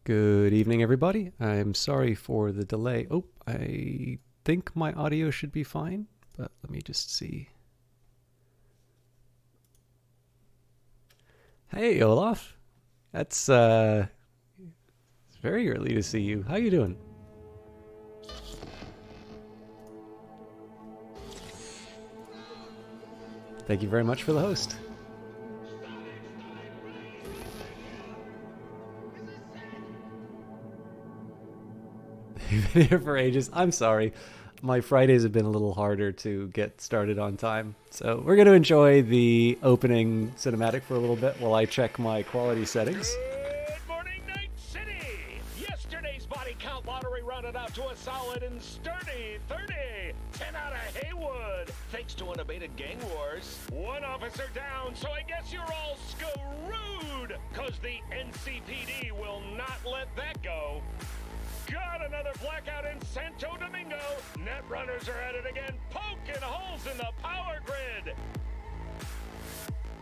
Good evening, everybody. I'm sorry for the delay. Oh, I think my audio should be fine, but let me just see. Hey, Olaf. That's it's very early to see you. How you doing? Thank you very much for the host. You've been here for ages. I'm sorry. My Fridays have been a little harder to get started on time. So we're going to enjoy the opening cinematic for a little bit while I check my quality settings. Good morning, Night City! Yesterday's body count lottery rounded out to a solid and sturdy 30. 10 out of Haywood, thanks to unabated gang wars. One officer down, so I guess you're all screwed, cause the NCPD will not let that go. Got another blackout in Santo Domingo. Netrunners are at it again, poking holes in the power grid.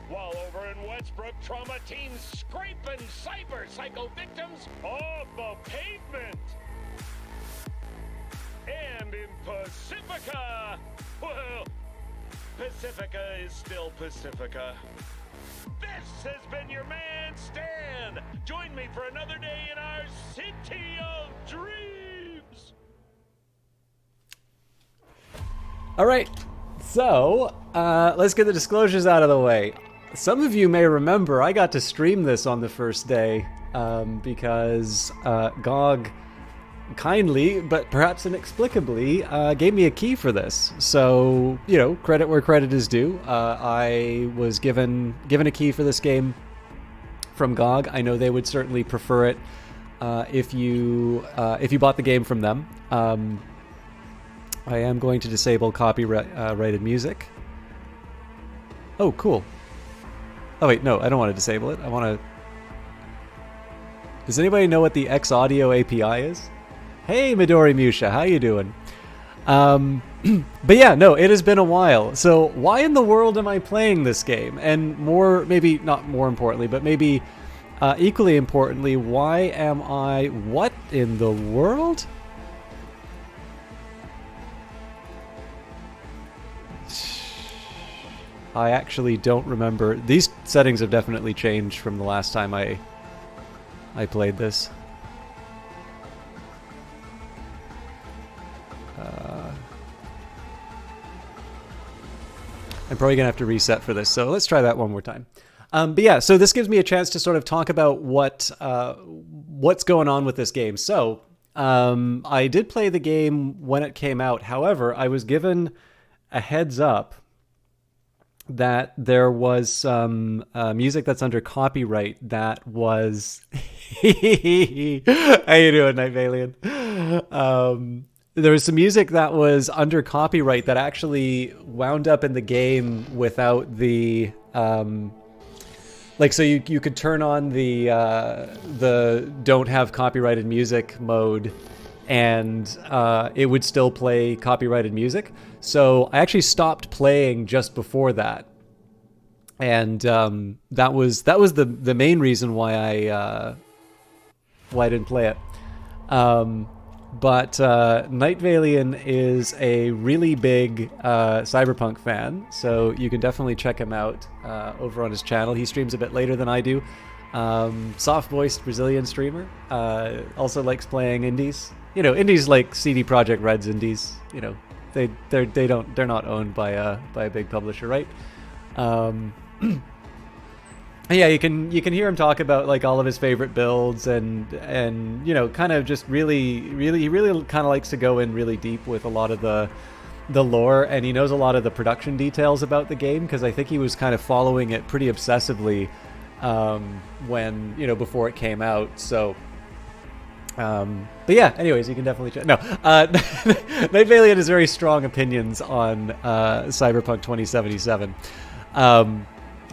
While over in Westbrook, trauma teams scraping cyber psycho victims off the pavement. And in Pacifica, well, Pacifica is still Pacifica. This has been your man, Stan. Join me for another day in our city of dreams. All right. So, let's get the disclosures out of the way. Some of you may remember I got to stream this on the first day because GOG kindly, but perhaps inexplicably, gave me a key for this. So, you know, credit where credit is due. I was given a key for this game from GOG. I know they would certainly prefer it if you bought the game from them. I am going to disable copyrighted music. Oh, cool. Oh wait, no, I don't want to disable it. I want to... Does anybody know what the X Audio API is? Hey, Midori Musha, how you doing? But yeah, no, it has been a while. So why in the world am I playing this game? And more, maybe not more importantly, but maybe equally importantly, why am I... What in the world? I actually don't remember. These settings have definitely changed from the last time I played this. I'm probably gonna have to reset for this, so let's try that one more time. But yeah, so this gives me a chance to sort of talk about what's going on with this game. So I did play the game when it came out. However, I was given a heads up that there was some music that's under copyright that was... How you doing, Night Alien? There was some music that was under copyright that actually wound up in the game without the... so you could turn on the don't have copyrighted music mode and it would still play copyrighted music. So I actually stopped playing just before that, and that was the main reason why I didn't play it. But Night Valian is a really big Cyberpunk fan, so you can definitely check him out over on his channel. He streams a bit later than I do. Soft-voiced Brazilian streamer. Also likes playing indies. You know, indies like CD Projekt Red's indies. You know, they're not owned by a big publisher, right? Yeah, you can hear him talk about like all of his favorite builds and you know, kind of just really he really kind of likes to go in really deep with a lot of the lore, and he knows a lot of the production details about the game because I think he was kind of following it pretty obsessively when, you know, before it came out. So but yeah, anyways, you can definitely check. No, Night Valiant has very strong opinions on Cyberpunk 2077.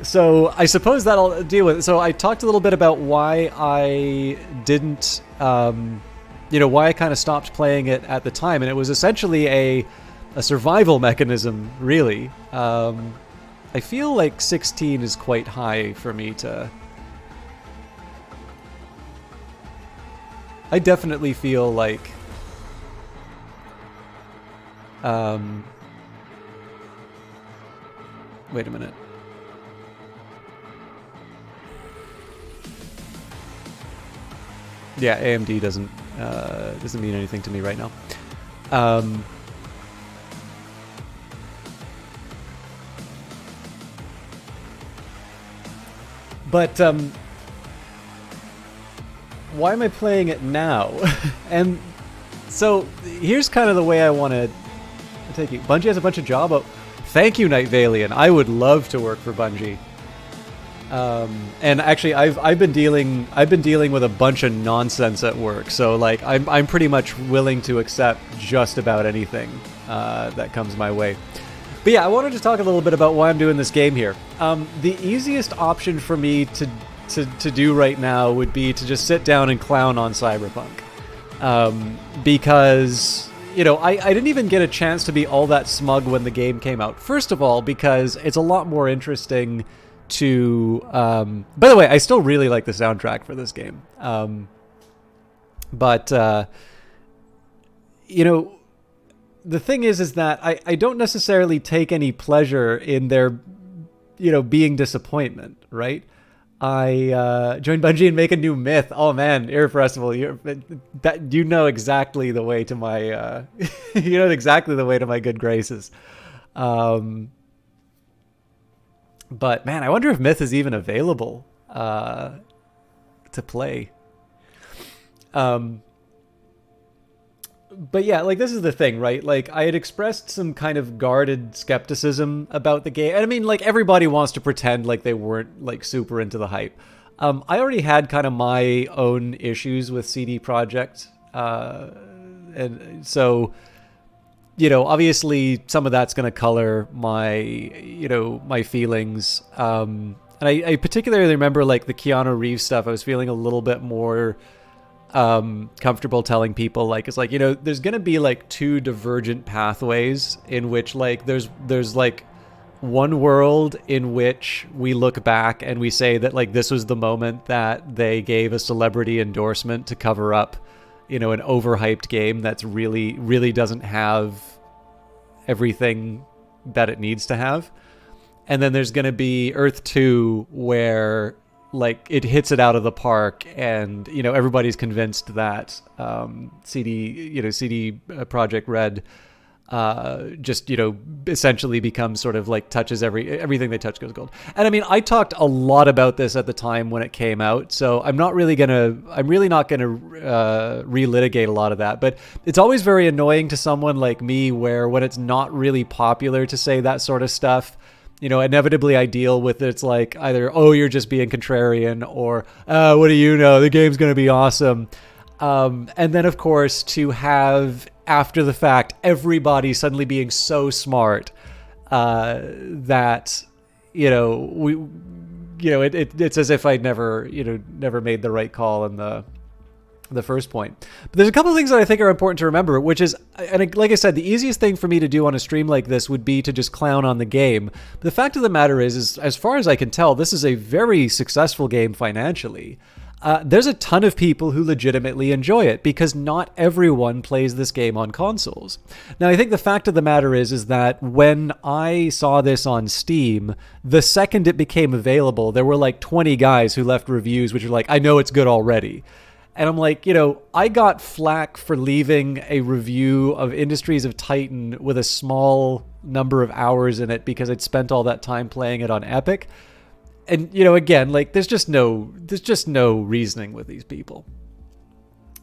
So I suppose that'll deal with it. So I talked a little bit about why I didn't, you know, why I kind of stopped playing it at the time, and it was essentially a survival mechanism, really. I feel like 16 is quite high for me to... I definitely feel like wait a minute. Yeah, AMD doesn't mean anything to me right now. But why am I playing it now? And so here's kind of the way I want to take it. Bungie has a bunch of job. Thank you, Night Valian. I would love to work for Bungie. And actually, I've been dealing with a bunch of nonsense at work. So like, I'm pretty much willing to accept just about anything that comes my way. But yeah, I wanted to talk a little bit about why I'm doing this game here. The easiest option for me to do right now would be to just sit down and clown on Cyberpunk, because I didn't even get a chance to be all that smug when the game came out. First of all, because it's a lot more interesting to. By the way, I still really like the soundtrack for this game, but the thing is that I don't necessarily take any pleasure in their, being disappointment, right? I join Bungie and make a new myth. Oh man, Irrepressible, you know exactly the way to my, exactly the way to my good graces. But man, I wonder if myth is even available to play. But yeah, like, this is the thing, right? Like, I had expressed some kind of guarded skepticism about the game. And I mean, like, everybody wants to pretend like they weren't, like, super into the hype. I already had kind of my own issues with CD Projekt. And so, obviously some of that's going to color my, my feelings. And I particularly remember, like, the Keanu Reeves stuff. I was feeling a little bit more comfortable telling people, like, it's like, there's gonna be like two divergent pathways in which, like, there's like one world in which we look back and we say that, like, this was the moment that they gave a celebrity endorsement to cover up, an overhyped game that's really doesn't have everything that it needs to have. And then there's gonna be Earth 2, where, like, it hits it out of the park, and everybody's convinced that CD Projekt Red just essentially becomes sort of like touches everything they touch goes gold. And I mean, I talked a lot about this at the time when it came out, so I'm really not gonna relitigate a lot of that. But it's always very annoying to someone like me, where when it's not really popular to say that sort of stuff, inevitably I deal with it's like either, oh, you're just being contrarian, or what do you know? The game's going to be awesome. And then, of course, to have, after the fact, everybody suddenly being so smart that, it's as if I'd never made the right call in the first point. But there's a couple of things that I think are important to remember, which is, and like I said, the easiest thing for me to do on a stream like this would be to just clown on the game. But the fact of the matter is, as far as I can tell, this is a very successful game financially. There's a ton of people who legitimately enjoy it, because not everyone plays this game on consoles. Now, I think the fact of the matter is that when I saw this on Steam, the second it became available, there were like 20 guys who left reviews which are like, I know it's good already. And I'm like, I got flack for leaving a review of Industries of Titan with a small number of hours in it because I'd spent all that time playing it on Epic. And, again, like, there's just no reasoning with these people.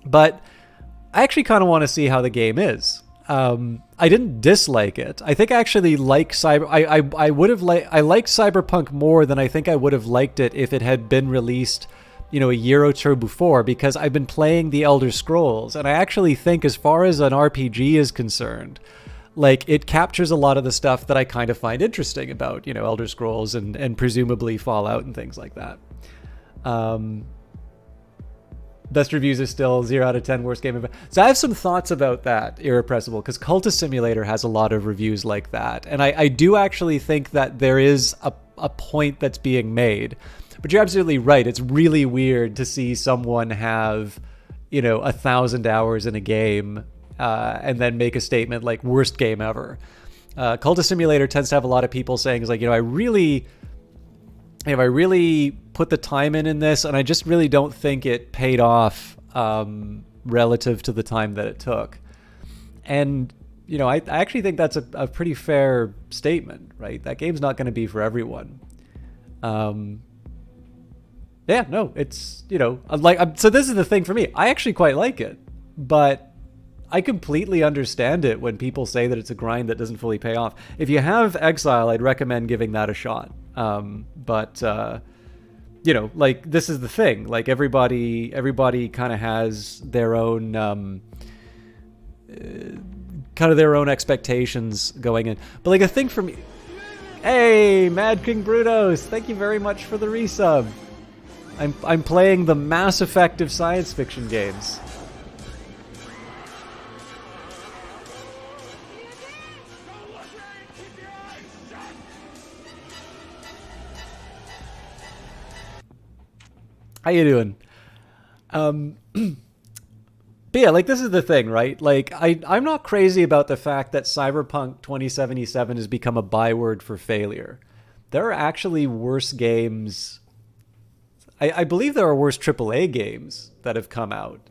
But I actually kind of want to see how the game is. I didn't dislike it. I think I actually like I like Cyberpunk more than I think I would have liked it if it had been released a year or two before, because I've been playing the Elder Scrolls, and I actually think, as far as an RPG is concerned, like, it captures a lot of the stuff that I kind of find interesting about, Elder Scrolls and presumably Fallout and things like that. Best reviews is still 0 out of 10 worst game ever. So I have some thoughts about that, Irrepressible, because Cultist Simulator has a lot of reviews like that. And I do actually think that there is a point that's being made. But you're absolutely right. It's really weird to see someone have, you know, 1,000 hours in a game and then make a statement like worst game ever. Cultist Simulator tends to have a lot of people saying is like, you know, I really put the time in this, and I just really don't think it paid off relative to the time that it took. And, you know, I actually think that's a pretty fair statement, right? That game's not going to be for everyone. Yeah, no, it's, you know, so this is the thing for me. I actually quite like it, but I completely understand it when people say that it's a grind that doesn't fully pay off. If you have Exile, I'd recommend giving that a shot. But you know, like, this is the thing. Like, everybody kind of has their own their own expectations going in. But like, a thing for me. Hey, Mad King Brutos, thank you very much for the resub. I'm playing the Mass Effect of science fiction games. How you doing? But yeah, like, this is the thing, right? Like, I'm not crazy about the fact that Cyberpunk 2077 has become a byword for failure. There are actually worse games. I believe there are worse AAA games that have come out.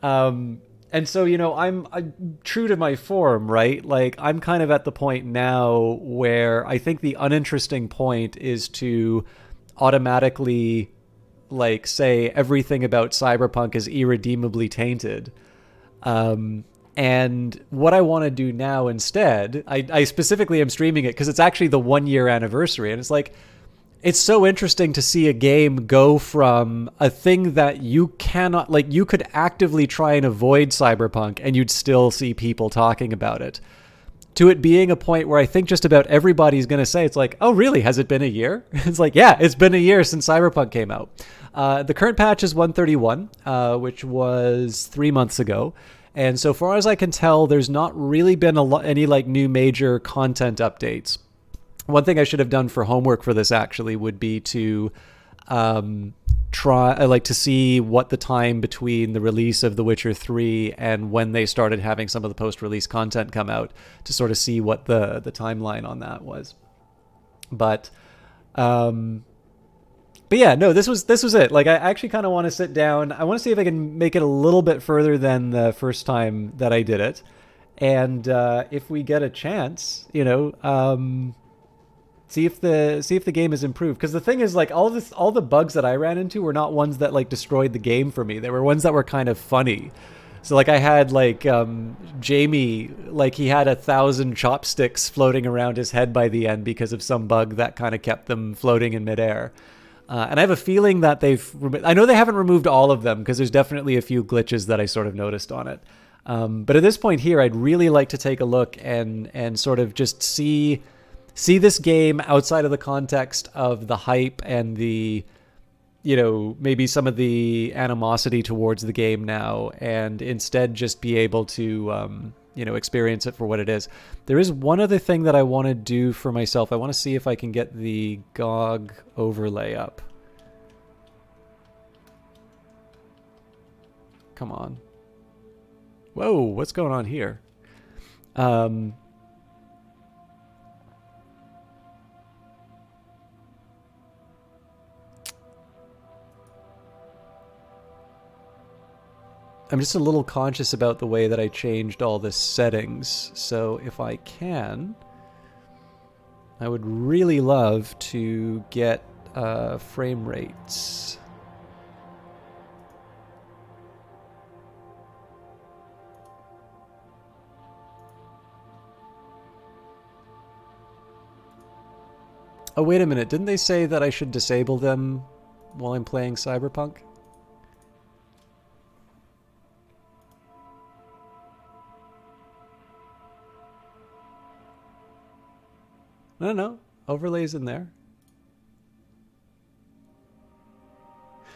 And so, you know, I'm true to my form, right? Like, I'm kind of at the point now where I think the uninteresting point is to automatically, like, say everything about Cyberpunk is irredeemably tainted. And what I want to do now instead, I specifically am streaming it because it's actually the 1-year anniversary. And it's like, it's so interesting to see a game go from a thing that you cannot, like, you could actively try and avoid Cyberpunk and you'd still see people talking about it, to it being a point where I think just about everybody's going to say, it's like, oh, really? Has it been a year? It's like, yeah, it's been a year since Cyberpunk came out. The current patch is 131, which was 3 months ago. And so far as I can tell, there's not really been any like new major content updates. One thing I should have done for homework for this actually would be to to see what the time between the release of The Witcher 3 and when they started having some of the post-release content come out, to sort of see what the timeline on that was. But yeah, no, this was it. Like, I actually kind of want to sit down. I want to see if I can make it a little bit further than the first time that I did it. And if we get a chance, you know, see if the game has improved. Because the thing is, like, all the bugs that I ran into were not ones that like destroyed the game for me. They were ones that were kind of funny. So like, I had like Jamie, like, he had 1,000 chopsticks floating around his head by the end because of some bug that kind of kept them floating in midair. And I have a feeling that I know they haven't removed all of them, because there's definitely a few glitches that I sort of noticed on it. But at this point here, I'd really like to take a look and sort of just see this game outside of the context of the hype and the, you know, maybe some of the animosity towards the game now, and instead just be able to, you know, experience it for what it is. There is one other thing that I want to do for myself. I want to see if I can get the GOG overlay up. Come on. Whoa, what's going on here? I'm just a little conscious about the way that I changed all the settings. So if I can, I would really love to get frame rates. Oh, wait a minute. Didn't they say that I should disable them while I'm playing Cyberpunk? No. Overlays in there.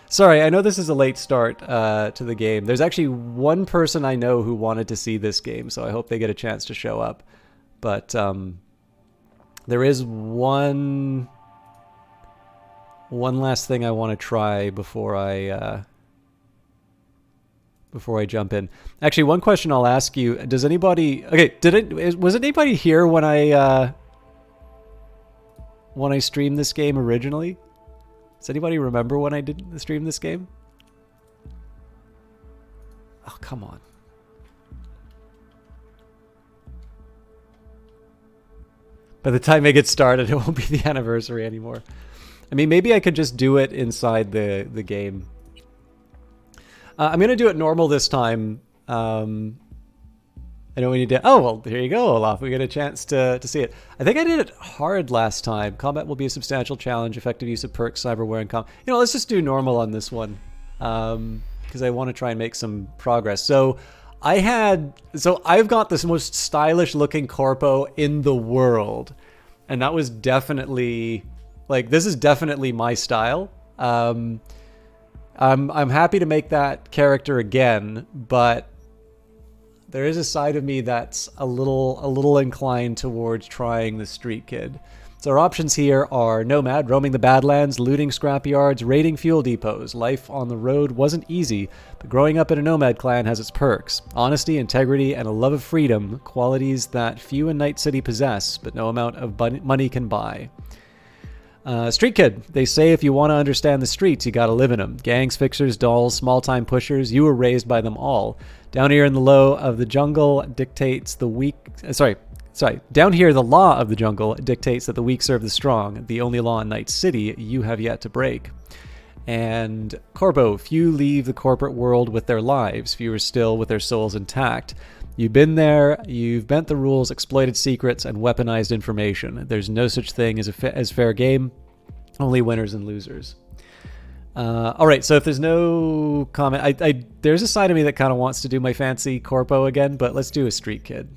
Sorry, I know this is a late start to the game. There's actually one person I know who wanted to see this game, so I hope they get a chance to show up. But there is one last thing I want to try before I before I jump in. Actually, one question I'll ask you: does anybody? Okay, was anybody here when I streamed this game originally? Does anybody remember when I did stream this game? Oh, come on. By the time I get started, it won't be the anniversary anymore. I mean, maybe I could just do it inside the game. I'm going to do it normal this time. I know we need to... Oh, well, here you go, Olaf. We get a chance to see it. I think I did it hard last time. Combat will be a substantial challenge. Effective use of perks, cyberware, and You know, let's just do normal on this one. Because I want to try and make some progress. So I've got this most stylish looking corpo in the world. And that was definitely... Like, this is definitely my style. I'm happy to make that character again, but there is a side of me that's a little inclined towards trying the street kid. So our options here are nomad, roaming the Badlands, looting scrapyards, raiding fuel depots. Life on the road wasn't easy, but growing up in a nomad clan has its perks. Honesty, integrity, and a love of freedom, qualities that few in Night City possess, but no amount of money can buy. Street kid. They say if you want to understand the streets, you gotta live in them. Gangs, fixers, dolls, small-time pushers, you were raised by them all. Down here in the law of the jungle dictates the weak... Down here, the law of the jungle dictates that the weak serve the strong. The only law in Night City you have yet to break. And Corbo. Few leave the corporate world with their lives. Fewer still with their souls intact. You've been there, you've bent the rules, exploited secrets, and weaponized information. There's no such thing as fair game, only winners and losers. All right, so if there's no comment, there's a side of me that kind of wants to do my fancy corpo again, but let's do a street kid.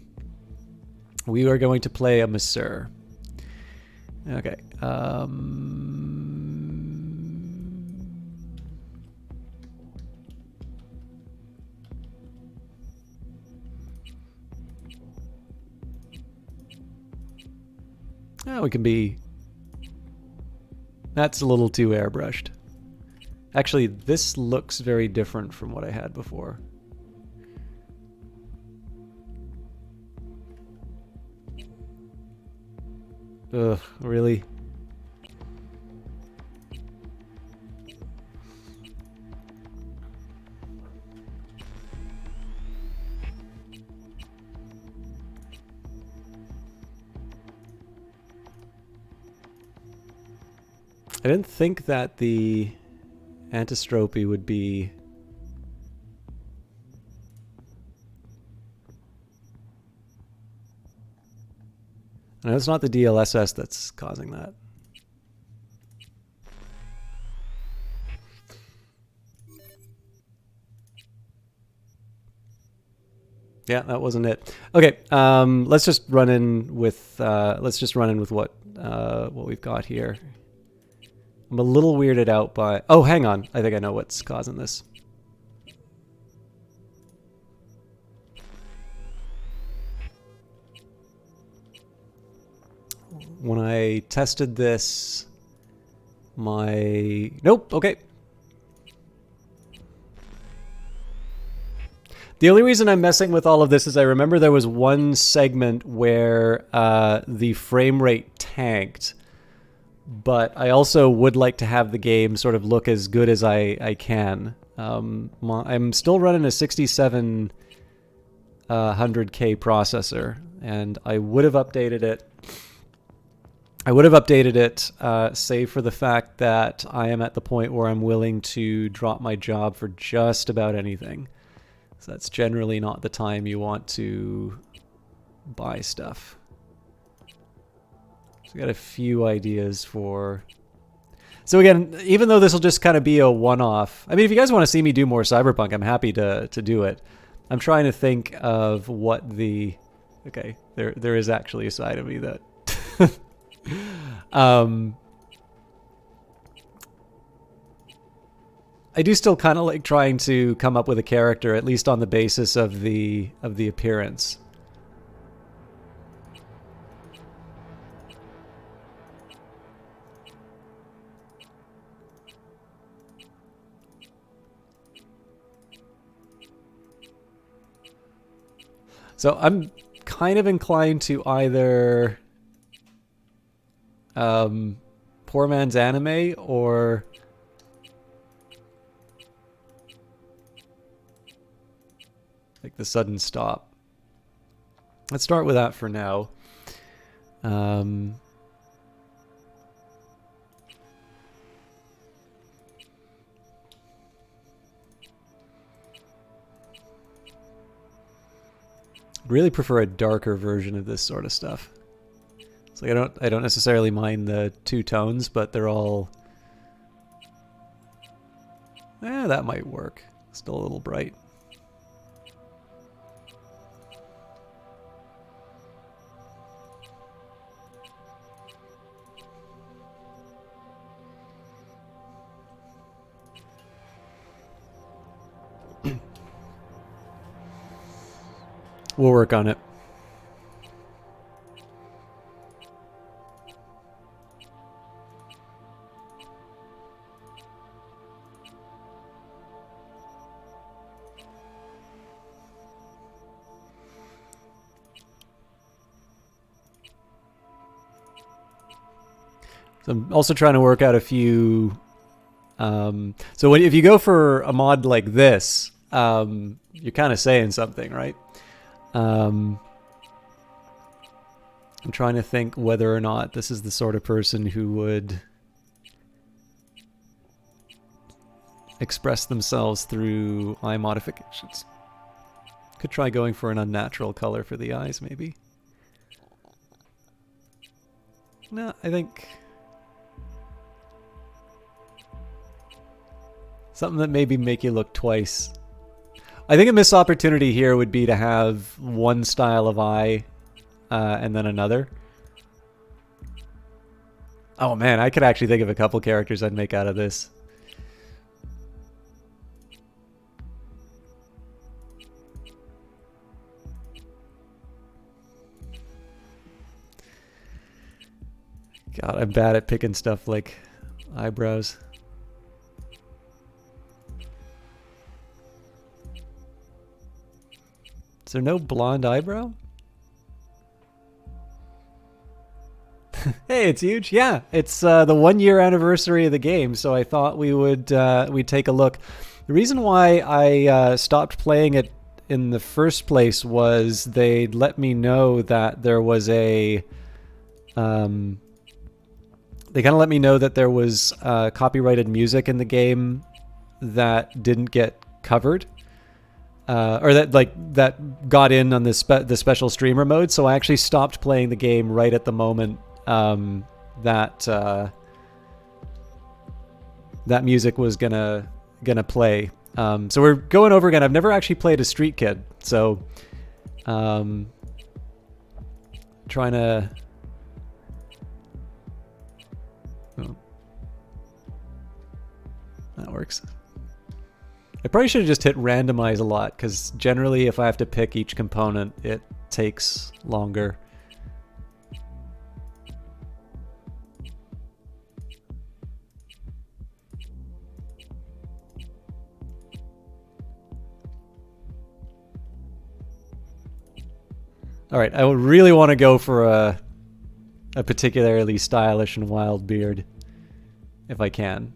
We are going to play a masseur. Okay. We can be... That's a little too airbrushed. Actually, this looks very different from what I had before. Ugh, really? I didn't think that the antistropy would be... No, it's not the DLSS that's causing that. Yeah, that wasn't it. Okay, let's just run in with what we've got here. I'm a little weirded out by... Oh, hang on. I think I know what's causing this. When I tested this, Nope, okay. The only reason I'm messing with all of this is I remember there was one segment where the frame rate tanked. But I also would like to have the game sort of look as good as I can. I'm still running a 6700K processor, and I would have updated it. Save for the fact that I am at the point where I'm willing to drop my job for just about anything. So that's generally not the time you want to buy stuff. So I got a few ideas for... So again, even though this will just kind of be a one-off... I mean, if you guys want to see me do more Cyberpunk, I'm happy to do it. I'm trying to think of what the... Okay, there is actually a side of me that... I do still kind of like trying to come up with a character, at least on the basis of the appearance. So I'm kind of inclined to either Poor Man's Anime or like The Sudden Stop. Let's start with that for now. Really prefer a darker version of this sort of stuff. It's like I don't necessarily mind the two tones, but they're all that might work. Still a little bright. We'll work on it. So I'm also trying to work out a few. So if you go for a mod like this, you're kind of saying something, right? I'm trying to think whether or not this is the sort of person who would express themselves through eye modifications. Could try going for an unnatural color for the eyes, maybe. No, I think something that maybe make you look twice. I think a missed opportunity here would be to have one style of eye and then another. Oh man, I could actually think of a couple characters I'd make out of this. God, I'm bad at picking stuff like eyebrows. Is there no blonde eyebrow? Hey, it's huge. Yeah, it's the 1 year anniversary of the game, so I thought we would we'd take a look. The reason why I stopped playing it in the first place was they let me know that there was a they kind of let me know that there was copyrighted music in the game that didn't get covered. Or that got in on the special streamer mode, so I actually stopped playing the game right at the moment that music was gonna play. So we're going over again. I've never actually played a Street Kid, so trying to. Oh, that works. I probably should have just hit randomize a lot, because generally if I have to pick each component, it takes longer. Alright, I would really want to go for a particularly stylish and wild beard, if I can.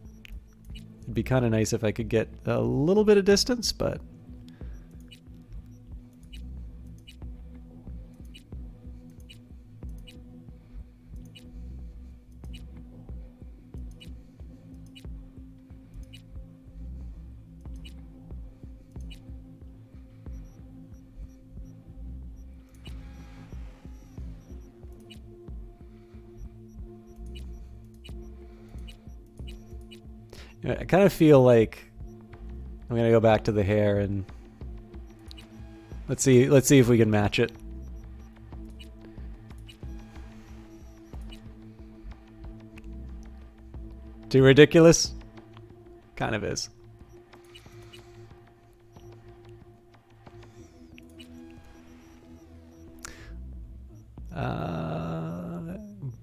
It'd be kind of nice if I could get a little bit of distance, but... I kind of feel like I'm gonna go back to the hair and let's see if we can match it. Too ridiculous? Kind of is.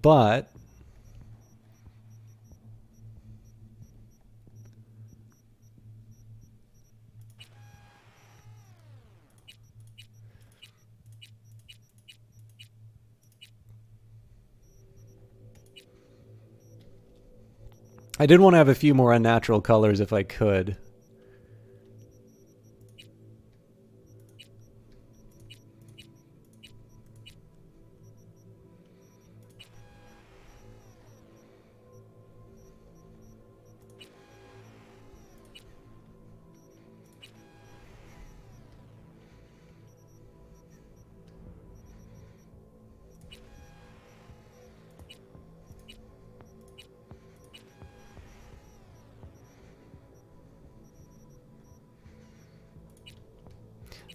But I did want to have a few more unnatural colors if I could.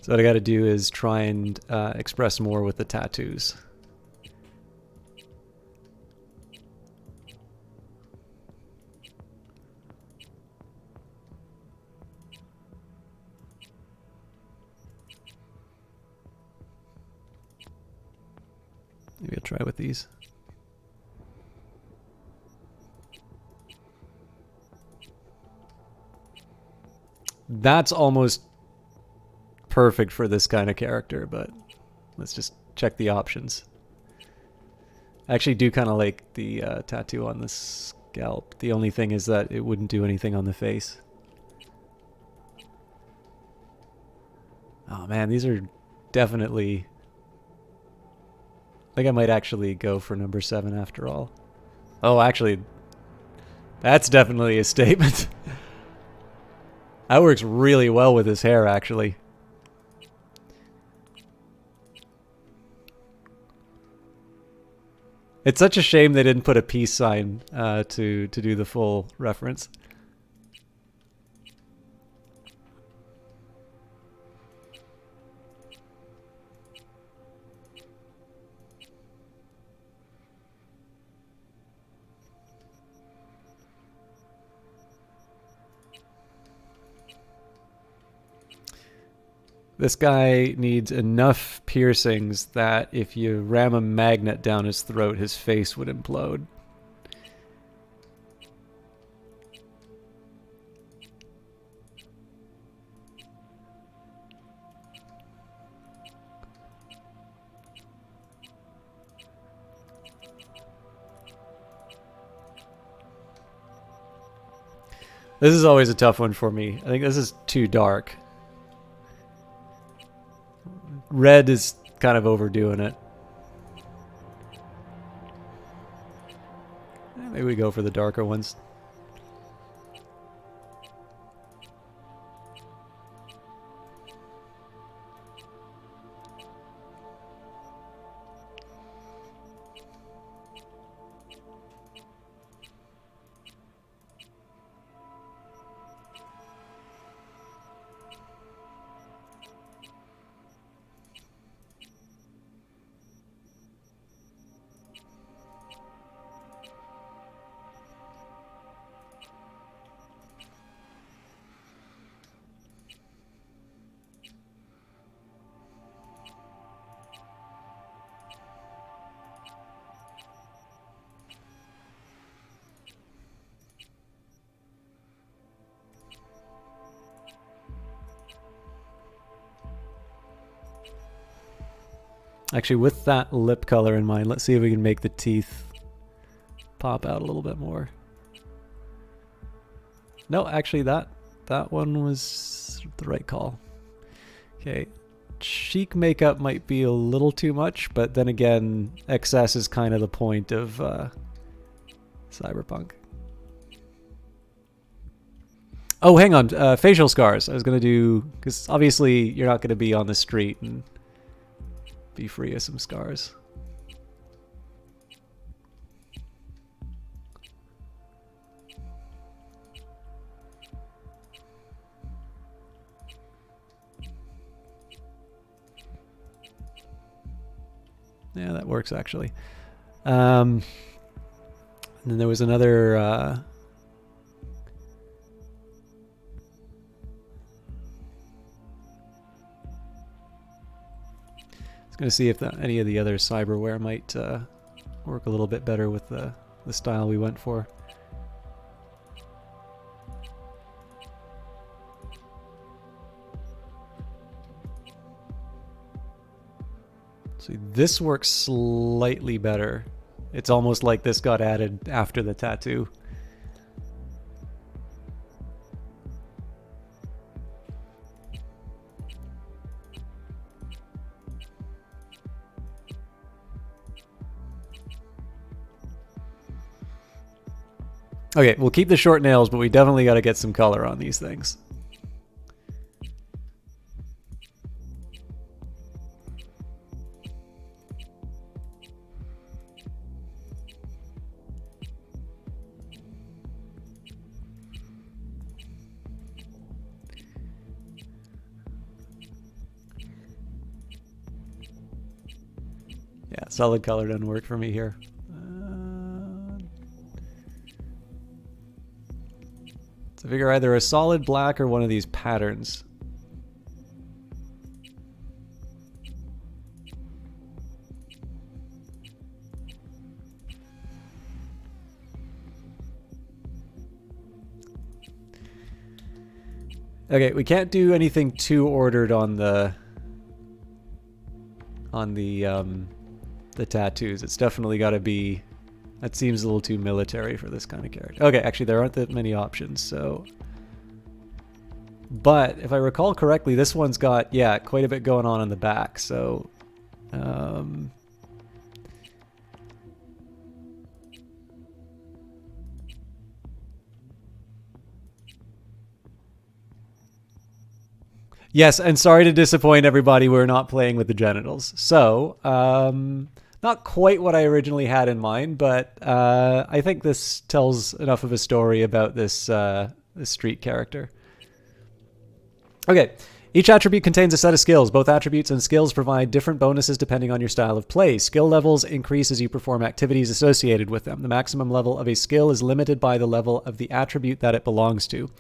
So what I got to do is try and express more with the tattoos. Maybe I'll try with these. That's almost perfect for this kind of character, but let's just check the options. I actually do kind of like the tattoo on the scalp. The only thing is that it wouldn't do anything on the face. Oh man, these are definitely... I think I might actually go for number 7 after all. Oh, actually, that's definitely a statement. That works really well with his hair, actually. It's such a shame they didn't put a peace sign to do the full reference. This guy needs enough piercings that if you ram a magnet down his throat, his face would implode. This is always a tough one for me. I think this is too dark. Red is kind of overdoing it. Maybe we go for the darker ones. Actually, with that lip color in mind, let's see if we can make the teeth pop out a little bit more. No, actually that one was the right call. Okay, cheek makeup might be a little too much, but then again, excess is kind of the point of Cyberpunk. Oh, hang on, facial scars. I was gonna do, because obviously you're not gonna be on the street and be free of some scars. Yeah, that works actually. And then there was another I was going to see if any of the other cyberware might work a little bit better with the style we went for. See, this works slightly better. It's almost like this got added after the tattoo. Okay, we'll keep the short nails, but we definitely got to get some color on these things. Yeah, solid color doesn't work for me here. So figure either a solid black or one of these patterns. Okay, we can't do anything too ordered on the tattoos. It's definitely got to be. That seems a little too military for this kind of character. Okay, actually, there aren't that many options, so. But if I recall correctly, this one's got, yeah, quite a bit going on in the back, so. Yes, and sorry to disappoint everybody, we're not playing with the genitals. So, not quite what I originally had in mind, but I think this tells enough of a story about this street character. Okay, each attribute contains a set of skills. Both attributes and skills provide different bonuses depending on your style of play. Skill levels increase as you perform activities associated with them. The maximum level of a skill is limited by the level of the attribute that it belongs to.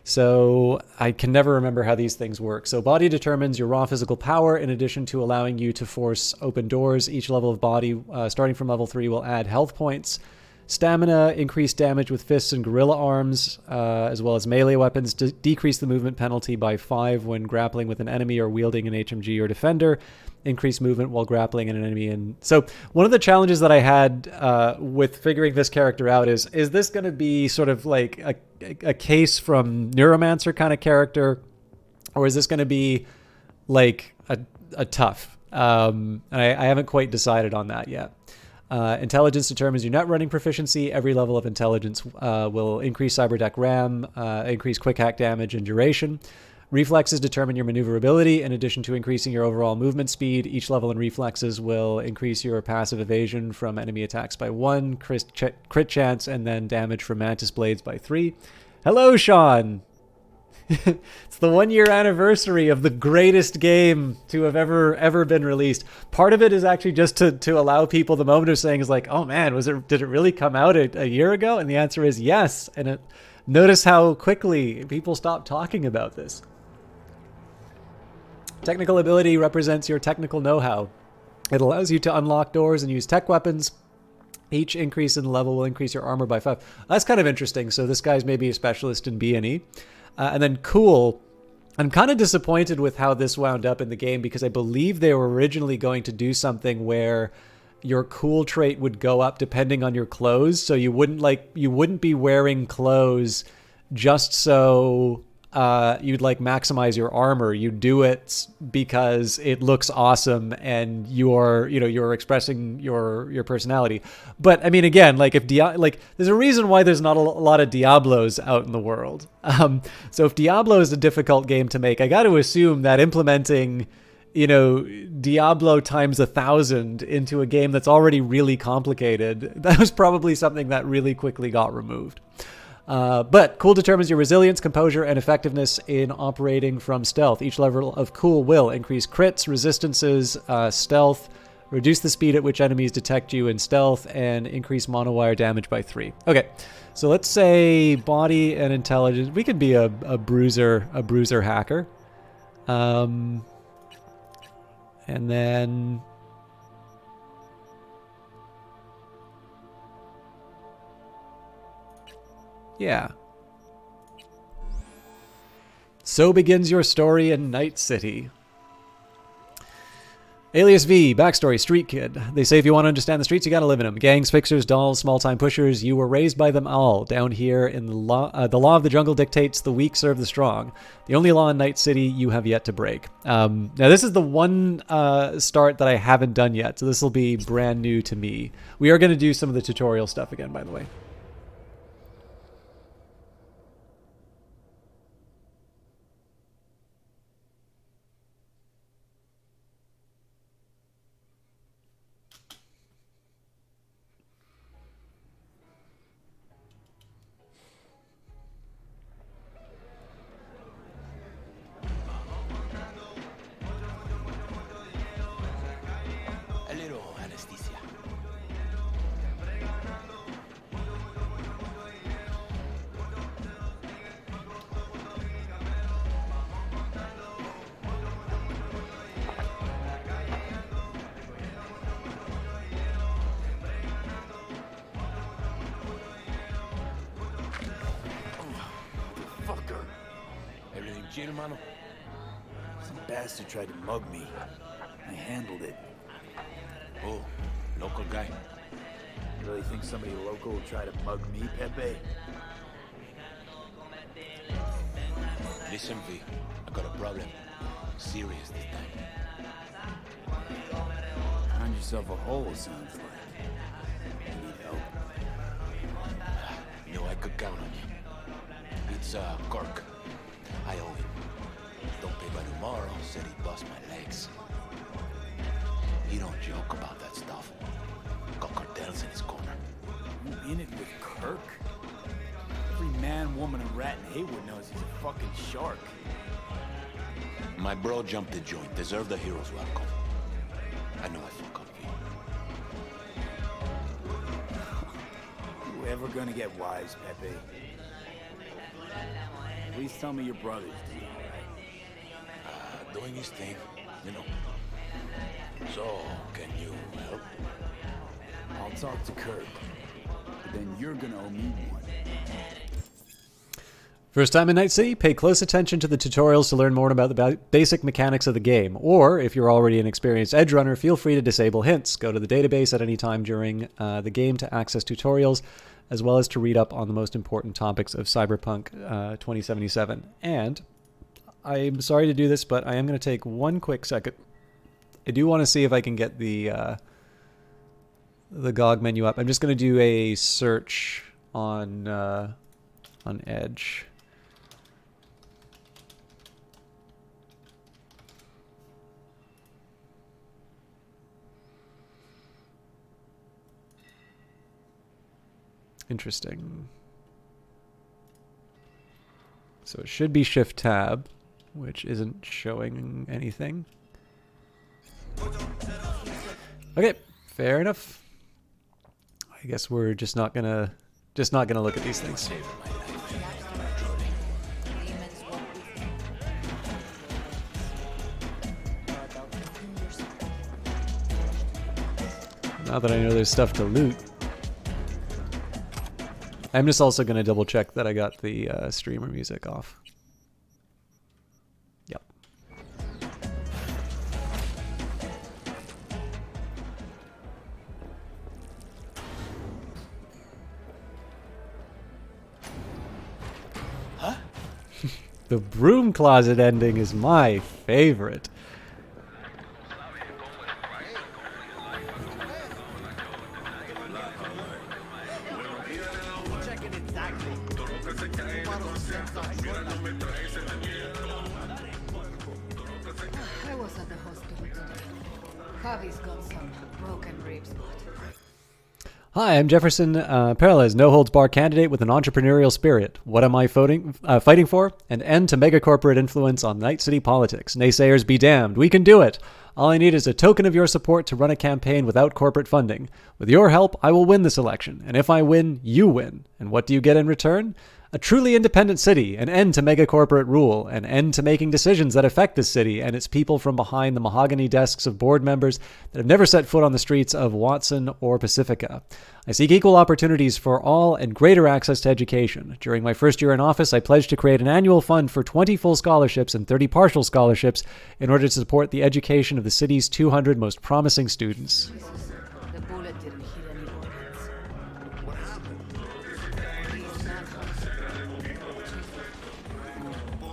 So I can never remember how these things work. So body determines your raw physical power in addition to allowing you to force open doors. Each level of body, starting from level 3, will add health points. Stamina, increased damage with fists and gorilla arms, as well as melee weapons. Decrease the movement penalty by 5 when grappling with an enemy or wielding an HMG or defender. Increase movement while grappling an enemy. And so one of the challenges that I had with figuring this character out is this going to be sort of like a case from Neuromancer kind of character, or is this going to be like a tough? And I haven't quite decided on that yet. Intelligence determines your net running proficiency. Every level of intelligence will increase cyberdeck RAM, increase quick hack damage and duration. Reflexes determine your maneuverability. In addition to increasing your overall movement speed, each level in reflexes will increase your passive evasion from enemy attacks by 1, crit chance, and then damage from mantis blades by 3. Hello, Sean! It's the 1-year anniversary of the greatest game to have ever been released. Part of it is actually just to allow people the moment of saying is like, oh man, did it really come out a year ago? And the answer is yes. And notice how quickly people stopped talking about this. Technical ability represents your technical know-how. It allows you to unlock doors and use tech weapons. Each increase in level will increase your armor by 5. That's kind of interesting. So this guy's maybe a specialist in B&E. And then cool. I'm kind of disappointed with how this wound up in the game because I believe they were originally going to do something where your cool trait would go up depending on your clothes. So you wouldn't be wearing clothes just so you'd like maximize your armor. You do it because it looks awesome and you're expressing your personality. But I mean, again, like if there's a reason why there's not a lot of Diablos out in the world. So if Diablo is a difficult game to make, I got to assume that implementing, Diablo times 1,000 into a game that's already really complicated, that was probably something that really quickly got removed. But cool determines your resilience, composure, and effectiveness in operating from stealth. Each level of cool will increase crits, resistances, stealth, reduce the speed at which enemies detect you in stealth, and increase monowire damage by 3. Okay, so let's say body and intelligence. We could be a bruiser hacker. And then yeah. So begins your story in Night City. Alias V, backstory, street kid. They say if you want to understand the streets, you gotta live in them. Gangs, fixers, dolls, small-time pushers, you were raised by them all. Down here in the law of the jungle dictates the weak serve the strong. The only law in Night City you have yet to break. Now this is the one start that I haven't done yet, so this will be brand new to me. We are going to do some of the tutorial stuff again, by the way. chill, mano? Some bastard tried to mug me. I handled it. Oh, local guy. You really think somebody local will try to mug me, Pepe? Listen, V, I got a problem. Serious this time. Find yourself a hole, sounds like. You need help. Knew I could count on you. It's, Kirk. I owe him. Don't pay by tomorrow, said he'd bust my legs. He don't joke about that stuff. Got cartels in his corner. You in it with Kirk? Every man, woman, and rat in Haywood knows he's a fucking shark. My bro jumped the joint. Deserved a hero's welcome. I know I fuck up, V. You ever gonna get wise, Pepe? Please tell me your brother's doing alright. Doing his thing, you know. So, can you help? I'll talk to Kirk. But then you're gonna owe me one. First time in Night City? Pay close attention to the tutorials to learn more about the basic mechanics of the game. Or, if you're already an experienced edge runner, feel free to disable hints. Go to the database at any time during the game to access tutorials, as well as to read up on the most important topics of Cyberpunk 2077. And, I'm sorry to do this, but I am going to take one quick second. I do want to see if I can get the GOG menu up. I'm just going to do a search on Edge. Interesting. So it should be Shift Tab, which isn't showing anything. Okay, fair enough. I guess we're just not gonna look at these things. Now that I know there's stuff to loot. I'm just also going to double check that I got the streamer music off. Yep. Huh? The broom closet ending is my favorite. I was at the hospital today. Javi's got some broken ribs. Hi, I'm Jefferson Perez, no-holds-bar candidate with an entrepreneurial spirit. What am I fighting for? An end to megacorporate influence on Night City politics. Naysayers be damned. We can do it. All I need is a token of your support to run a campaign without corporate funding. With your help, I will win this election. And if I win, you win. And what do you get in return? A truly independent city, an end to megacorporate rule, an end to making decisions that affect this city and its people from behind the mahogany desks of board members that have never set foot on the streets of Watson or Pacifica. I seek equal opportunities for all and greater access to education. During my first year in office, I pledged to create an annual fund for 20 full scholarships and 30 partial scholarships in order to support the education of the city's 200 most promising students. The bullet didn't hit any organs. What happened?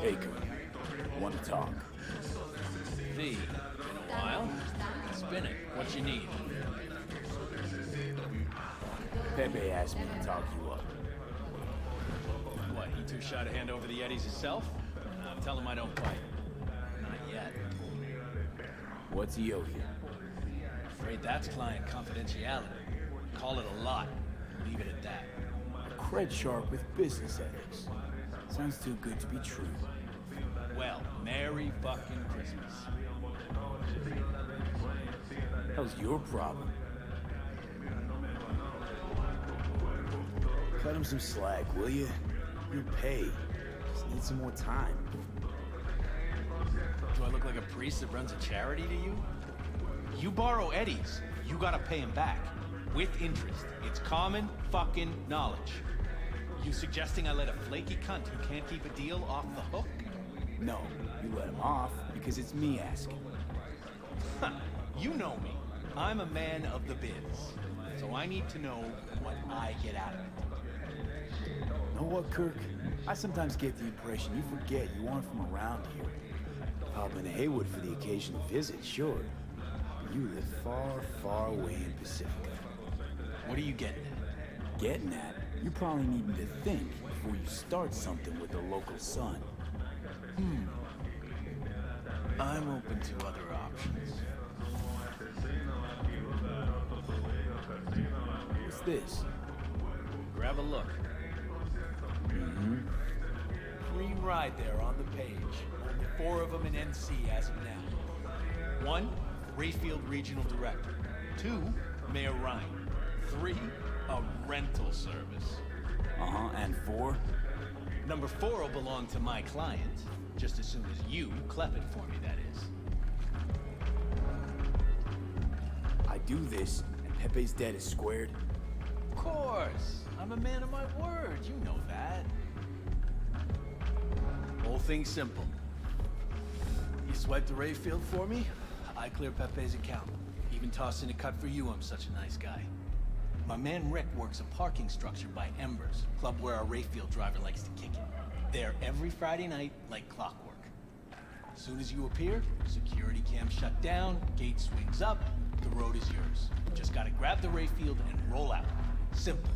Hey, Kirk. Want to talk? V, been a while. Spin it. What you need? Pepe asked me to talk you up. What, he too shy to hand over the Eddies himself? Tell him I don't fight. Not yet. What's he owe you? Afraid that's client confidentiality. Call it a lot. Leave it at that. Cred sharp with business ethics. Sounds too good to be true. Well, Merry fucking Christmas. How's your problem? Cut him some slack, will you? You pay. Just need some more time. Do I look like a priest that runs a charity to you? You borrow Eddies, you gotta pay him back. With interest. It's common fucking knowledge. You suggesting I let a flaky cunt who can't keep a deal off the hook? No, you let him off because it's me asking. You know me. I'm a man of the biz. So I need to know what I get out of it. Know what, Kirk? I sometimes get the impression you forget you aren't from around here. Pop into Haywood for the occasional visit, sure. But you live far, far away in Pacifica. What are you getting at? Getting at, you're probably needing to think before you start something with the local sun. I'm open to other options. What's this? Grab a look. Free ride there on the page. Only 4 of them in NC as of now. 1, Rayfield Regional Director. 2, Mayor Ryan. 3, a rental service. And 4? Number 4 will belong to my client, just as soon as you clep it for me, that is. I do this, and Pepe's debt is squared. Of course! I'm a man of my word, you know that. Whole thing's simple. You swipe the Rayfield for me, I clear Pepe's account. Even toss in a cut for you, I'm such a nice guy. My man Rick works a parking structure by Embers, club where our Rayfield driver likes to kick it. There every Friday night, like clockwork. As soon as you appear, security cam shut down, gate swings up, the road is yours. Just gotta grab the Rayfield and roll out. Simple.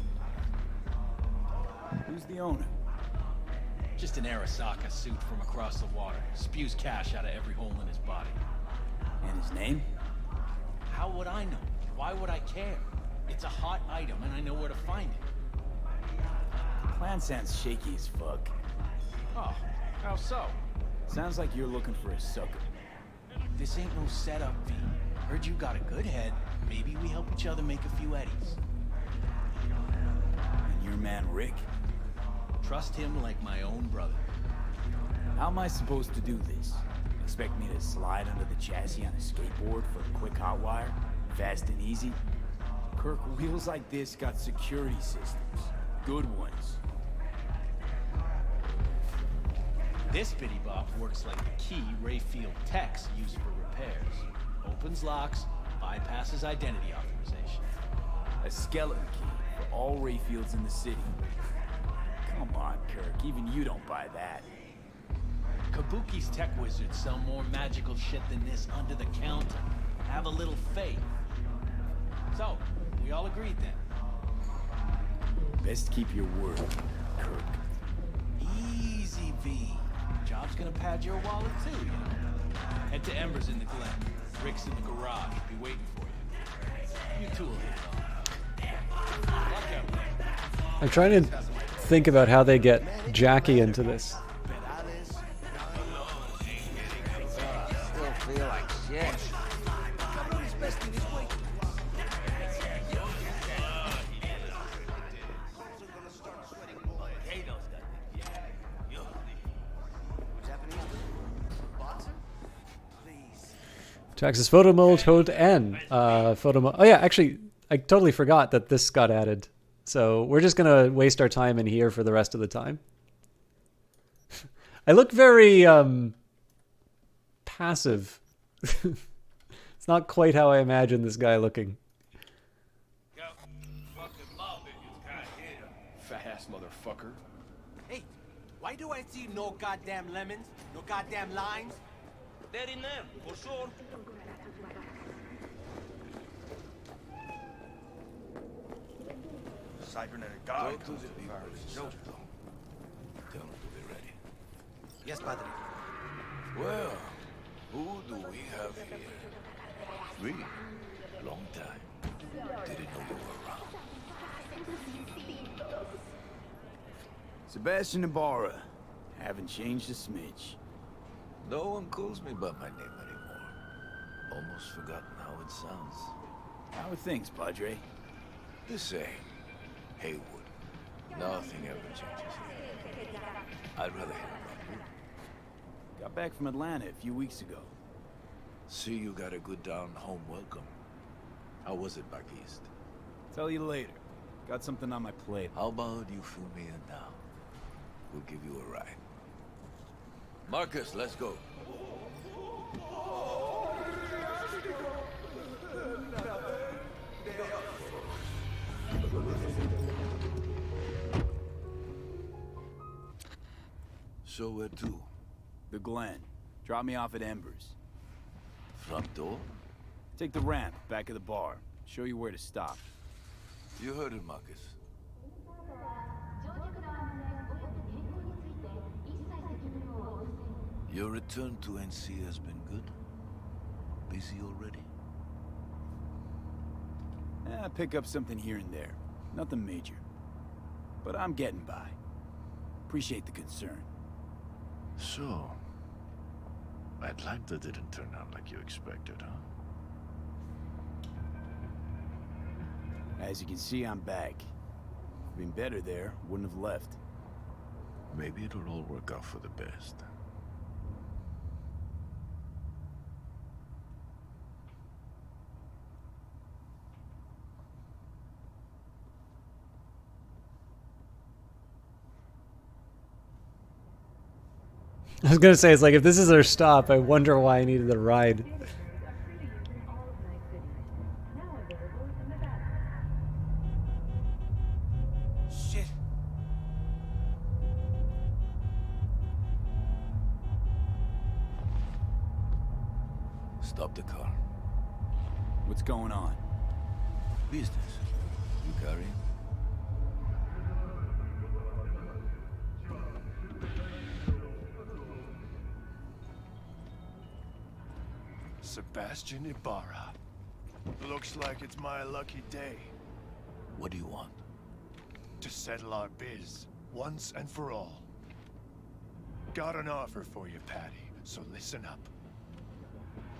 Who's the owner? Just an Arasaka suit from across the water. Spews cash out of every hole in his body. And his name? How would I know? Why would I care? It's a hot item and I know where to find it. The plan sounds shaky as fuck. Oh, how so? Sounds like you're looking for a sucker. This ain't no setup, V. Heard you got a good head. Maybe we help each other make a few eddies. And your man Rick? Trust him like my own brother. How am I supposed to do this? Expect me to slide under the chassis on a skateboard for a quick hot wire? Fast and easy? Kirk, wheels like this got security systems. Good ones. This bitty bop works like the key Rayfield techs use for repairs. Opens locks, bypasses identity authorization. A skeleton key for all Rayfields in the city. Come on, Kirk, even you don't buy that. Kabuki's tech wizards sell more magical shit than this under the counter. Have a little faith. So, we all agreed then? Best keep your word, Kirk. Easy, V. Job's gonna pad your wallet too, you know. Head to Embers in the Glen. Rick's in the garage. Be waiting for you. You two will hit it off. Luck out there. I'm trying to think about how they get Jackie into this. Still feel like shit. Texas photo mode, hold N. Photo mode. Oh yeah, actually, I totally forgot that this got added. So we're just gonna waste our time in here for the rest of the time. I look very passive. It's not quite how I imagine this guy looking. Fat ass motherfucker. Hey, why do I see no goddamn lemons? No goddamn limes? They're in there, for sure. Cybernetic guard. Go to the people in Tell them to be ready. Yes, Padre. Well, who do we have here? Really? Long time. Didn't know you were around. Sebastian Ibarra. Haven't changed a smidge. No one calls me by my name anymore. Almost forgotten how it sounds. How are things, Padre? The same. Haywood. Nothing ever changes here. I'd rather hear about you. Got back from Atlanta a few weeks ago. See, you got a good down-home welcome. How was it back east? Tell you later. Got something on my plate. How about you fill me in now? We'll give you a ride. Marcus, let's go. So where to? The Glen. Drop me off at Embers. Front door? Take the ramp, back of the bar. Show you where to stop. You heard it, Marcus. Your return to NC has been good? Busy already? Pick up something here and there. Nothing major. But I'm getting by. Appreciate the concern. So, Atlanta didn't turn out like you expected, huh? As you can see, I'm back. Been better there, wouldn't have left. Maybe it'll all work out for the best. I was gonna say, it's like, if this is our stop, I wonder why I needed a ride. Shit. Stop the car. What's going on? Business. You carry? Sebastian Ibarra. Looks like it's my lucky day What do you want? to settle our biz once and for all. Got an offer for you, Patty, so listen up.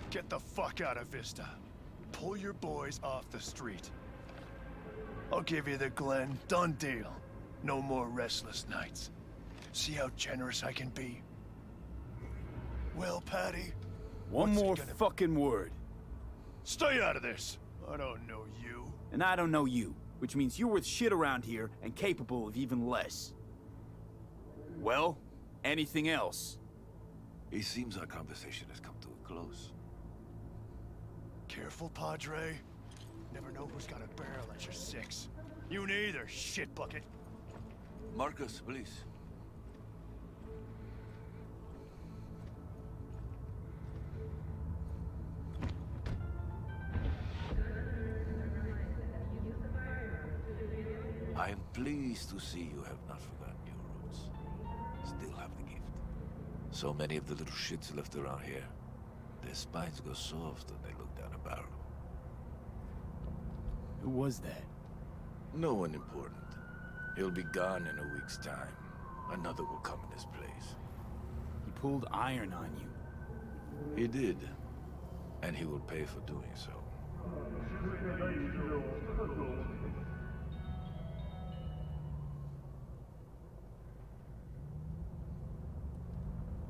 Get the fuck out of Vista. Pull your boys off the street. I'll give you the Glen. Done deal. No more restless nights. See how generous I can be? Well, Patty, One what's it more gonna be? fucking word. Stay out of this. I don't know you. And I don't know you, which means you're worth shit around here and capable of even less. Well, anything else? It seems our conversation has come to a close. Careful, Padre. Never know who's got a barrel at your six. You neither, shit bucket. Marcus, please. I am pleased to see you have not forgotten your roots. Still have the gift. So many of the little shits left around here, their spines go soft when they look down a barrel. Who was that? No one important. He'll be gone in a week's time. Another will come in his place. He pulled iron on you. He did. And he will pay for doing so.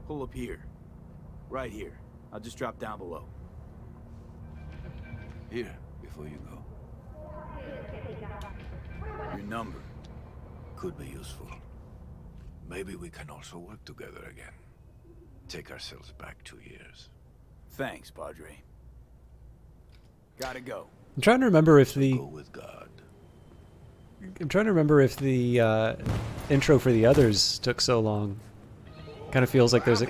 Pull up here. Right here. I'll just drop down below. Here, before you go. Your number. Could be useful. Maybe we can also work together again. Take ourselves back 2 years. Thanks, Padre. Gotta go. I'm trying to remember if the Go with God. intro for the others took so long. Kind of feels like there's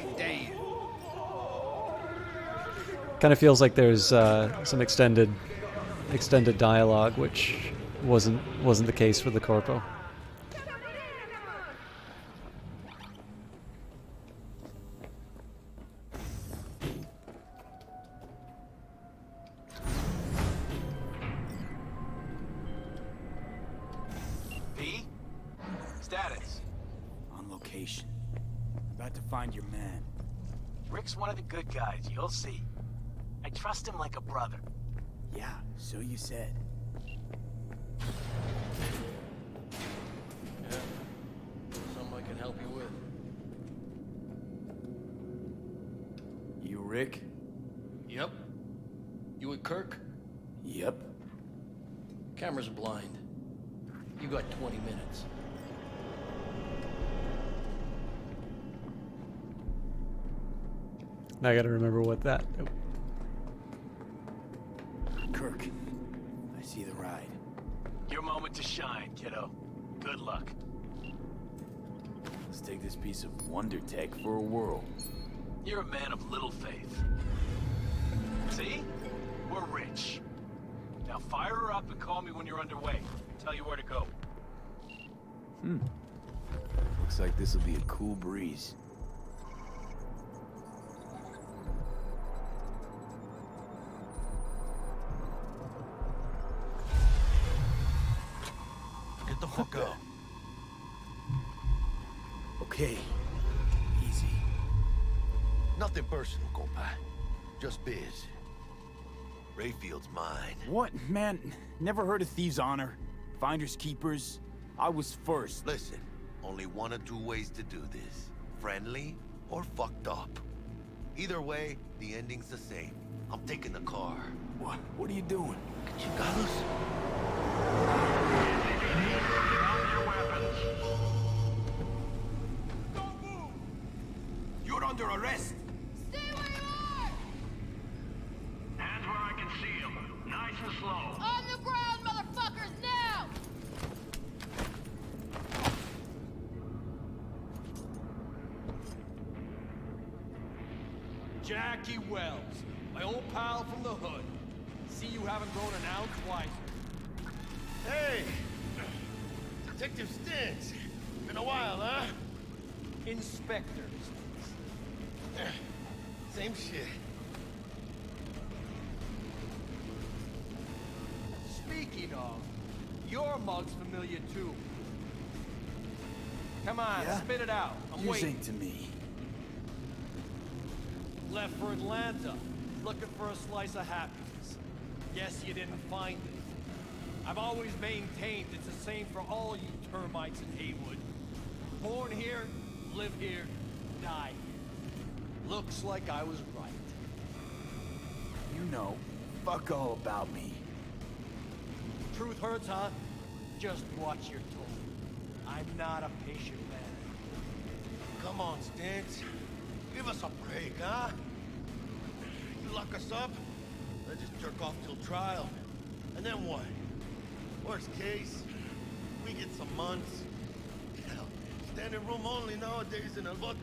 some extended dialogue, which wasn't the case for the Corpo. P? Status. On location. About to find your man. Rick's one of the good guys, you'll see. I trust him like a brother. Yeah, so you said. Something I can help you with. You Rick? Yep. You with Kirk? Yep. Camera's blind. You got 20 minutes. I gotta remember what that. Oh. Kirk, I see the ride. Your moment to shine, kiddo. Good luck. Let's take this piece of wonder tech for a whirl. You're a man of little faith. See? We're rich. Now fire her up and call me when you're underway. Tell you where to go. Looks like this will be a cool breeze. Get the fuck out. Okay. Easy. Nothing personal, compa. Just biz. Rayfield's mine. What? Man, never heard of thieves' honor? Finders keepers? I was first. Listen, only one or two ways to do this. Friendly or fucked up. Either way, the ending's the same. I'm taking the car. What are you doing? Chingados? Don't move! You're under arrest! Stay where you are! Hands where I can see him. Nice and slow. On the ground, motherfuckers, now! Jackie Wells, my old pal from the hood. See you haven't grown an ounce wiser. Hey! Detective Stintz. Been a while, huh? Inspector. Same shit. Speaking of, your mug's familiar too. Come on, Yeah? spit it out. I'm You waiting. sing to me. Left for Atlanta, looking for a slice of happiness. Guess you didn't find it. I've always maintained it's the same for all you termites in Haywood. Born here, live here, die here. Looks like I was right. You know, fuck all about me. Truth hurts, huh? Just watch your tone. I'm not a patient man. Come on, Stintz. Give us a break, huh? You lock us up, let's just jerk off till trial. And then what? Worst case, we get some months. Hell, standing room only nowadays in El Bote.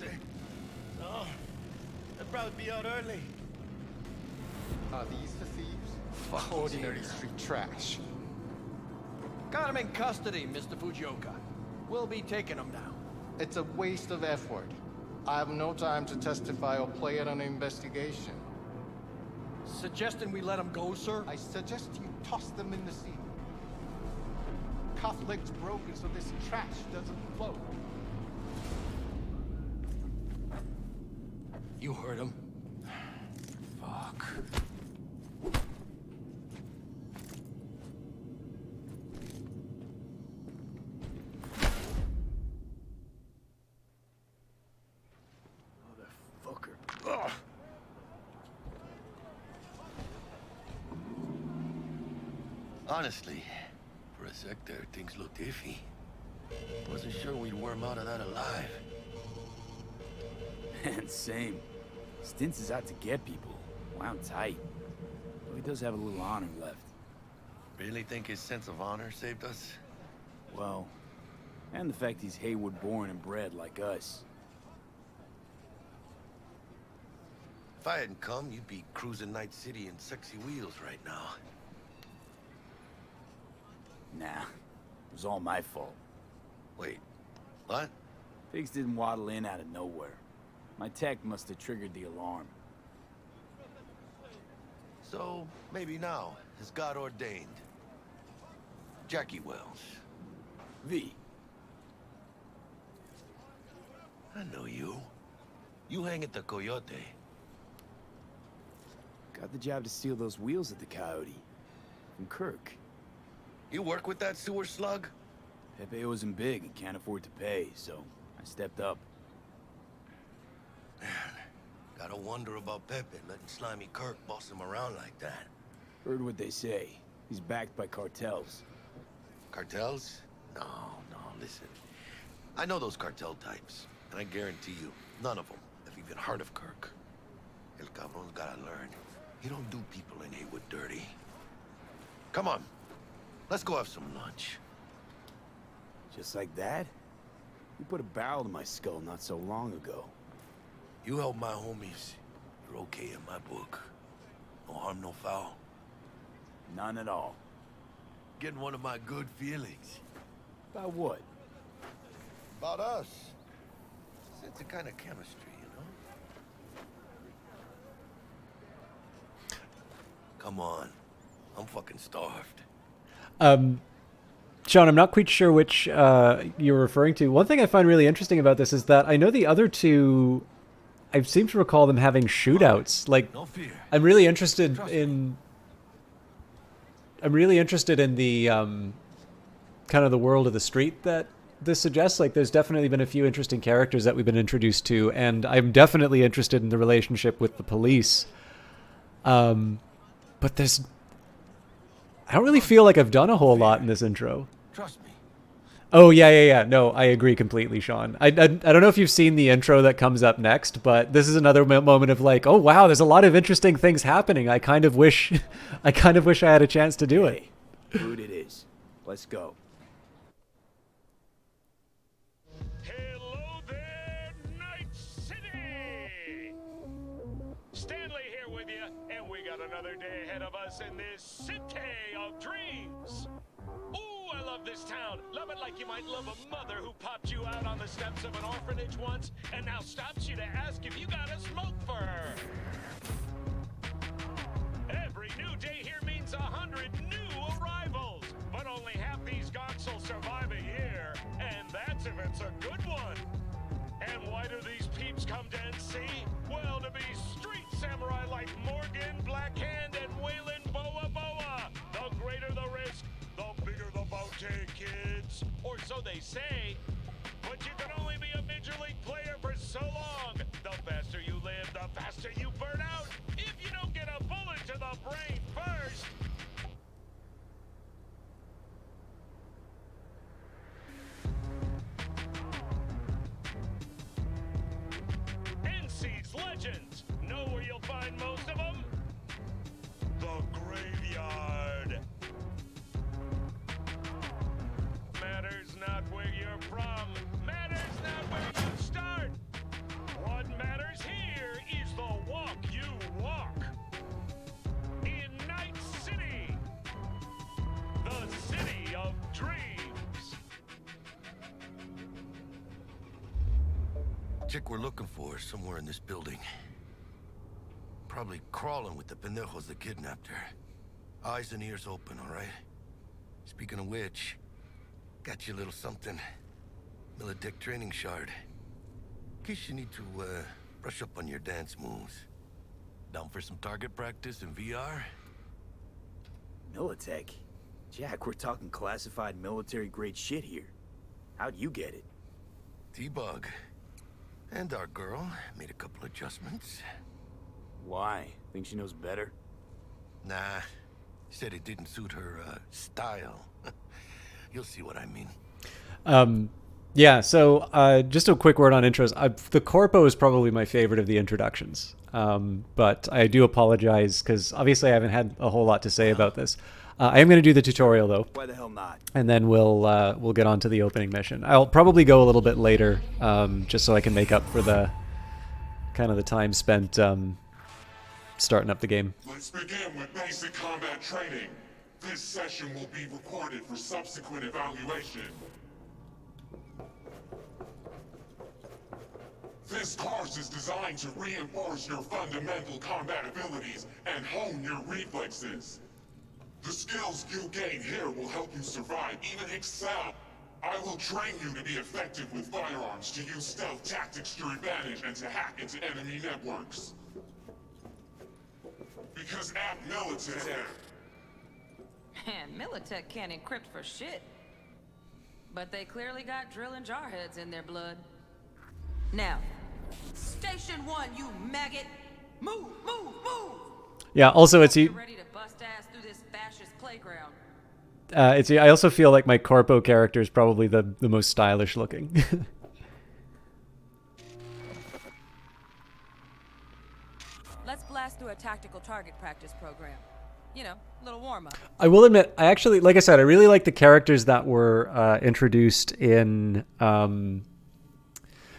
So, they'll probably be out early. Are these the thieves? Fuck ordinary street trash. Got him in custody, Mr. Fujioka. We'll be taking him now. It's a waste of effort. I have no time to testify or play in an investigation. Suggesting we let him go, sir? I suggest you toss them in the sea. Cuff leg's broken so this trash doesn't float. You heard him. Fuck. Motherfucker. Ugh. Honestly, for a sec there, things looked iffy. Wasn't sure we'd worm out of that alive. And same. Stintz is out to get people. Wound tight. Though he does have a little honor left. Really think his sense of honor saved us? Well, and the fact he's Haywood born and bred like us. If I hadn't come, you'd be cruising Night City in sexy wheels right now. Nah, it was all my fault. Wait, what? Pigs didn't waddle in out of nowhere. My tech must have triggered the alarm. So, maybe now, as God ordained. Jackie Wells. V. I know you. You hang at the Coyote. Got the job to steal those wheels at the Coyote. From Kirk. You work with that sewer slug? Pepe owes him big and can't afford to pay, so I stepped up. Gotta wonder about Pepe letting Slimy Kirk boss him around like that. Heard what they say. He's backed by cartels. Cartels? No, listen. I know those cartel types, and I guarantee you, none of them have even heard of Kirk. El cabron's gotta learn. You don't do people in Haywood dirty. Come on. Let's go have some lunch. Just like that? You put a barrel to my skull not so long ago. You help my homies. You're okay in my book. No harm, no foul. None at all. Getting one of my good feelings. About what? About us. It's a kind of chemistry, you know? Come on. I'm fucking starved. Sean, I'm not quite sure which you're referring to. One thing I find really interesting about this is that I know the other two, I seem to recall them having shootouts. Like, No fear. I'm really interested in the kind of the world of the street that this suggests. Like, there's definitely been a few interesting characters that we've been introduced to, and I'm definitely interested in the relationship with the police. But there's, I don't really feel like I've done a whole lot in this intro. Trust me. Oh, yeah. No, I agree completely, Sean. I don't know if you've seen the intro that comes up next, but this is another moment of like, oh, wow, there's a lot of interesting things happening. I kind of wish I had a chance to do it. Food it is. Let's go. Hello there, Night City! Stanley here with you, and we got another day ahead of us in this city of dreams. Ooh, I love this town. Love it like you might love a mother who popped you out on the steps of an orphanage once and now stops you to ask if you got a smoke for her. Every new day here means 100 new arrivals, but only half these gonks will survive a year, and that's if it's a good one. And why do these peeps come to NC? Well, to be street samurai like Morgan, Blackhand, and Waylon Boa Boa. The greater the risk, the bigger the bounty, kids. Or so they say. But you can only be a major league player for so long. The faster you live, the faster you burn out. If you don't get a bullet to the brain first. NC's legends. Know where you'll find most of them? The graveyard. Matters not where you're from. Matters not where you start. What matters here is the walk you walk. In Night City. The city of dreams. Chick we're looking for is somewhere in this building. Probably crawling with the pendejos that kidnapped her. Eyes and ears open, all right? Speaking of which, got you a little something. Militech training shard. In case you need to, brush up on your dance moves. Down for some target practice in VR? Militech? Jack, we're talking classified military-grade shit here. How'd you get it? T-Bug. And our girl made a couple adjustments. Why? Think she knows better? Nah. Said it didn't suit her, style. You'll see what I mean. Yeah, so just a quick word on intros. The Corpo is probably my favorite of the introductions. But I do apologize because obviously I haven't had a whole lot to say about this. I am going to do the tutorial though. Why the hell not? And then we'll get on to the opening mission. I'll probably go a little bit later, just so I can make up for the kind of the time spent starting up the game. Let's begin with basic combat training. This session will be recorded for subsequent evaluation. This course is designed to reinforce your fundamental combat abilities and hone your reflexes. The skills you gain here will help you survive, even excel. I will train you to be effective with firearms, to use stealth tactics to your advantage, and to hack into enemy networks. Because at Militech... And Militech can't encrypt for shit. But they clearly got drill and jarheads in their blood. Now, Station 1, you maggot! Move, move, move! Yeah, also it's... You're ready to bust ass through this fascist playground. I also feel like my Corpo character is probably the most stylish looking. Let's class through a tactical target practice program. You know, a little warm-up. I will admit, I actually, like I said, I really like the characters that were introduced in...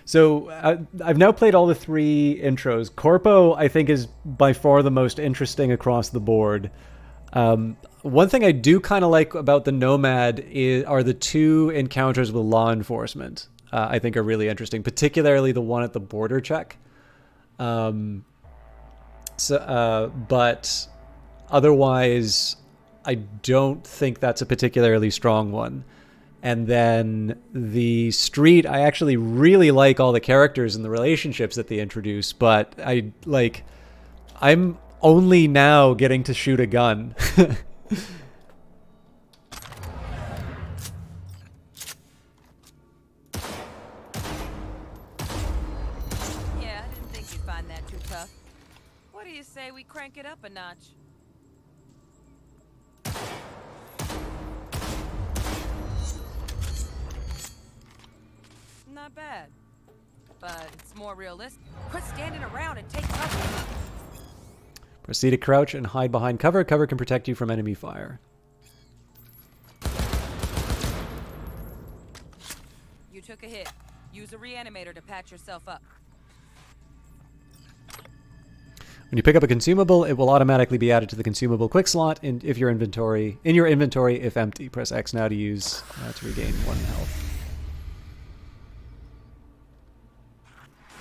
So I've now played all the 3 intros. Corpo, I think, is by far the most interesting across the board. One thing I do kind of like about the Nomad are the 2 encounters with law enforcement. I think are really interesting, particularly the one at the border check. But otherwise, I don't think that's a particularly strong one. And then the street, I actually really like all the characters and the relationships that they introduce, but I'm only now getting to shoot a gun. Yeah, I didn't think you'd find that too tough. What do you say we crank it up a notch? Not bad, but it's more realistic. Quit standing around and take cover. Proceed to crouch and hide behind cover. Cover can protect you from enemy fire. You took a hit. Use a reanimator to patch yourself up. When you pick up a consumable, it will automatically be added to the consumable quick slot in your inventory if empty. Press X now to use to regain 1 health.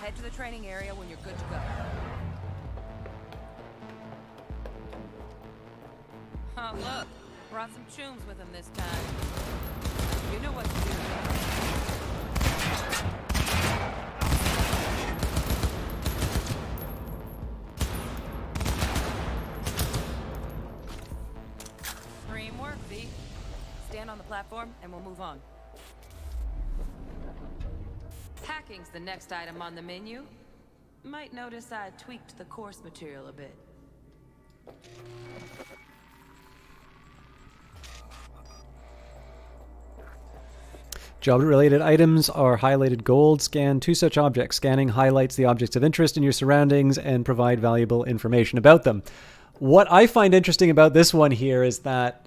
Head to the training area when you're good to go. Oh, look. Brought some chooms with him this time. You know what to do. 3 more, V. Stand on the platform and we'll move on. Hacking's the next item on the menu. Might notice I tweaked the course material a bit. Job-related items are highlighted gold. Scan 2 such objects. Scanning highlights the objects of interest in your surroundings and provide valuable information about them. What I find interesting about this one here is that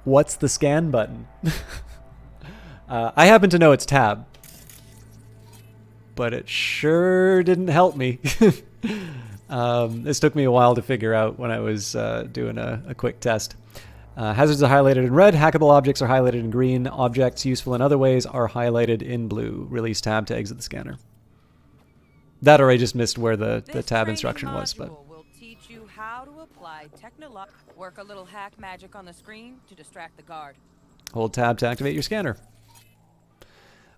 what's the scan button? I happen to know it's tab, but it sure didn't help me. This took me a while to figure out when I was doing a quick test. Hazards are highlighted in red. Hackable objects are highlighted in green. Objects useful in other ways are highlighted in blue. Release tab to exit the scanner. That, or I just missed where the tab instruction was. But will teach you how to apply work a little hack magic on the screen to distract the guard. Hold tab to activate your scanner.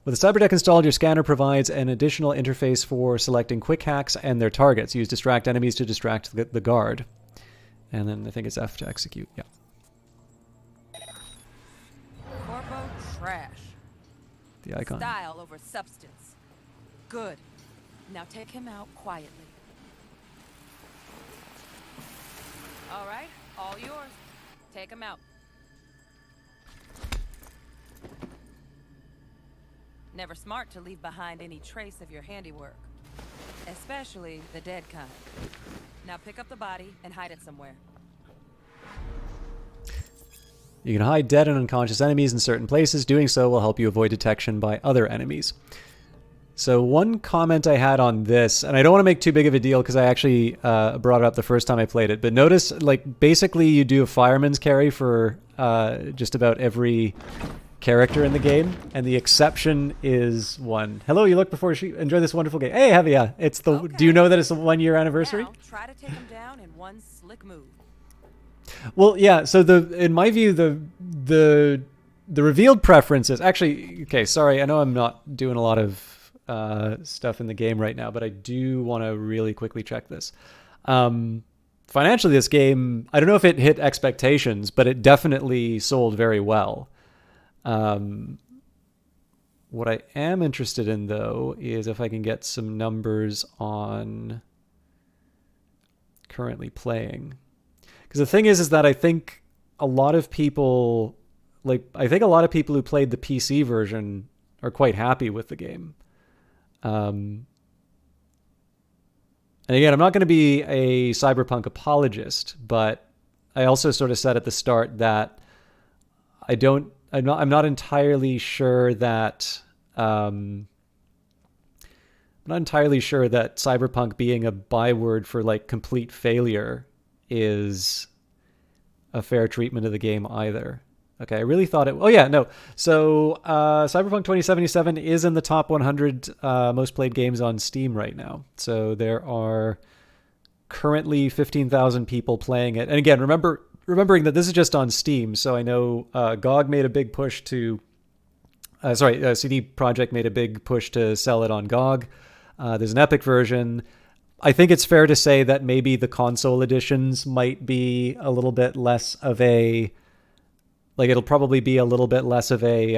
With the Cyberdeck installed, your scanner provides an additional interface for selecting quick hacks and their targets. Use distract enemies to distract the guard. And then I think it's F to execute. Yeah. Corpo trash. The icon. Style over substance. Good. Now take him out quietly. All right, all yours. Take him out. Never smart to leave behind any trace of your handiwork. Especially the dead kind. Now pick up the body and hide it somewhere. You can hide dead and unconscious enemies in certain places. Doing so will help you avoid detection by other enemies. So one comment I had on this, and I don't want to make too big of a deal because I actually brought it up the first time I played it, but notice, like, basically you do a fireman's carry for just about every character in the game, and the exception is one. Hello, you look before you enjoy this wonderful game. Hey, have ya? It's the. Okay. Do you know that it's the 1-year anniversary? Now, try to take him down in one slick move. Well, yeah. So in my view, the revealed preferences. Actually, okay. Sorry, I know I'm not doing a lot of stuff in the game right now, but I do want to really quickly check this. Financially, this game, I don't know if it hit expectations, but it definitely sold very well. What I am interested in, though, is if I can get some numbers on currently playing. Because the thing is that I think a lot of people, who played the PC version are quite happy with the game. And again, I'm not going to be a Cyberpunk apologist, but I also sort of said at the start that I'm not entirely sure that Cyberpunk being a byword for like complete failure is a fair treatment of the game either. Okay, I really thought it... Oh yeah, no. So Cyberpunk 2077 is in the top 100 most played games on Steam right now. So there are currently 15,000 people playing it. And again, remembering that this is just on Steam. So I know GOG made a big push to... CD Projekt made a big push to sell it on GOG. There's an Epic version. I think it's fair to say that maybe the console editions might be a little bit less of a... Like, it'll probably be a little bit less of I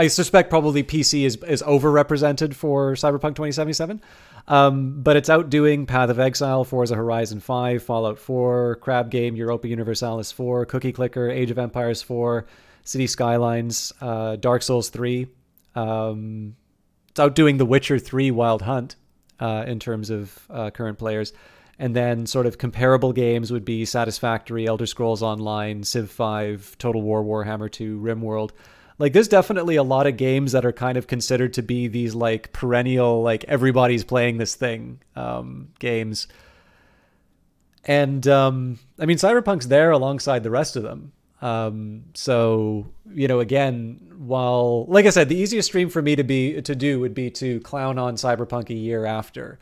suspect probably PC is overrepresented for Cyberpunk 2077. But it's outdoing Path of Exile, Forza Horizon 5, Fallout 4, Crab Game, Europa Universalis 4, Cookie Clicker, Age of Empires 4, City Skylines, Dark Souls 3. It's outdoing The Witcher 3 Wild Hunt in terms of current players. And then sort of comparable games would be Satisfactory, Elder Scrolls Online, Civ 5, Total War, Warhammer 2, RimWorld. Like, there's definitely a lot of games that are kind of considered to be these, like, perennial, like, everybody's playing this thing games. And, I mean, Cyberpunk's there alongside the rest of them. So, you know, again, while, like I said, the easiest stream for me to do would be to clown on Cyberpunk a year after.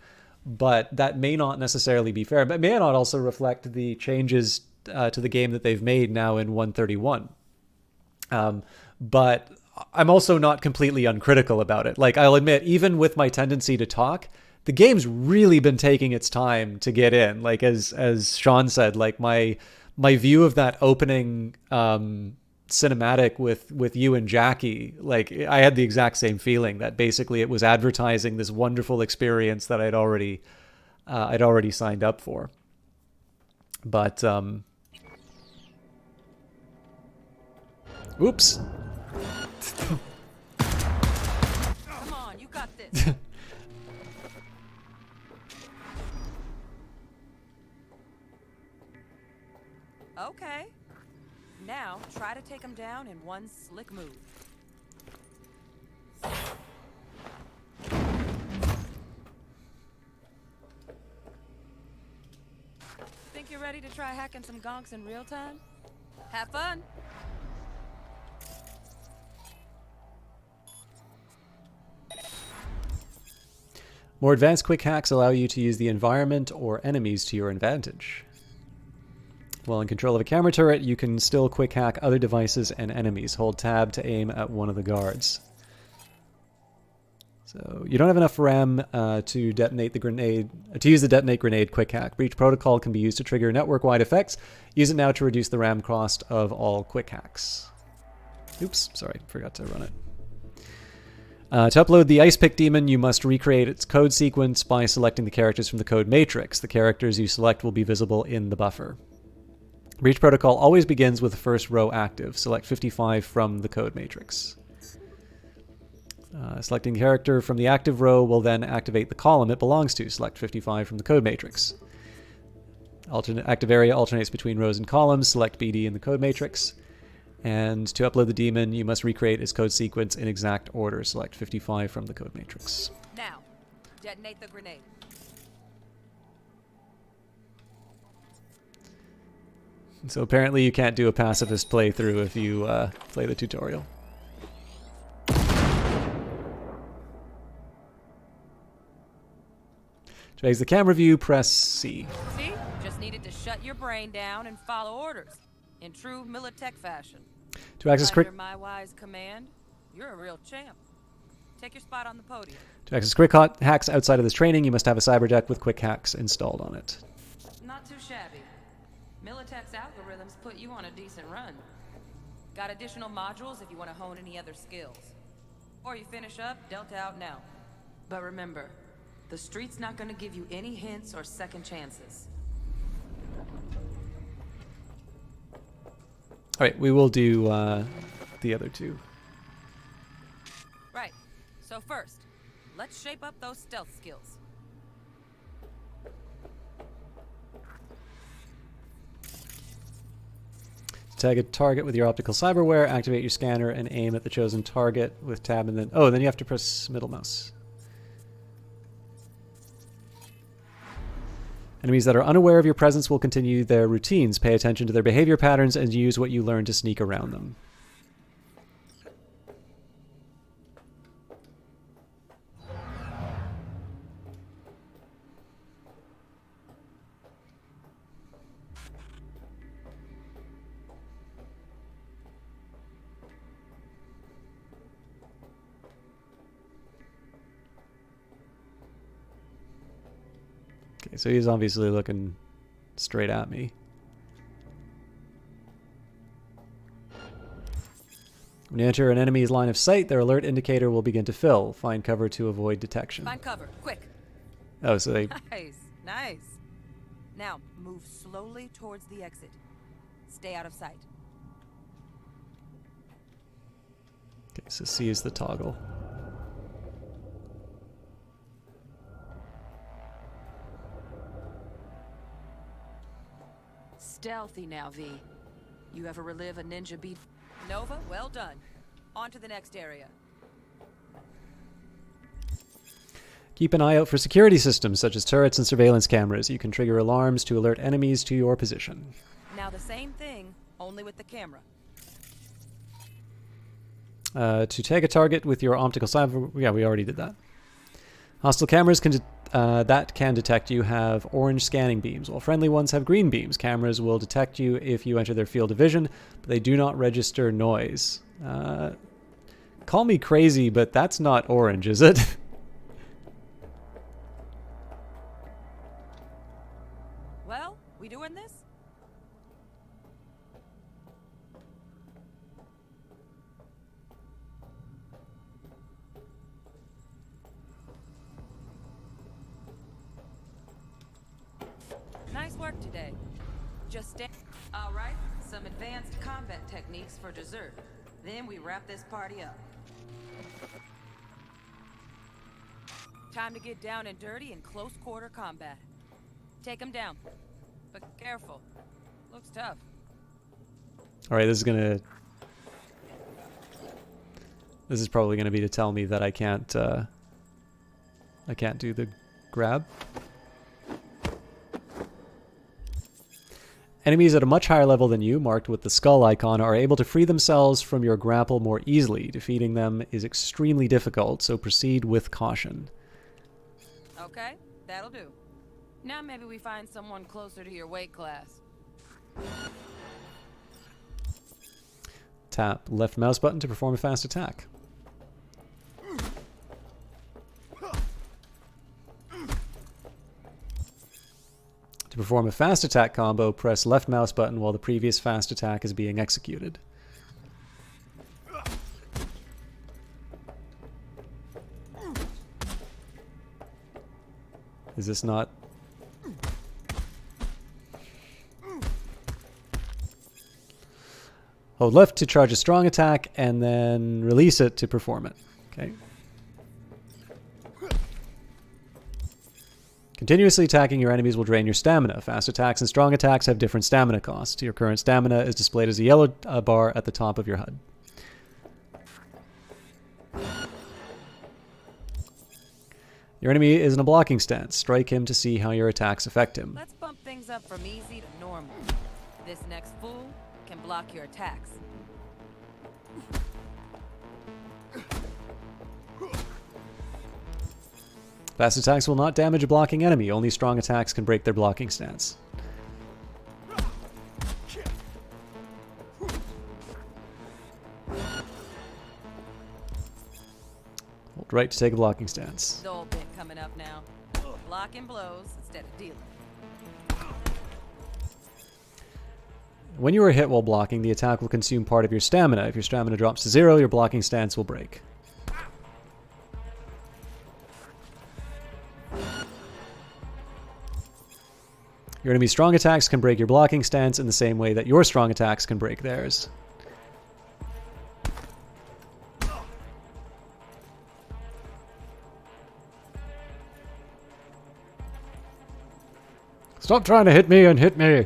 But that may not necessarily be fair. But it may not also reflect the changes to the game that they've made now in 131. But I'm also not completely uncritical about it. Like, I'll admit, even with my tendency to talk, the game's really been taking its time to get in. Like, as Sean said, like, my view of that opening cinematic with you and Jackie, like, I had the exact same feeling that basically it was advertising this wonderful experience that I'd already signed up for. But oops. Come on, you got this. Okay. Now, try to take him down in one slick move. Think you're ready to try hacking some gonks in real time? Have fun! More advanced quick hacks allow you to use the environment or enemies to your advantage. While in control of a camera turret, you can still quick hack other devices and enemies. Hold tab to aim at one of the guards. So you don't have enough RAM to detonate the grenade. To use the detonate grenade quick hack. Breach protocol can be used to trigger network-wide effects. Use it now to reduce the RAM cost of all quick hacks. Oops, sorry, forgot to run it. To upload the Ice Pick Demon, you must recreate its code sequence by selecting the characters from the code matrix. The characters you select will be visible in the buffer. Breach protocol always begins with the first row active. Select 55 from the code matrix. Selecting the character from the active row will then activate the column it belongs to. Select 55 from the code matrix. Active area alternates between rows and columns. Select BD in the code matrix. And to upload the demon, you must recreate its code sequence in exact order. Select 55 from the code matrix. Now, detonate the grenade. So apparently you can't do a pacifist playthrough if you play the tutorial. To exit the camera view, press C. See? Just needed to shut your brain down and follow orders. In true Militech fashion. To access quick... Under my wise command, you're a real champ. Take your spot on the podium. To access quick hacks outside of this training, you must have a cyber deck with quick hacks installed on it. Not too shabby. Militech's algorithms put you on a decent run. Got additional modules if you want to hone any other skills. Or you finish up, Delta out now. But remember, the street's not going to give you any hints or second chances. Alright, we will do the other two. Right. So first, let's shape up those stealth skills. Tag a target with your optical cyberware, activate your scanner, and aim at the chosen target with tab and then... Oh, then you have to press middle mouse. Enemies that are unaware of your presence will continue their routines. Pay attention to their behavior patterns and use what you learn to sneak around them. Okay, so he's obviously looking straight at me. When you enter an enemy's line of sight, their alert indicator will begin to fill. Find cover to avoid detection. Find cover, quick. Oh, so they... Nice, nice. Now, move slowly towards the exit. Stay out of sight. Okay, so C is the toggle. Stealthy now, V. You ever relive a ninja beat? Nova, well done. On to the next area. Keep an eye out for security systems such as turrets and surveillance cameras. You can trigger alarms to alert enemies to your position. Now the same thing, only with the camera. To tag a target with your optical cyber... Yeah, we already did that. Hostile cameras that can detect you have orange scanning beams, while friendly ones have green beams. Cameras will detect you if you enter their field of vision, but they do not register noise. Call me crazy, but that's not orange, is it? Well, we doing this? Nice work today. Just stay. All right, some advanced combat techniques for dessert. Then we wrap this party up. Time to get down and dirty in close quarter combat. Take them down, but careful. Looks tough. All right, this is probably gonna be to tell me that I can't do the grab. Enemies at a much higher level than you, marked with the skull icon, are able to free themselves from your grapple more easily. Defeating them is extremely difficult, so proceed with caution. Okay, that'll do. Now maybe we find someone closer to your weight class. Tap left mouse button to perform a fast attack. To perform a fast attack combo, press left mouse button while the previous fast attack is being executed. Is this not... Hold left to charge a strong attack, and then release it to perform it. Okay. Continuously attacking your enemies will drain your stamina. Fast attacks and strong attacks have different stamina costs. Your current stamina is displayed as a yellow bar at the top of your HUD. Your enemy is in a blocking stance. Strike him to see how your attacks affect him. Let's bump things up from easy to normal. This next fool can block your attacks. Fast attacks will not damage a blocking enemy. Only strong attacks can break their blocking stance. Hold right to take a blocking stance. The old bit coming up now. Blocking blows instead of dealing. When you are hit while blocking, the attack will consume part of your stamina. If your stamina drops to 0, your blocking stance will break. Your enemy's strong attacks can break your blocking stance in the same way that your strong attacks can break theirs. Stop trying to hit me and hit me.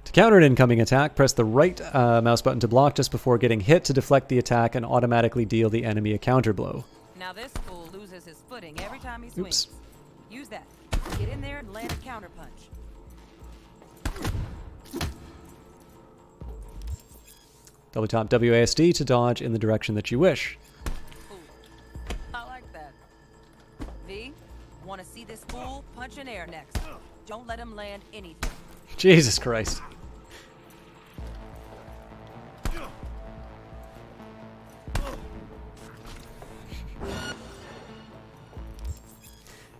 To counter an incoming attack, press the right mouse button to block just before getting hit to deflect the attack and automatically deal the enemy a counter blow. Now this fool loses his footing every time he swings. Oops. Use that. Get in there and land a counter punch. Double tap WASD to dodge in the direction that you wish. Ooh. I like that. V, want to see this fool punch in air next. Don't let him land anything. Jesus Christ.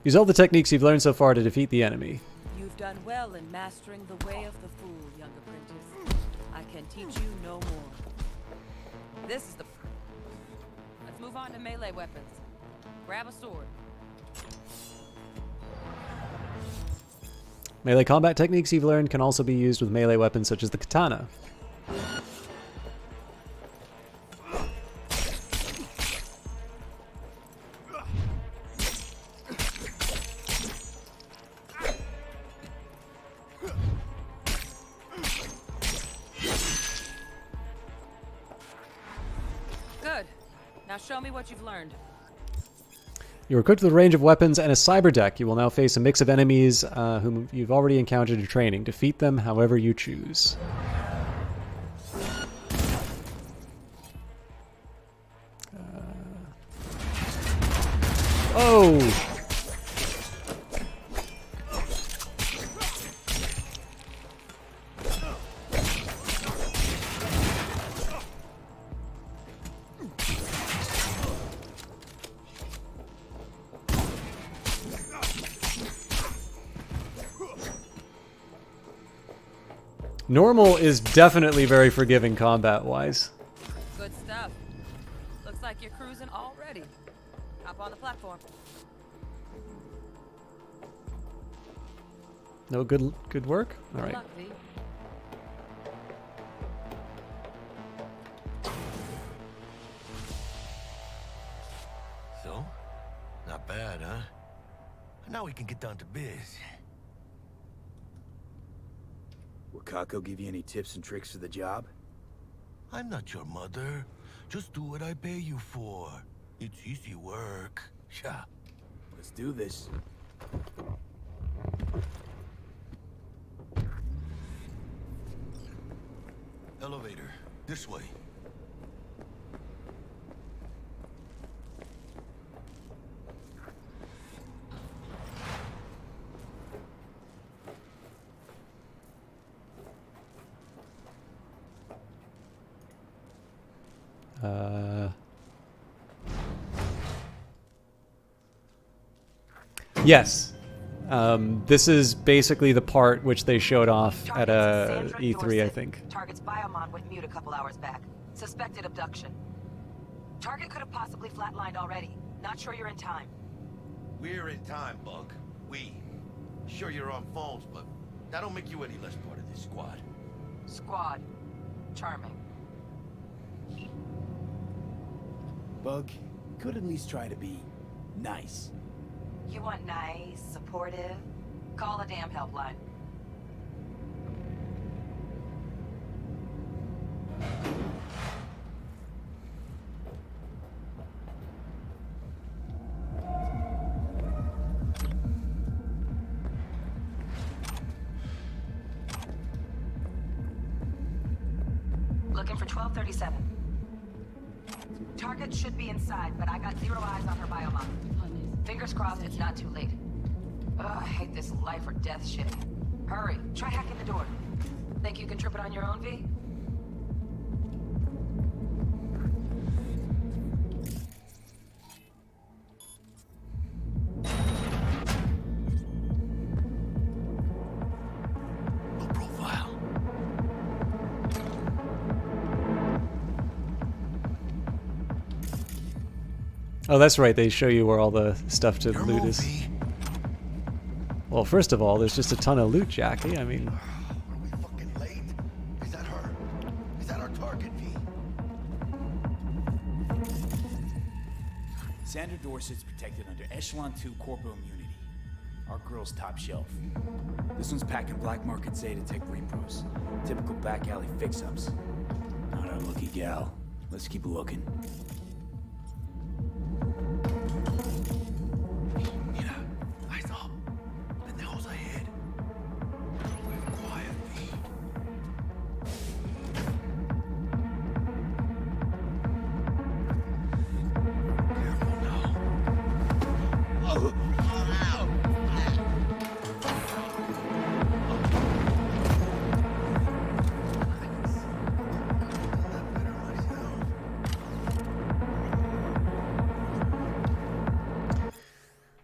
Use all the techniques you've learned so far to defeat the enemy. You've done well in mastering the way of the fool, young apprentice. I can teach you no more. This is the... Let's move on to melee weapons. Grab a sword. Melee combat techniques you've learned can also be used with melee weapons such as the katana. Good. Now show me what you've learned. You're equipped with a range of weapons and a cyber deck. You will now face a mix of enemies whom you've already encountered in training. Defeat them however you choose. Oh! Normal is definitely very forgiving combat-wise. Good stuff. Looks like you're cruising already. Hop on the platform. No good work? All right. Good luck, V. So? Not bad, huh? Now we can get down to biz. Will Kako give you any tips and tricks for the job? I'm not your mother. Just do what I pay you for. It's easy work. Yeah. Let's do this. Elevator. This way. Yes. This is basically the part which they showed off at E3, I think. Target's biomon went mute a couple hours back. Suspected abduction. Target could have possibly flatlined already. Not sure you're in time. We're in time, Bug. We. Sure you're on phones, but that don't make you any less part of this squad. Squad. Charming. Bug, could at least try to be nice. You want nice, supportive? Call a damn helpline. Looking for 1237. Target should be inside, but I got zero eyes on her biomon. Fingers crossed it's not too late. Ugh, I hate this life or death shit. Hurry, try hacking the door. Think you can trip it on your own, V? No profile. Oh, that's right. They show you where all the stuff to loot is. Well, first of all, there's just a ton of loot, Jackie. I mean... Are we fucking late? Is that her? Is Sandra Dorset's protected under Echelon 2 corporal immunity. Our girl's top shelf. This one's packing black market Zeta Tech repros. Typical back alley fix-ups. Not our lucky gal. Let's keep looking. Mira, eyes up. Pendejos ahead. Quietly. Careful now.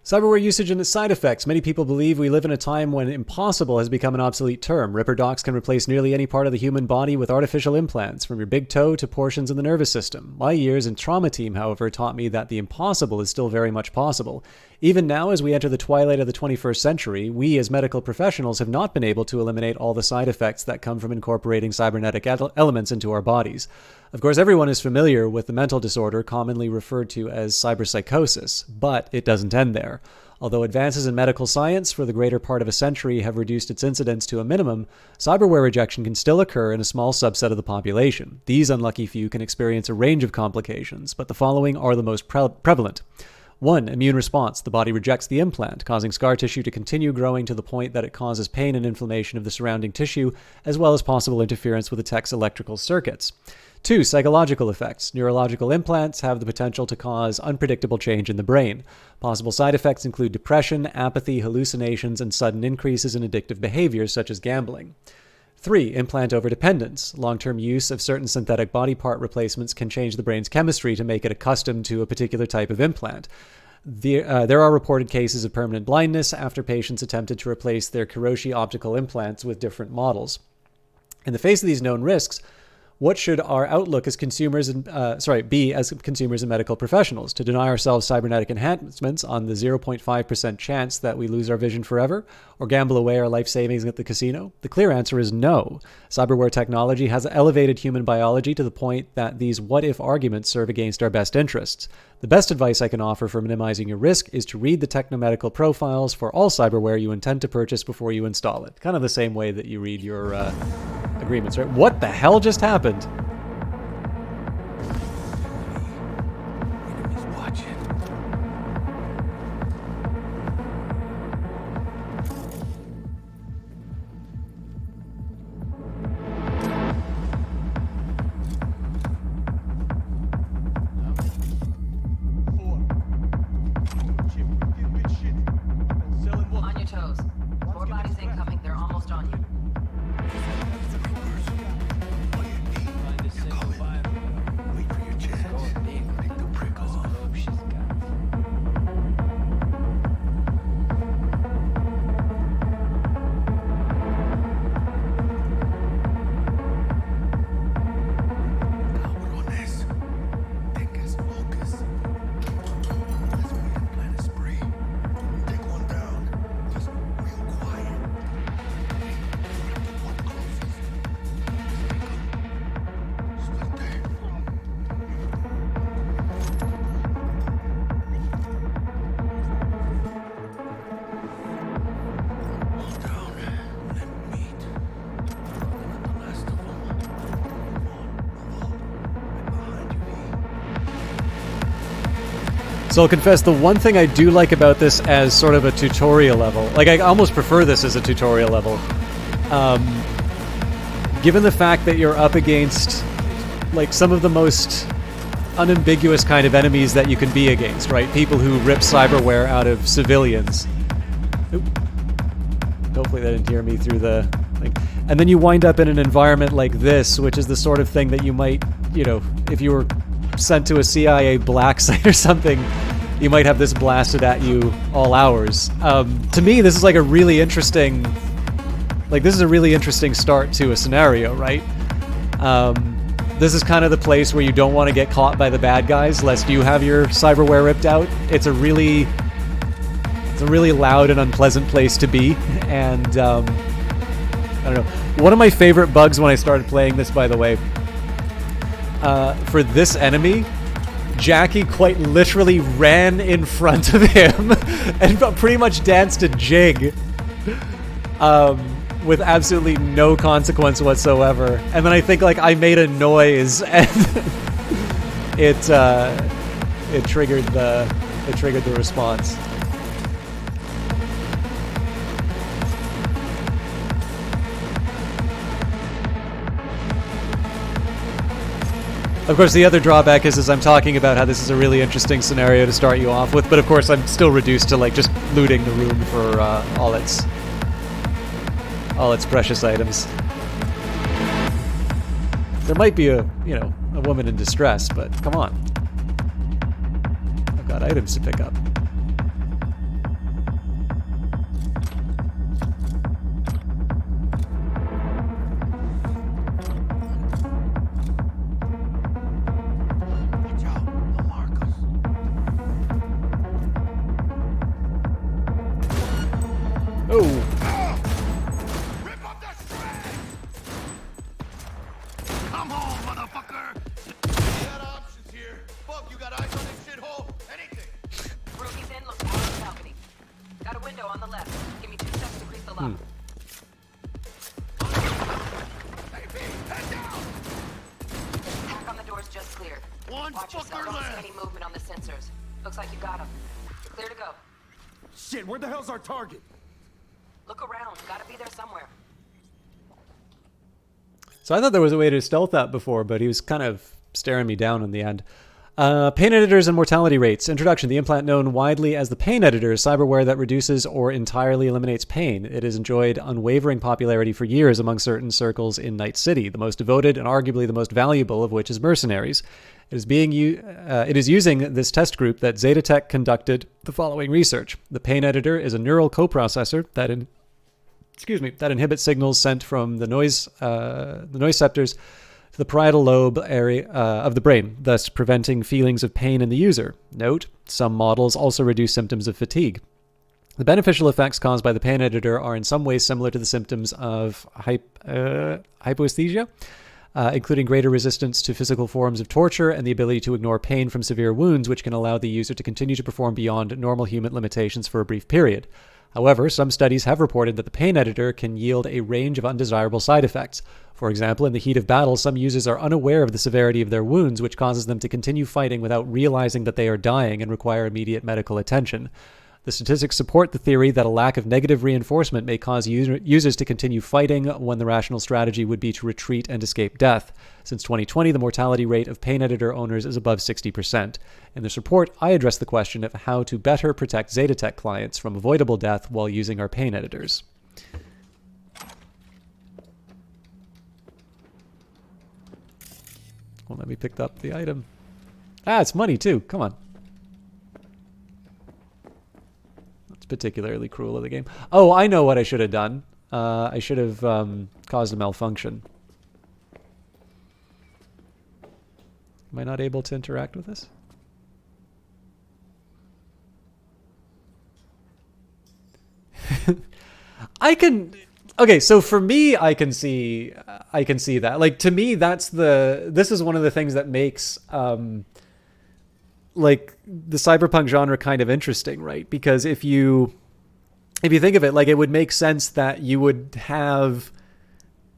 Cyberware usage and its side effects. Many people believe we live in a time when impossible has become an obsolete term. Ripper docs can replace nearly any part of the human body with artificial implants, from your big toe to portions in the nervous system. My years in trauma team, however, taught me that the impossible is still very much possible. Even now, as we enter the twilight of the 21st century, we as medical professionals have not been able to eliminate all the side effects that come from incorporating cybernetic elements into our bodies. Of course, everyone is familiar with the mental disorder commonly referred to as cyberpsychosis, but it doesn't end there. Although advances in medical science for the greater part of a century have reduced its incidence to a minimum, cyberware rejection can still occur in a small subset of the population. These unlucky few can experience a range of complications, but the following are the most prevalent. 1. Immune response. The body rejects the implant, causing scar tissue to continue growing to the point that it causes pain and inflammation of the surrounding tissue, as well as possible interference with the tech's electrical circuits. 2. Psychological effects. Neurological implants have the potential to cause unpredictable change in the brain. Possible side effects include depression, apathy, hallucinations, and sudden increases in addictive behaviors such as gambling. 3. Implant overdependence. Long-term use of certain synthetic body part replacements can change the brain's chemistry to make it accustomed to a particular type of implant. There are reported cases of permanent blindness after patients attempted to replace their Kiroshi optical implants with different models. In the face of these known risks, what should our outlook as consumers be as consumers and medical professionals? To deny ourselves cybernetic enhancements on the 0.5% chance that we lose our vision forever, or gamble away our life savings at the casino? The clear answer is no. Cyberware technology has elevated human biology to the point that these what-if arguments serve against our best interests. The best advice I can offer for minimizing your risk is to read the technomedical profiles for all cyberware you intend to purchase before you install it. Kind of the same way that you read your agreements, right? What the hell just happened? Enemies watching. On your toes. 4 bodies incoming. They're almost on you. Wait for your chance. Take the prick off. Cabrones. Tengas locas. Let's reimplant a spray. Take one down. Just real quiet. One closes. So I'll confess, the one thing I do like about this as sort of a tutorial level, like I almost prefer this as a tutorial level, given the fact that you're up against like some of the most unambiguous kind of enemies that you can be against, right? People who rip cyberware out of civilians. Oop. Hopefully they didn't hear me through the thing. And then you wind up in an environment like this, which is the sort of thing that you might, you know, if you were sent to a CIA black site or something, you might have this blasted at you all hours. To me, this is like a really interesting, start to a scenario, right? This is kind of the place where you don't want to get caught by the bad guys, lest you have your cyberware ripped out. It's a really loud and unpleasant place to be, and I don't know. One of my favorite bugs when I started playing this, by the way, for this enemy, Jackie quite literally ran in front of him and pretty much danced a jig with absolutely no consequence whatsoever. And then I think like I made a noise and it triggered the response. Of course, the other drawback is I'm talking about how this is a really interesting scenario to start you off with, but of course I'm still reduced to like just looting the room for all its precious items. There might be a woman in distress, but come on. I've got items to pick up. Where the hell's our target? Look around. Gotta be there somewhere. So I thought there was a way to stealth that before, but he was kind of staring me down in the end. Pain editors and mortality rates. Introduction. The implant known widely as the pain editor is cyberware that reduces or entirely eliminates pain. It has enjoyed unwavering popularity for years among certain circles in Night City, the most devoted and arguably the most valuable of which is mercenaries. It is using this test group that Zetatech conducted the following research. The pain editor is a neural coprocessor that inhibits signals sent from the noise receptors to the parietal lobe area of the brain, thus preventing feelings of pain in the user. Note, some models also reduce symptoms of fatigue. The beneficial effects caused by the pain editor are in some ways similar to the symptoms of hypoesthesia, including greater resistance to physical forms of torture and the ability to ignore pain from severe wounds, which can allow the user to continue to perform beyond normal human limitations for a brief period. However, some studies have reported that the pain editor can yield a range of undesirable side effects. For example, in the heat of battle, some users are unaware of the severity of their wounds, which causes them to continue fighting without realizing that they are dying and require immediate medical attention. The statistics support the theory that a lack of negative reinforcement may cause users to continue fighting when the rational strategy would be to retreat and escape death. Since 2020, the mortality rate of pain editor owners is above 60%. In this report, I address the question of how to better protect Zetatech clients from avoidable death while using our pain editors. Well, let me pick up the item. Ah, it's money too. Come on. Particularly cruel of the game. Oh, I know what I should have done. I should have caused a malfunction. Am I not able to interact with this? I can. Okay, so for me, I can see that. Like, to me, this is one of the things that makes like the cyberpunk genre kind of interesting, right? Because if you think of it, like, it would make sense that you would have,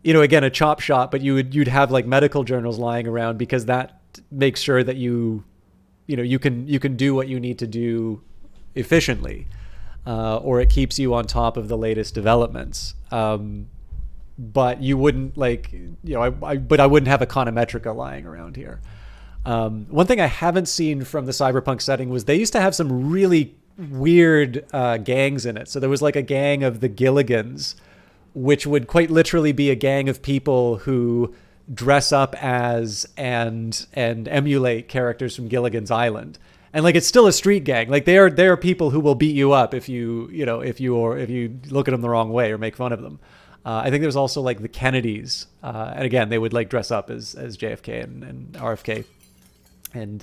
again, a chop shop, but you'd have like medical journals lying around, because that makes sure that you can do what you need to do efficiently, or it keeps you on top of the latest developments. But you wouldn't but I wouldn't have a Econometrica lying around here. One thing I haven't seen from the Cyberpunk setting was they used to have some really weird gangs in it. So there was like a gang of the Gilligans, which would quite literally be a gang of people who dress up as and emulate characters from Gilligan's Island. And like, it's still a street gang. Like, they are people who will beat you up if you look at them the wrong way or make fun of them. I think there's also like the Kennedys, and again, they would like dress up as JFK and RFK. And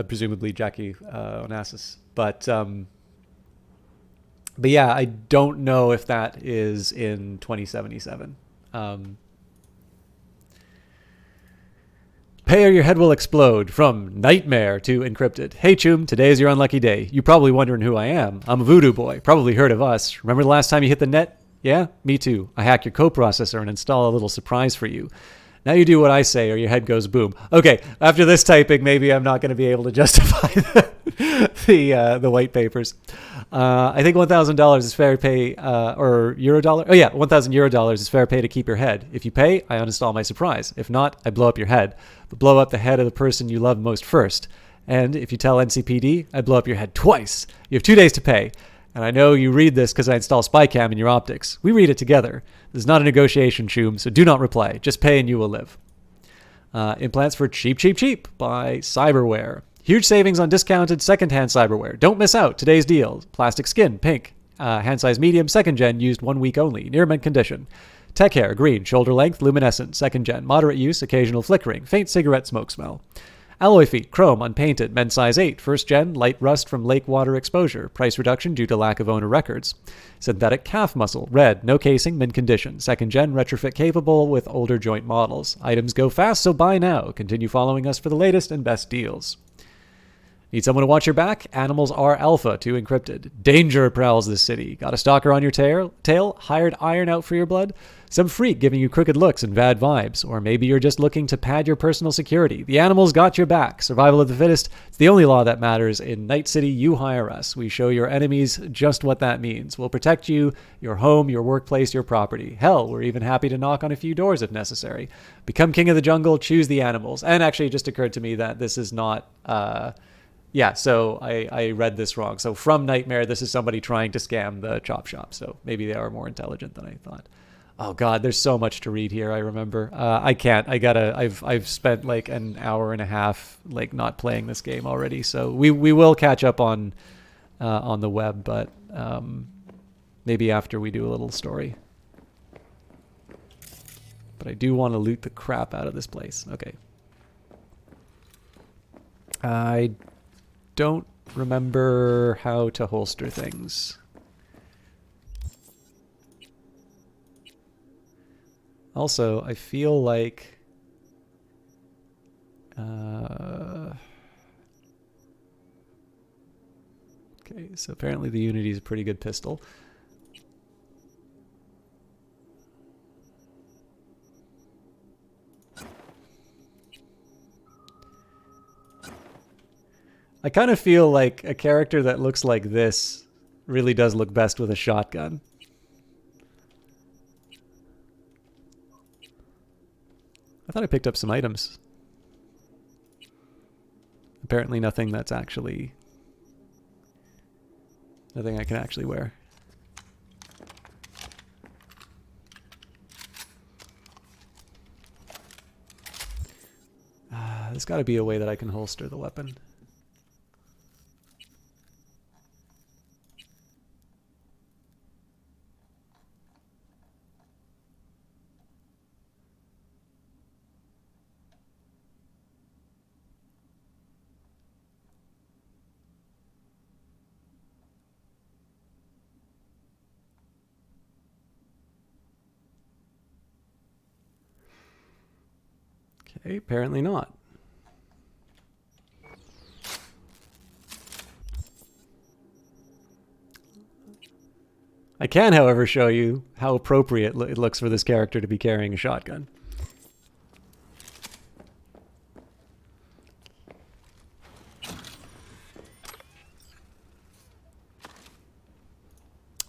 presumably Jackie Onassis, but yeah, I don't know if that is in 2077. Pay or your head will explode. From Nightmare to Encrypted. Hey, Choom, today is your unlucky day. You're probably wondering who I am. I'm a voodoo boy. Probably heard of us. Remember the last time you hit the net? Yeah, me too. I hack your coprocessor and install a little surprise for you. Now you do what I say or your head goes boom. Okay, after this typing, maybe I'm not going to be able to justify the white papers. I think $1,000 is fair pay, or Eurodollar. Oh yeah, 1,000 Eurodollar is fair pay to keep your head. If you pay, I uninstall my surprise. If not, I blow up your head. But blow up the head of the person you love most first. And if you tell NCPD, I blow up your head twice. You have 2 days to pay. And I know you read this because I install Spycam in your optics. We read it together. This is not a negotiation, Choom, so do not reply. Just pay and you will live. Implants for cheap, cheap, cheap by Cyberware. Huge savings on discounted secondhand cyberware. Don't miss out. Today's deal. Plastic skin, pink. Hand size medium, second gen, used 1 week only. Near mint condition. Tech hair, green. Shoulder length, luminescent. Second gen. Moderate use, occasional flickering. Faint cigarette smoke smell. Alloy feet, chrome, unpainted, men's size 8. First gen, light rust from lake water exposure. Price reduction due to lack of owner records. Synthetic calf muscle, red, no casing, mint condition. Second gen, retrofit capable with older joint models. Items go fast, so buy now. Continue following us for the latest and best deals. Need someone to watch your back? Animals are alpha to Encrypted. Danger prowls this city. Got a stalker on your tail? Hired iron out for your blood? Some freak giving you crooked looks and bad vibes. Or maybe you're just looking to pad your personal security. The animals got your back. Survival of the fittest. It's the only law that matters. In Night City, you hire us. We show your enemies just what that means. We'll protect you, your home, your workplace, your property. Hell, we're even happy to knock on a few doors if necessary. Become king of the jungle, choose the animals. And actually, it just occurred to me that this is not... Yeah, so I read this wrong. So from Nightmare, this is somebody trying to scam the chop shop. So maybe they are more intelligent than I thought. Oh God, there's so much to read here. I remember. I can't. I've spent like an hour and a half like not playing this game already. So we will catch up on the web, but maybe after we do a little story. But I do want to loot the crap out of this place. Okay. I don't remember how to holster things. Also, I feel like okay, so apparently the Unity is a pretty good pistol. I kind of feel like a character that looks like this really does look best with a shotgun. I thought I picked up some items. Apparently nothing that's actually... nothing I can actually wear. There's got to be a way that I can holster the weapon. Okay, apparently not. I can, however, show you how appropriate it looks for this character to be carrying a shotgun.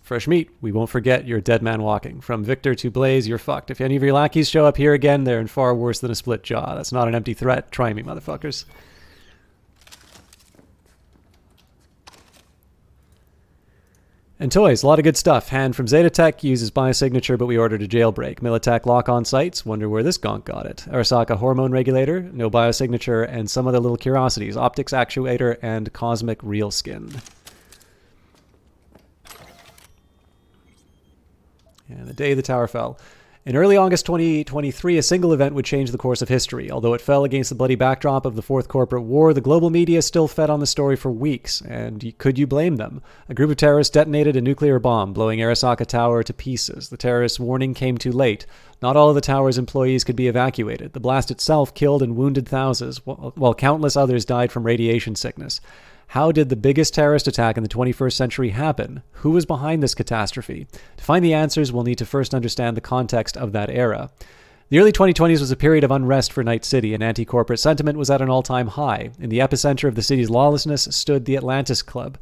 Fresh meat. We won't forget you're a dead man walking. From Victor to Blaze, you're fucked. If any of your lackeys show up here again, they're in far worse than a split jaw. That's not an empty threat. Try me, motherfuckers. And toys, a lot of good stuff. Hand from Zetatech uses biosignature, but we ordered a jailbreak. Militech lock-on sights, wonder where this gonk got it. Arasaka hormone regulator, no biosignature, and some other little curiosities. Optics actuator and cosmic real skin. And the day the tower fell. In early August 2023, a single event would change the course of history. Although it fell against the bloody backdrop of the Fourth Corporate War, the global media still fed on the story for weeks. And could you blame them? A group of terrorists detonated a nuclear bomb, blowing Arasaka Tower to pieces. The terrorists' warning came too late. Not all of the tower's employees could be evacuated. The blast itself killed and wounded thousands, while countless others died from radiation sickness. How did the biggest terrorist attack in the 21st century happen? Who was behind this catastrophe? To find the answers, we'll need to first understand the context of that era. The early 2020s was a period of unrest for Night City, and anti-corporate sentiment was at an all-time high. In the epicenter of the city's lawlessness stood the Atlantis Club.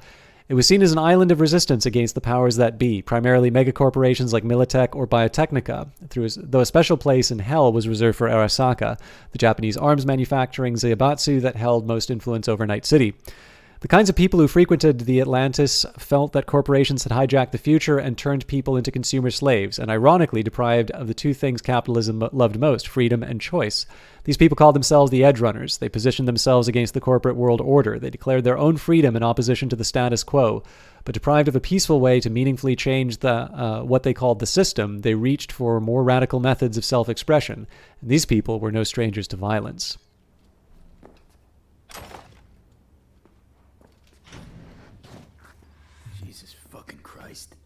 It was seen as an island of resistance against the powers that be, primarily megacorporations like Militech or Biotechnica, though a special place in hell was reserved for Arasaka, the Japanese arms manufacturing Zaibatsu that held most influence over Night City. The kinds of people who frequented the Atlantis felt that corporations had hijacked the future and turned people into consumer slaves, and ironically deprived of the two things capitalism loved most, freedom and choice. These people called themselves the Edge Runners. They positioned themselves against the corporate world order. They declared their own freedom in opposition to the status quo. But deprived of a peaceful way to meaningfully change what they called the system, they reached for more radical methods of self-expression. And these people were no strangers to violence. Jesus fucking Christ.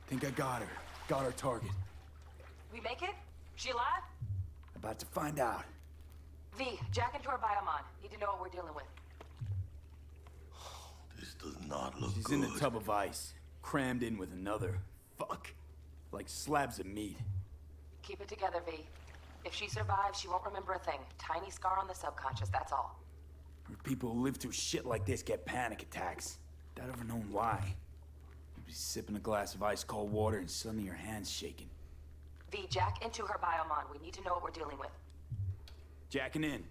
Think I got her. Got our target. We make it? She alive? About to find out. V, jack into her biomon. Need to know what we're dealing with. This does not look She's good. in the tub of ice, crammed in with another. Fuck. Like slabs of meat. Keep it together, V. If she survives, she won't remember a thing. Tiny scar on the subconscious, that's all. People who live through shit like this get panic attacks. Without ever knowing why. You'd be sipping a glass of ice cold water and suddenly your hand's shaking. V, jack into her biomon. We need to know what we're dealing with. Jacking in.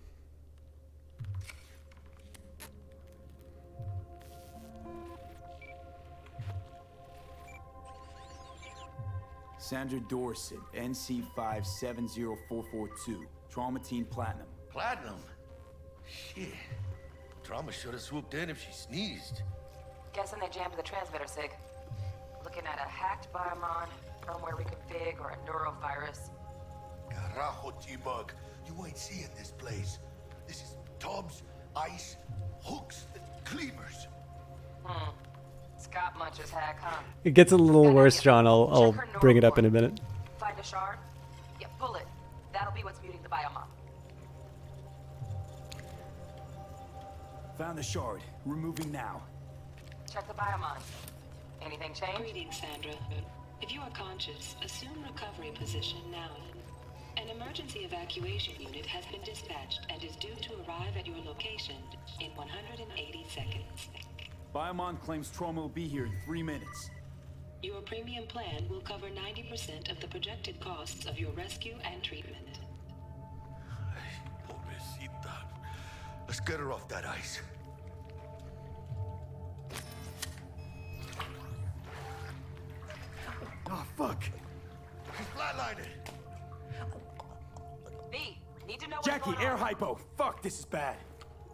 Sandra Dorset, NC570442. Traumatine Platinum. Platinum? Shit. Trauma should have swooped in if she sneezed. Guessing they jammed the transmitter, Sig. Looking at a hacked biomon, firmware reconfig, or a neurovirus. Carajo, T-Bug. You ain't seeing this place. This is tubs, ice, hooks, and cleavers. Scott Muncher's hack, huh? It gets a little worse, John. I'll bring it up in a minute. Find a shard? Yeah, pull it. That'll be what's muting the biomon. Found the shard. Removing now. Check the biomon. Anything change? Greetings, Sandra. If you are conscious, assume recovery position now. An emergency evacuation unit has been dispatched and is due to arrive at your location in 180 seconds. Biomon claims trauma will be here in 3 minutes. Your premium plan will cover 90% of the projected costs of your rescue and treatment. Pobrecita. Let's get her off that ice. Oh, fuck. She's flatlining. V, need to know what's Jackie, going air on. hypo. Fuck, this is bad.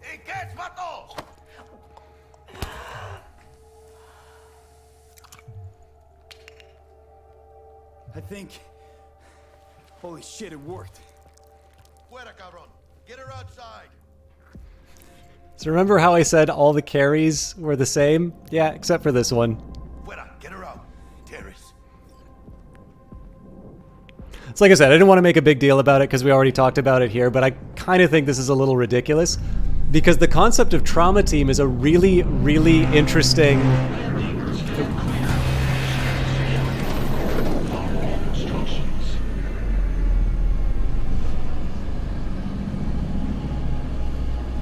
Hey, catch, vato! I think... Holy shit, it worked. Fuera, cabrón. Get her outside. So remember how I said all the carries were the same? Yeah, except for this one. Fuera, get her out. Terrace. It's like I said, I didn't want to make a big deal about it because we already talked about it here, but I kind of think this is a little ridiculous because the concept of trauma team is a really, really interesting...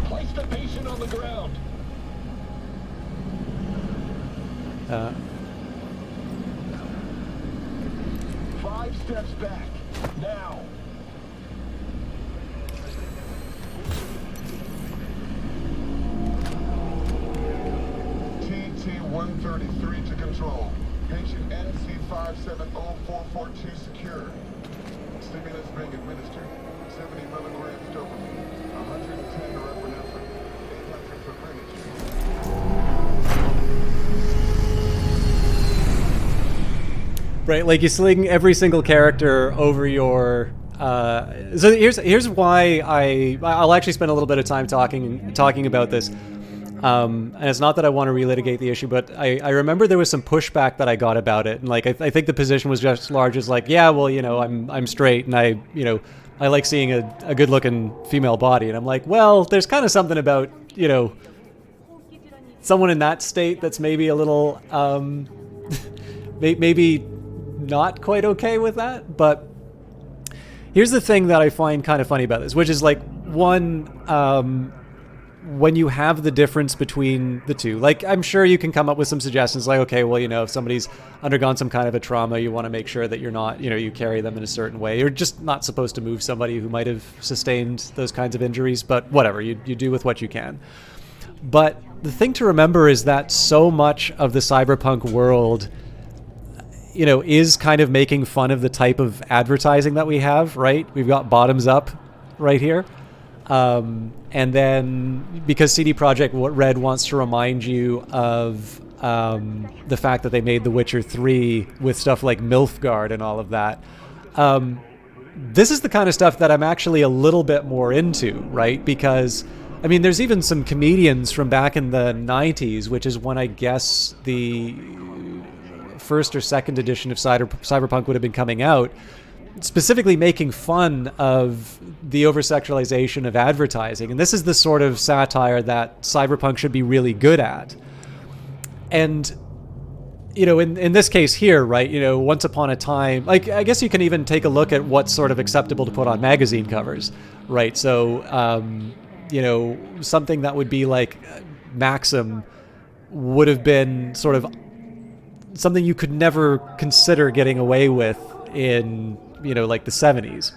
Place the patient on the ground. 5 steps back. Now. TT-133 to control. Patient NC570442 secure. Stimulus being administered. 70 milligrams dopamine. 110 norepinephrine. 800 for Greenwich. Right, like you sling every single character over your. So here's why I'll actually spend a little bit of time talking about this. And it's not that I want to relitigate the issue, but I remember there was some pushback that I got about it, and like I think the position was just large as like, yeah, well, I'm straight, and I like seeing a good looking female body, and I'm like, well, there's kind of something about someone in that state that's maybe a little maybe not quite okay with that. But here's the thing that I find kind of funny about this, which is like one. When you have the difference between the two, like I'm sure you can come up with some suggestions like, okay, well, if somebody's undergone some kind of a trauma, you want to make sure that you're not, you carry them in a certain way. You're just not supposed to move somebody who might have sustained those kinds of injuries, but whatever, you do with what you can. But the thing to remember is that so much of the cyberpunk world, is kind of making fun of the type of advertising that we have, right? We've got bottoms up right here. And then because CD Projekt Red wants to remind you of the fact that they made The Witcher 3 with stuff like Nilfgaard and all of that, this is the kind of stuff that I'm actually a little bit more into, right? Because, I mean, there's even some comedians from back in the 90s, which is when I guess the first or second edition of Cyberpunk would have been coming out, specifically making fun of the over-sexualization of advertising. And this is the sort of satire that Cyberpunk should be really good at. And, in this case here, right, once upon a time, like, I guess you can even take a look at what's sort of acceptable to put on magazine covers, right? So, something that would be like Maxim would have been sort of something you could never consider getting away with in like the 70s.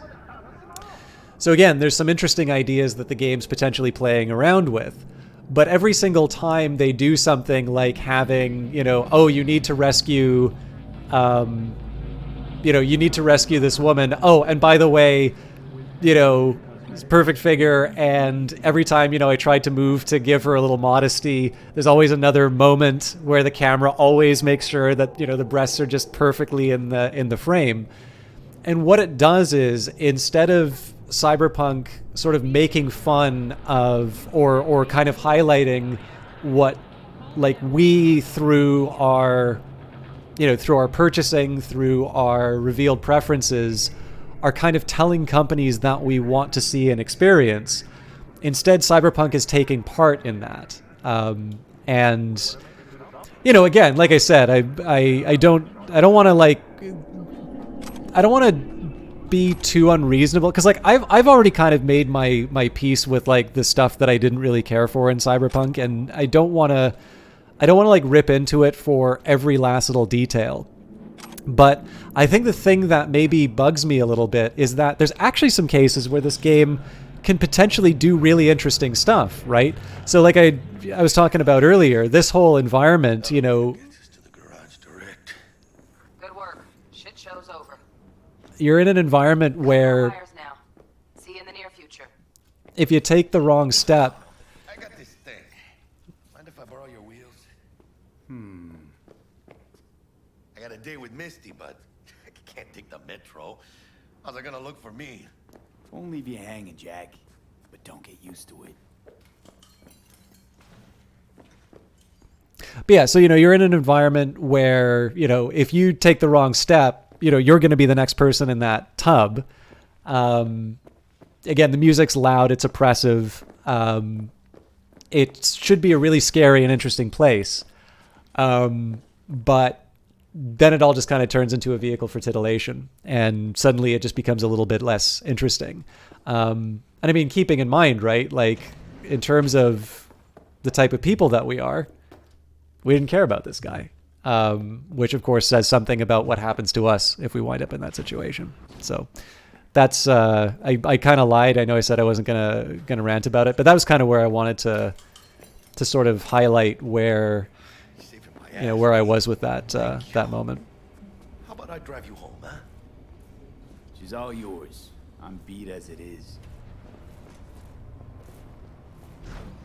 So again, there's some interesting ideas that the game's potentially playing around with, but every single time they do something like having, you need to rescue, you need to rescue this woman. Oh, and by the way, perfect figure, and every time, I tried to move to give her a little modesty, there's always another moment where the camera always makes sure that, the breasts are just perfectly in the frame. And what it does is, instead of Cyberpunk sort of making fun of or kind of highlighting what, like, we through our purchasing, through our revealed preferences, are kind of telling companies that we want to see and experience. Instead, Cyberpunk is taking part in that. And again, like I said, I don't want to be too unreasonable, because like I've already kind of made my peace with like the stuff that I didn't really care for in Cyberpunk, and I don't want to like rip into it for every last little detail. But I think the thing that maybe bugs me a little bit is that there's actually some cases where this game can potentially do really interesting stuff, right? So like I was talking about earlier, this whole environment, Good work. Shit show's over. You're in an environment where Now. See you in the near future. if you take the wrong step, I got this thing. Mind if I borrow your wheels? I got a date with Misty, but I can't take the metro. How's it gonna look for me? Won't leave you hanging, Jack. But don't get used to it. but yeah, so you're in an environment where, if you take the wrong step, you're going to be the next person in that tub. Again, the music's loud, it's oppressive. It should be a really scary and interesting place. But then it all just kind of turns into a vehicle for titillation, and suddenly it just becomes a little bit less interesting. And I mean, keeping in mind, right, like in terms of the type of people that we are, we didn't care about this guy, which of course says something about what happens to us if we wind up in that situation. So that's I kind of lied. I know I said I wasn't gonna rant about it, but that was kind of where I wanted to sort of highlight where where I was with that moment. How about I drive you home, huh? She's all yours. I'm beat as it is.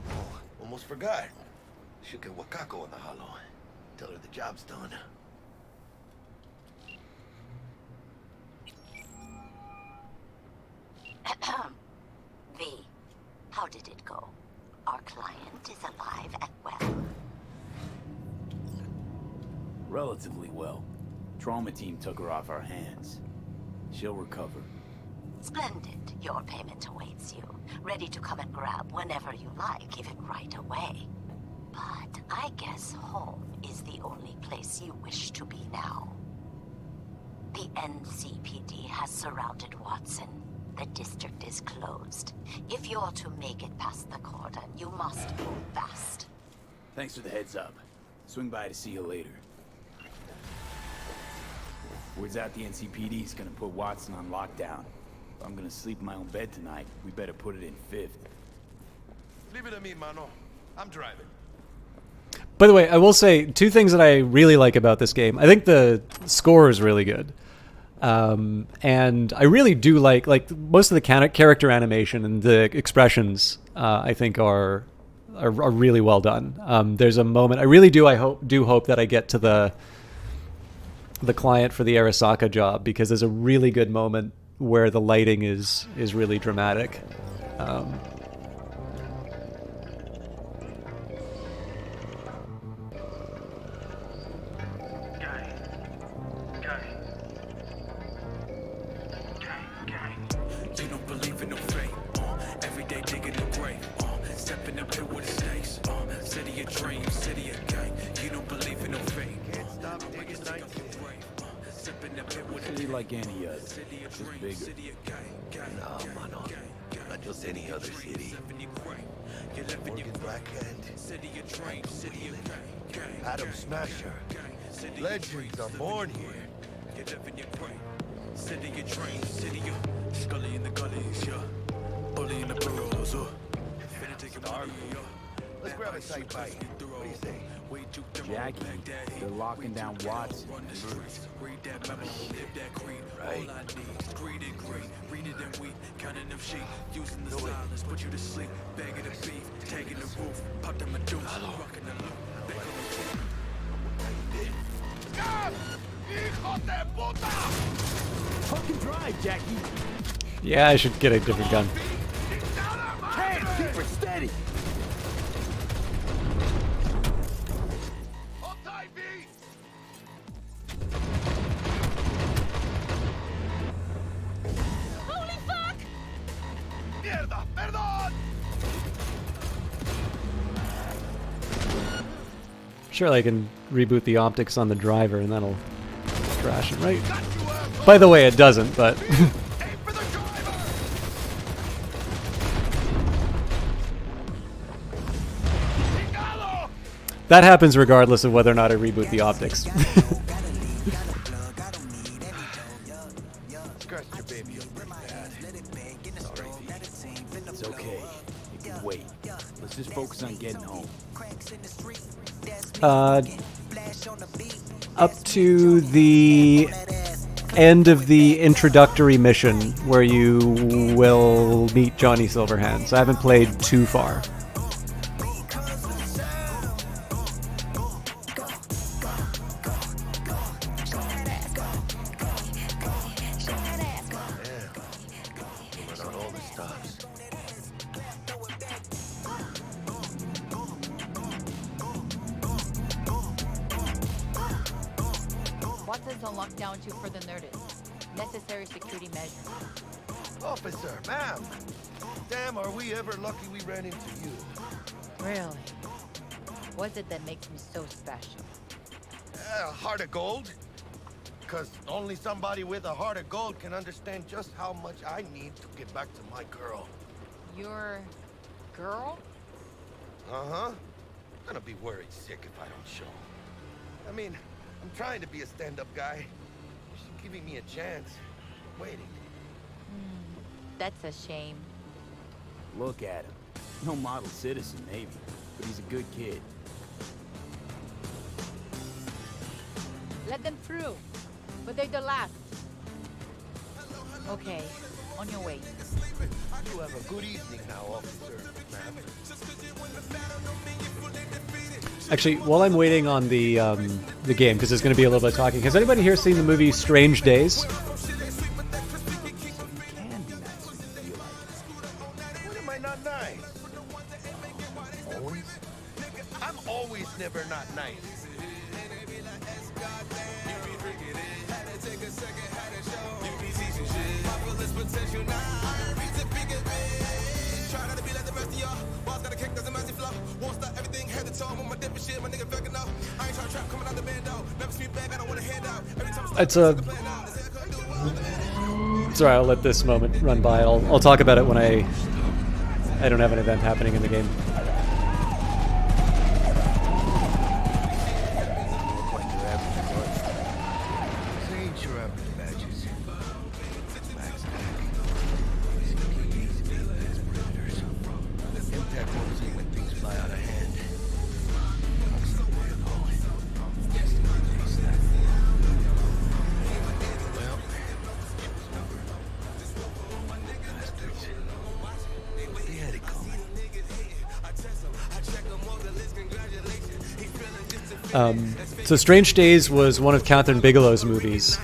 Oh, almost forgot. Should get Wakako in the hollow. Tell her the job's done. How did it go? Our client is alive and well. Relatively well. Trauma team took her off our hands. She'll recover. Splendid. Your payment awaits you. Ready to come and grab whenever you like, even right away. But I guess home is the only place you wish to be now. The NCPD has surrounded Watson. The district is closed. If you're to make it past the cordon, you must move fast. Thanks for the heads up. Swing by to see you later. Word's out the NCPD is gonna put Watson on lockdown. If I'm gonna sleep in my own bed tonight, we better put it in 5th. Leave it to me, mano. I'm driving. By the way, I will say 2 things that I really like about this game. I think the score is really good. And I really do like most of the character animation and the expressions, I think are really well done. There's a moment I really do hope that I get to the client for the Arasaka job, because there's a really good moment where the lighting is really dramatic. Like any other, just bigger. Nah, mano. Not just any other city. Morgan Blackhand. Adam Smasher. Legends are born here. City of train, city of Scully in the gullies, yeah. Bully in the burrows, Let's grab a tight bite. What do you say? Jackie, they're locking down Watson. Right. Read it and we counting them sheep, using the silence, put you to sleep, bagging the beef, tagging the roof, pop them a deuce, rocking the loop, back on the Fucking drive, Jackie. Yeah, I should get a different gun. Can't keep her steady. Sure, I can reboot the optics on the driver and that'll crash it, right? By the way, it doesn't, but... that happens regardless of whether or not I reboot the optics. It's okay. You can wait. Let's just focus on getting home. Up to the end of the introductory mission where you will meet Johnny Silverhands. I haven't played too far. Watson's on lockdown until further notice. Necessary security measures. Officer, ma'am. Damn, are we ever lucky we ran into you. Really? What's it that makes me so special? Heart of gold? Because only somebody with a heart of gold can understand just how much I need to get back to my girl. Your girl? Uh-huh. I'm gonna be worried sick if I don't show. I mean, I'm trying to be a stand-up guy. She's giving me a chance. Waiting. That's a shame. Look at him. No model citizen, maybe, but he's a good kid. Let them through. But they're the last. Okay, on your way. You have a good evening now, officer, ma'am. Actually, while I'm waiting on the game, because there's going to be a little bit of talking, has anybody here seen the movie Strange Days? What am I not nice? Owens? I'm always never not nice. It's a... Sorry, I'll let this moment run by. I'll talk about it when I don't have an event happening in the game. So Strange Days was one of Catherine Bigelow's movies.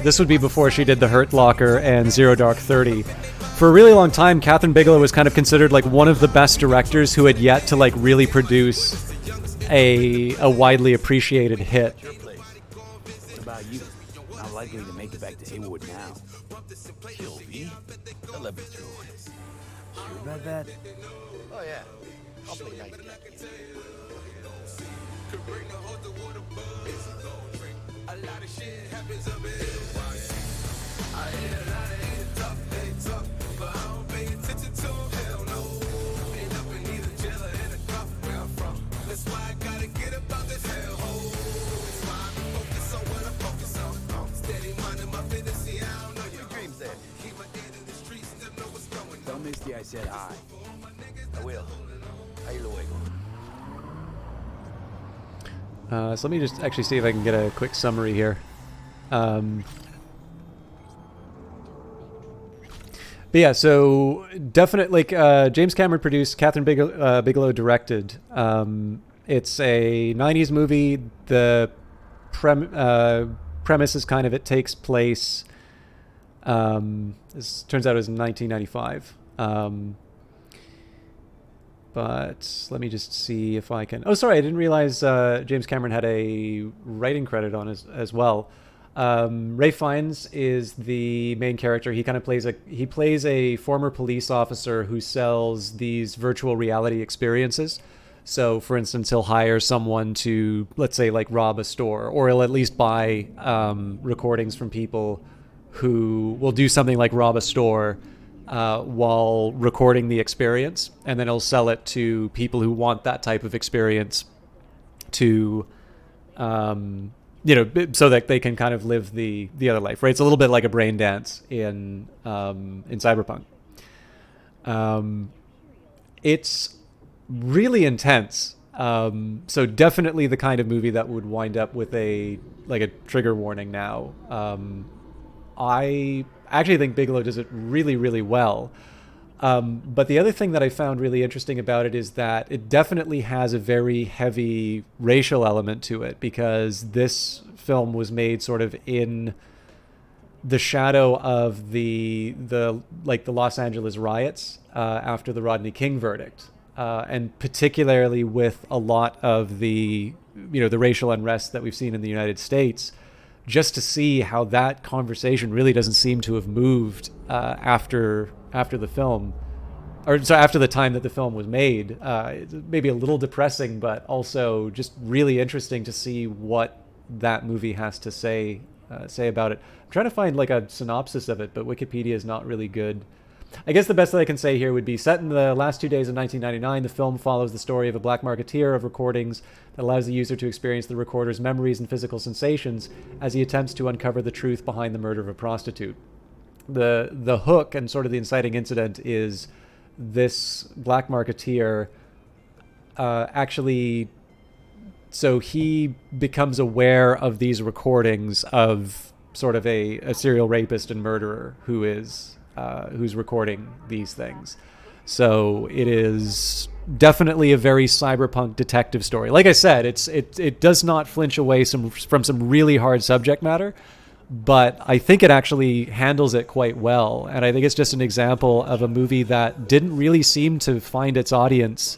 This would be before she did The Hurt Locker and Zero Dark 30. For a really long time, Catherine Bigelow was kind of considered like one of the best directors who had yet to like really produce a widely appreciated hit. What about you? Not likely to make it back to Haywood now. Sylvie? They'll let me through. Sure about that? Oh yeah. I'll play night cat. Tell Misty I said hi. I will. Ahí luego. So let me just actually see if I can get a quick summary here. But yeah, so definitely, James Cameron produced, Catherine Bigelow directed. It's a 90s movie. The premise is kind of, it takes place, this turns out it was in 1995. But let me just see if I can... Oh, sorry, I didn't realize James Cameron had a writing credit on as well. Ray Fiennes is the main character. He kind of plays a former police officer who sells these virtual reality experiences. So, for instance, he'll hire someone to, let's say, like rob a store, or he'll at least buy recordings from people who will do something like rob a store while recording the experience, and then he'll sell it to people who want that type of experience to, so that they can kind of live the other life, right? It's a little bit like a brain dance in Cyberpunk. It's really intense. So definitely the kind of movie that would wind up with a trigger warning now. I actually think Bigelow does it really, really well. But the other thing that I found really interesting about it is that it definitely has a very heavy racial element to it, because this film was made sort of in the shadow of the Los Angeles riots after the Rodney King verdict, and particularly with a lot of the racial unrest that we've seen in the United States. Just to see how that conversation really doesn't seem to have moved after the film, or so after the time that the film was made. Maybe a little depressing, but also just really interesting to see what that movie has to say about it. I'm trying to find like a synopsis of it, but Wikipedia is not really good. I guess the best that I can say here would be, set in the last 2 days of 1999, the film follows the story of a black marketeer of recordings that allows the user to experience the recorder's memories and physical sensations as he attempts to uncover the truth behind the murder of a prostitute. The hook and sort of the inciting incident is this black marketeer so he becomes aware of these recordings of sort of a serial rapist and murderer who's recording these things. So it is definitely a very cyberpunk detective story. Like I said, it does not flinch away from some really hard subject matter, but I think it actually handles it quite well. And I think it's just an example of a movie that didn't really seem to find its audience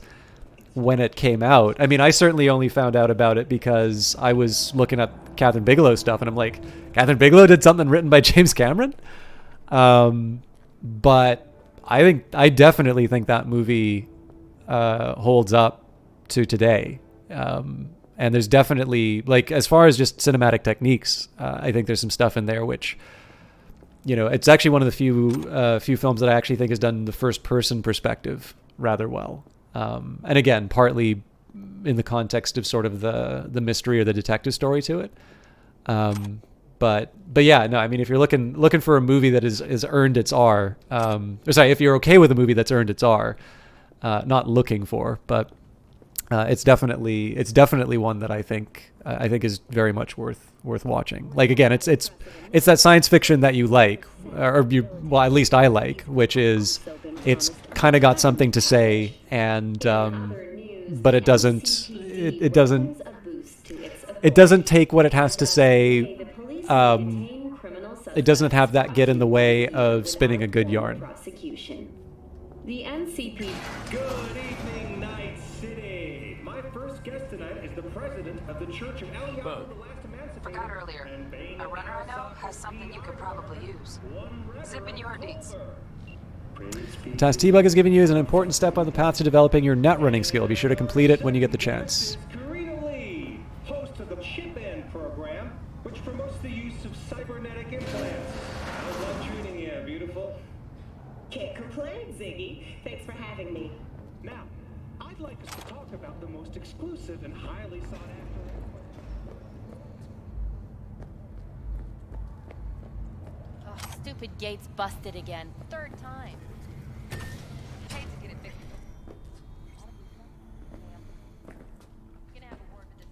when it came out. I mean, I certainly only found out about it because I was looking up Catherine Bigelow stuff, and I'm like, Catherine Bigelow did something written by James Cameron? But I definitely think that movie holds up to today. And there's definitely, like, as far as just cinematic techniques, I think there's some stuff in there which, you know, it's actually one of the few films that I actually think has done the first person perspective rather well. And again, partly in the context of sort of the mystery or the detective story to it. But yeah, no, I mean, if you're looking for a movie that is earned its R, if you're okay with a movie that's earned its R, not looking for, but it's definitely one that I think is very much worth watching. Like, again, it's that science fiction that you like, well, at least I like, which is it's kind of got something to say, and but it doesn't take what it has to say. It doesn't have that get in the way of spinning a good yarn. The NCP. Good evening, Night City. My first guest tonight is the president of the Church of Eliyahu, the last emancipator. Forgot earlier. A runner I know has something you could probably use. Zip in your deeds. The task T-Bug is giving you is an important step on the path to developing your net running skill. Be sure to complete it when you get the chance. Karina Lee, host of the Chip In program, which promotes the use of cybernetic implants. How's that treating you, beautiful? Can't complain, Ziggy. Thanks for having me. Now, I'd like us to talk about the most exclusive and highly sought after. Oh, stupid gate's busted again. Third time. Hate to get it fixed. Gonna have a word with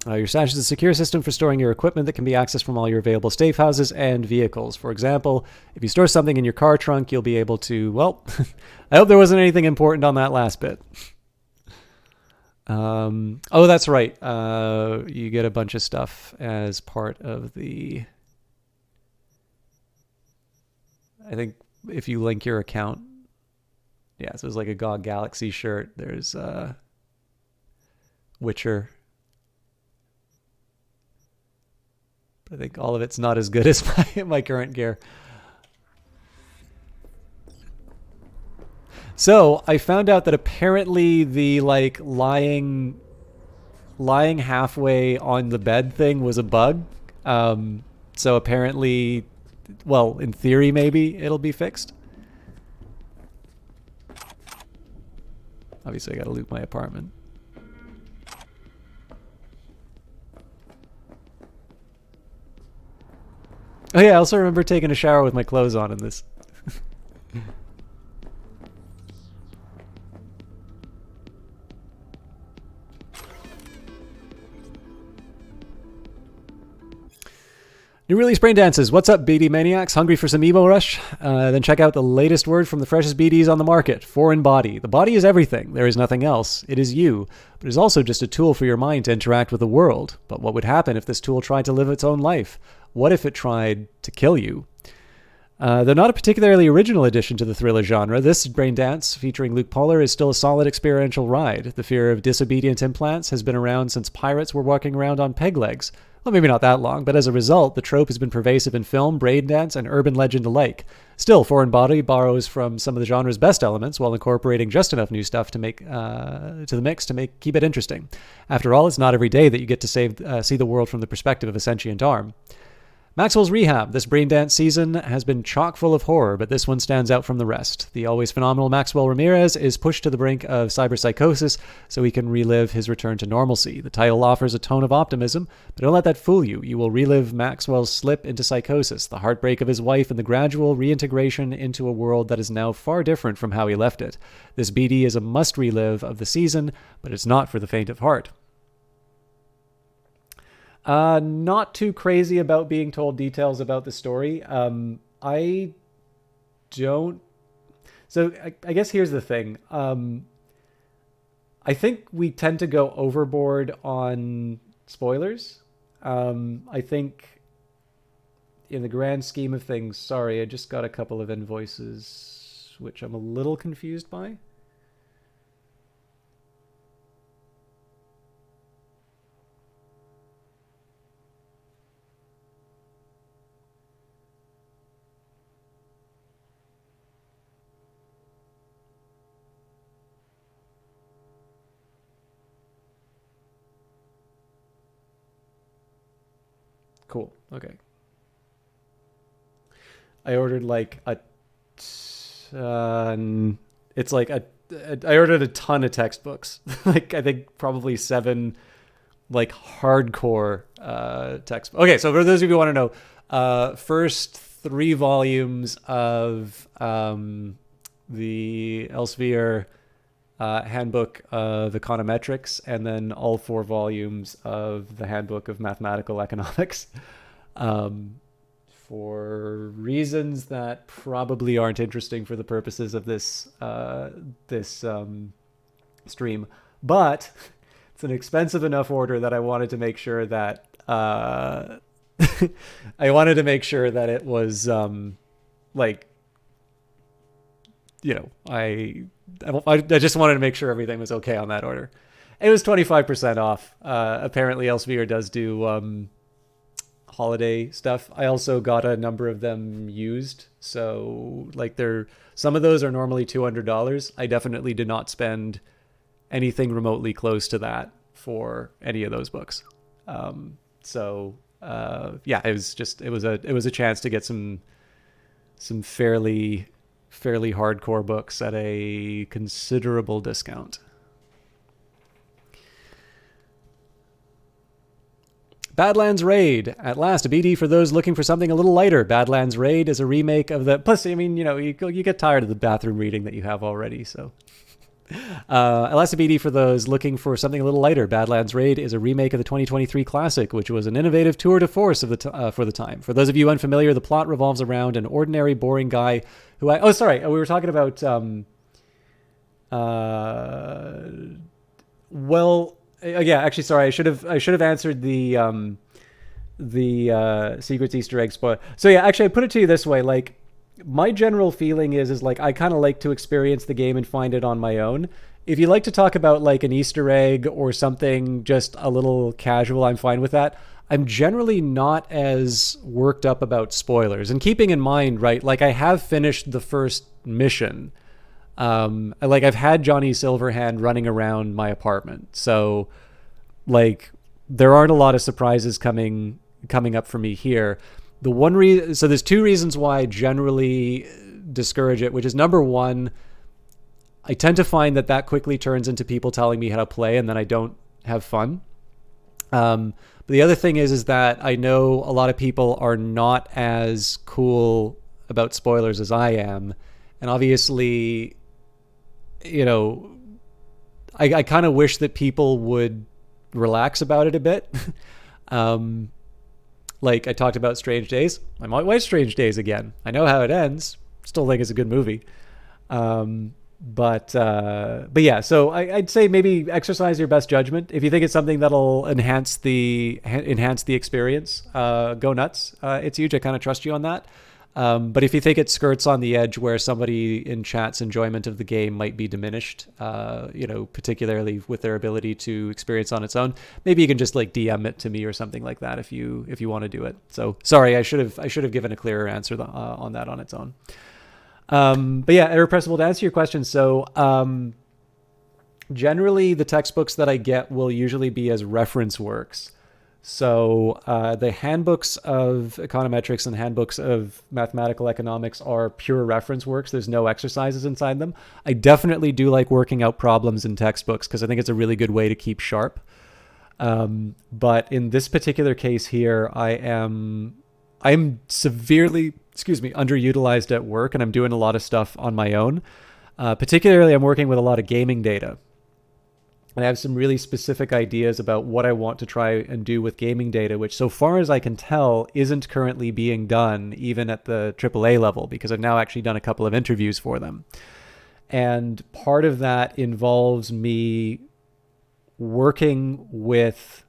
the Your stash is a secure system for storing your equipment that can be accessed from all your available safe houses and vehicles. For example, if you store something in your car trunk, you'll be able to, well, I hope there wasn't anything important on that last bit. Oh, that's right. You get a bunch of stuff as part of the, I think if you link your account. Yeah, so there's like a GOG Galaxy shirt. There's Witcher. I think all of it's not as good as my current gear. So I found out that apparently the like lying halfway on the bed thing was a bug. So apparently, well, in theory, maybe it'll be fixed. Obviously, I got to loot my apartment. Oh yeah, I also remember taking a shower with my clothes on in this. New release Brain Dances. What's up, BD Maniacs? Hungry for some emo rush? Then check out the latest word from the freshest BDs on the market. Foreign body. The body is everything. There is nothing else. It is you. But it is also just a tool for your mind to interact with the world. But what would happen if this tool tried to live its own life? What if it tried to kill you? Though not a particularly original addition to the thriller genre, this Brain Dance, featuring Luke Polar, is still a solid experiential ride. The fear of disobedient implants has been around since pirates were walking around on peg legs. Well, maybe not that long, but as a result, the trope has been pervasive in film, brain dance, and urban legend alike. Still, Foreign Body borrows from some of the genre's best elements while incorporating just enough new stuff to make to the mix to keep it interesting. After all, it's not every day that you get to see the world from the perspective of a sentient arm. Maxwell's Rehab. This Brain Dance season has been chock full of horror, but this one stands out from the rest. The always phenomenal Maxwell Ramirez is pushed to the brink of cyberpsychosis so he can relive his return to normalcy. The title offers a tone of optimism, but don't let that fool you. You will relive Maxwell's slip into psychosis, the heartbreak of his wife, and the gradual reintegration into a world that is now far different from how he left it. This BD is a must relive of the season, but it's not for the faint of heart. Not too crazy about being told details about the story. I don't. So I guess here's the thing. I think we tend to go overboard on spoilers. I think in the grand scheme of things, sorry, I just got a couple of invoices, which I'm a little confused by. Cool. Okay. I ordered like a ton. It's like I ordered a ton of textbooks. Like I think probably 7 like hardcore text. Okay, so for those of you who want to know, first 3 volumes of the Elsevier handbook of econometrics, and then all 4 volumes of the handbook of mathematical economics. For reasons that probably aren't interesting for the purposes of this stream, but it's an expensive enough order that I wanted to make sure that I wanted to make sure that it was like, you know, I just wanted to make sure everything was okay on that order. It was 25% off. Apparently Elsevier does do holiday stuff. I also got a number of them used. So like some of those are normally $200. I definitely did not spend anything remotely close to that for any of those books. Yeah, it was a chance to get some fairly hardcore books at a considerable discount. Badlands Raid. At last, a BD for those looking for something a little lighter. Badlands Raid is a remake of the... Plus, I mean, you know, you get tired of the bathroom reading that you have already, so... At last, a BD for those looking for something a little lighter. Badlands Raid is a remake of the 2023 classic, which was an innovative tour de force of for the time. For those of you unfamiliar, the plot revolves around an ordinary, boring guy who we were talking about... yeah, actually, sorry. I should have answered the Secrets Easter egg spoiler. So yeah, actually, I put it to you this way: like, my general feeling is like I kind of like to experience the game and find it on my own. If you like to talk about like an Easter egg or something just a little casual, I'm fine with that. I'm generally not as worked up about spoilers. And keeping in mind, right, like I have finished the first mission. Like I've had Johnny Silverhand running around my apartment. So like there aren't a lot of surprises coming up for me here. So there's 2 reasons why I generally discourage it, which is number 1, I tend to find that quickly turns into people telling me how to play and then I don't have fun. But the other thing is that I know a lot of people are not as cool about spoilers as I am. And obviously, you know, I kind of wish that people would relax about it a bit. Like I talked about Strange Days. I might watch Strange Days again. I know how it ends. Still think it's a good movie. But yeah, so I'd say maybe exercise your best judgment. If you think it's something that'll enhance the experience, go nuts. It's huge. I kind of trust you on that. But if you think it skirts on the edge where somebody in chat's enjoyment of the game might be diminished, you know, particularly with their ability to experience on its own, maybe you can just like DM it to me or something like that if you want to do it. So sorry, I should have given a clearer answer on that on its own. But yeah, Irrepressible, to answer your question. So generally the textbooks that I get will usually be as reference works. So the handbooks of econometrics and handbooks of mathematical economics are pure reference works. There's no exercises inside them. I definitely do like working out problems in textbooks because I think it's a really good way to keep sharp. But in this particular case here, I'm severely, underutilized at work, and I'm doing a lot of stuff on my own. Particularly, I'm working with a lot of gaming data. And I have some really specific ideas about what I want to try and do with gaming data, which so far as I can tell isn't currently being done even at the AAA level, because I've now actually done a couple of interviews for them. And part of that involves me working with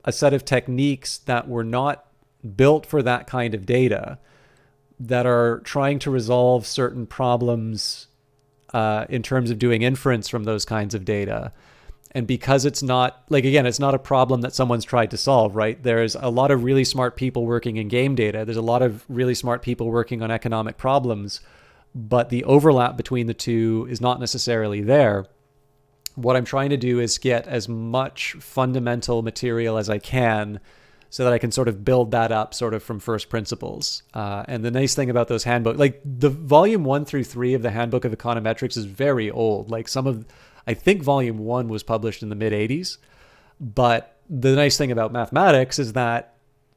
a set of techniques that were not built for that kind of data, that are trying to resolve certain problems in terms of doing inference from those kinds of data. And because it's not, like, again, it's not a problem that someone's tried to solve, right? There's a lot of really smart people working in game data. There's a lot of really smart people working on economic problems, but the overlap between the two is not necessarily there. What I'm trying to do is get as much fundamental material as I can so that I can sort of build that up sort of from first principles. And the nice thing about those handbooks, like the volume 1 through 3 of the Handbook of Econometrics is very old. Like I think volume 1 was published in the mid 80s. But the nice thing about mathematics is that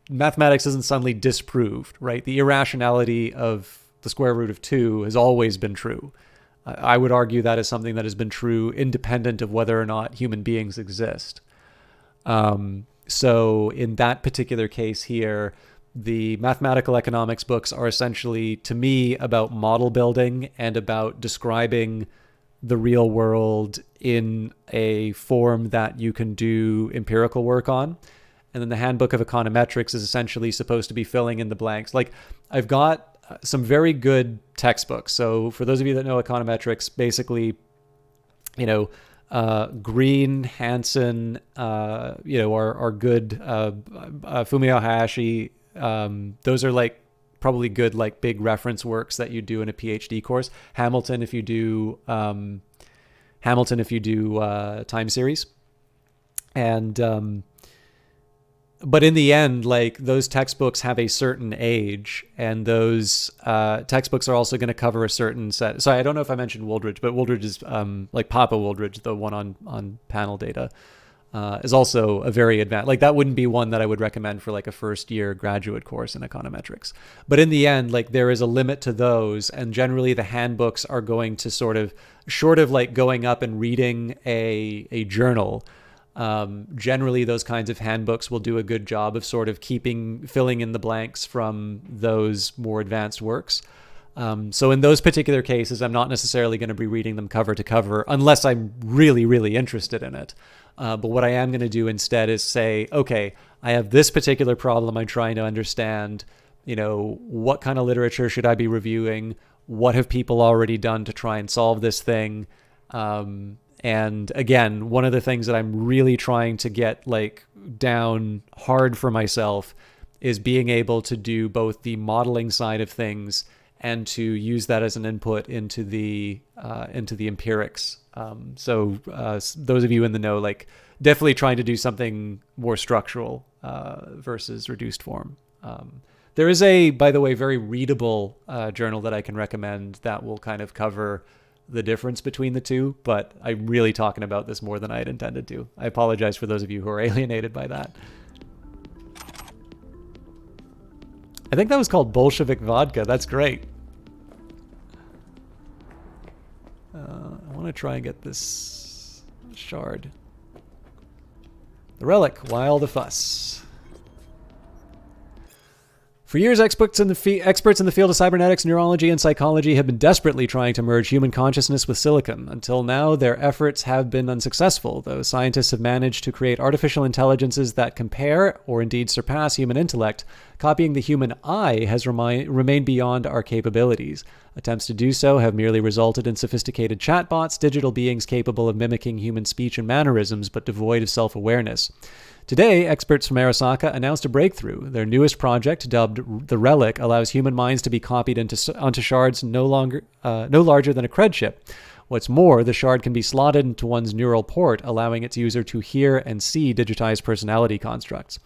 mathematics isn't suddenly disproved, right? The irrationality of the square root of 2 has always been true. I would argue that is something that has been true independent of whether or not human beings exist. So in that particular case here, the mathematical economics books are essentially, to me, about model building and about describing the real world in a form that you can do empirical work on. And then the Handbook of Econometrics is essentially supposed to be filling in the blanks. Like, I've got some very good textbooks. So for those of you that know econometrics, basically, Green, Hansen, are good. Fumio Hayashi, those are like probably good, like big reference works that you do in a PhD course. Hamilton, if you do time series, and but in the end, like, those textbooks have a certain age, and those textbooks are also going to cover a certain set. So I don't know if I mentioned Wooldridge, but Wooldridge is like Papa Wooldridge, the one on panel data, is also a very advanced. Like, that wouldn't be one that I would recommend for like a first year graduate course in econometrics. But in the end, like, there is a limit to those, and generally the handbooks are going to sort of, short of like going up and reading a journal. Generally, those kinds of handbooks will do a good job of sort of filling in the blanks from those more advanced works. So in those particular cases, I'm not necessarily going to be reading them cover to cover unless I'm really, really interested in it. But what I am going to do instead is say, okay, I have this particular problem I'm trying to understand. What kind of literature should I be reviewing? What have people already done to try and solve this thing? And again, one of the things that I'm really trying to get like down hard for myself is being able to do both the modeling side of things and to use that as an input into the empirics. So those of you in the know, like, definitely trying to do something more structural versus reduced form. There is by the way, very readable journal that I can recommend that will kind of cover the difference between the two, but I'm really talking about this more than I had intended to. I apologize for those of you who are alienated by that. I think that was called Bolshevik vodka. That's great. I want to try and get this shard. The relic, Why the Fuss? For years, experts in the field of cybernetics, neurology, and psychology have been desperately trying to merge human consciousness with silicon. Until now, their efforts have been unsuccessful, though scientists have managed to create artificial intelligences that compare, or indeed surpass, human intellect. Copying the human eye has remained beyond our capabilities. Attempts to do so have merely resulted in sophisticated chatbots, digital beings capable of mimicking human speech and mannerisms, but devoid of self-awareness. Today, experts from Arasaka announced a breakthrough. Their newest project, dubbed the Relic, allows human minds to be copied onto shards no larger than a cred chip. What's more, the shard can be slotted into one's neural port, allowing its user to hear and see digitized personality constructs.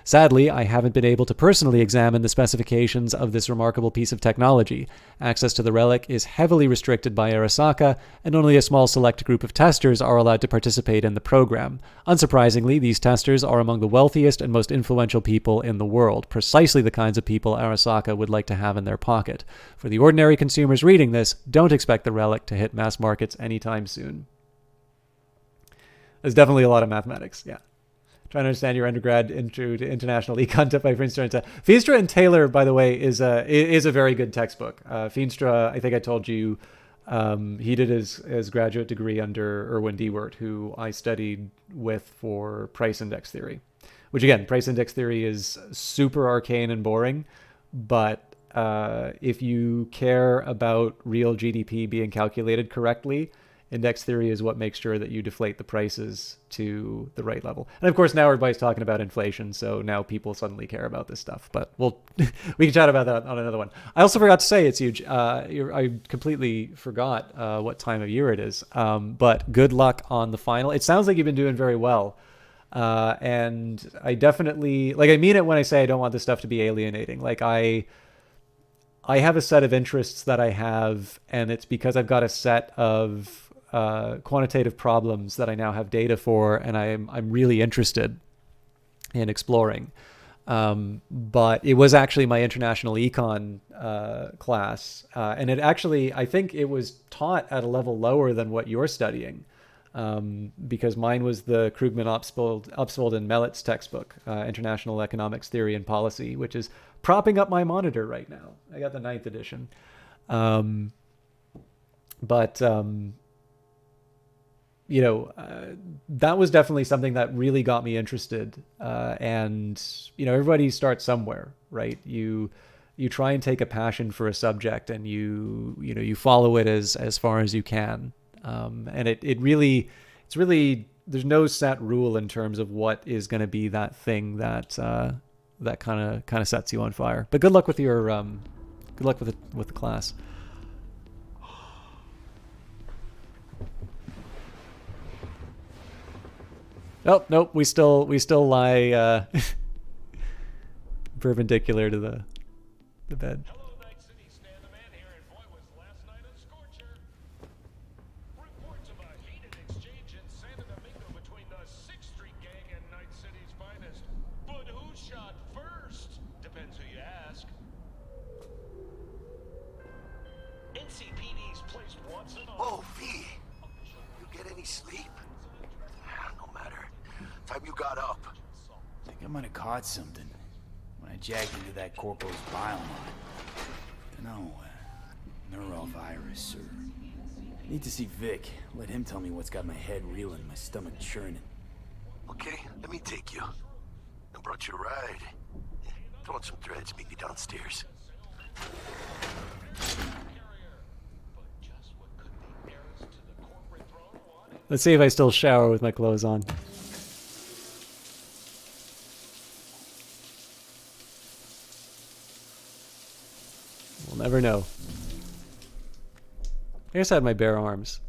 Sadly, I haven't been able to personally examine the specifications of this remarkable piece of technology. Access to the relic is heavily restricted by Arasaka, and only a small select group of testers are allowed to participate in the program. Unsurprisingly, these testers are among the wealthiest and most influential people in the world, precisely the kinds of people Arasaka would like to have in their pocket. For the ordinary consumers reading this, don't expect the relic to hit mass markets anytime soon. There's definitely a lot of mathematics, yeah. Trying to understand your undergrad intro to international econ tip by Feenstra and Taylor, by the way, is a very good textbook. Feenstra, I think I told you, He did his graduate degree under Erwin Dewart, who I studied with for price index theory, which again, price index theory is super arcane and boring, but if you care about real GDP being calculated correctly, index theory is what makes sure that you deflate the prices to the right level. And of course, now everybody's talking about inflation, so now people suddenly care about this stuff. But we can chat about that on another one. I also forgot to say, it's huge. I completely forgot what time of year it is. But good luck on the final. It sounds like you've been doing very well. And I definitely, like, I mean it when I say I don't want this stuff to be alienating. Like, I have a set of interests that I have, and it's because I've got a set of quantitative problems that I now have data for, and I'm really interested in exploring. But it was actually my international econ class, and it actually, I think it was taught at a level lower than what you're studying, because mine was the Krugman, Upsvold, and Melitz textbook, International Economics Theory and Policy, which is propping up my monitor right now. I got the 9th edition. That was definitely something that really got me interested. And, everybody starts somewhere, right? You try and take a passion for a subject, and you follow it as far as you can. And it's really, there's no set rule in terms of what is going to be that thing that kind of sets you on fire. But good luck with your with the class. Oh, nope, we still lie perpendicular to the bed. Hello, Night City. Stan the Man here, and boy, was last night a scorcher. Reports of a heated exchange in Santa Domingo between the 6th Street gang and Night City's finest. But who shot first? Depends who you ask. NCPD's placed Watson on... Oh, V! You get any sleep? No matter. Time you got up. I think I might have caught something when I jacked into that corporal's bile line. Neurovirus, or... Need to see Vic. Let him tell me what's got my head reeling, my stomach churning. Okay, let me take you. I brought you a ride. Throw on some threads, meet me downstairs. Let's see if I still shower with my clothes on. We'll never know. I guess I had my bare arms.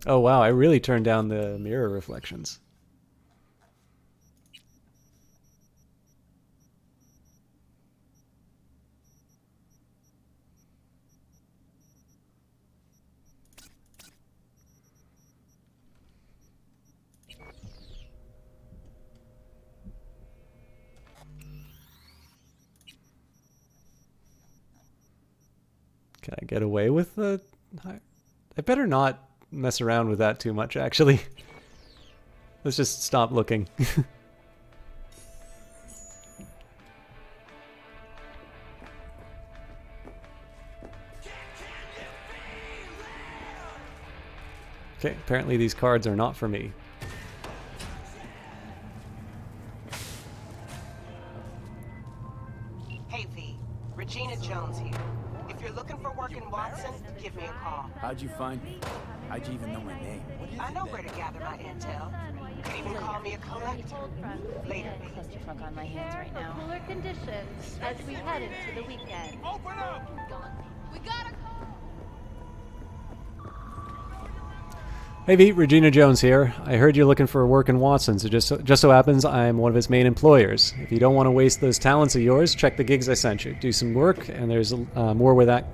Oh wow, I really turned down the mirror reflections. Can I get away with the... I better not mess around with that too much, actually. Let's just stop looking. Okay, apparently these cards are not for me. Hey V, Regina Jones here. If you're looking for work in Watson, give me a call. How'd you find me? How'd you even know my name? I know where to gather my intel. You can even call me a collector. Later, Clusterfuck on my hands right now. Cooler conditions as we head into the weekend. Open up! We got a call. Hey V, Regina Jones here. I heard you're looking for work in Watson, so just so happens I'm one of his main employers. If you don't want to waste those talents of yours, check the gigs I sent you. Do some work, and there's more where that...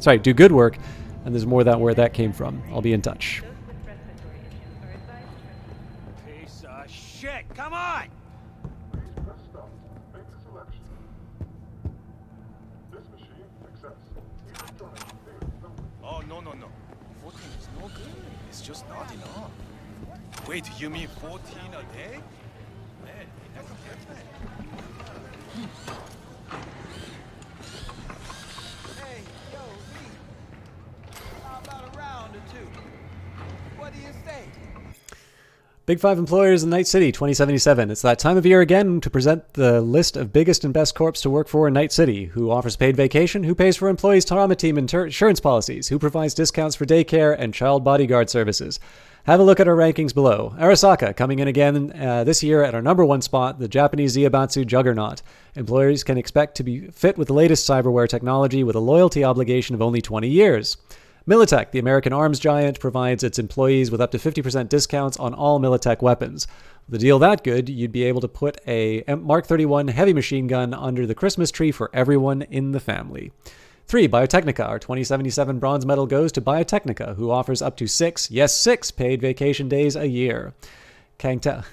Sorry, do good work, and there's more where that came from. I'll be in touch. Piece of shit! Come on! Oh, no. 14 is no good. It's just not enough. Wait, you mean 14 a day? Man, that's different. Hey, yo, V. How about a round or two? What do you say? Big 5 employers in Night City 2077. It's that time of year again to present the list of biggest and best corps to work for in Night City. Who offers paid vacation? Who pays for employees' trauma team insurance policies? Who provides discounts for daycare and child bodyguard services? Have a look at our rankings below. Arasaka coming in again this year at our number 1 spot, the Japanese Zaibatsu juggernaut. Employers can expect to be fit with the latest cyberware technology with a loyalty obligation of only 20 years. Militech, the American arms giant, provides its employees with up to 50% discounts on all Militech weapons. With a deal that good, you'd be able to put a Mark 31 heavy machine gun under the Christmas tree for everyone in the family. 3. Biotechnica. Our 2077 bronze medal goes to Biotechnica, who offers up to 6 paid vacation days a year. Kangta.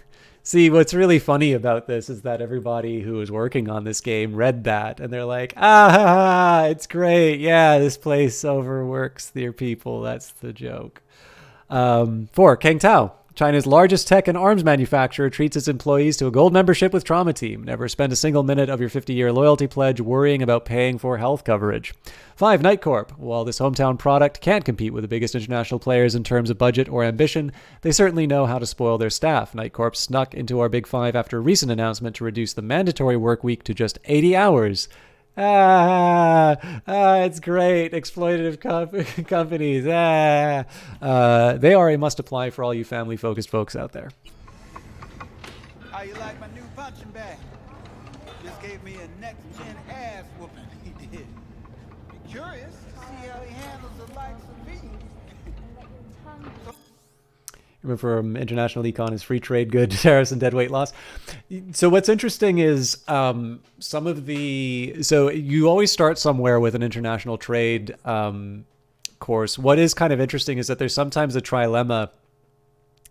See, what's really funny about this is that everybody who was working on this game read that, and they're like, it's great. Yeah, this place overworks their people. That's the joke. 4. Kangtao. China's largest tech and arms manufacturer treats its employees to a gold membership with Trauma Team. Never spend a single minute of your 50-year loyalty pledge worrying about paying for health coverage. 5. Night Corp. While this hometown product can't compete with the biggest international players in terms of budget or ambition, they certainly know how to spoil their staff. Night Corp snuck into our Big 5 after a recent announcement to reduce the mandatory work week to just 80 hours. It's great. Exploitative companies. They are a must-apply for all you family-focused folks out there. How you like my new punching bag? Just gave me a next-gen ass whooping. He did. Be curious to see how he handles the likes of me. Remember from International Econ is free trade good, tariffs, and dead weight loss. So what's interesting is so you always start somewhere with an international trade course. What is kind of interesting is that there's sometimes a trilemma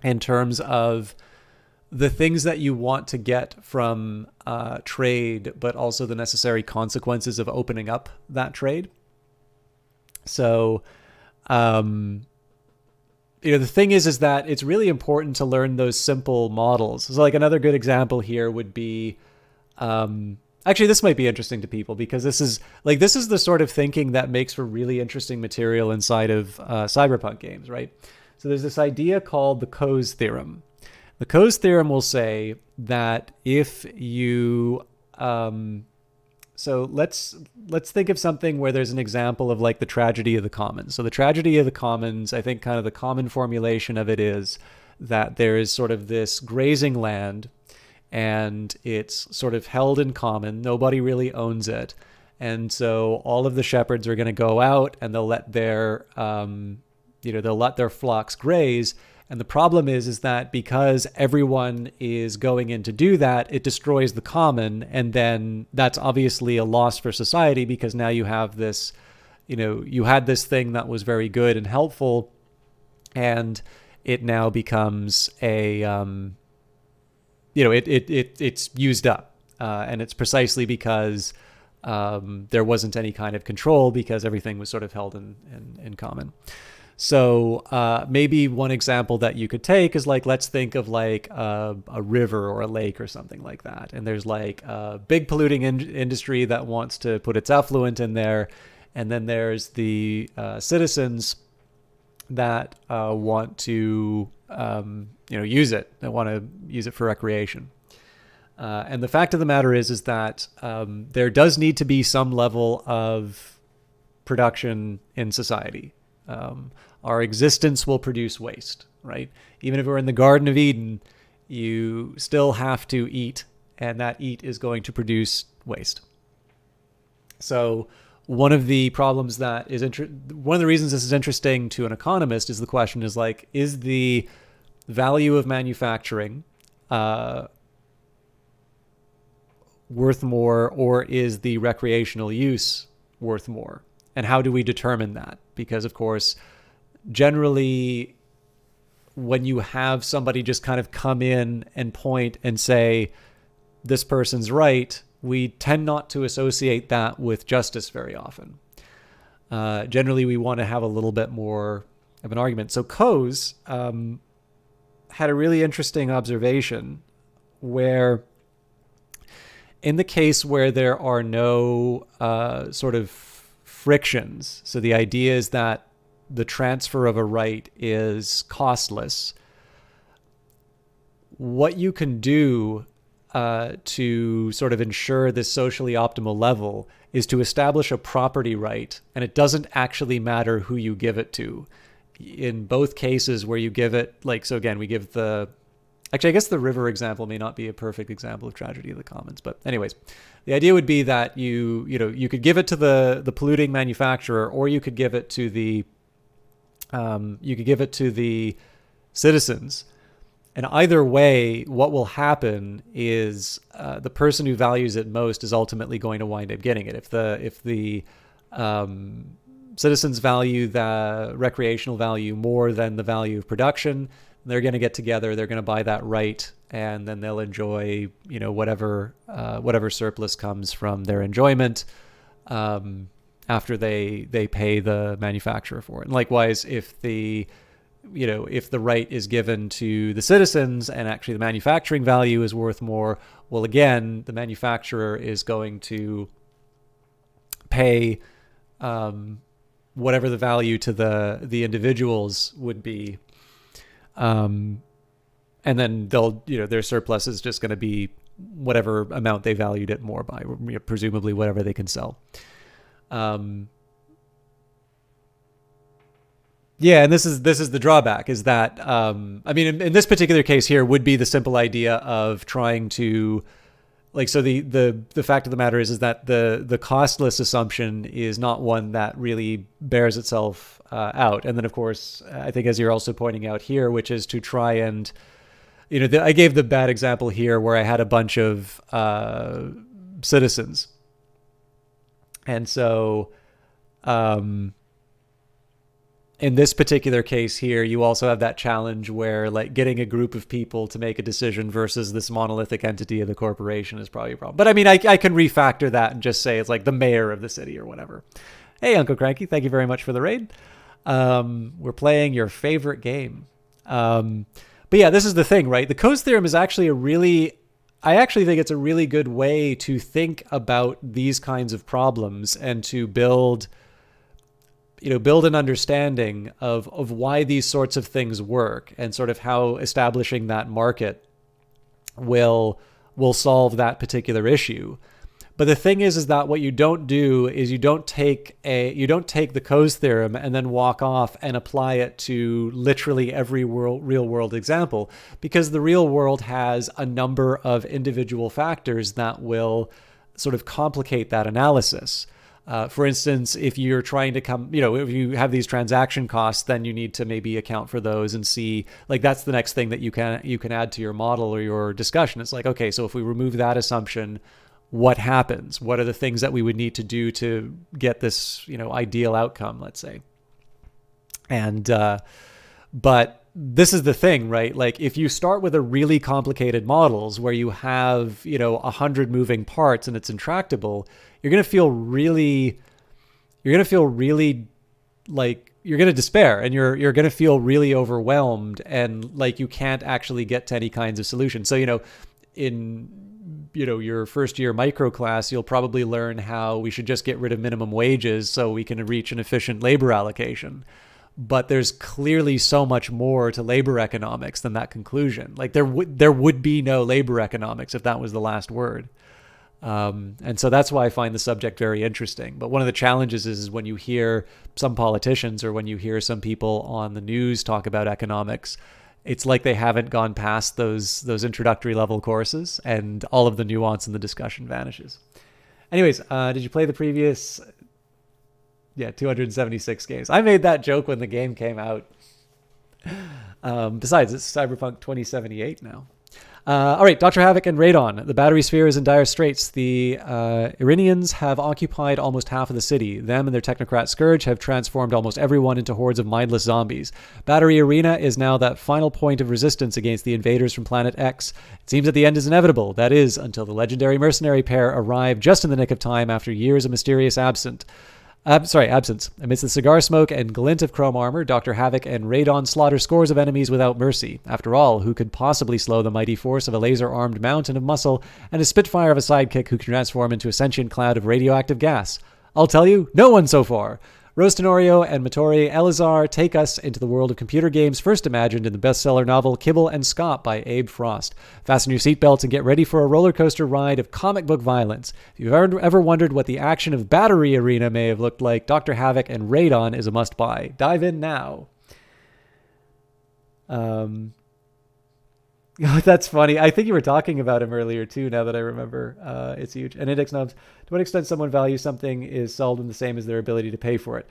in terms of the things that you want to get from trade, but also the necessary consequences of opening up that trade. So, the thing is that it's really important to learn those simple models. So like another good example here would be, actually this might be interesting to people because this is the sort of thinking that makes for really interesting material inside of cyberpunk games, right? So there's this idea called the Cos Theorem. The Cos Theorem will say that if you, so let's think of something where there's an example of like the tragedy of the commons. So the tragedy of the commons, I think kind of the common formulation of it is that there is sort of this grazing land and it's sort of held in common. Nobody really owns it. And so all of the shepherds are going to go out and they'll let their, they'll let their flocks graze. And the problem is that because everyone is going in to do that, it destroys the common. And then that's obviously a loss for society because now you have this, you had this thing that was very good and helpful and it now becomes a, it's used up. And it's precisely because there wasn't any kind of control because everything was sort of held in common. So maybe one example that you could take is like, let's think of like a river or a lake or something like that. And there's like a big polluting industry that wants to put its effluent in there. And then there's the citizens that want to, use it. They want to use it for recreation. And the fact of the matter is that there does need to be some level of production in society. Our existence will produce waste, right? Even if we're in the Garden of Eden, you still have to eat, and that eat is going to produce waste. So one of the problems that is one of the reasons this is interesting to an economist is the question is like, is the value of manufacturing worth more, or is the recreational use worth more? And how do we determine that? Because, of course, generally, when you have somebody just kind of come in and point and say, this person's right, we tend not to associate that with justice very often. Generally, we want to have a little bit more of an argument. So Cos had a really interesting observation where, in the case where there are no sort of frictions, so the idea is that the transfer of a right is costless, what you can do to sort of ensure this socially optimal level is to establish a property right, and it doesn't actually matter who you give it to. In both cases where you give it, like, so again, we give the, actually, I guess the river example may not be a perfect example of tragedy of the commons, but anyways, the idea would be that you could give it to the polluting manufacturer, or you could give it to the citizens. And either way, what will happen is the person who values it most is ultimately going to wind up getting it. If the citizens value the recreational value more than the value of production, they're going to get together, they're going to buy that right, and then they'll enjoy, whatever surplus comes from their enjoyment after they pay the manufacturer for it. And likewise, if the right is given to the citizens and actually the manufacturing value is worth more, well, again, the manufacturer is going to pay whatever the value to the individuals would be. And then they'll, their surplus is just going to be whatever amount they valued it more by, presumably whatever they can sell. Yeah, and this is the drawback, is that in this particular case here would be the simple idea of trying to, like, so the fact of the matter is that the costless assumption is not one that really bears itself out. And then, of course, I think, as you're also pointing out here, which is to try and, I gave the bad example here where I had a bunch of citizens, and so in this particular case here, you also have that challenge where, like, getting a group of people to make a decision versus this monolithic entity of the corporation is probably a problem. But I mean, I can refactor that and just say it's like the mayor of the city or whatever. Hey, Uncle Cranky, thank you very much for the raid. We're playing your favorite game. But yeah, this is the thing, right? The Cos Theorem is actually I actually think it's a really good way to think about these kinds of problems and to build an understanding of why these sorts of things work, and sort of how establishing that market will solve that particular issue. But the thing is that what you don't do is you don't take the Cos Theorem and then walk off and apply it to literally every real world example, because the real world has a number of individual factors that will sort of complicate that analysis. For instance, if you're trying to if you have these transaction costs, then you need to maybe account for those and see, like, that's the next thing that you can add to your model or your discussion. It's like, okay, so if we remove that assumption, what happens? What are the things that we would need to do to get this, ideal outcome, let's say? And, but this is the thing, right? Like, if you start with a really complicated models where you have, 100 moving parts and it's intractable, you're going to feel really like you're going to despair, and you're going to feel really overwhelmed, and like you can't actually get to any kinds of solutions. So, in your first year micro class, you'll probably learn how we should just get rid of minimum wages so we can reach an efficient labor allocation. But there's clearly so much more to labor economics than that conclusion. Like, there would be no labor economics if that was the last word. And so that's why I find the subject very interesting. But one of the challenges is when you hear some politicians or when you hear some people on the news talk about economics, it's like they haven't gone past those introductory level courses, and all of the nuance in the discussion vanishes. Anyways, did you play the previous 276 games? I made that joke when the game came out. Besides, it's Cyberpunk 2078 now. All right, Dr. Havoc and Radon. The battery sphere is in dire straits. The Iranians have occupied almost half of the city. Them and their technocrat Scourge have transformed almost everyone into hordes of mindless zombies. Battery Arena is now that final point of resistance against the invaders from Planet X. It seems that the end is inevitable. That is, until the legendary mercenary pair arrive just in the nick of time after years of mysterious absence. Absence. Amidst the cigar smoke and glint of chrome armor, Dr. Havoc and Radon slaughter scores of enemies without mercy. After all, who could possibly slow the mighty force of a laser-armed mountain of muscle and a spitfire of a sidekick who can transform into a sentient cloud of radioactive gas? I'll tell you, no one so far. Rose Tenorio and Mottori Elazar take us into the world of computer games first imagined in the bestseller novel Kibble and Scott by Abe Frost. Fasten your seatbelts and get ready for a roller coaster ride of comic book violence. If you've ever wondered what the action of Battery Arena may have looked like, Dr. Havoc and Radon is a must-buy. Dive in now. That's funny. I think you were talking about him earlier too, now that I remember. It's huge. And Index Knobs, to what extent someone values something is seldom the same as their ability to pay for it.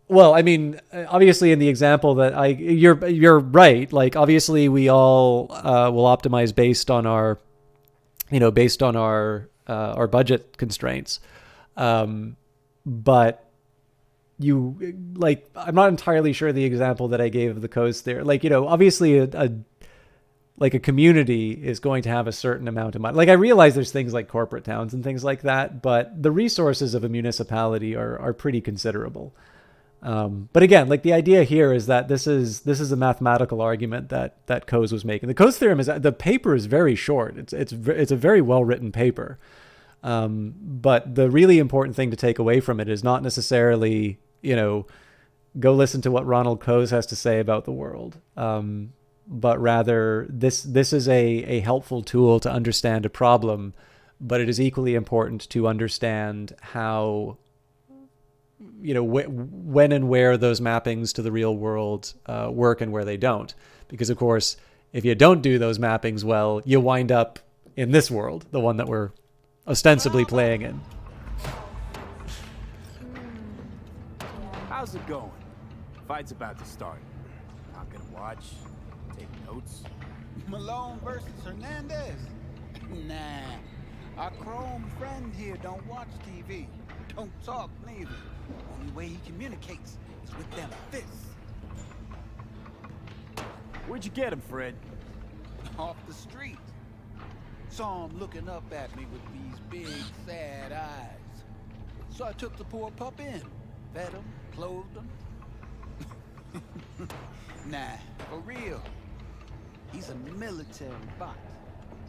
Well, I mean, obviously in the example that you're right. Like, obviously we all will optimize based on our budget constraints. But I'm not entirely sure the example that I gave of the Cos there. Obviously a community is going to have a certain amount of money. Like, I realize there's things like corporate towns and things like that, but the resources of a municipality are pretty considerable. But again, like, the idea here is that this is a mathematical argument that Cos was making. The Cos theorem the paper is very short. It's a very well written paper. But the really important thing to take away from it is not necessarily, go listen to what Ronald Cos has to say about the world. But rather this is a helpful tool to understand a problem, but it is equally important to understand how, when and where those mappings to the real world work and where they don't. Because, of course, if you don't do those mappings well, you wind up in this world, the one that we're ostensibly playing in. How's it going? Fight's about to start. Not gonna watch. Take notes. Malone versus Hernandez? Nah. Our chrome friend here don't watch TV. Don't talk neither. Only way he communicates is with them fists. Where'd you get him, Fred? Off the street. Saw him looking up at me with these big, sad eyes. So I took the poor pup in. Fed him, clothed him. Nah, for real. He's a military bot.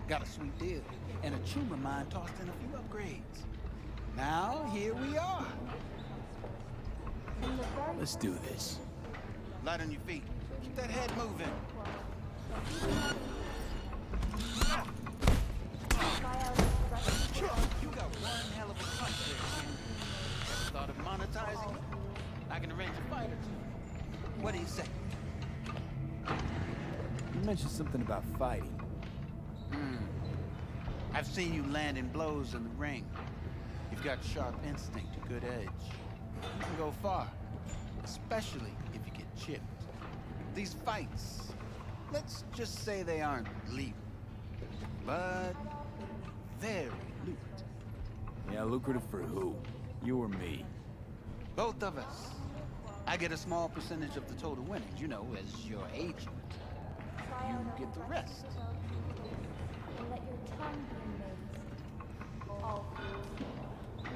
Got a sweet deal, and a tumor mine tossed in a few upgrades. Now, here we are. Let's do this. Light on your feet. Keep that head moving. You got one hell of a punch there, kid. Ever thought of monetizing it? I can arrange a fight or two. What do you say? You mentioned something about fighting. I've seen you landing blows in the ring. You've got sharp instinct, a good edge. You can go far, especially if you get chipped. These fights, let's just say they aren't legal, but very lucrative. Yeah, lucrative for who? You or me? Both of us. I get a small percentage of the total winnings, as your agent. You get the rest.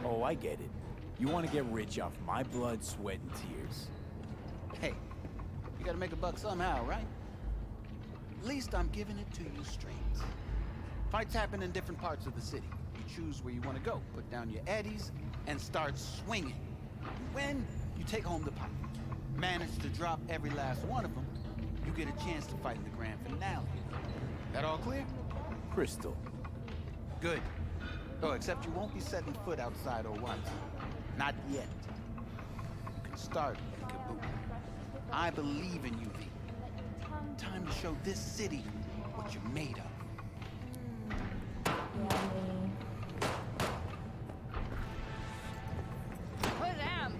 Oh, I get it. You want to get rich off my blood, sweat, and tears. Hey, you gotta make a buck somehow, right? At least I'm giving it to you straight. Fights happen in different parts of the city. You choose where you want to go, put down your eddies, and start swinging. When you take home the pot, manage to drop every last one of them, you get a chance to fight in the grand finale. That all clear? Crystal. Good. Oh, except you won't be setting foot outside Owatsu. Not yet. You can start in Kabuki. I believe in you, V. Time to show this city what you're made of. Put down.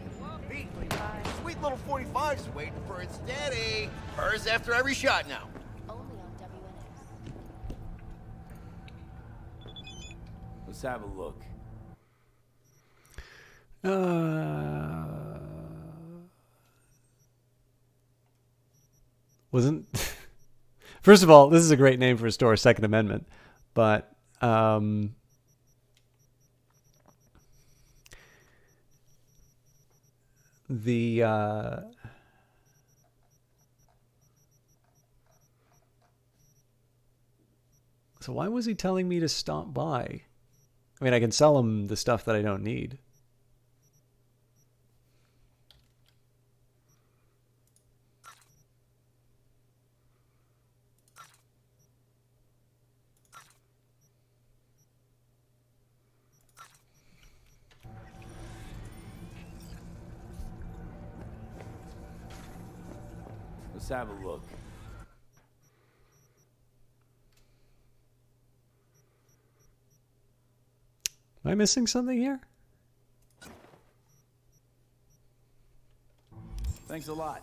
Sweet little 45's waiting for its daddy. Hers after every shot now. Only on WNS. Let's have a look. Wasn't first of all, this is a great name for a store, Second Amendment, but the so why was he telling me to stop by? I mean, I can sell him the stuff that I don't need. Let's have a look. Am I missing something here? Thanks a lot.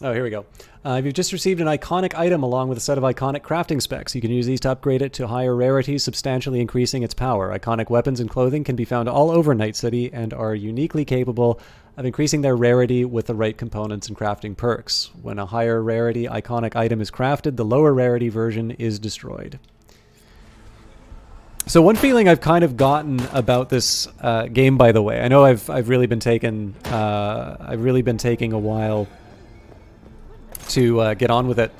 Oh, here we go. You've just received an iconic item along with a set of iconic crafting specs. You can use these to upgrade it to higher rarities, substantially increasing its power. Iconic weapons and clothing can be found all over Night City and are uniquely capable of increasing their rarity with the right components and crafting perks. When a higher rarity iconic item is crafted, the lower rarity version is destroyed. So one feeling I've kind of gotten about this game, by the way, I know I've really been taking a while to get on with it.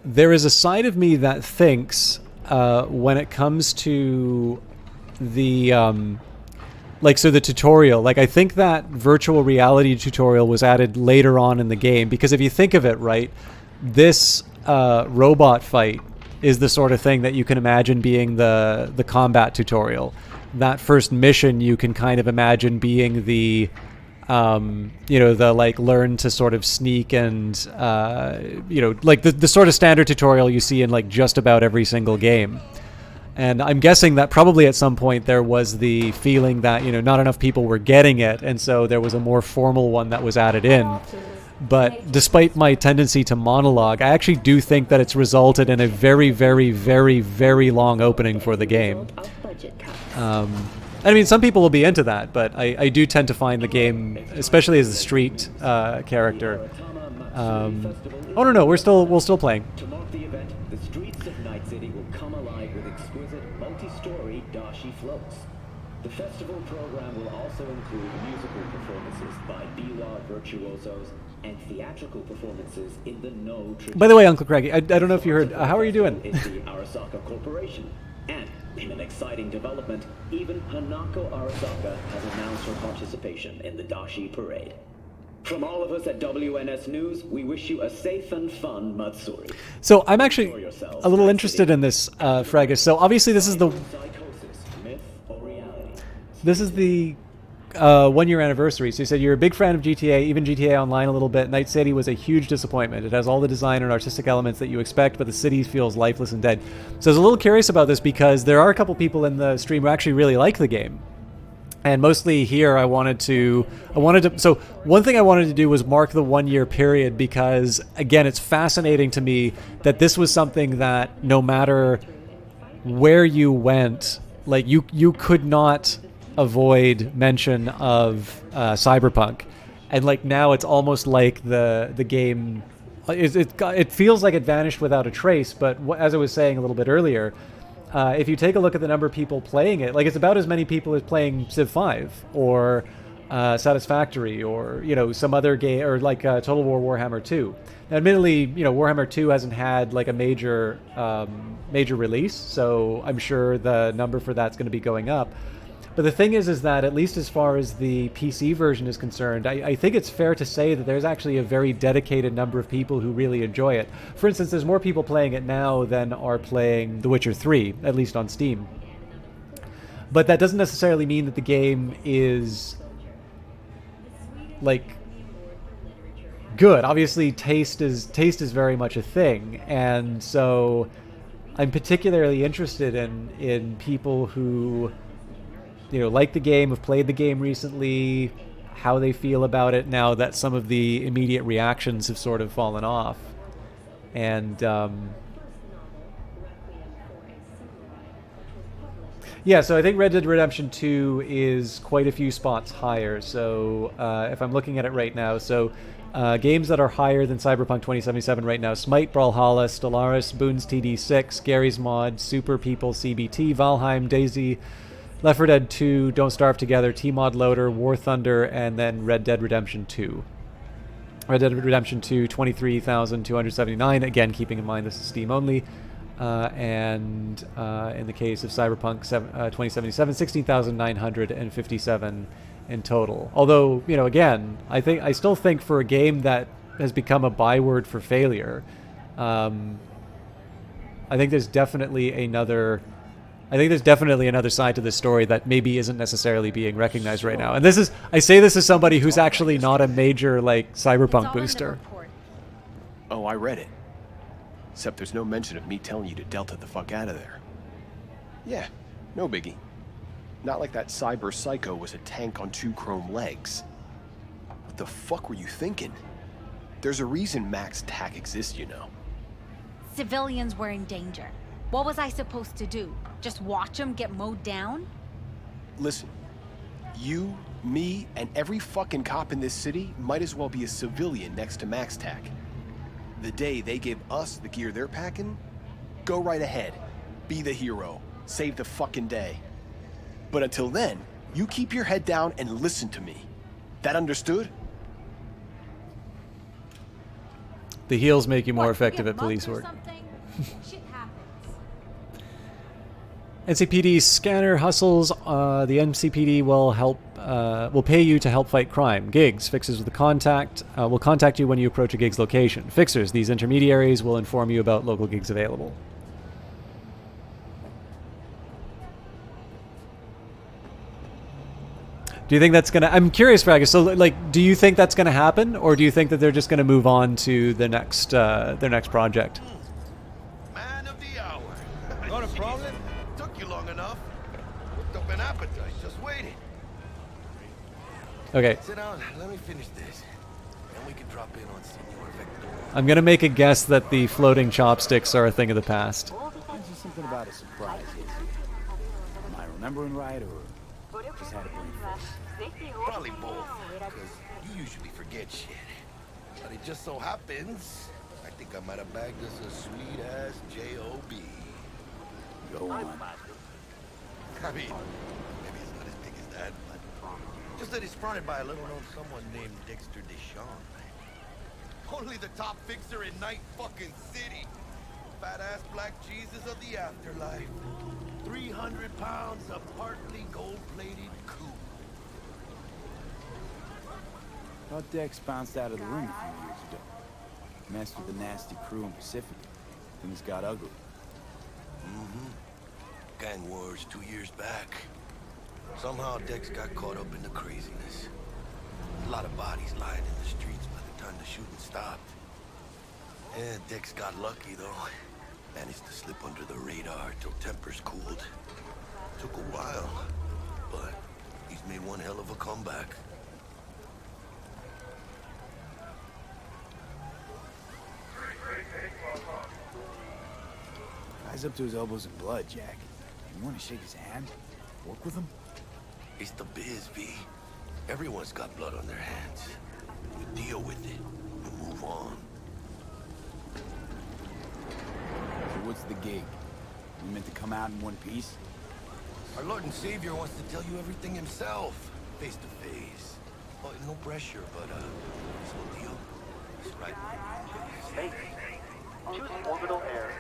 There is a side of me that thinks when it comes to the the tutorial, I think that virtual reality tutorial was added later on in the game, because if you think of it, right, this robot fight is the sort of thing that you can imagine being the combat tutorial. That first mission you can kind of imagine being the learn to sort of sneak and the sort of standard tutorial you see in just about every single game. And I'm guessing that probably at some point there was the feeling that not enough people were getting it, and so there was a more formal one that was added in. But despite my tendency to monologue, I actually do think that it's resulted in a very, very, very, very long opening for the game. I mean, some people will be into that, but I do tend to find the game, especially as a street character. Oh no, we're still playing. To mark the event, the streets of Night City will come alive with exquisite multi-story dashi floats. The festival program will also include musical performances by biwa virtuosos and theatrical performances in the no tradition. By the way, Uncle Craigie, I don't know if you heard. How are you doing? Is the Arasaka Corporation. And in an exciting development, even Hanako Arasaka has announced her participation in the Dashi Parade. From all of us at WNS News, we wish you a safe and fun Matsuri. So I'm actually a little interested in this, Fragus. So obviously this is the 1-year anniversary. So you said you're a big fan of GTA, even GTA Online a little bit. Night City was a huge disappointment. It has all the design and artistic elements that you expect, but the city feels lifeless and dead. So I was a little curious about this because there are a couple people in the stream who actually really like the game. And mostly here I wanted to, so one thing I wanted to do was mark the 1-year period because, again, it's fascinating to me that this was something that no matter where you went, you could not avoid mention of Cyberpunk. And now it's almost like the game, it feels like it vanished without a trace, but as I was saying a little bit earlier, if you take a look at the number of people playing it, it's about as many people as playing Civ 5 or Satisfactory or some other game, or Total War Warhammer 2. Now, admittedly, Warhammer 2 hasn't had a major release, so I'm sure the number for that's going to be going up. But the thing is that at least as far as the PC version is concerned, I think it's fair to say that there's actually a very dedicated number of people who really enjoy it. For instance, there's more people playing it now than are playing The Witcher 3, at least on Steam. But that doesn't necessarily mean that the game is, good. Obviously, taste is very much a thing. And so I'm particularly interested in people who like the game, have played the game recently, how they feel about it now that some of the immediate reactions have sort of fallen off. And yeah, so I think Red Dead Redemption 2 is quite a few spots higher. So if I'm looking at it right now, so games that are higher than Cyberpunk 2077 right now: Smite, Brawlhalla, Stellaris, Boons TD6, Gary's Mod, Super People, CBT, Valheim, Daisy, Left 4 Dead 2, Don't Starve Together, T-Mod Loader, War Thunder, and then Red Dead Redemption 2. Red Dead Redemption 2, 23,279. Again, keeping in mind this is Steam only. And in the case of Cyberpunk 2077, 16,957 in total. Although, you know, again, I still think for a game that has become a byword for failure, I think there's definitely another side to this story that maybe isn't necessarily being recognized right now. And I say this as somebody who's actually not a major, like, Cyberpunk booster. Oh, I read it. Except there's no mention of me telling you to Delta the fuck out of there. Yeah, no biggie. Not like that cyber psycho was a tank on 2 chrome legs. What the fuck were you thinking? There's a reason Max TAC exists, you know. Civilians were in danger. What was I supposed to do? Just watch them get mowed down? Listen, you, me, and every fucking cop in this city might as well be a civilian next to Max TAC. The day they give us the gear they're packing, go right ahead. Be the hero. Save the fucking day. But until then, you keep your head down and listen to me. That understood? The heels make you more effective at police work. NCPD scanner hustles. The NCPD will pay you to help fight crime. Gigs fixes with the contact will contact you when you approach a gig's location. Fixers, these intermediaries, will inform you about local gigs available. Do you think that's gonna? I'm curious, Fragus. So, like, do you think that's gonna happen, or do you think that they're just gonna move on to the next their next project? Man of the hour. Got a problem? Took you long enough. Worked up an appetite, just waiting. Okay. Sit down, let me finish this. And we can drop in on Senor Vector. I'm gonna make a guess that the floating chopsticks are a thing of the past. Mentioned something about a surprise. Am I remembering right, or just had a brain fart? Probably both, because you usually forget shit. But it just so happens, I think I might have bagged us a sweet-ass J.O.B. Go on. I mean, maybe it's not as big as that, but just that it's fronted by a little-known someone named Dexter Deshawn. Only the top fixer in Night fucking City. Fat-ass black Jesus of the afterlife. 300 pounds of partly gold-plated coupe. Thought Dex bounced out of the ring a few years ago. Messed with a nasty crew in Pacific. Things got ugly. Gang wars 2 years back. Somehow Dex got caught up in the craziness. A lot of bodies lying in the streets by the time the shooting stopped. And Dex got lucky though. Managed to slip under the radar till tempers cooled. Took a while, but he's made one hell of a comeback. Guy's up to his elbows in blood, Jack. You want to shake his hand? Work with him? It's the biz, V. Everyone's got blood on their hands. You deal with it. You move on. So what's the gig? You meant to come out in one piece? Our Lord and Savior wants to tell you everything himself, face to face. Oh, no pressure, but this whole deal is right. Choose orbital air.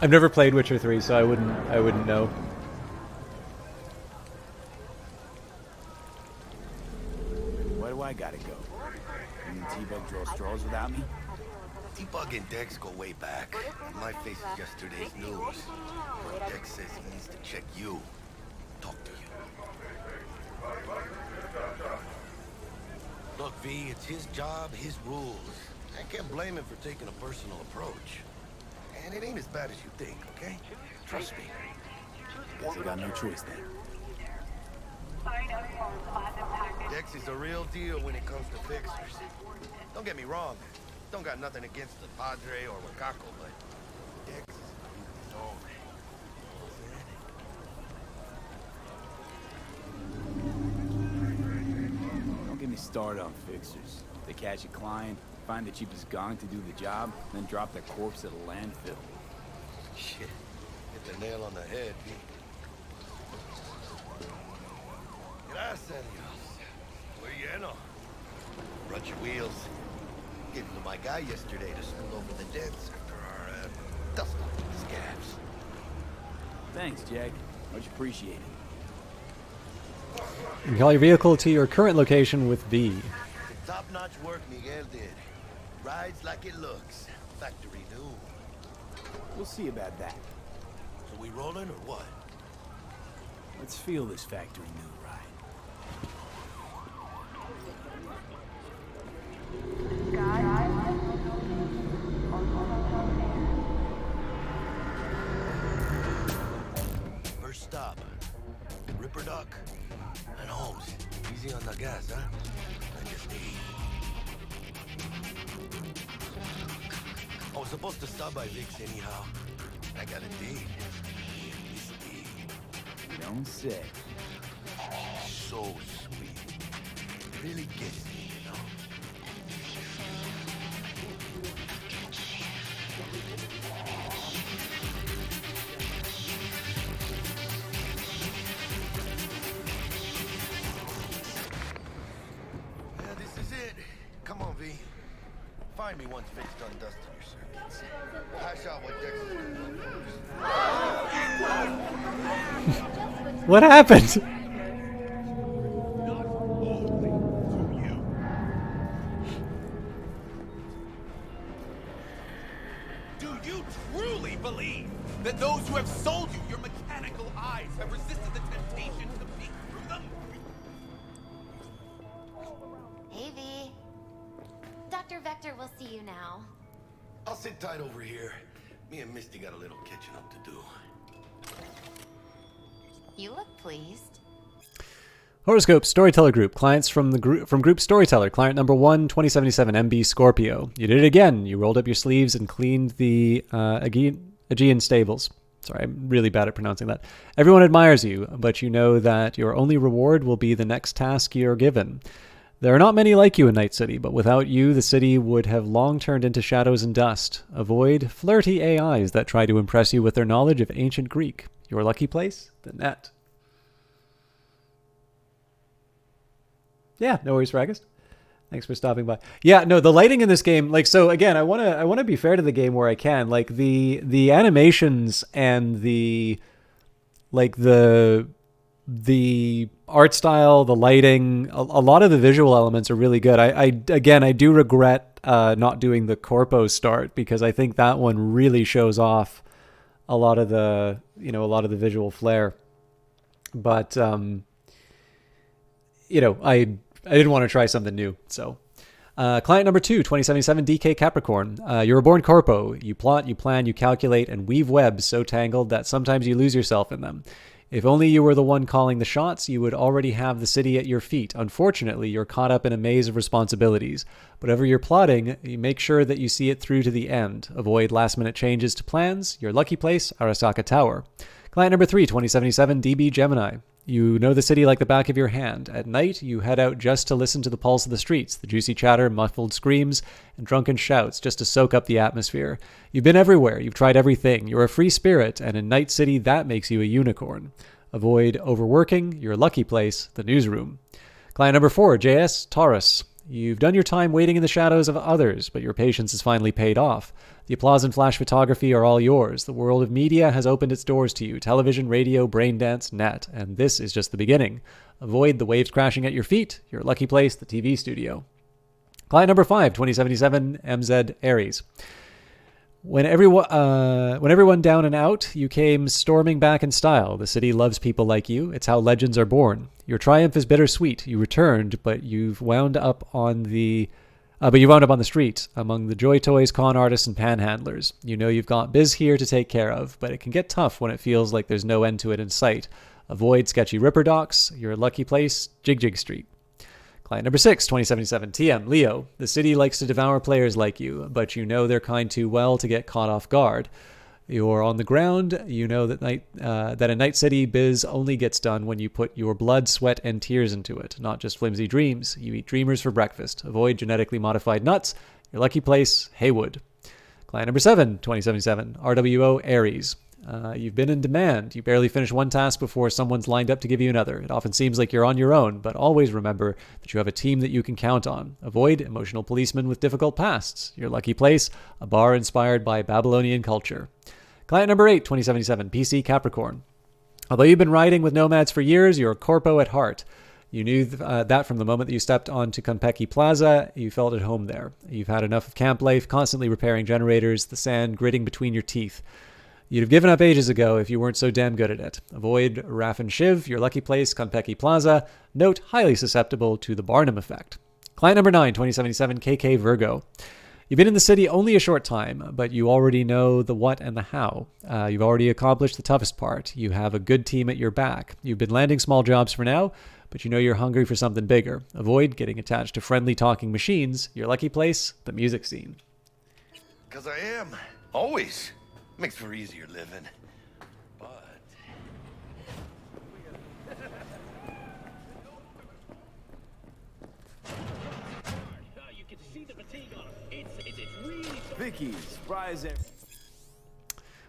I've never played Witcher 3, so I wouldn't know. Where do I gotta go? You and T-Bug draw straws without me? T-Bug and Dex go way back. My face is yesterday's news. But Dex says he needs to check you. Talk to you. Look, V, it's his job, his rules. I can't blame him for taking a personal approach. And it ain't as bad as you think, okay? Trust me. Guess I got no choice then. Dex is a real deal when it comes to fixers. Don't get me wrong. Don't got nothing against the Padre or Wakako, but Dex is a dog. Don't get me started on fixers. They catch a client, find the cheapest gong to do the job, then drop their corpse at a landfill. Shit. Hit the nail on the head, V. Gracias, Muy lleno. Brought your wheels. Gave them to my guy yesterday to smooth over the dents after our dust up the scabs. Thanks, Jack. Much appreciated. You call your vehicle to your current location with V. Top-notch work Miguel did. Rides like it looks. Factory new. We'll see about that. So we rolling or what? Let's feel this factory new ride. First stop. Ripper Duck and Holmes. Easy on the gas, huh? I just need. I was supposed to stop by Vic's anyhow. I got a date. This date. You don't say. So sweet. Really gets me, you know? Yeah, this is it. Come on, V. Find me once Vic's done dusting your circuits. Hash out what Dex is doing. What happened? Do you truly believe that those who have sold you your mechanical eyes have resisted the temptation to peek through them? Hey, V. Dr. Vector will see you now. I'll sit tight over here. Me and Misty got a little catching up to do. You look pleased. Horoscope Storyteller Group. Clients from Group Storyteller. Client number 1, 2077 MB Scorpio. You did it again. You rolled up your sleeves and cleaned the Aegean stables. Sorry, I'm really bad at pronouncing that. Everyone admires you, but you know that your only reward will be the next task you're given. There are not many like you in Night City, but without you, the city would have long turned into shadows and dust. Avoid flirty AIs that try to impress you with their knowledge of ancient Greek. Your lucky place? The net. Yeah, no worries, Raggist. Thanks for stopping by. Yeah, no, the lighting in this game, like, so again, I want to be fair to the game where I can. Like the animations and the art style, the lighting, a lot of the visual elements are really good. I do regret not doing the Corpo start, because I think that one really shows off a lot of the visual flair. But I didn't want to try something new. So client number 2, 2077 DK Capricorn. You're a born corpo. You plot, you plan, you calculate, and weave webs so tangled that sometimes you lose yourself in them. If only you were the one calling the shots, you would already have the city at your feet. Unfortunately, you're caught up in a maze of responsibilities. Whatever you're plotting, you make sure that you see it through to the end. Avoid last-minute changes to plans. Your lucky place, Arasaka Tower. Client number 3, 2077 DB Gemini. You know the city like the back of your hand. At night, you head out just to listen to the pulse of the streets, the juicy chatter, muffled screams, and drunken shouts, just to soak up the atmosphere. You've been everywhere. You've tried everything. You're a free spirit, and in Night City, that makes you a unicorn. Avoid overworking. Your lucky place, the newsroom. Client number 4, JS Taurus. You've done your time waiting in the shadows of others, but your patience has finally paid off. The applause and flash photography are all yours. The world of media has opened its doors to you. Television, radio, braindance, net. And this is just the beginning. Avoid the waves crashing at your feet. Your lucky place, the TV studio. Client number 5, 2077 MZ Aries. When everyone down and out, you came storming back in style. The city loves people like you. It's how legends are born. Your triumph is bittersweet. You returned, but you've wound up on the street among the joy toys, con artists, and panhandlers. You know you've got biz here to take care of, but it can get tough when it feels like there's no end to it in sight. Avoid sketchy ripper docks. Your lucky place, Jig Street. Client number 6, 2077 TM Leo. The city likes to devour players like you, but you know they're kind too well to get caught off guard. You're on the ground. You know that in Night City, biz only gets done when you put your blood, sweat, and tears into it, not just flimsy dreams. You eat dreamers for breakfast. Avoid genetically modified nuts. Your lucky place, Haywood. Client number 7, 2077 RWO Aries. You've been in demand. You barely finish one task before someone's lined up to give you another. It often seems like you're on your own, but always remember that you have a team that you can count on. Avoid emotional policemen with difficult pasts. Your lucky place, a bar inspired by Babylonian culture. Client number 8, 2077, PC Capricorn. Although you've been riding with nomads for years, you're a corpo at heart. You knew that from the moment that you stepped onto Konpeki Plaza, you felt at home there. You've had enough of camp life, constantly repairing generators, the sand gritting between your teeth. You'd have given up ages ago if you weren't so damn good at it. Avoid Raf and Shiv, your lucky place, Konpeki Plaza. Note, highly susceptible to the Barnum effect. Client number 9, 2077, KK Virgo. You've been in the city only a short time, but you already know the what and the how. You've already accomplished the toughest part. You have a good team at your back. You've been landing small jobs for now, but you know you're hungry for something bigger. Avoid getting attached to friendly talking machines. Your lucky place, the music scene. Because I am. Always. Makes for easier living. Vicky, surprise it.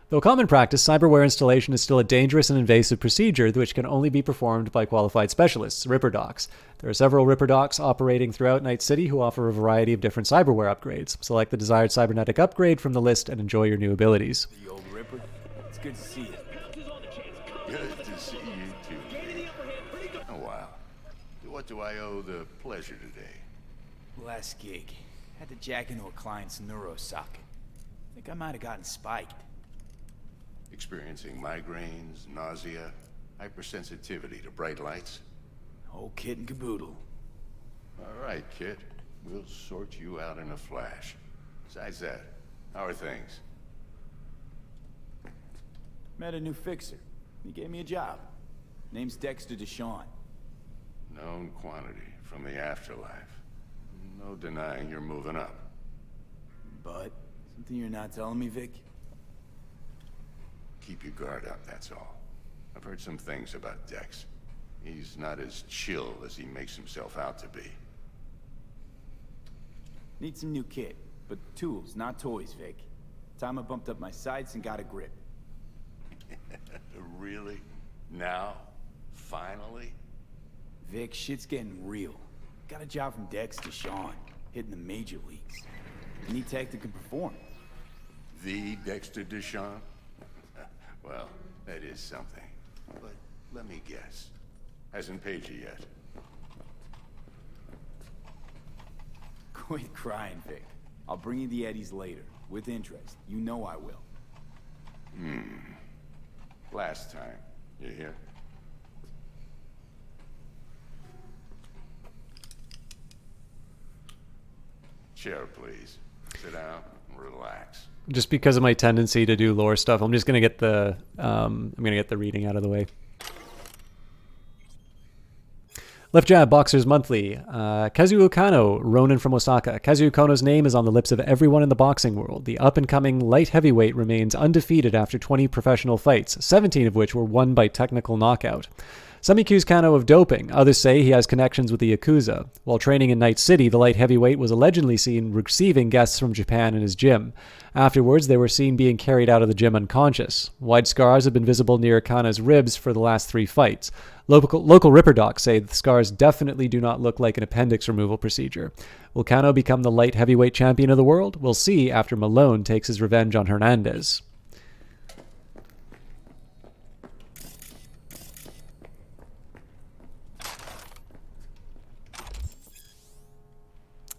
Though common practice, cyberware installation is still a dangerous and invasive procedure which can only be performed by qualified specialists, Ripper Docs. There are several Ripper Docs operating throughout Night City who offer a variety of different cyberware upgrades. Select the desired cybernetic upgrade from the list and enjoy your new abilities. The old Ripper, it's good to see you. Good to see you too. Oh, wow. What do I owe the pleasure today? Last gig. Had to jack into a client's neuro socket. Think I might have gotten spiked. Experiencing migraines, nausea, hypersensitivity to bright lights? Whole kit and caboodle. All right, kid. We'll sort you out in a flash. Besides that, how are things? Met a new fixer. He gave me a job. Name's Dexter Deshawn. Known quantity from the afterlife. No denying you're moving up. But, something you're not telling me, Vic? Keep your guard up, that's all. I've heard some things about Dex. He's not as chill as he makes himself out to be. Need some new kit, but tools, not toys, Vic. Time I bumped up my sights and got a grip. Really? Now? Finally? Vic, shit's getting real. Got a job from Dex to Sean, hitting the major leagues. Any tech that can perform. The Dexter Deshawn? Well, that is something. But let me guess. Hasn't paid you yet. Quit crying, Vic. I'll bring you the eddies later, with interest. You know I will. Last time. You hear? Chair, please. Sit down and relax. Just because of my tendency to do lore stuff, I'm just gonna get the reading out of the way. Left Jab Boxers Monthly. Kazuo Kano, Ronin from Osaka. Kazuo Kano's name is on the lips of everyone in the boxing world. The up-and-coming light heavyweight remains undefeated after 20 professional fights, 17 of which were won by technical knockout. Some accuse Kano of doping. Others say he has connections with the Yakuza. While training in Night City, the light heavyweight was allegedly seen receiving guests from Japan in his gym. Afterwards, they were seen being carried out of the gym unconscious. Wide scars have been visible near Kano's ribs for the last 3 fights. Local Ripper Docs say the scars definitely do not look like an appendix removal procedure. Will Kano become the light heavyweight champion of the world? We'll see after Malone takes his revenge on Hernandez.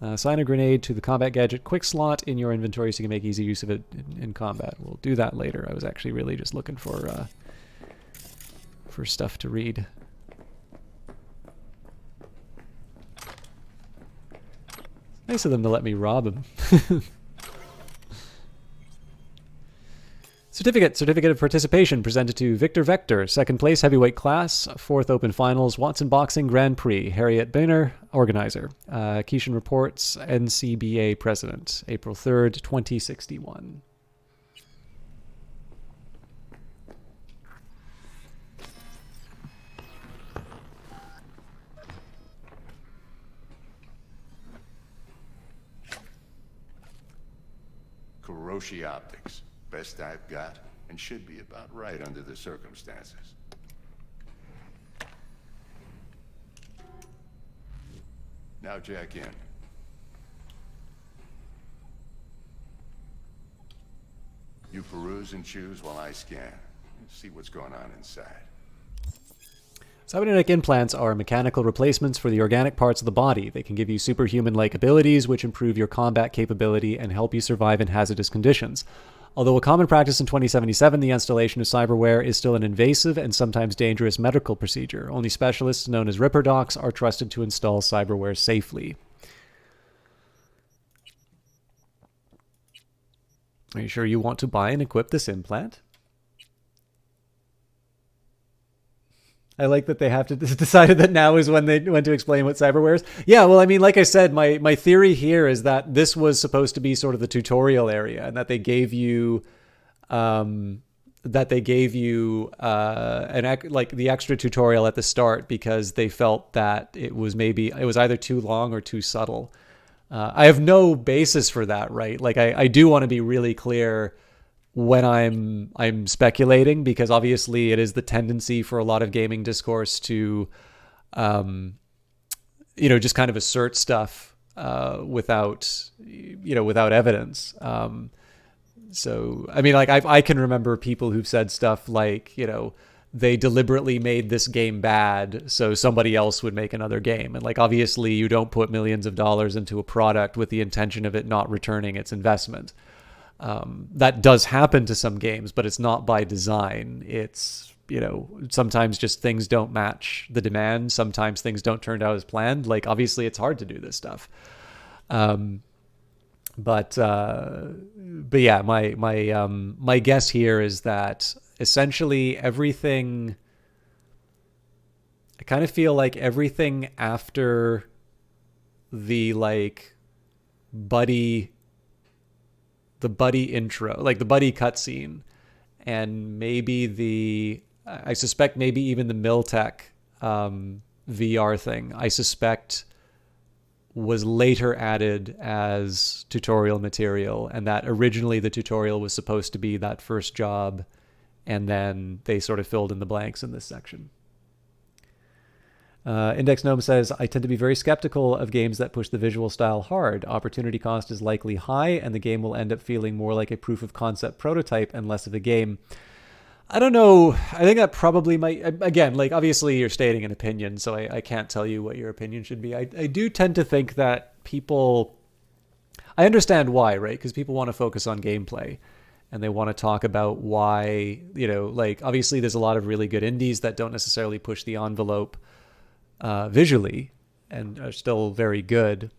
Assign a grenade to the combat gadget quick slot in your inventory so you can make easy use of it in combat. We'll do that later. I was actually really just looking for stuff to read. Nice of them to let me rob him. Certificate of participation presented to Victor Vector, 2nd place heavyweight class, 4th open finals, Watson Boxing Grand Prix, Harriet Boehner, organizer. Keishan reports, NCBA president, April 3rd, 2061. Kuroshi Optics. Best I've got, and should be about right under the circumstances. Now jack in. You peruse and choose while I scan. See what's going on inside. Cybernetic implants are mechanical replacements for the organic parts of the body. They can give you superhuman-like abilities, which improve your combat capability and help you survive in hazardous conditions. Although a common practice in 2077, the installation of cyberware is still an invasive and sometimes dangerous medical procedure. Only specialists known as Ripper Docs are trusted to install cyberware safely. Are you sure you want to buy and equip this implant? I like that they have to decided that now is when to explain what cyberware is. Yeah, well, I mean, like I said, my theory here is that this was supposed to be sort of the tutorial area, and that they gave you, like the extra tutorial at the start because they felt that it was either too long or too subtle. I have no basis for that, right? Like I do want to be really clear when I'm speculating, because obviously it is the tendency for a lot of gaming discourse to, just kind of assert stuff without evidence. So, I mean, like I can remember people who've said stuff like, they deliberately made this game bad so somebody else would make another game. And like, obviously you don't put millions of dollars into a product with the intention of it not returning its investment. That does happen to some games, but it's not by design. It's, sometimes just things don't match the demand. Sometimes things don't turn out as planned. Like, obviously it's hard to do this stuff. But yeah, my guess here is that essentially everything, I kind of feel like everything after the buddy intro, like the buddy cutscene, and maybe I suspect maybe even the Miltech VR thing, I suspect was later added as tutorial material, and that originally the tutorial was supposed to be that first job, and then they sort of filled in the blanks in this section. Index Gnome says, I tend to be very skeptical of games that push the visual style hard. Opportunity cost is likely high, and the game will end up feeling more like a proof of concept prototype and less of a game. I don't know. I think that probably might, again, like obviously you're stating an opinion, so I can't tell you what your opinion should be. I do tend to think that people, I understand why, right? Because people want to focus on gameplay. And they want to talk about why, like obviously there's a lot of really good indies that don't necessarily push the envelope visually and are still very good.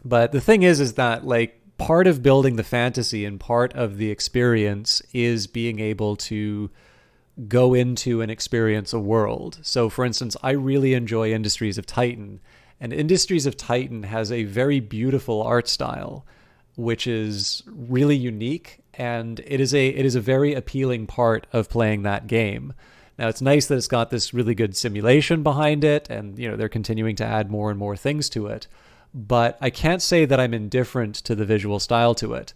But the thing is that like part of building the fantasy and part of the experience is being able to go into and experience a world. So for instance, I really enjoy Industries of Titan, and Industries of Titan has a very beautiful art style, which is really unique, and it is a very appealing part of playing that game. Now, it's nice that it's got this really good simulation behind it, and they're continuing to add more and more things to it. But I can't say that I'm indifferent to the visual style to it.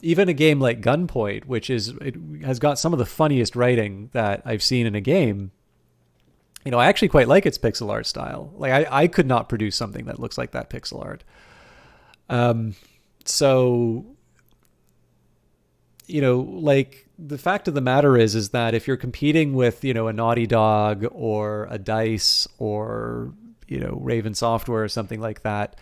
Even a game like Gunpoint, it has got some of the funniest writing that I've seen in a game. I actually quite like its pixel art style. Like I could not produce something that looks like that pixel art. So, like the fact of the matter is that if you're competing with, a Naughty Dog or a DICE or, Raven Software or something like that,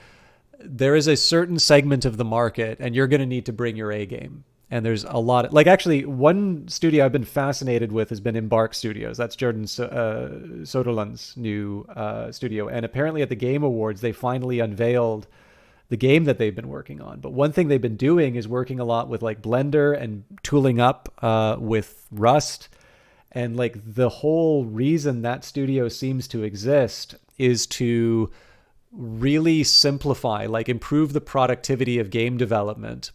there is a certain segment of the market and you're going to need to bring your A game. And there's a lot of, like actually one studio I've been fascinated with has been Embark Studios. That's Jordan Soderlund's new studio. And apparently at the Game Awards, they finally unveiled the game that they've been working on. But one thing they've been doing is working a lot with like Blender and tooling up with Rust. And like the whole reason that studio seems to exist is to really simplify, like improve the productivity of game development,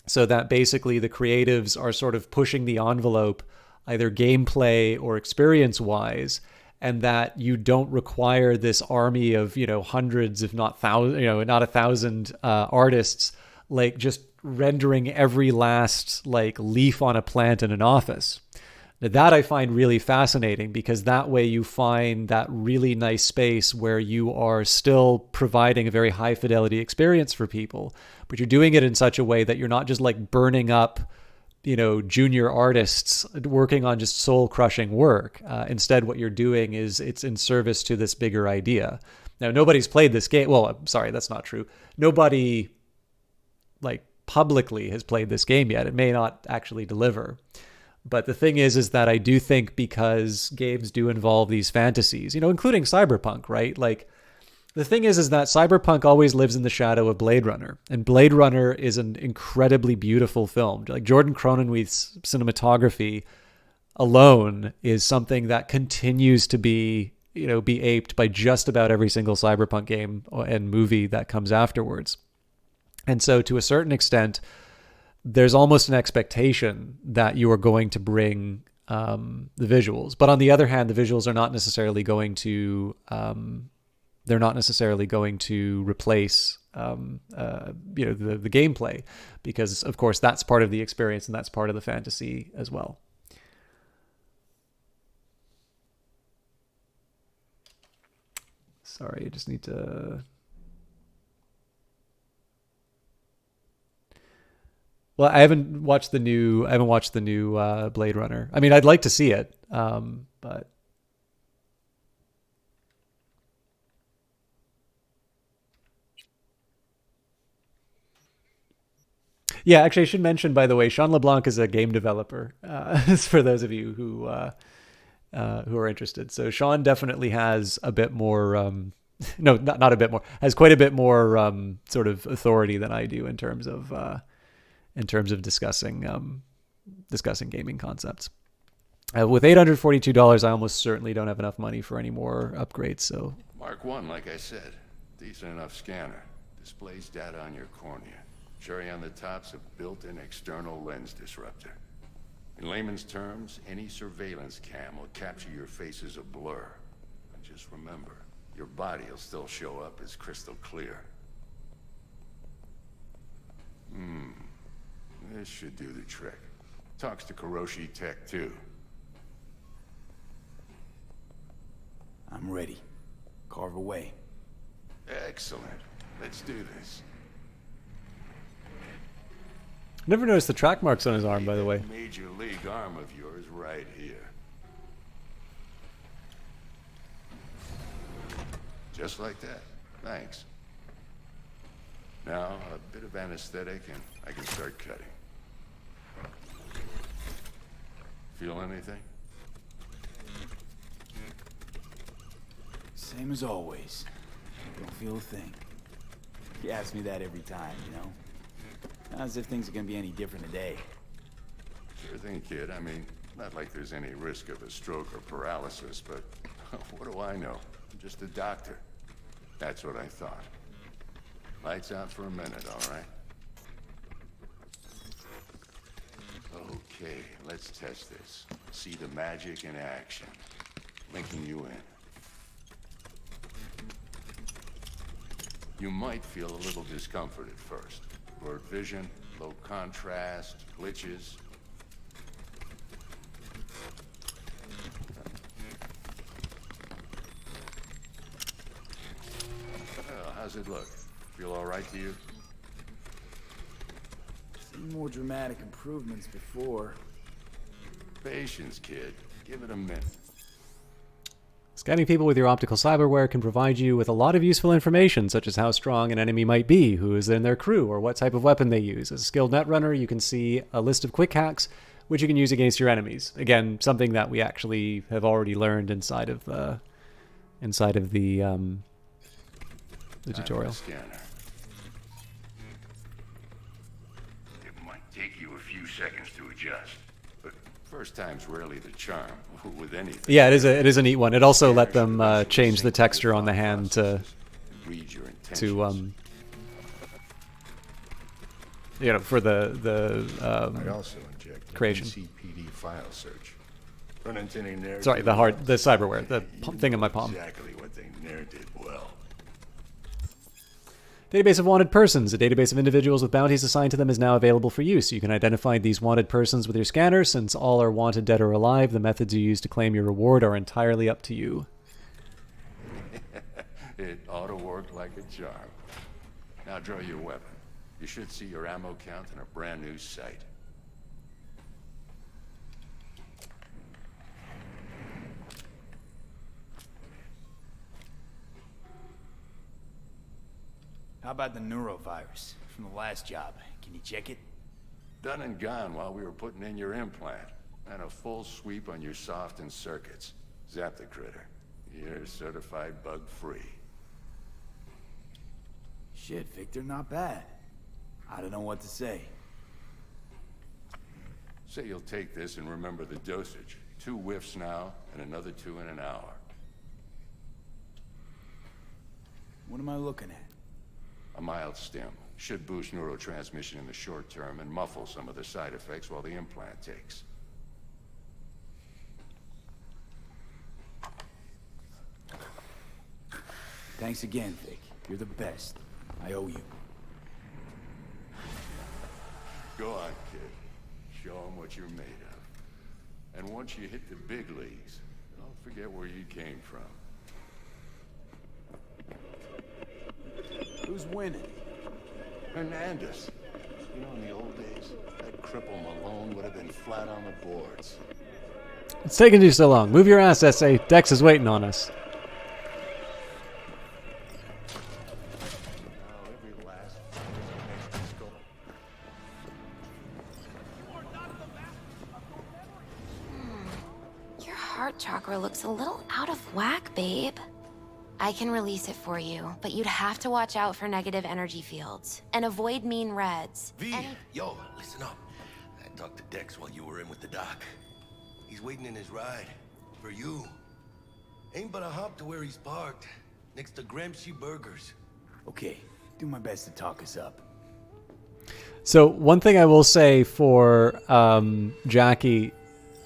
so that basically the creatives are sort of pushing the envelope either gameplay or experience wise, and that you don't require this army of, hundreds, if not thousands, not 1,000 artists like just rendering every last like leaf on a plant in an office. Now, that I find really fascinating, because that way you find that really nice space where you are still providing a very high fidelity experience for people, but you're doing it in such a way that you're not just like burning up, you know, junior artists working on just soul crushing work. Instead, what you're doing is it's in service to this bigger idea. Now, nobody's played this game. Well, I'm sorry, that's not true. Nobody like publicly has played this game yet. It may not actually deliver. But the thing is that I do think, because games do involve these fantasies, you know, including Cyberpunk, right? Like, the thing is that Cyberpunk always lives in the shadow of Blade Runner. And Blade Runner is an incredibly beautiful film. Like, Jordan Cronenweth's cinematography alone is something that continues to be, you know, be aped by just about every single Cyberpunk game and movie that comes afterwards. And so to a certain extent, there's almost an expectation that you are going to bring the visuals. But on the other hand, the visuals are not necessarily going to replace you know, the gameplay, because of course that's part of the experience and that's part of the fantasy as well. Sorry, I just need to... Well, I haven't watched the new Blade Runner. I mean, I'd like to see it, but yeah. Actually, I should mention, by the way, Sean LeBlanc is a game developer. For those of you who are interested, so Sean definitely has a bit more. No, not a bit more. Has quite a bit more sort of authority than I do in terms of discussing gaming concepts. With $842, I almost certainly don't have enough money for any more upgrades. So Mark 1, like I said, decent enough scanner. Displays data on your cornea. Cherry on the top's a built-in external lens disruptor. In layman's terms, any surveillance cam will capture your face as a blur. And just remember, your body will still show up as crystal clear. This should do the trick. Talks to Kuroshi Tech, too. I'm ready. Carve away. Excellent. Let's do this. never noticed the track marks on his arm, by the way. Major league arm of yours right here. Just like that. Thanks. Now, a bit of anesthetic and I can start cutting. Feel anything? Same as always. Don't feel a thing. You ask me that every time, you know? Not as if things are gonna be any different today. Sure thing, kid. I mean, not like there's any risk of a stroke or paralysis, but what do I know? I'm just a doctor. That's what I thought. Lights out for a minute, all right? Okay, let's test this. See the magic in action. Linking you in. You might feel a little discomfort at first. Blurred vision, low contrast, glitches. Well, how's it look? Feel all right to you? Seen more dramatic improvements before. Patience, kid. Give it a minute. Scanning people with your optical cyberware can provide you with a lot of useful information, such as how strong an enemy might be, who is in their crew, or what type of weapon they use. As a skilled netrunner, you can see a list of quick hacks, which you can use against your enemies. Again, something that we actually have already learned inside of the tutorial. Scanner. It might take you a few seconds to adjust, but first time's rarely the charm with anything. Yeah, it is a neat one. It also let them change the texture on the hand to you know, for the I also inject creation. CPD file search. Run into any nerds? Sorry, the cyberware, the thing in my palm. Exactly what they ne'er did well. Database of wanted persons. A database of individuals with bounties assigned to them is now available for use. You can identify these wanted persons with your scanner. Since all are wanted, dead or alive, the methods you use to claim your reward are entirely up to you. It ought to work like a charm. Now draw your weapon. You should see your ammo count in a brand new sight. How about the neurovirus from the last job? Can you check it? Done and gone while we were putting in your implant. And a full sweep on your soft and circuits. Zap the critter. You're certified bug-free. Shit, Victor, not bad. I don't know what to say. Say you'll take this and remember the dosage. 2 whiffs now, and another 2 in an hour. What am I looking at? A mild stim. Should boost neurotransmission in the short term and muffle some of the side effects while the implant takes. Thanks again, Vic. You're the best. I owe you. Go on, kid. Show them what you're made of. And once you hit the big leagues, don't forget where you came from. Who's winning? Hernandez. You know, in the old days, that cripple Malone would have been flat on the boards. It's taking you so long. Move your ass, SA. Dex is waiting on us. Your heart chakra looks a little out of whack, babe. I can release it for you, but you'd have to watch out for negative energy fields and avoid mean reds. V, yo, listen up. I talked to Dex while you were in with the doc. He's waiting in his ride. For you. Ain't but a hop to where he's parked. Next to Gramsci Burgers. Okay, do my best to talk us up. So one thing I will say for Jackie,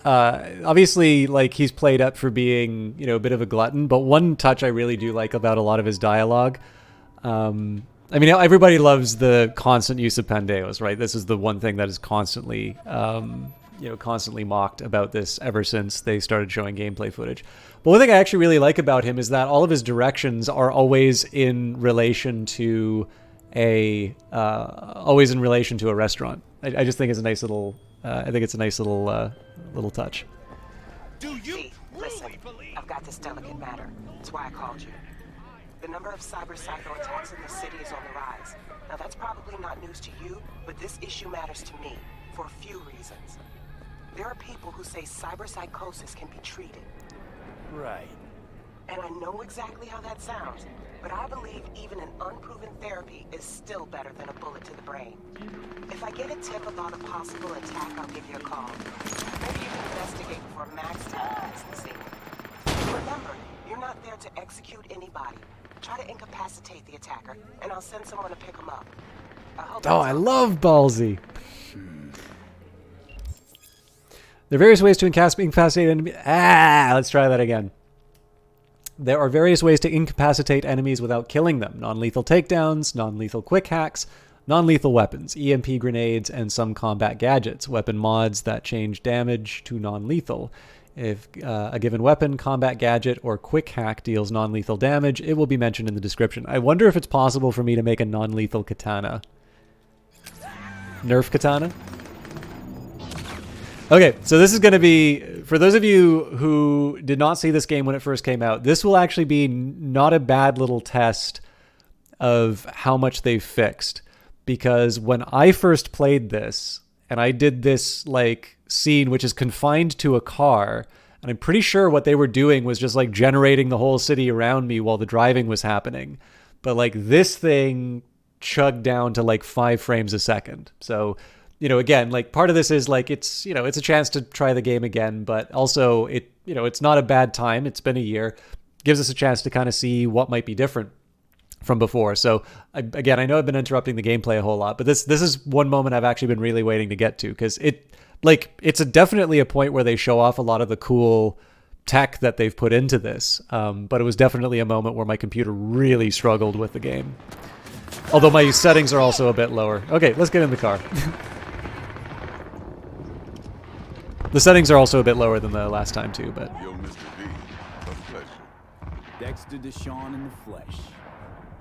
obviously, like, he's played up for being, you know, a bit of a glutton, but one touch I really do like about a lot of his dialogue. I mean, everybody loves the constant use of pandeos, right? This is the one thing that is constantly, constantly mocked about this ever since they started showing gameplay footage. But one thing I actually really like about him is that all of his directions are always in relation to a restaurant. I just think it's a nice little. I think it's a nice little touch. Do you listen? I've got this delicate matter. That's why I called you. The number of cyber-psycho attacks in the city is on the rise. Now that's probably not news to you, but this issue matters to me for a few reasons. There are people who say cyberpsychosis can be treated. Right. And I know exactly how that sounds, but I believe even an unproven therapy is still better than a bullet to the brain. If I get a tip about a possible attack, I'll give you a call. Maybe you can investigate before MaxTech hits the scene. Remember, you're not there to execute anybody. Try to incapacitate the attacker, and I'll send someone to pick him up. I love Ballsy. There are various ways to incapacitate enemies. Let's try that again. There are various ways to incapacitate enemies without killing them. Non-lethal takedowns, non-lethal quick hacks, non-lethal weapons, EMP grenades, and some combat gadgets. Weapon mods that change damage to non-lethal. If a given weapon, combat gadget, or quick hack deals non-lethal damage, it will be mentioned in the description. I wonder if it's possible for me to make a non-lethal katana. Nerf katana? Okay, so this is going to be, for those of you who did not see this game when it first came out, this will actually be not a bad little test of how much they've fixed. Because when I first played this, and I did this, like, scene which is confined to a car, and I'm pretty sure what they were doing was just, like, generating the whole city around me while the driving was happening. But, like, this thing chugged down to, like, 5 frames a second. So, you know, again, like, part of this is, like, it's, you know, it's a chance to try the game again, but also it, you know, it's not a bad time. It's been a year. Gives us a chance to kind of see what might be different from before. So again, I know I've been interrupting the gameplay a whole lot, but this is one moment I've actually been really waiting to get to, because it's definitely a point where they show off a lot of the cool tech that they've put into this. But it was definitely a moment where my computer really struggled with the game. Although my settings are also a bit lower. Okay, let's get in the car. The settings are also a bit lower than the last time too, but... Yo, Mr. V, a pleasure. Dexter Deshawn in the flesh.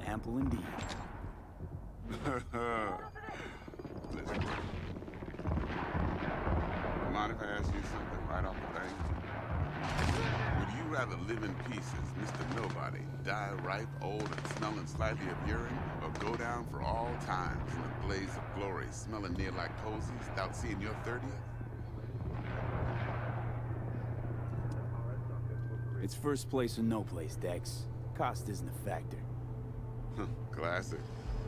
Ample indeed. Listen. Mind if I ask you something right off the bat? Would you rather live in pieces, Mr. Nobody, die ripe, old, and smelling slightly of urine, or go down for all times in a blaze of glory, smelling near like posies, without seeing your 30th? It's first place or no place, Dex. Cost isn't a factor. Classic.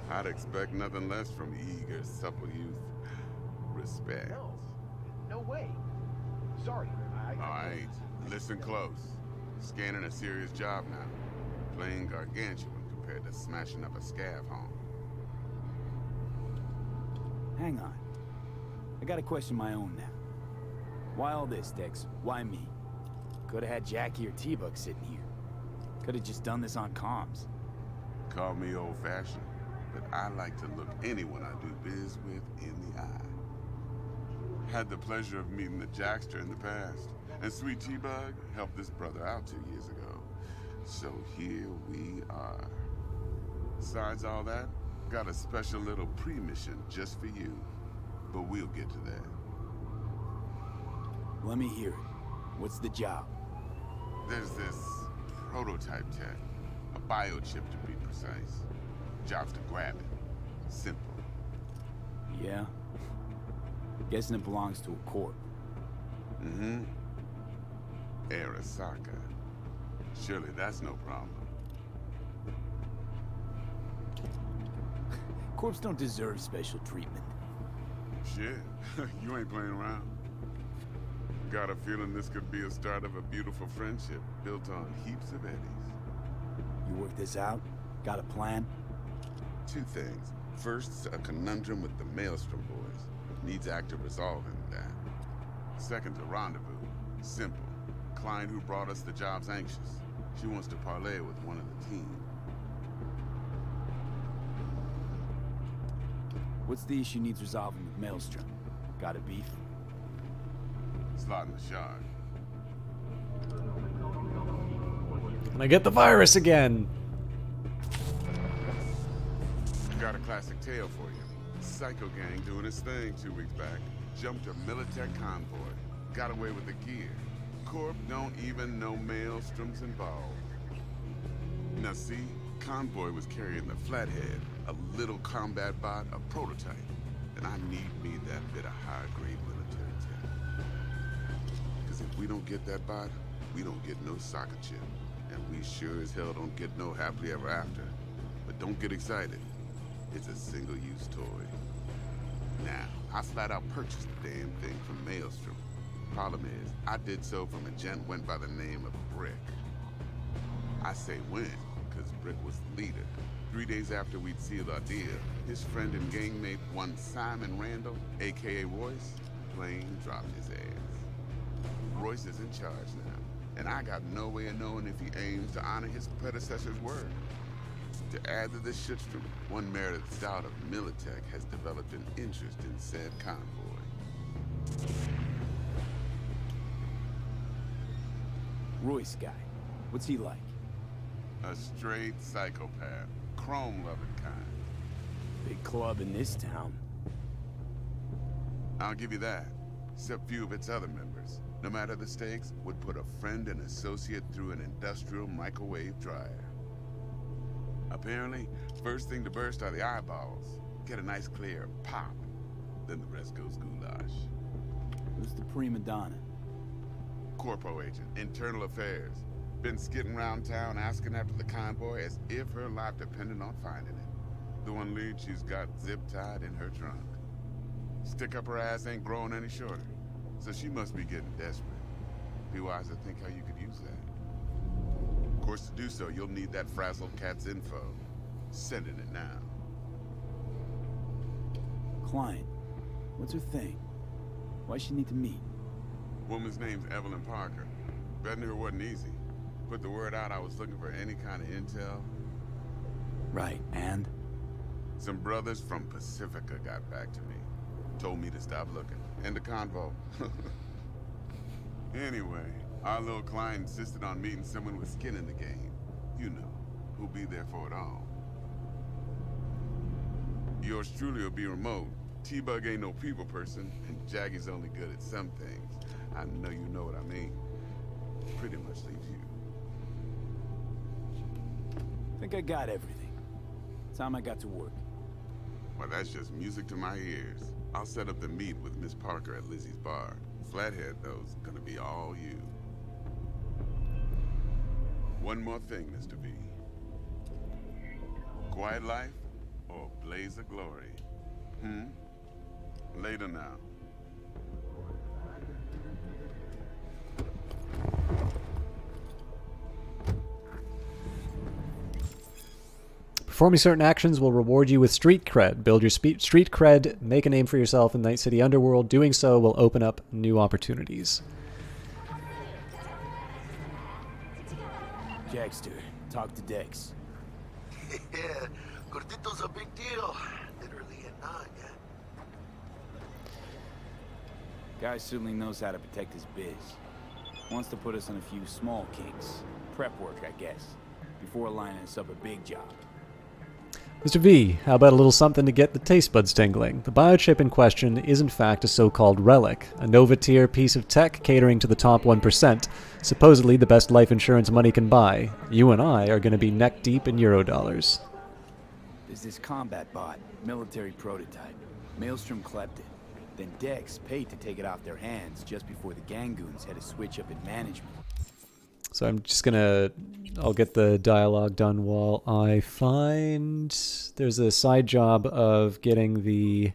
I'd expect nothing less from eager, supple youth. Respect. No way. Sorry, Alright, listen close. Scanning a serious job now. Playing gargantuan compared to smashing up a scav home. Hang on. I got a question of my own now. Why all this, Dex? Why me? Could've had Jackie or T-Bug sitting here. Could've just done this on comms. Call me old-fashioned, but I like to look anyone I do biz with in the eye. Had the pleasure of meeting the Jackster in the past, and Sweet T-Bug helped this brother out 2 years ago. So here we are. Besides all that, got a special little pre-mission just for you. But we'll get to that. Let me hear it. What's the job? There's this prototype tech. A biochip to be precise. Job's to grab it. Simple. Yeah? Guessing it belongs to a corp. Mm-hmm. Arasaka. Surely that's no problem. Corps don't deserve special treatment. Shit, you ain't playing around. Got a feeling this could be a start of a beautiful friendship built on heaps of eddies. You work this out? Got a plan? Two things. First, a conundrum with the Maelstrom boys. Needs active resolving that. Second's a rendezvous. Simple. Client who brought us the job's anxious. She wants to parlay with one of the team. What's the issue needs resolving with Maelstrom? Got a beef? Slot in the shard. Can I get the virus again? Got a classic tale for you. Psycho gang doing its thing 2 weeks back. Jumped a Militech convoy. Got away with the gear. Corp don't even know Maelstrom's involved. Now see, convoy was carrying the Flathead, a little combat bot, a prototype. And I need me that bit of high-grade military tech. Because if we don't get that bot, we don't get no soccer chip. And we sure as hell don't get no happily ever after. But don't get excited. It's a single-use toy. Now, I flat out purchased the damn thing from Maelstrom. Problem is, I did so from a gent went by the name of Brick. I say when, because Brick was the leader. 3 days after we'd sealed our deal, his friend and gangmate, one Simon Randall, aka Royce, plain dropped his ass. Royce is in charge now, and I got no way of knowing if he aims to honor his predecessor's word. To add to this shitstorm, one merited stout of Militech has developed an interest in said convoy. Royce guy. What's he like? A straight psychopath. Chrome-loving kind. Big club in this town. I'll give you that. Except few of its other members, no matter the stakes, would put a friend and associate through an industrial microwave dryer. Apparently, first thing to burst are the eyeballs. Get a nice clear pop. Then the rest goes goulash. Who's the prima donna? Corpo agent, internal affairs. Been skidding around town asking after the convoy as if her life depended on finding it. The one lead she's got zip-tied in her trunk. Stick up her ass ain't growing any shorter, so she must be getting desperate. Be wise to think how you could use that. Of course, to do so, you'll need that frazzled cat's info. Sending it now. Client. What's her thing? Why's she need to meet? Woman's name's Evelyn Parker. Betting her wasn't easy. Put the word out I was looking for any kind of intel. Right, and? Some brothers from Pacifica got back to me. Told me to stop looking. End the convo. Anyway, our little client insisted on meeting someone with skin in the game. You know, who'll be there for it all. Yours truly will be remote. T-Bug ain't no people person, and Jaggy's only good at some things. I know you know what I mean. Pretty much leaves you. I think I got everything. Time I got to work. Well, that's just music to my ears. I'll set up the meet with Miss Parker at Lizzie's bar. Flathead, though's gonna be all you. One more thing, Mr. V. Quiet life or blaze of glory? Later now. Performing certain actions will reward you with street cred. Build your street cred, make a name for yourself in Night City Underworld. Doing so will open up new opportunities. Jackster, talk to Dex. Yeah, Gordito's a big deal. Literally a nine, yeah. Guy certainly knows how to protect his biz. Wants to put us on a few small kinks. Prep work, I guess. Before lining us up a big job. Mr. V, how about a little something to get the taste buds tingling? The biochip in question is in fact a so-called relic, a Nova-tier piece of tech catering to the top 1%, supposedly the best life insurance money can buy. You and I are going to be neck-deep in Eurodollars. There's this combat bot, military prototype. Maelstrom clept it. Then Dex paid to take it off their hands just before the Gangoons had a switch up in management. So I'm just gonna, I'll get the dialogue done while I find, there's a side job of getting the,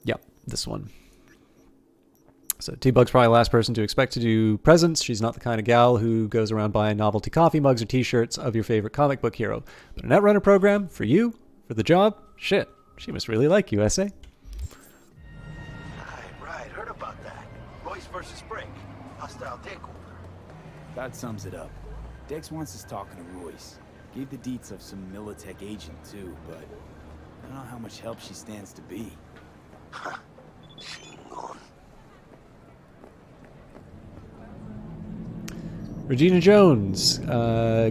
yep, this one. So T-Bug's probably the last person to expect to do presents. She's not the kind of gal who goes around buying novelty coffee mugs or t-shirts of your favorite comic book hero. But a Netrunner program, for you, for the job, shit, she must really like you, SA. Right, heard about that. Royce versus Spring. Hostile takeover. That sums it up. Dex wants us talking to Royce. Gave the deets of some Militech agent too, but I don't know how much help she stands to be. Regina Jones,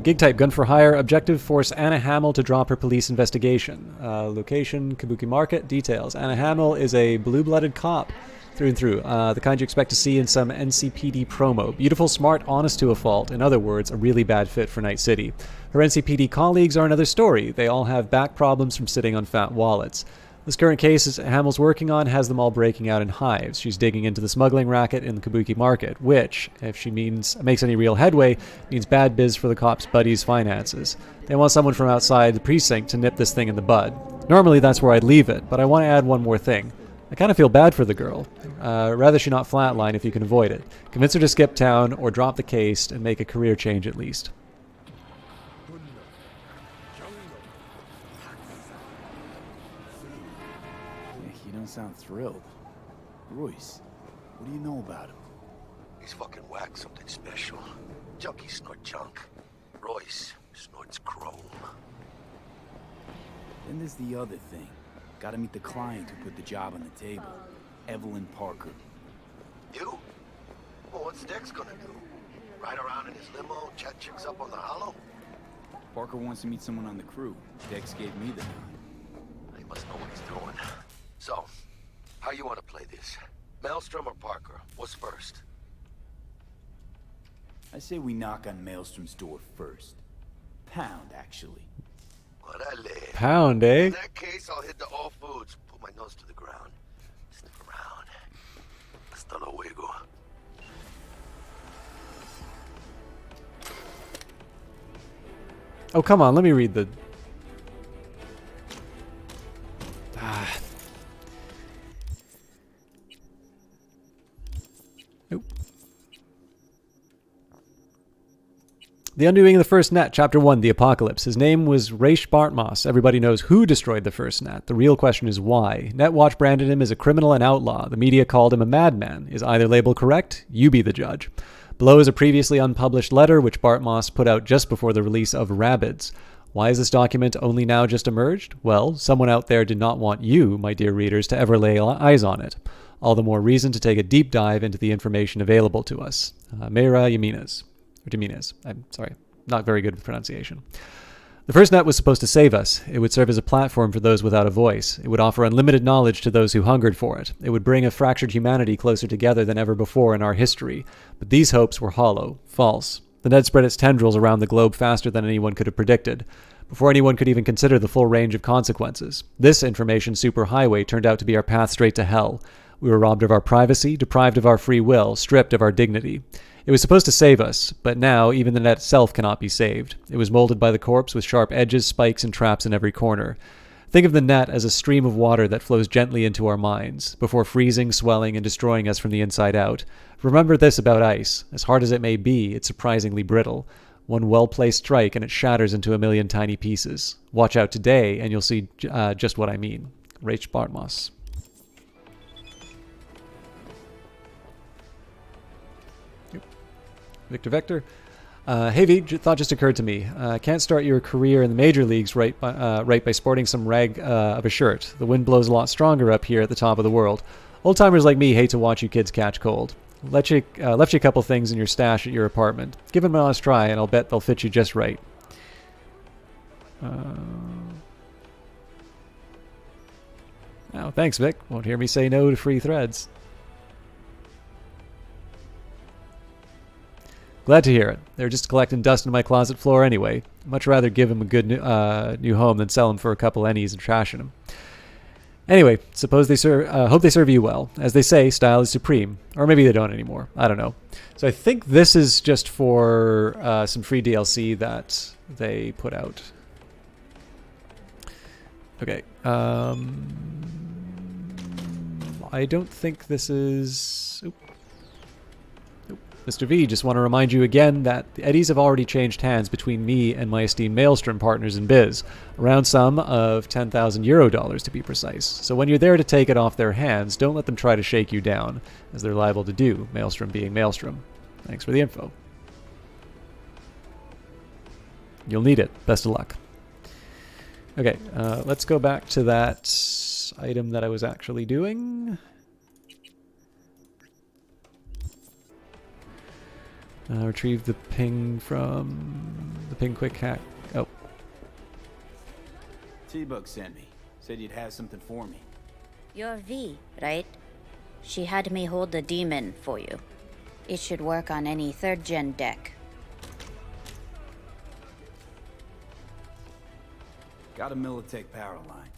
gig type, gun for hire, objective, force Anna Hamill to drop her police investigation. Location, Kabuki Market, details. Anna Hamill is a blue-blooded cop through and through, the kind you expect to see in some NCPD promo. Beautiful, smart, honest to a fault. In other words, a really bad fit for Night City. Her NCPD colleagues are another story. They all have back problems from sitting on fat wallets. This current case Hamill's working on has them all breaking out in hives. She's digging into the smuggling racket in the Kabuki Market, which, if she makes any real headway, means bad biz for the cops' buddies' finances. They want someone from outside the precinct to nip this thing in the bud. Normally that's where I'd leave it, but I want to add one more thing. I kind of feel bad for the girl. Rather she not flatline if you can avoid it. Convince her to skip town or drop the case and make a career change at least. You don't sound thrilled. Royce, what do you know about him? He's fucking whack, something special. Junkies snort junk. Royce snorts chrome. Then there's the other thing. Gotta meet the client who put the job on the table. Evelyn Parker. You? Well, what's Dex gonna do? Ride around in his limo, chat chicks up on the hollow? Parker wants to meet someone on the crew. Dex gave me the nod. He must know what he's doing. So, how you want to play this? Maelstrom or Parker? What's first? I say we knock on Maelstrom's door first. Pound, actually. Pound, eh? In that case, I'll hit the All Foods. Put my nose to the ground. Sniff around. Hasta luego. Oh, come on, let me read the... Nope. The Undoing of the First Net, Chapter 1, The Apocalypse. His name was Raish Bartmoss. Everybody knows who destroyed the first net. The real question is why. Netwatch branded him as a criminal and outlaw. The media called him a madman. Is either label correct? You be the judge. Below is a previously unpublished letter which Bartmoss put out just before the release of Rabbids. Why has this document only now just emerged? Well, someone out there did not want you, my dear readers, to ever lay eyes on it. All the more reason to take a deep dive into the information available to us. Meira Jimenez. Or Jimenez. I'm sorry. Not very good with pronunciation. The first net was supposed to save us. It would serve as a platform for those without a voice. It would offer unlimited knowledge to those who hungered for it. It would bring a fractured humanity closer together than ever before in our history. But these hopes were hollow, false. The net spread its tendrils around the globe faster than anyone could have predicted, before anyone could even consider the full range of consequences. This information superhighway turned out to be our path straight to hell. We were robbed of our privacy, deprived of our free will, stripped of our dignity. It was supposed to save us, but now even the net itself cannot be saved. It was molded by the corpse with sharp edges, spikes, and traps in every corner. Think of the net as a stream of water that flows gently into our minds, before freezing, swelling, and destroying us from the inside out. Remember this about ice. As hard as it may be, it's surprisingly brittle. One well-placed strike and it shatters into a million tiny pieces. Watch out today, and you'll see just what I mean. Rach Bartmoss. Victor Vector. Hey V, thought just occurred to me. Can't start your career in the major leagues right by sporting some rag of a shirt. The wind blows a lot stronger up here at the top of the world. Old-timers like me hate to watch you kids catch cold. Left you a couple things in your stash at your apartment. Give them an honest try, and I'll bet they'll fit you just right. Oh, thanks, Vic. Won't hear me say no to free threads. Glad to hear it. They're just collecting dust in my closet floor anyway. Much rather give them a good new home than sell them for a couple ennies and trashing them. Anyway, hope they serve you well. As they say, style is supreme. Or maybe they don't anymore. I don't know. So I think this is just for some free DLC that they put out. Okay. I don't think this is... Oop. Mr. V, just want to remind you again that the eddies have already changed hands between me and my esteemed Maelstrom partners in biz, around sum of 10,000 euro dollars to be precise. So when you're there to take it off their hands, don't let them try to shake you down, as they're liable to do, Maelstrom being Maelstrom. Thanks for the info. You'll need it. Best of luck. Okay, let's go back to that item that I was actually doing. Retrieve the ping from the ping quick hack. Oh. T-Bug sent me. Said you'd have something for me. You're V, right? She had me hold the demon for you. It should work on any 3rd gen deck. Got a Militech power line.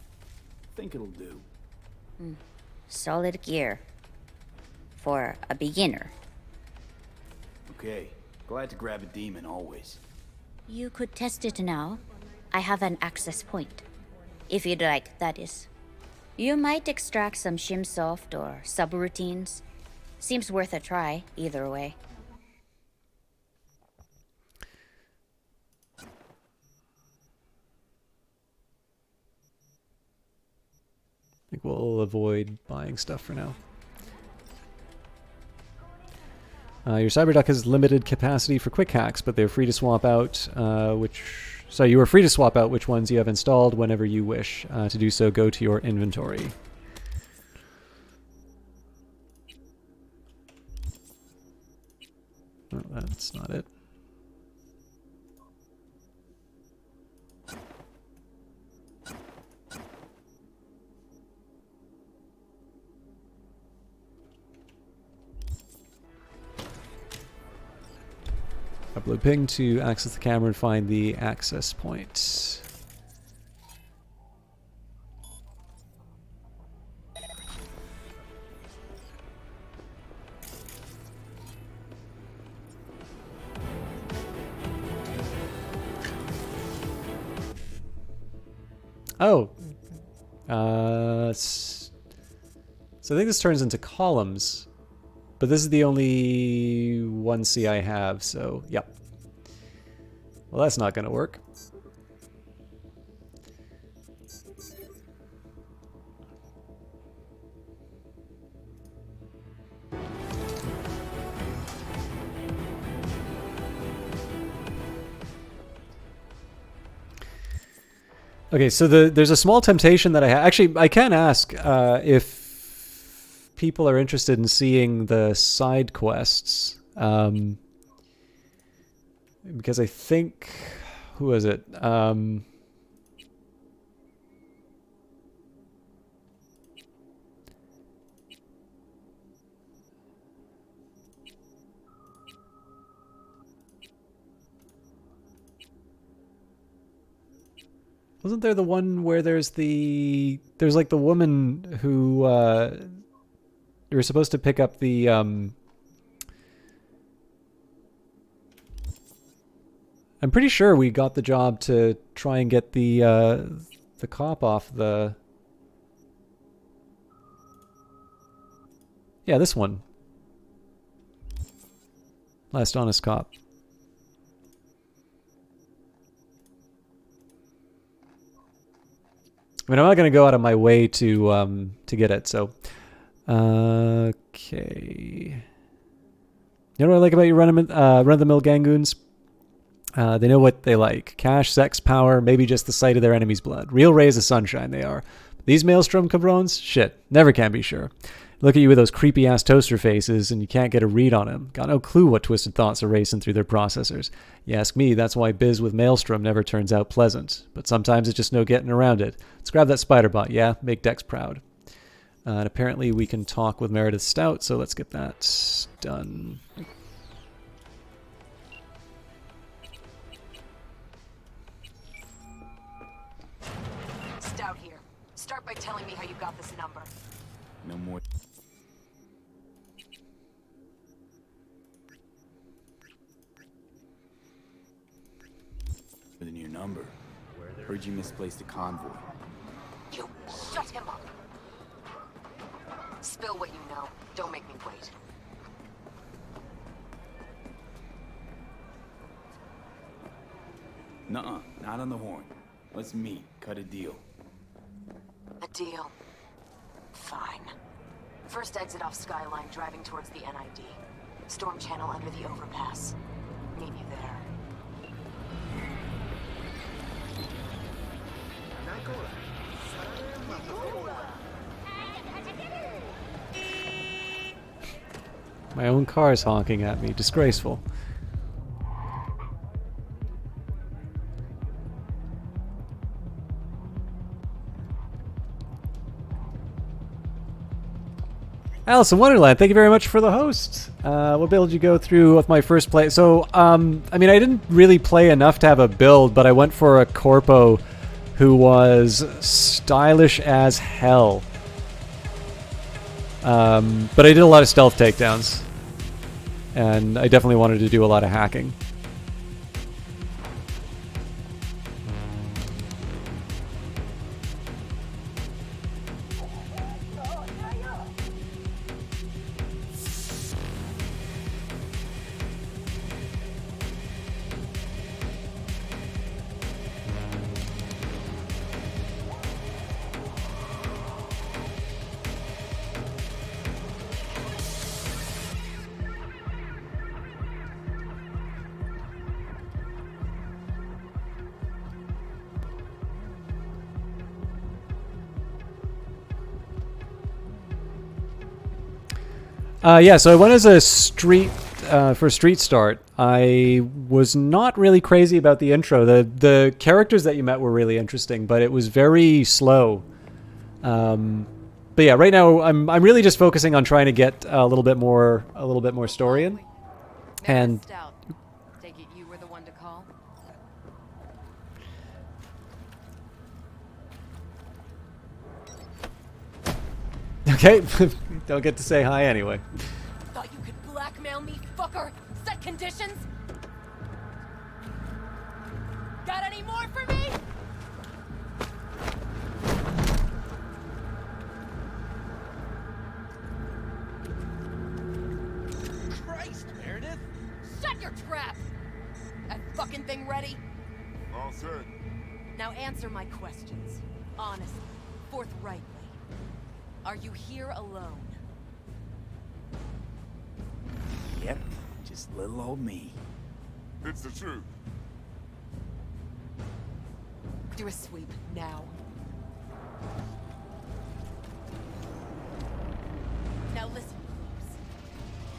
Think it'll do. Solid gear. For a beginner. Okay. Glad to grab a demon always. You could test it now. I have an access point. If you'd like, that is. You might extract some shimsoft or subroutines. Seems worth a try, either way. I think we'll avoid buying stuff for now. Your Cyberduck has limited capacity for quick hacks, but they're free to swap out you are free to swap out which ones you have installed whenever you wish. To do so, go to your inventory. Oh, that's not it. Upload ping to access the camera and find the access point. Oh. So I think this turns into columns. But this is the only 1C I have, so yep. Well, that's not going to work. Okay, so there's a small temptation that I have. Actually, I can ask if people are interested in seeing the side quests. Because I think... Who was it? Wasn't there the one where there's like the woman who you were supposed to pick up the I'm pretty sure we got the job to try and get the cop off the... Yeah, this one. Last Honest Cop. I mean, I'm not going to go out of my way to get it, so... Okay... You know what I like about your run-of-the-mill gangoons? They know what they like. Cash, sex, power, maybe just the sight of their enemy's blood. Real rays of sunshine they are. But these Maelstrom cabrons? Shit. Never can be sure. Look at you with those creepy-ass toaster faces and you can't get a read on them. Got no clue what twisted thoughts are racing through their processors. You ask me, that's why biz with Maelstrom never turns out pleasant. But sometimes it's just no getting around it. Let's grab that spider bot, yeah? Make Dex proud. And apparently we can talk with Meredith Stout, so let's get that done. Stout here. Start by telling me how you got this number. No more. With a new number. Heard you misplaced a convoy. You shut him up. Spill what you know. Don't make me wait. Nuh-uh, not on the horn. Let's meet, cut a deal. A deal. Fine. First exit off Skyline, driving towards the NID. Storm channel under the overpass. Meet you there. My own car is honking at me. Disgraceful. Alice in Wonderland, thank you very much for the host. What build did you go through with my first play? So, I mean, I didn't really play enough to have a build, but I went for a Corpo who was stylish as hell. But I did a lot of stealth takedowns. And I definitely wanted to do a lot of hacking. Yeah, so I went as a street, for Street Start. I was not really crazy about the intro. The characters that you met were really interesting, but it was very slow. But yeah, right now I'm really just focusing on trying to get a little bit more story in. And Take it you were the one to call? okay, don't get to say hi anyway. Thought you could blackmail me, fucker? Set conditions? Got any more for me? Christ, Meredith! Shut your trap! That fucking thing ready? All set. Now answer my questions. Honestly, forthrightly. Are you here alone? Yep, just little old me. It's the truth. Do a sweep, now. Now listen close.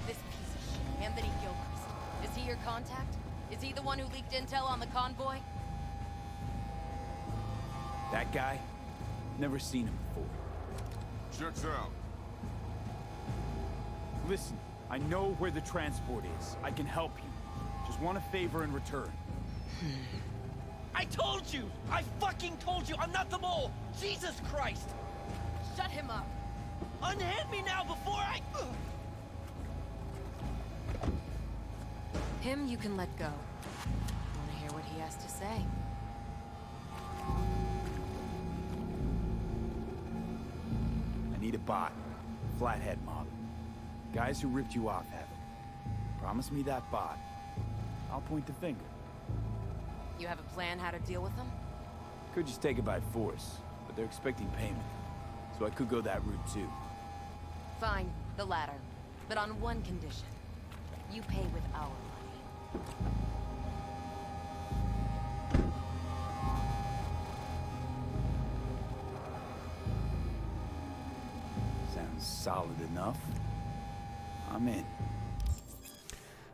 This piece of shit, Anthony Gilchrist, is he your contact? Is he the one who leaked intel on the convoy? That guy? Never seen him before. Checks out. Listen, I know where the transport is. I can help you. Just want a favor in return. I told you! I fucking told you! I'm not the mole! Jesus Christ! Shut him up! Unhand me now before I... Him you can let go. Wanna hear what he has to say? I need a bot. Flathead model. Guys who ripped you off have it. Promise me that bot. I'll point the finger. You have a plan how to deal with them? Could just take it by force, but they're expecting payment. So I could go that route too. Fine, the latter. But on one condition. You pay with our money. Sounds solid enough. I'm in.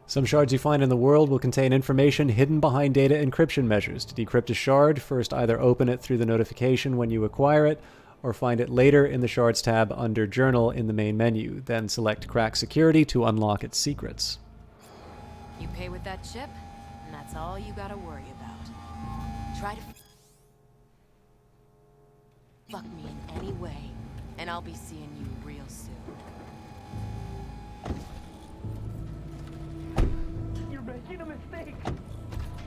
Some shards you find in the world will contain information hidden behind data encryption measures. To decrypt a shard, first either open it through the notification when you acquire it, or find it later in the Shards tab under Journal in the main menu. Then select Crack Security to unlock its secrets. You pay with that chip, and that's all you gotta worry about. Try to fuck me in any way, and I'll be seeing you real soon. You're making a mistake!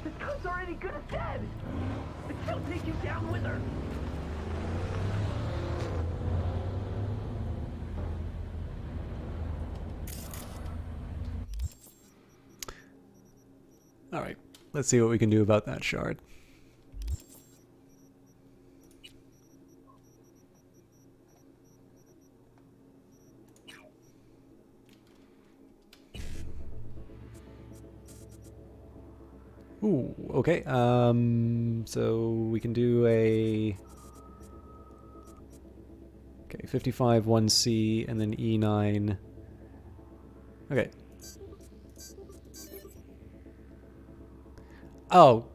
This cunt's already good as dead! And she'll take you down with her! Alright, let's see what we can do about that shard. Ooh, okay. So we can do a 55 1C and then E9. Okay. Oh.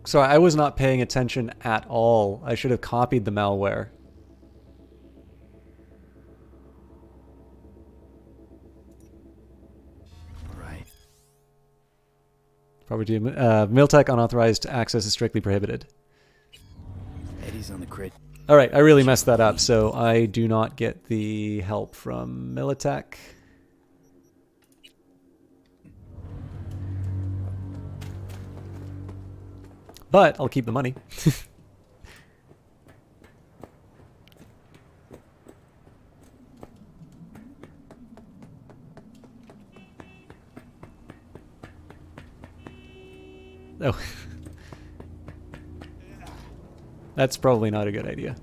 Sorry, I was not paying attention at all. I should have copied the malware. Property Miltech unauthorized access is strictly prohibited. Eddie's on the crit. All right, I really messed that up, so I do not get the help from Militech. But I'll keep the money. Oh. That's probably not a good idea.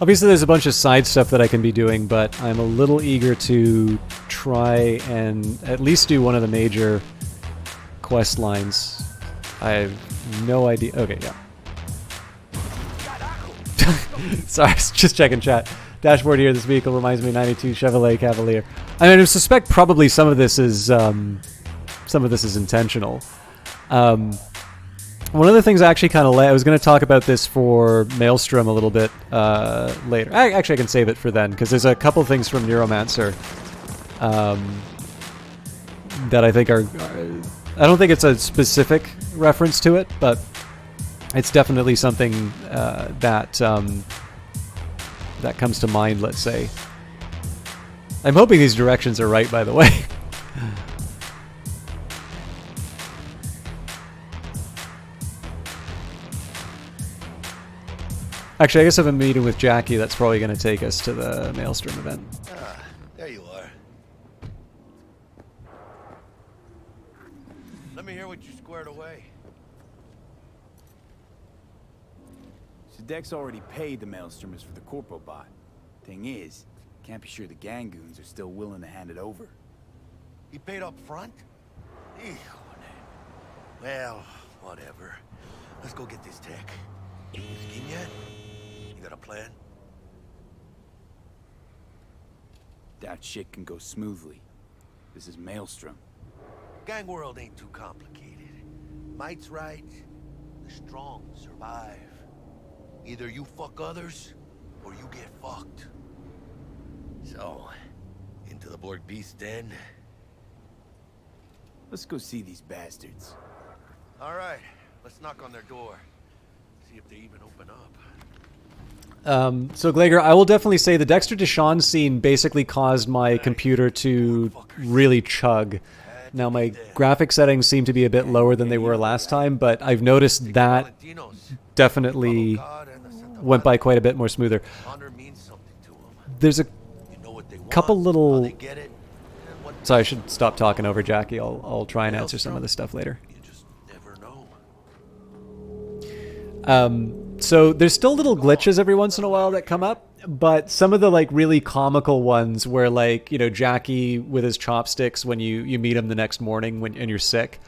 Obviously there's a bunch of side stuff that I can be doing, but I'm a little eager to try and at least do one of the major quest lines. I have no idea. Okay, yeah. Sorry, just checking chat. Dashboard here, this vehicle reminds me of 92 Chevrolet Cavalier. I mean, I suspect probably some of this is intentional. One of the things I actually kind of I was going to talk about this for Maelstrom a little bit later. Actually, I can save it for then, because there's a couple things from Neuromancer that I think are I don't think it's a specific reference to it, but it's definitely something that that comes to mind, let's say. I'm hoping these directions are right, by the way. Actually, I guess if I'm meeting with Jackie, that's probably going to take us to the Maelstrom event. Ah, there you are. Let me hear what you squared away. So Dex already paid the Maelstromers for the Corpo bot. Thing is, can't be sure the Gangoons are still willing to hand it over. He paid up front? Well, whatever. Let's go get this tech. You scheme yet? You got a plan? That shit can go smoothly. This is Maelstrom. Gang world ain't too complicated. Might's right. The strong survive. Either you fuck others, or you get fucked. So, into the Borg Beast Den? Let's go see these bastards. All right, let's knock on their door. See if they even open up. So Glager, I will definitely say the Dexter Deshawn scene basically caused my computer to really chug. Now my graphic settings seem to be a bit lower than they were last time, but I've noticed that definitely went by quite a bit more smoother. There's a couple little... Sorry, I should stop talking over Jackie. I'll try and answer some of this stuff later. So there's still little glitches every once in a while that come up, but some of the like really comical ones where like, you know, Jackie with his chopsticks when you meet him the next morning and you're sick,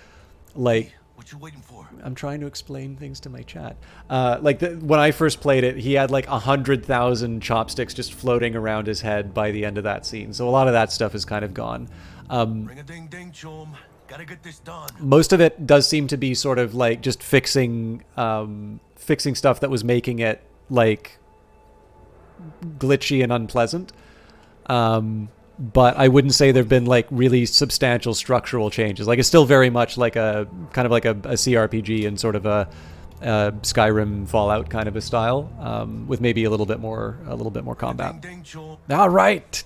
like, what you waiting for? I'm trying to explain things to my chat. When I first played it, he had like 100,000 chopsticks just floating around his head by the end of that scene. So a lot of that stuff is kind of gone. Ring a ding ding, chum. Gotta get this done. Most of it does seem to be sort of like just fixing stuff that was making it like glitchy and unpleasant. But I wouldn't say there've been like really substantial structural changes. Like it's still very much like a kind of like a CRPG and sort of a Skyrim Fallout kind of a style, with maybe a little bit more combat. All right.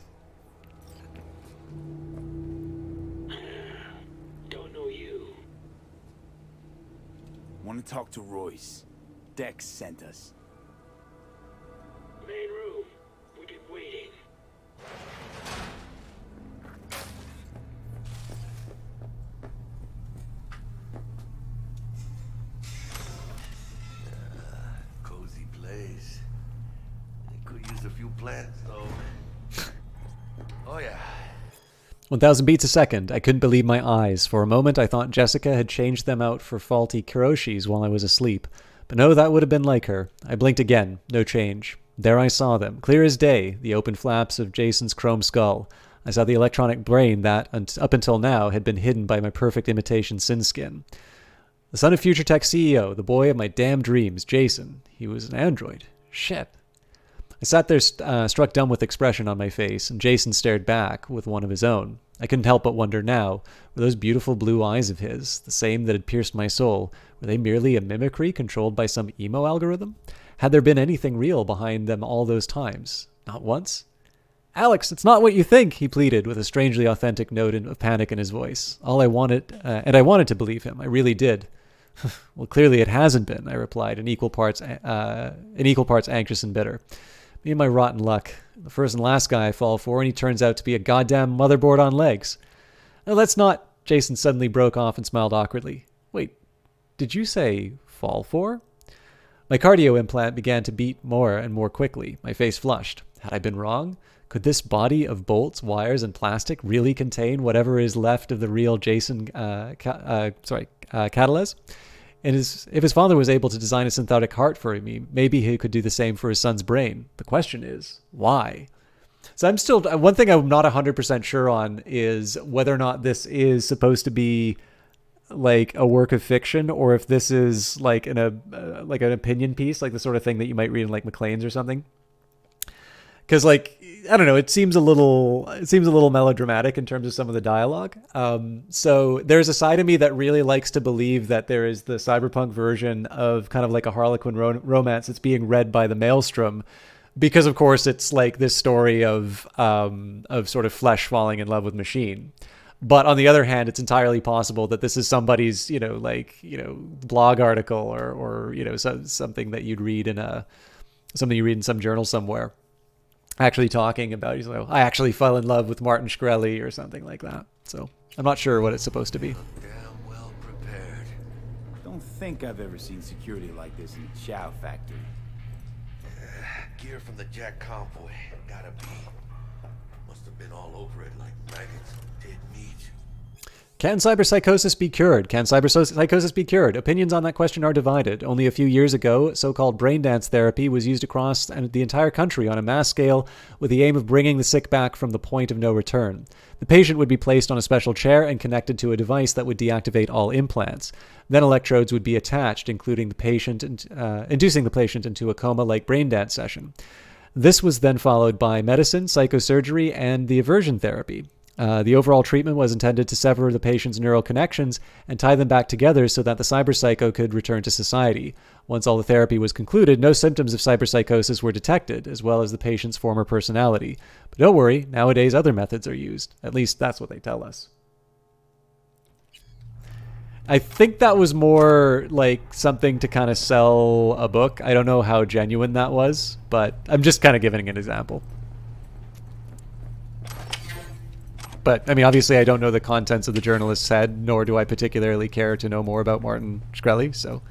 Want to talk to Royce. Dex sent us. Main room. We've been waiting. Cozy place. They could use a few plants, though. Oh, yeah. 1,000 beats a second. I couldn't believe my eyes. For a moment, I thought Jessica had changed them out for faulty Kiroshis while I was asleep. But no, that would have been like her. I blinked again. No change. There I saw them, clear as day, the open flaps of Jason's chrome skull. I saw the electronic brain that, up until now, had been hidden by my perfect imitation sin skin. The son of Future Tech CEO, the boy of my damn dreams, Jason. He was an android. Shit. I sat there struck dumb with expression on my face, and Jason stared back with one of his own. I couldn't help but wonder now, were those beautiful blue eyes of his, the same that had pierced my soul, were they merely a mimicry controlled by some emo algorithm? Had there been anything real behind them all those times? Not once? Alex, it's not what you think, he pleaded, with a strangely authentic note of panic in his voice. I wanted to believe him. I really did. Well, clearly it hasn't been, I replied, in equal parts anxious and bitter. Me and my rotten luck. The first and last guy I fall for, and he turns out to be a goddamn motherboard on legs. No, that's not... Jason suddenly broke off and smiled awkwardly. Wait, did you say fall for? My cardio implant began to beat more and more quickly. My face flushed. Had I been wrong? Could this body of bolts, wires, and plastic really contain whatever is left of the real Jason Catalez? And if his father was able to design a synthetic heart for me, maybe he could do the same for his son's brain. The question is, why? So I'm still... One thing I'm not 100% sure on is whether or not this is supposed to be like a work of fiction, or if this is like an opinion piece, like the sort of thing that you might read in like Maclean's or something. because like I don't know, it seems a little melodramatic in terms of some of the dialogue. So there's a side of me that really likes to believe that there is the cyberpunk version of kind of like a Harlequin romance that's being read by the Maelstrom, because of course it's like this story of sort of flesh falling in love with machine. But on the other hand, it's entirely possible that this is somebody's, blog article or something that you'd read in some journal somewhere, actually talking about, I actually fell in love with Martin Shkreli or something like that. So I'm not sure what it's supposed to be. Damn well prepared. Don't think I've ever seen security like this in the Chow factory. Gear from the Jack convoy. Gotta be. Must have been all over it like maggots. Dead meat. Can cyberpsychosis be cured? Can cyberpsychosis be cured? Opinions on that question are divided. Only a few years ago, so-called brain dance therapy was used across the entire country on a mass scale with the aim of bringing the sick back from the point of no return. The patient would be placed on a special chair and connected to a device that would deactivate all implants. Then electrodes would be attached, inducing the patient into a coma-like brain dance session. This was then followed by medicine, psychosurgery, and the aversion therapy. The overall treatment was intended to sever the patient's neural connections and tie them back together so that the cyberpsycho could return to society. Once all the therapy was concluded, no symptoms of cyberpsychosis were detected, as well as the patient's former personality. But don't worry, nowadays other methods are used. At least that's what they tell us. I think that was more like something to kind of sell a book. I don't know how genuine that was, but I'm just kind of giving an example. But, I mean, obviously I don't know the contents of the journalist's head, nor do I particularly care to know more about Martin Shkreli, so...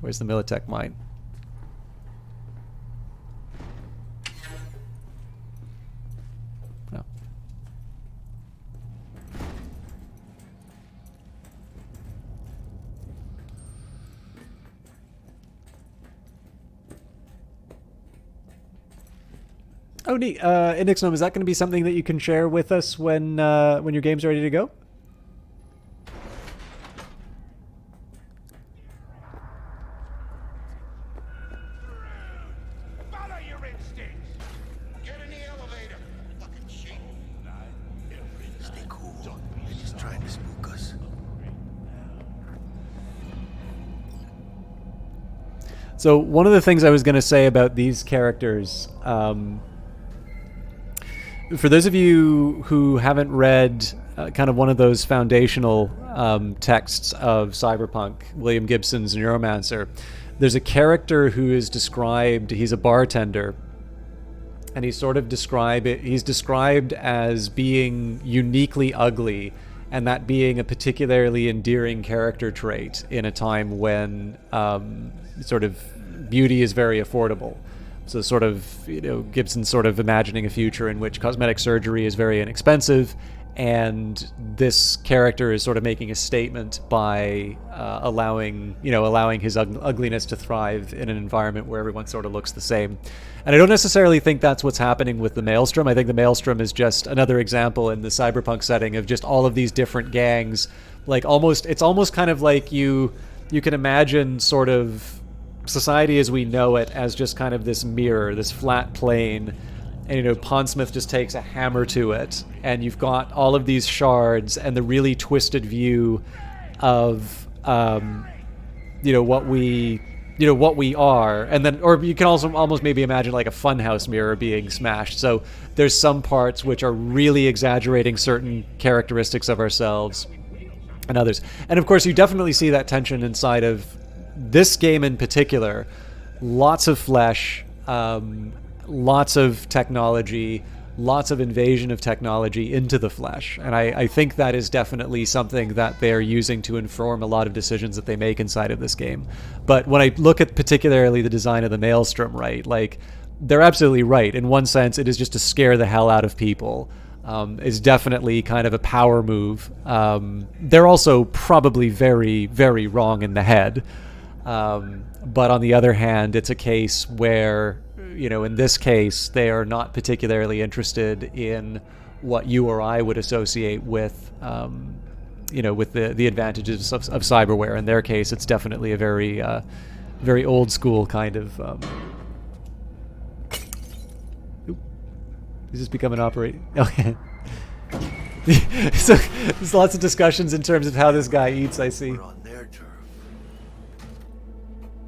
Where's the Militech mine? No. Oh, neat. Indixnome, is that going to be something that you can share with us when your game's ready to go? Follow your instincts. Get in the elevator. Fucking shit. Stay cool. They're just trying to spook us. So one of the things I was going to say about these characters, for those of you who haven't read kind of one of those foundational texts of Cyberpunk, William Gibson's Neuromancer, there's a character who is described, he's a bartender, and he's described as being uniquely ugly, and that being a particularly endearing character trait in a time when sort of beauty is very affordable. So sort of, Gibson's sort of imagining a future in which cosmetic surgery is very inexpensive, and this character is sort of making a statement by allowing his ugliness to thrive in an environment where everyone sort of looks the same. And I don't necessarily think that's what's happening with the Maelstrom. I think the Maelstrom is just another example in the cyberpunk setting of just all of these different gangs. Like it's almost kind of like you can imagine sort of society as we know it as just kind of this mirror, this flat plane, and Pondsmith just takes a hammer to it, and you've got all of these shards and the really twisted view of what we are, and then, or you can also almost maybe imagine like a funhouse mirror being smashed. So there's some parts which are really exaggerating certain characteristics of ourselves and others, and of course you definitely see that tension inside of this game in particular. Lots of flesh, lots of technology, lots of invasion of technology into the flesh. And I think that is definitely something that they're using to inform a lot of decisions that they make inside of this game. But when I look at particularly the design of the Maelstrom, right, like, they're absolutely right. In one sense, it is just to scare the hell out of people. Is definitely kind of a power move. They're also probably very, very wrong in the head. But on the other hand, it's a case where, in this case, they are not particularly interested in what you or I would associate with, with the advantages of cyberware. In their case, it's definitely a very, very old school kind of He's just become an operating. Okay. So there's lots of discussions in terms of how this guy eats, I see. We're on their turf.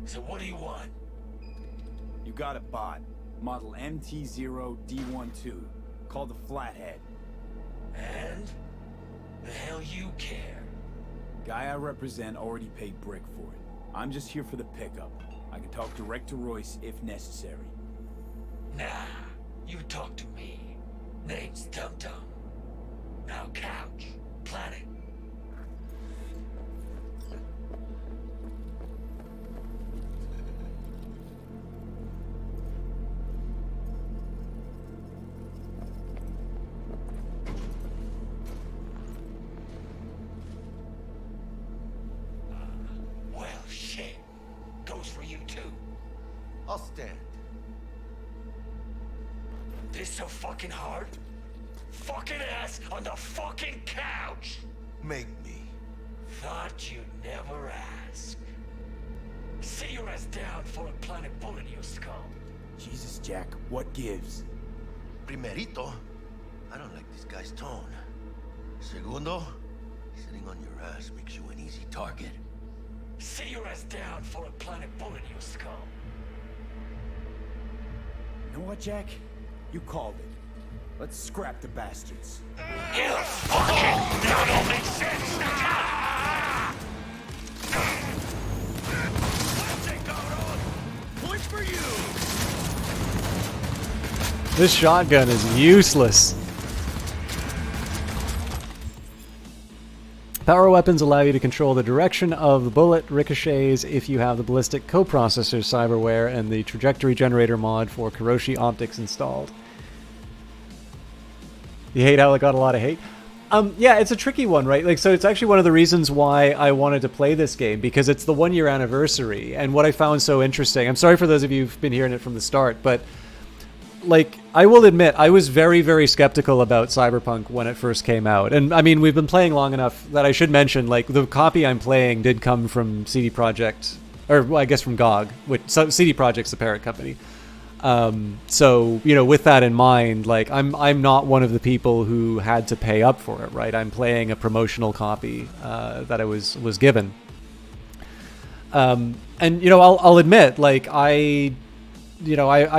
So what do you want? You got a bot. Model MT0D12. Called the Flathead. And? The hell you care? Guy I represent already paid Brick for it. I'm just here for the pickup. I can talk direct to Royce if necessary. Nah, you talk to me. Name's Dum Dum. Now couch, planet. Well, shit. Goes for you too. I'll stand. This so fucking hard? Fucking ass on the fucking couch! Make me. Thought you'd never ask. Sit your ass down for a planet bullet in your skull. Jesus, Jack, what gives? Primerito, I don't like this guy's tone. Segundo, sitting on your ass makes you an easy target. Sit your ass down for a planet bullet in your skull. You know what, Jack? You called it. Let's scrap the bastards. You fucking... That don't make sense! Points for you! This shotgun is useless. Power weapons allow you to control the direction of the bullet ricochets if you have the ballistic coprocessor cyberware and the trajectory generator mod for Kiroshi optics installed. You hate how it got a lot of hate? Yeah, it's a tricky one, right? Like, so it's actually one of the reasons why I wanted to play this game, because it's the 1 year anniversary. And what I found so interesting, I'm sorry for those of you who've been hearing it from the start, but like, I will admit, I was very, very skeptical about Cyberpunk when it first came out. And I mean, we've been playing long enough that I should mention, like, the copy I'm playing did come from CD Projekt, or well, I guess from GOG, which CD Projekt's the parent company. So, you know, with that in mind, like, I'm not one of the people who had to pay up for it, right? I'm playing a promotional copy that I was given. And, you know, I'll admit, like, I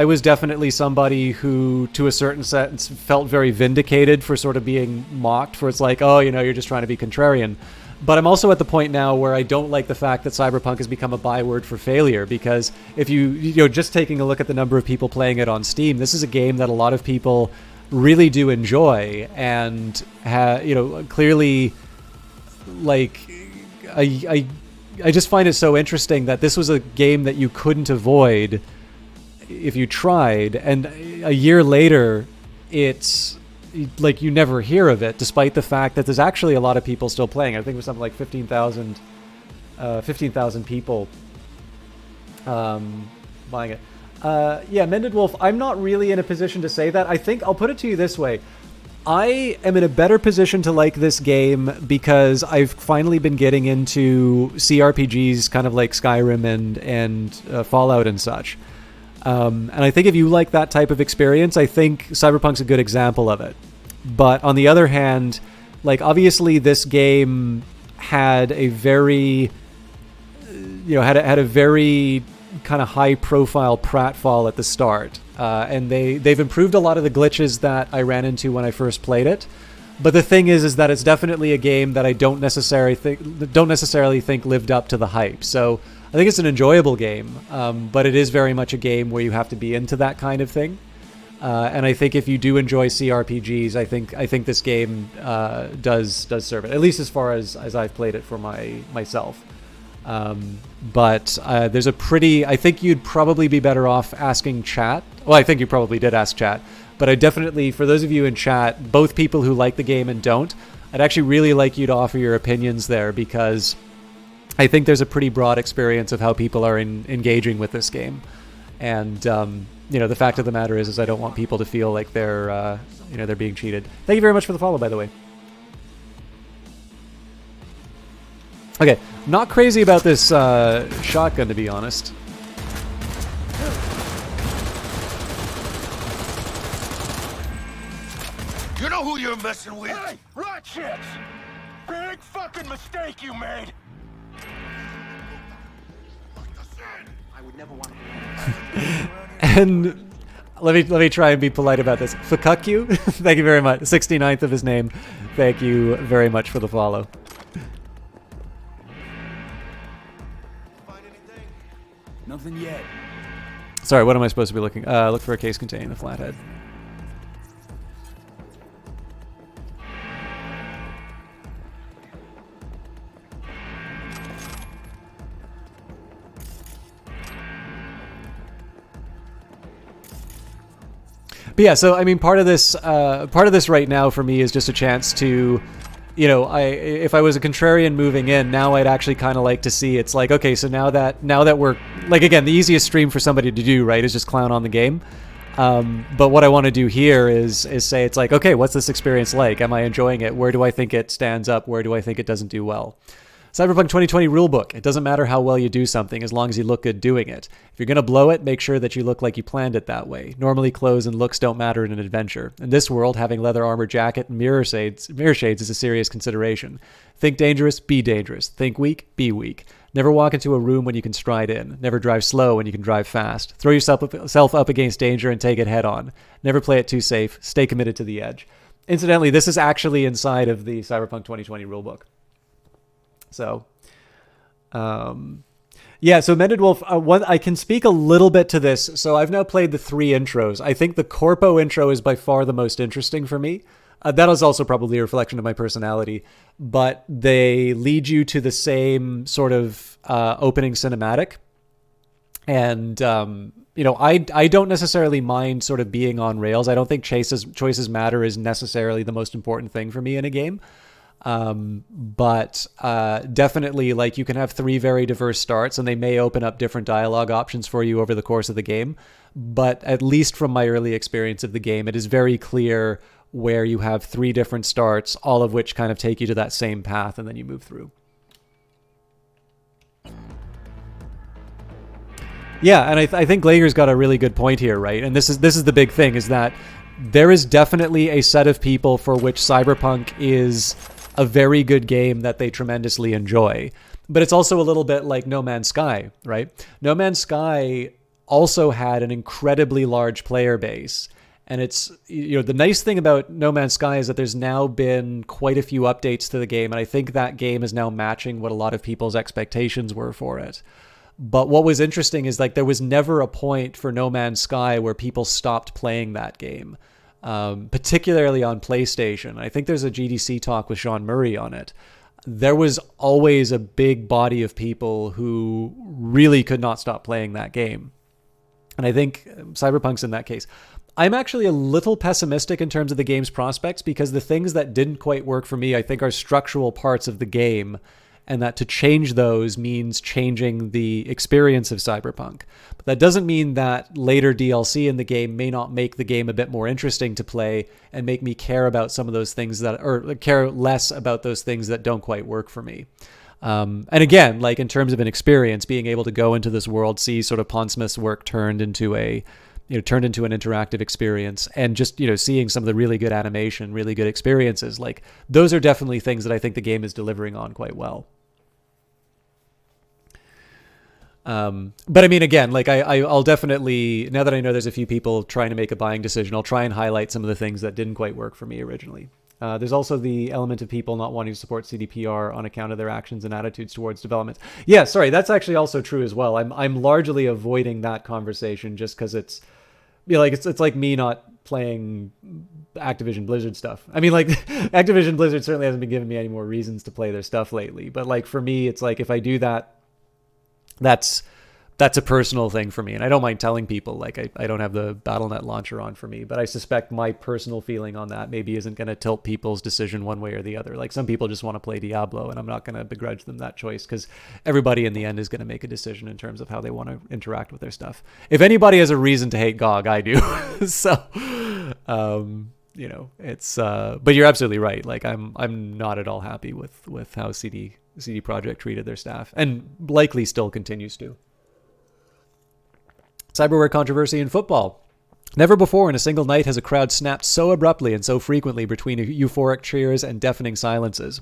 was definitely somebody who, to a certain sense, felt very vindicated for sort of being mocked for, it's like, oh, you know, you're just trying to be contrarian. But I'm also at the point now where I don't like the fact that Cyberpunk has become a byword for failure, because if you know, just taking a look at the number of people playing it on Steam, this is a game that a lot of people really do enjoy, and you know, clearly, like, I just find it so interesting that this was a game that you couldn't avoid if you tried, and a year later, it's like you never hear of it, despite the fact that there's actually a lot of people still playing. I think it was something like 15,000 people buying it. Yeah, Mended Wolf, I'm not really in a position to say that. I think I'll put it to you this way. I am in a better position to like this game because I've finally been getting into CRPGs, kind of like Skyrim and Fallout and such. And I think if you like that type of experience, I think Cyberpunk's a good example of it. But on the other hand, like, obviously this game had a very, you know, had a very kind of high profile pratfall at the start. And they've improved a lot of the glitches that I ran into when I first played it. But the thing is that it's definitely a game that I don't necessarily think lived up to the hype. So I think it's an enjoyable game, but it is very much a game where you have to be into that kind of thing. And I think if you do enjoy CRPGs, I think this game does serve it, at least as far as I've played it for myself. But there's a pretty... I think you'd probably be better off asking chat. Well, I think you probably did ask chat. But I definitely, for those of you in chat, both people who like the game and don't, I'd actually really like you to offer your opinions there, because I think there's a pretty broad experience of how people are engaging with this game. And, you know, the fact of the matter is I don't want people to feel like they're being cheated. Thank you very much for the follow, by the way. Okay, not crazy about this shotgun, to be honest. know who you're messing with? Hey, Ratchets! Big fucking mistake you made! I would never want to. And let me try and be polite about this. Fuck you. Thank you very much. 69th of his name. Thank you very much for the follow. Nothing yet. Sorry, what am I supposed to be looking? Look for a case containing the flathead. But yeah, so I mean, part of this right now for me is just a chance to, you know, if I was a contrarian moving in, now I'd actually kind of like to see. It's like, okay, so now that we're like, again, the easiest stream for somebody to do, right, is just clown on the game. But what I want to do here is say, it's like, okay, what's this experience like? Am I enjoying it? Where do I think it stands up? Where do I think it doesn't do well? Cyberpunk 2020 rulebook. It doesn't matter how well you do something as long as you look good doing it. If you're going to blow it, make sure that you look like you planned it that way. Normally, clothes and looks don't matter in an adventure. In this world, having leather armor jacket and mirror shades is a serious consideration. Think dangerous, be dangerous. Think weak, be weak. Never walk into a room when you can stride in. Never drive slow when you can drive fast. Throw yourself up against danger and take it head on. Never play it too safe. Stay committed to the edge. Incidentally, this is actually inside of the Cyberpunk 2020 rulebook. So, yeah, so Mended Wolf, I can speak a little bit to this. So I've now played the 3 intros. I think the Corpo intro is by far the most interesting for me. That is also probably a reflection of my personality, but they lead you to the same sort of opening cinematic. And, you know, I don't necessarily mind sort of being on rails. I don't think choices matter is necessarily the most important thing for me in a game. But definitely, like, you can have 3 very diverse starts and they may open up different dialogue options for you over the course of the game. But at least from my early experience of the game, it is very clear where you have 3 different starts, all of which kind of take you to that same path and then you move through. Yeah, and I think Glager's got a really good point here, right? And this is the big thing, is that there is definitely a set of people for which Cyberpunk is a very good game that they tremendously enjoy. But it's also a little bit like No Man's Sky, right? No Man's Sky also had an incredibly large player base. And it's, you know, the nice thing about No Man's Sky is that there's now been quite a few updates to the game. And I think that game is now matching what a lot of people's expectations were for it. But what was interesting is, like, there was never a point for No Man's Sky where people stopped playing that game. Particularly on PlayStation. I think there's a GDC talk with Sean Murray on it. There was always a big body of people who really could not stop playing that game. And I think Cyberpunk's in that case. I'm actually a little pessimistic in terms of the game's prospects, because the things that didn't quite work for me, I think, are structural parts of the game, and that to change those means changing the experience of Cyberpunk. But that doesn't mean that later DLC in the game may not make the game a bit more interesting to play and make me care about some of those things or care less about those things that don't quite work for me. And again, like, in terms of an experience, being able to go into this world, see sort of Pondsmith's work turned into an interactive experience, and just, you know, seeing some of the really good animation, really good experiences, like, those are definitely things that I think the game is delivering on quite well. But I mean, again, like, I'll definitely, now that I know there's a few people trying to make a buying decision, I'll try and highlight some of the things that didn't quite work for me originally. There's also the element of people not wanting to support CDPR on account of their actions and attitudes towards development. Yeah, sorry, that's actually also true as well. I'm largely avoiding that conversation just because it's, you know, like, it's like me not playing Activision Blizzard stuff. I mean, like, Activision Blizzard certainly hasn't been giving me any more reasons to play their stuff lately. But, like, for me, it's like, if I do that, that's a personal thing for me. And I don't mind telling people, like, I don't have the BattleNet launcher on for me, but I suspect my personal feeling on that maybe isn't going to tilt people's decision one way or the other. Like, some people just want to play Diablo, and I'm not going to begrudge them that choice, because everybody in the end is going to make a decision in terms of how they want to interact with their stuff. If anybody has a reason to hate GOG, I do. So, you know, it's, but you're absolutely right. Like, I'm not at all happy with how CD Projekt treated their staff, and likely still continues to. Cyberware controversy in football. Never before in a single night has a crowd snapped so abruptly and so frequently between euphoric cheers and deafening silences.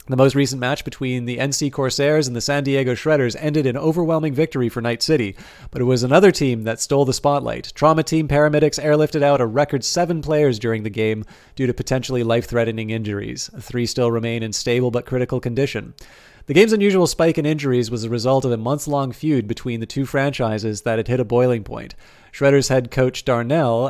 The most recent match between the NC Corsairs and the San Diego Shredders ended in overwhelming victory for Night City, but it was another team that stole the spotlight. Trauma Team paramedics airlifted out a record 7 players during the game due to potentially life-threatening injuries. 3 still remain in stable but critical condition. The game's unusual spike in injuries was a result of a months-long feud between the two franchises that had hit a boiling point. Shredders head coach Darnell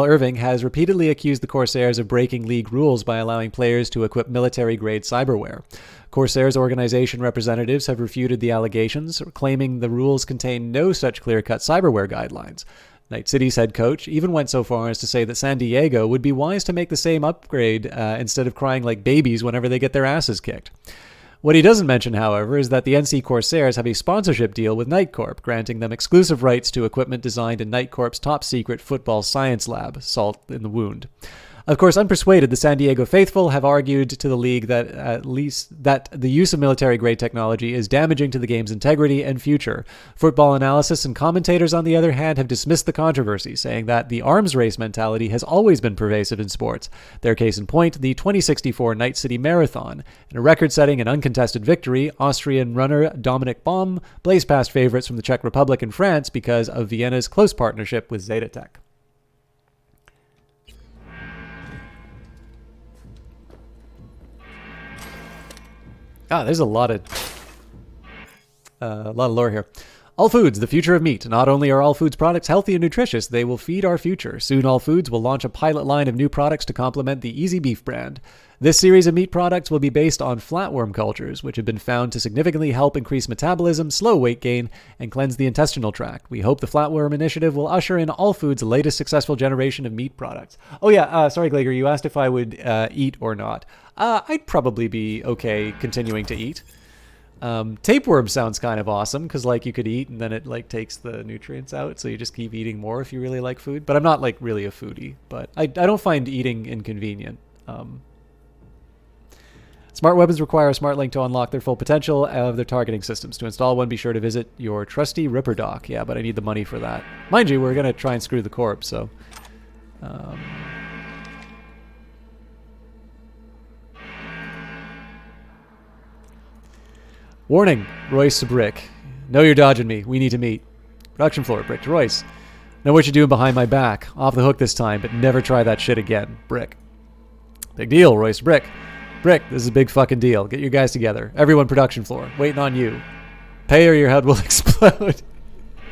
Irving has repeatedly accused the Corsairs of breaking league rules by allowing players to equip military-grade cyberware. Corsairs organization representatives have refuted the allegations, claiming the rules contain no such clear-cut cyberware guidelines. Night City's head coach even went so far as to say that San Diego would be wise to make the same upgrade instead of crying like babies whenever they get their asses kicked. What he doesn't mention, however, is that the NC Corsairs have a sponsorship deal with NightCorp, granting them exclusive rights to equipment designed in NightCorp's top-secret football science lab, Salt in the Wound. Of course, unpersuaded, the San Diego faithful have argued to the league that the use of military-grade technology is damaging to the game's integrity and future. Football analysts and commentators, on the other hand, have dismissed the controversy, saying that the arms race mentality has always been pervasive in sports. Their case in point, the 2064 Night City Marathon. In a record-setting and uncontested victory, Austrian runner Dominik Baum blazed past favorites from the Czech Republic and France because of Vienna's close partnership with Zetatech. There's a lot of lore here. All Foods, the future of meat. Not only are All Foods products healthy and nutritious, they will feed our future. Soon All Foods will launch a pilot line of new products to complement the Easy Beef brand. This series of meat products will be based on flatworm cultures, which have been found to significantly help increase metabolism, slow weight gain, and cleanse the intestinal tract. We hope the Flatworm Initiative will usher in All Foods' latest successful generation of meat products. Oh yeah, sorry Glager, you asked if I would eat or not. I'd probably be okay continuing to eat. Tapeworm sounds kind of awesome because like you could eat and then it like takes the nutrients out, so you just keep eating more if you really like food. But I'm not like really a foodie, but I don't find eating inconvenient. Smart weapons require a smart link to unlock their full potential of their targeting systems. To install one, be sure to visit your trusty Ripper dock. Yeah, but I need the money for that. Mind you, we're going to try and screw the corp, so... Warning, Royce to Brick. Know you're dodging me. We need to meet. Production floor, Brick to Royce. Know what you're doing behind my back. Off the hook this time, but never try that shit again. Brick. Big deal, Royce to Brick. Brick, this is a big fucking deal. Get your guys together. Everyone production floor. Waiting on you. Pay or your head will explode.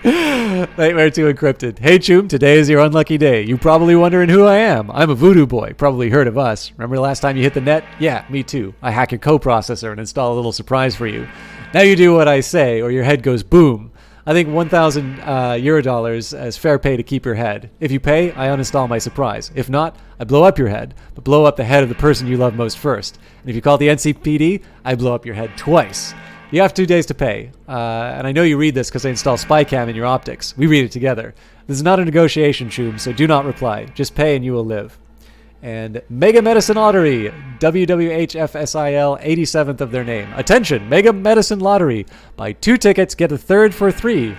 Nightmare 2 encrypted. Hey Choom, today is your unlucky day. You probably wondering who I am. I'm a voodoo boy. Probably heard of us. Remember the last time you hit the net? Yeah, me too. I hack your coprocessor and install a little surprise for you. Now you do what I say or your head goes boom. I think 1,000 Eurodollars as fair pay to keep your head. If you pay, I uninstall my surprise. If not, I blow up your head, but blow up the head of the person you love most first. And if you call the NCPD, I blow up your head twice. You have 2 days to pay. And I know you read this because I install Spycam in your optics. We read it together. This is not a negotiation, Choom, so do not reply. Just pay and you will live. And Mega Medicine Lottery, WWHFSIL, 87th of their name. Attention, Mega Medicine Lottery. Buy 2 tickets, get a third for 3.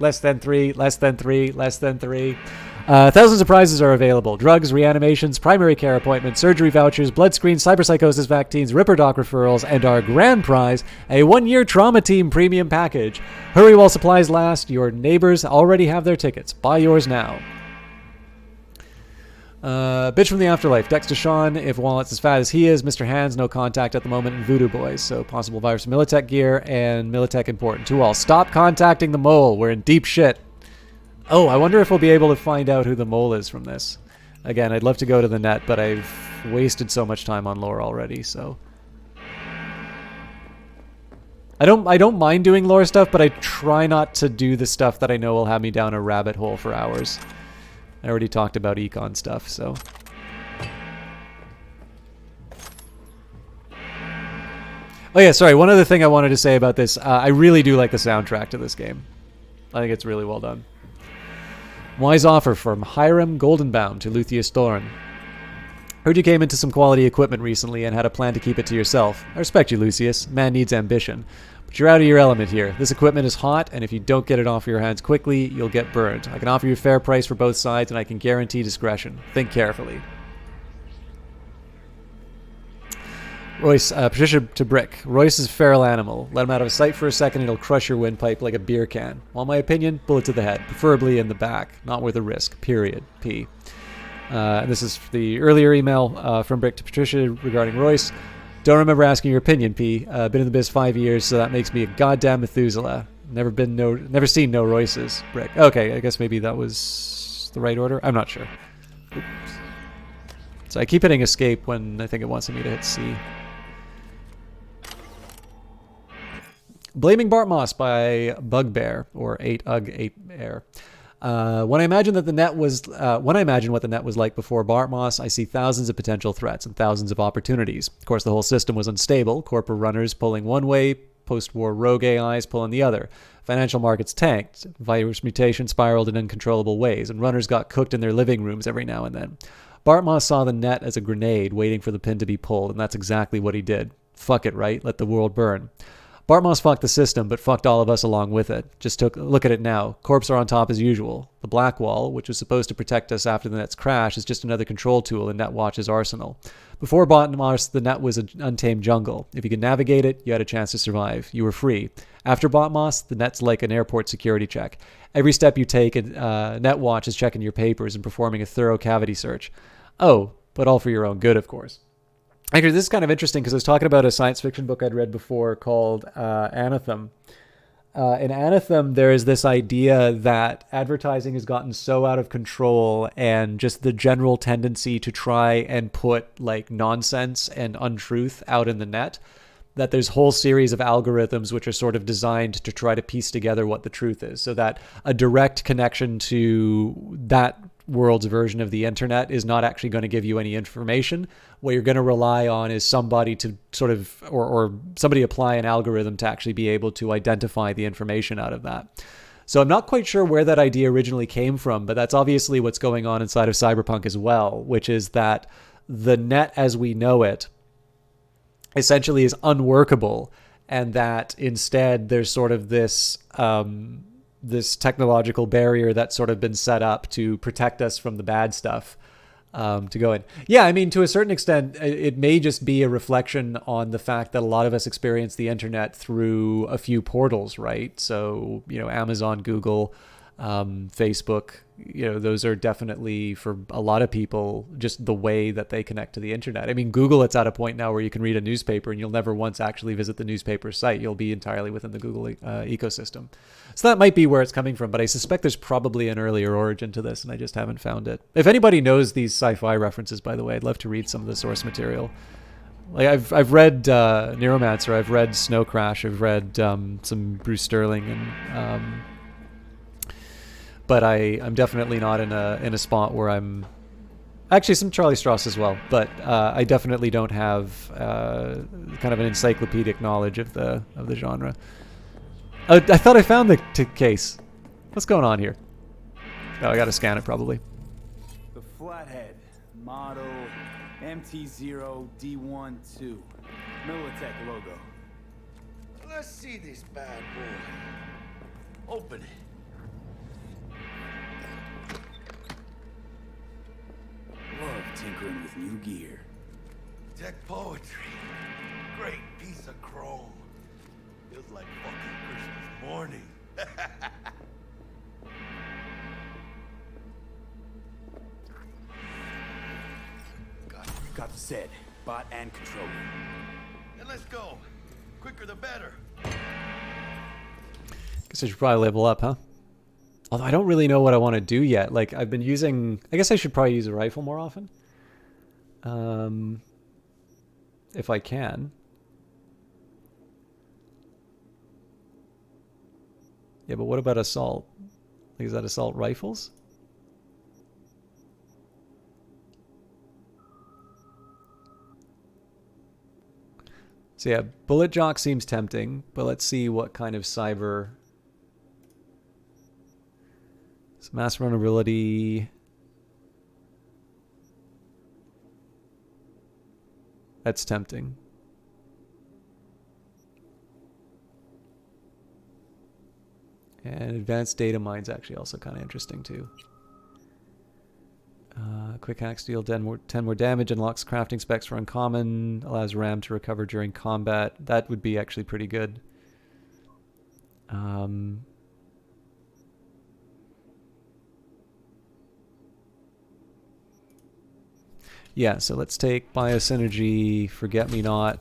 Less than 3, less than 3, less than 3. Thousands of prizes are available. Drugs, reanimations, primary care appointments, surgery vouchers, blood screens, cyberpsychosis vaccines, Ripper Doc referrals, and our grand prize, a 1-year Trauma Team premium package. Hurry while supplies last. Your neighbors already have their tickets. Buy yours now. Bitch from the Afterlife. Dex to Sean, if Wallet's as fat as he is. Mr. Hands, no contact at the moment. And Voodoo Boys. So possible virus from Militech gear and Militech important. To all, stop contacting the mole. We're in deep shit. Oh, I wonder if we'll be able to find out who the mole is from this. Again, I'd love to go to the net, but I've wasted so much time on lore already, so... I don't mind doing lore stuff, but I try not to do the stuff that I know will have me down a rabbit hole for hours. I already talked about econ stuff, so... Oh yeah, sorry, one other thing I wanted to say about this. I really do like the soundtrack to this game. I think it's really well done. Wise offer from Hiram Goldenbaum to Lucius Thorn. Heard you came into some quality equipment recently and had a plan to keep it to yourself. I respect you, Lucius. Man needs ambition. But But you're out of your element here. This equipment is hot, and if you don't get it off your hands quickly, you'll get burned. I can offer you a fair price for both sides, and I can guarantee discretion. Think carefully. Royce, Patricia to Brick. Royce is a feral animal. Let him out of sight for a second, and he'll crush your windpipe like a beer can. Want my opinion? Bullet to the head, preferably in the back. Not worth a risk. Period. P. This is the earlier email from Brick to Patricia regarding Royce. Don't remember asking your opinion, P. Been in the biz 5 years, so that makes me a goddamn Methuselah. Never seen no Royces. Brick. Okay, I guess maybe that was the right order. I'm not sure. Oops. So I keep hitting escape when I think it wants me to hit C. Blaming Bart Moss by Bugbear, or 8ug8air. When I imagine what the net was like before Bart Moss, I see thousands of potential threats and thousands of opportunities. Of course, the whole system was unstable. Corporate runners pulling one way, post-war rogue AIs pulling the other. Financial markets tanked. Virus mutation spiraled in uncontrollable ways, and runners got cooked in their living rooms every now and then. Bart Moss saw the net as a grenade waiting for the pin to be pulled, and that's exactly what he did. Fuck it, right? Let the world burn. Bart Moss fucked the system, but fucked all of us along with it. Just look at it now. Corps are on top as usual. The Black Wall, which was supposed to protect us after the net's crash, is just another control tool in NetWatch's arsenal. Before Bart Moss, the net was an untamed jungle. If you could navigate it, you had a chance to survive. You were free. After Bart Moss, the net's like an airport security check. Every step you take, NetWatch is checking your papers and performing a thorough cavity search. Oh, but all for your own good, of course. Actually, this is kind of interesting because I was talking about a science fiction book I'd read before called Anathem. In Anathem, there is this idea that advertising has gotten so out of control, and just the general tendency to try and put like nonsense and untruth out in the net, that there's a whole series of algorithms which are sort of designed to try to piece together what the truth is, so that a direct connection to that world's version of the internet is not actually going to give you any information. What you're going to rely on is somebody to sort of, or somebody apply an algorithm to actually be able to identify the information out of that. So I'm not quite sure where that idea originally came from, but that's obviously what's going on inside of Cyberpunk as well, which is that the net as we know it essentially is unworkable, and that instead there's sort of this this technological barrier that's sort of been set up to protect us from the bad stuff to go in. Yeah, I mean, to a certain extent, it may just be a reflection on the fact that a lot of us experience the internet through a few portals, right? So, you know, Amazon, Google, Facebook, you know, those are definitely, for a lot of people, just the way that they connect to the internet. I mean, Google, it's at a point now where you can read a newspaper and you'll never once actually visit the newspaper site. You'll be entirely within the Google ecosystem. So that might be where it's coming from, but I suspect there's probably an earlier origin to this, and I just haven't found it. If anybody knows these sci-fi references, by the way, I'd love to read some of the source material. Like I've read Neuromancer, I've read Snow Crash, I've read some Bruce Sterling, and but I'm definitely not in a spot where I'm actually some Charlie Strauss as well, but I definitely don't have kind of an encyclopedic knowledge of the genre. I thought I found the case. What's going on here? Oh, I gotta scan it probably. The Flathead, model MT0D12, Militech logo. Let's see this bad boy. Open it. Love tinkering with new gear. Tech poetry. Great piece of chrome. Feels like fucking Christmas morning. Got the set, bot and controller. Then let's go. Quicker the better. Guess I should probably level up, huh? Although I don't really know what I want to do yet. Like, I've been using... I guess I should probably use a rifle more often. If I can. Yeah, but what about assault? Like, is that assault rifles? So yeah, Bullet Jock seems tempting, but let's see what kind of cyber... So mass vulnerability... That's tempting. And advanced data mine's actually also kind of interesting too. Quick hacks deal 10 more damage, unlocks crafting specs for uncommon, allows RAM to recover during combat. That would be actually pretty good. Yeah, so let's take Biosynergy, Forget Me Not.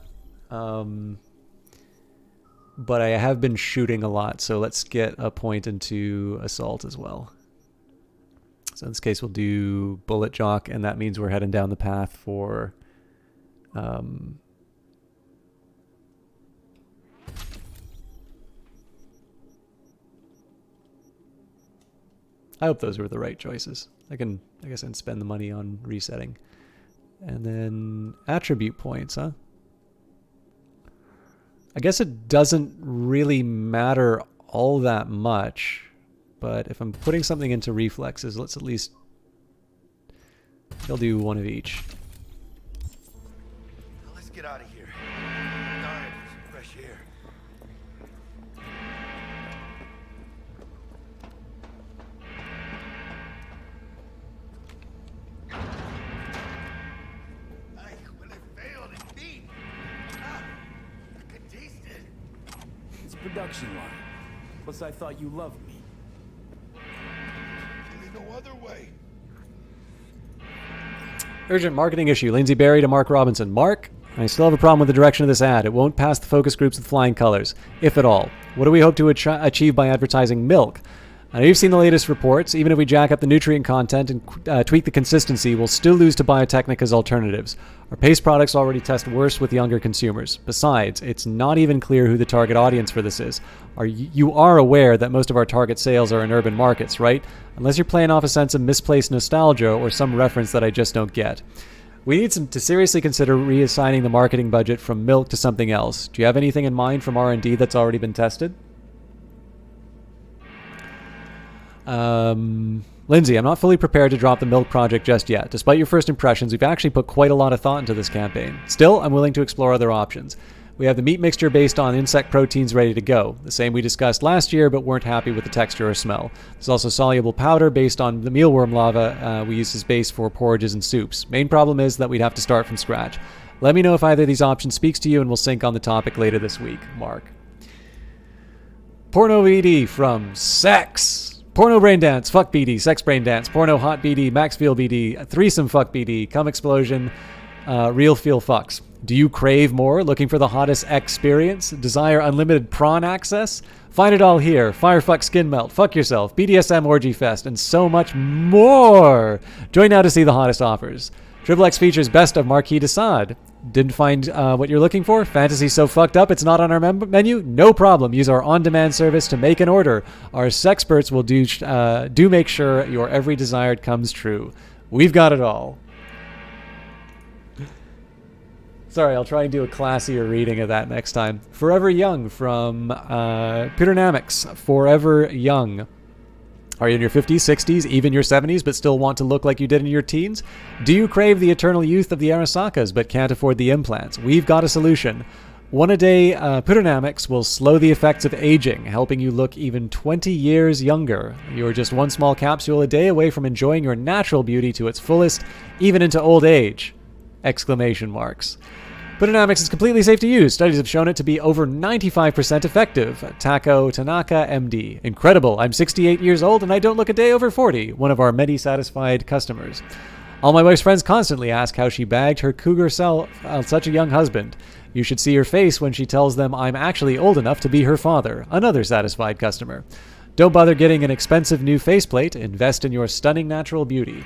But I have been shooting a lot, so let's get a point into Assault as well. So in this case, we'll do Bullet Jock, and that means we're heading down the path for... I hope those were the right choices. I guess I can spend the money on resetting. And then attribute points, huh? I guess it doesn't really matter all that much, but if I'm putting something into reflexes, let's at least... He'll do one of each. Let's get out of here. I'm dying for some fresh air. It's a production line. Plus, I thought you loved me. There's no other way. Urgent marketing issue. Lindsay Berry to Mark Robinson. Mark, I still have a problem with the direction of this ad. It won't pass the focus groups with flying colors, if at all. What do we hope to achieve by advertising milk? I know you've seen the latest reports. Even if we jack up the nutrient content and tweak the consistency, we'll still lose to Biotechnica's alternatives. Our paste products already test worse with younger consumers. Besides, it's not even clear who the target audience for this is. You are aware that most of our target sales are in urban markets, right? Unless you're playing off a sense of misplaced nostalgia or some reference that I just don't get. We need to seriously consider reassigning the marketing budget from milk to something else. Do you have anything in mind from R&D that's already been tested? Lindsay, I'm not fully prepared to drop the milk project just yet. Despite your first impressions, we've actually put quite a lot of thought into this campaign. Still, I'm willing to explore other options. We have the meat mixture based on insect proteins ready to go, the same we discussed last year but weren't happy with the texture or smell. There's also soluble powder based on the mealworm lava we use as base for porridges and soups. Main problem is that we'd have to start from scratch. Let me know if either of these options speaks to you and we'll sync on the topic later this week. Mark. Porno VD from Sex. Porno Brain Dance, Fuck BD, Sex Brain Dance, Porno Hot BD, Max Feel BD, Threesome Fuck BD, Cum Explosion, Real Feel Fucks. Do you crave more? Looking for the hottest experience? Desire unlimited prawn access? Find it all here. Firefuck Skin Melt, Fuck Yourself, BDSM Orgy Fest, and so much more. Join now to see the hottest offers. XXX features Best of Marquis de Sade. Didn't find what you're looking for? Fantasy's so fucked up it's not on our menu? No problem. Use our on-demand service to make an order. Our sexperts will do make sure your every desire comes true. We've got it all. Sorry, I'll try and do a classier reading of that next time. Forever Young from Piternamics. Forever Young. Are you in your 50s, 60s, even your 70s, but still want to look like you did in your teens? Do you crave the eternal youth of the Arasakas, but can't afford the implants? We've got a solution. One a day, Piternamics will slow the effects of aging, helping you look even 20 years younger. You're just one small capsule a day away from enjoying your natural beauty to its fullest, even into old age! Exclamation marks. Piternamics is completely safe to use. Studies have shown it to be over 95% effective. Tako Tanaka, MD. Incredible. I'm 68 years old and I don't look a day over 40. One of our many satisfied customers. All my wife's friends constantly ask how she bagged her cougar self such a young husband. You should see her face when she tells them I'm actually old enough to be her father. Another satisfied customer. Don't bother getting an expensive new faceplate. Invest in your stunning natural beauty.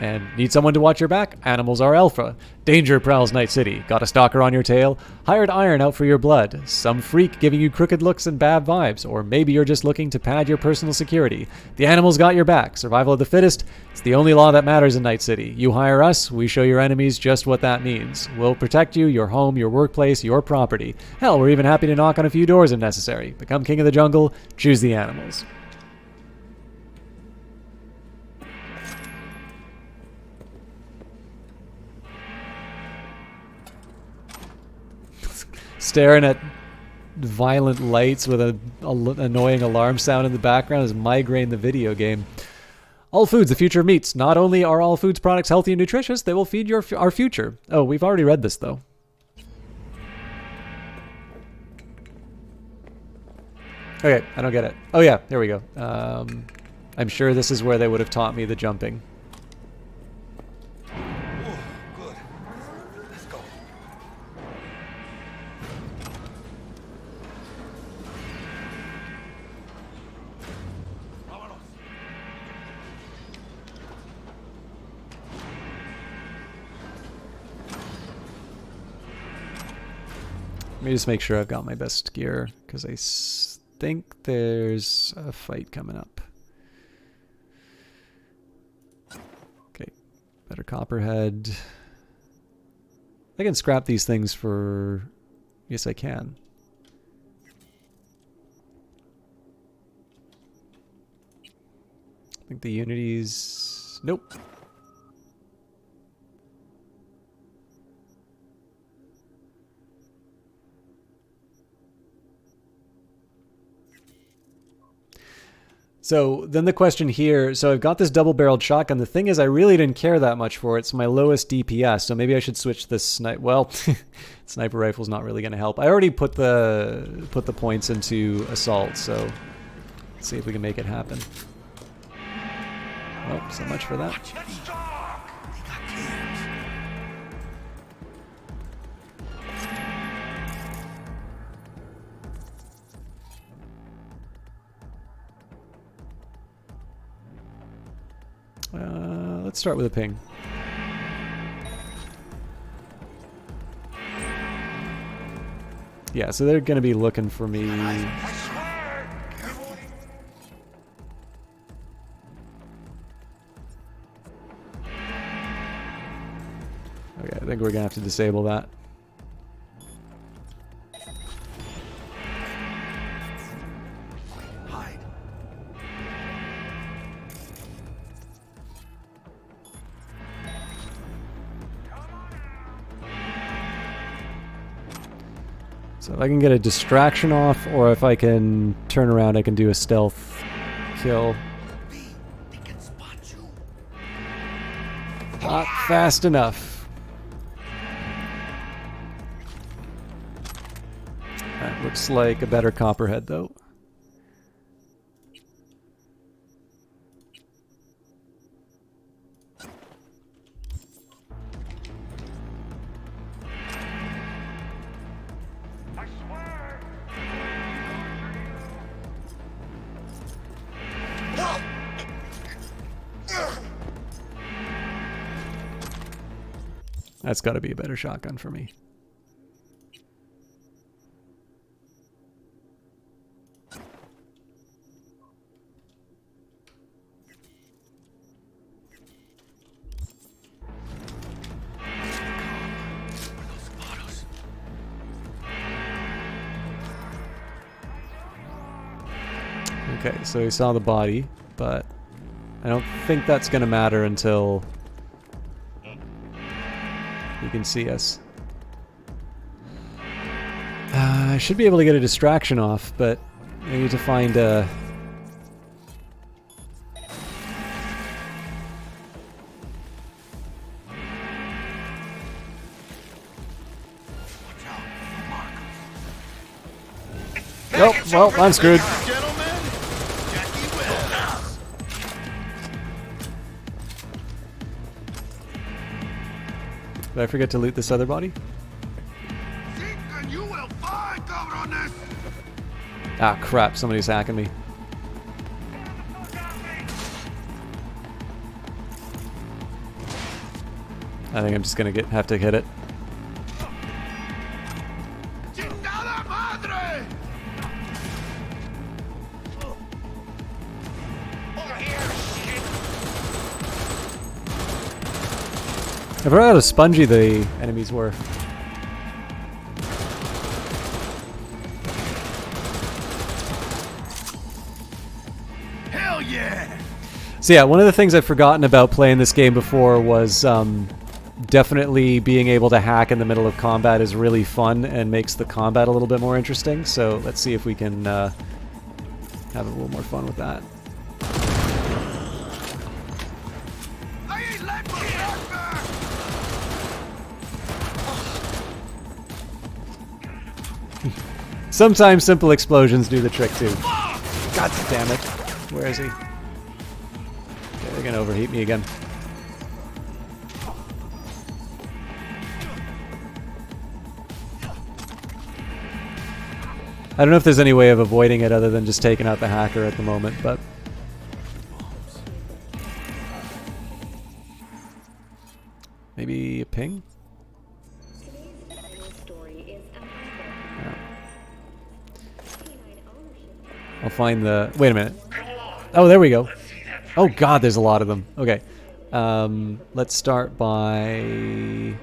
And need someone to watch your back? Animals are alpha. Danger prowls Night City. Got a stalker on your tail? Hired iron out for your blood. Some freak giving you crooked looks and bad vibes. Or maybe you're just looking to pad your personal security. The animals got your back. Survival of the fittest. It's the only law that matters in Night City. You hire us, we show your enemies just what that means. We'll protect you, your home, your workplace, your property. Hell, we're even happy to knock on a few doors if necessary. Become king of the jungle. Choose the animals. Staring at violent lights with a annoying alarm sound in the background is Migraine the video game. All Foods, the future of meats. Not only are all foods products healthy and nutritious, they will feed our future. Oh, we've already read this, though. Okay, I don't get it. Oh, yeah, there we go. I'm sure this is where they would have taught me the jumping. Good. Let's go. Let me just make sure I've got my best gear, because I think there's a fight coming up. Okay, better copperhead. I can scrap these things for... Yes, I can. I think the Unity's... Nope. So then the question here, so I've got this double-barreled shotgun. The thing is, I really didn't care that much for it. It's my lowest DPS, so maybe I should switch this sniper. Well, sniper rifle's not really going to help. I already put the points into assault, so let's see if we can make it happen. Well, so much for that. Let's start with a ping. Yeah, so they're going to be looking for me. Okay, I think we're going to have to disable that. So if I can get a distraction off, or if I can turn around, I can do a stealth kill. Not fast enough. That looks like a better copperhead, though. That's got to be a better shotgun for me. Okay, so he saw the body, but I don't think that's going to matter until you can see us. I should be able to get a distraction off, but I need to find a... Nope, well, I'm screwed. Did I forget to loot this other body? Ah, crap, somebody's hacking me. I think I'm just gonna have to hit it. I forgot how spongy the enemies were. Hell yeah! So yeah, one of the things I've forgotten about playing this game before was definitely being able to hack in the middle of combat is really fun and makes the combat a little bit more interesting. So let's see if we can have a little more fun with that. Sometimes simple explosions do the trick too. God damn it. Where is he? Okay, they're gonna overheat me again. I don't know if there's any way of avoiding it other than just taking out the hacker at the moment, but... maybe a ping? No. I'll find the... wait a minute. Oh, there we go. Oh god, there's a lot of them. Okay. Let's start by...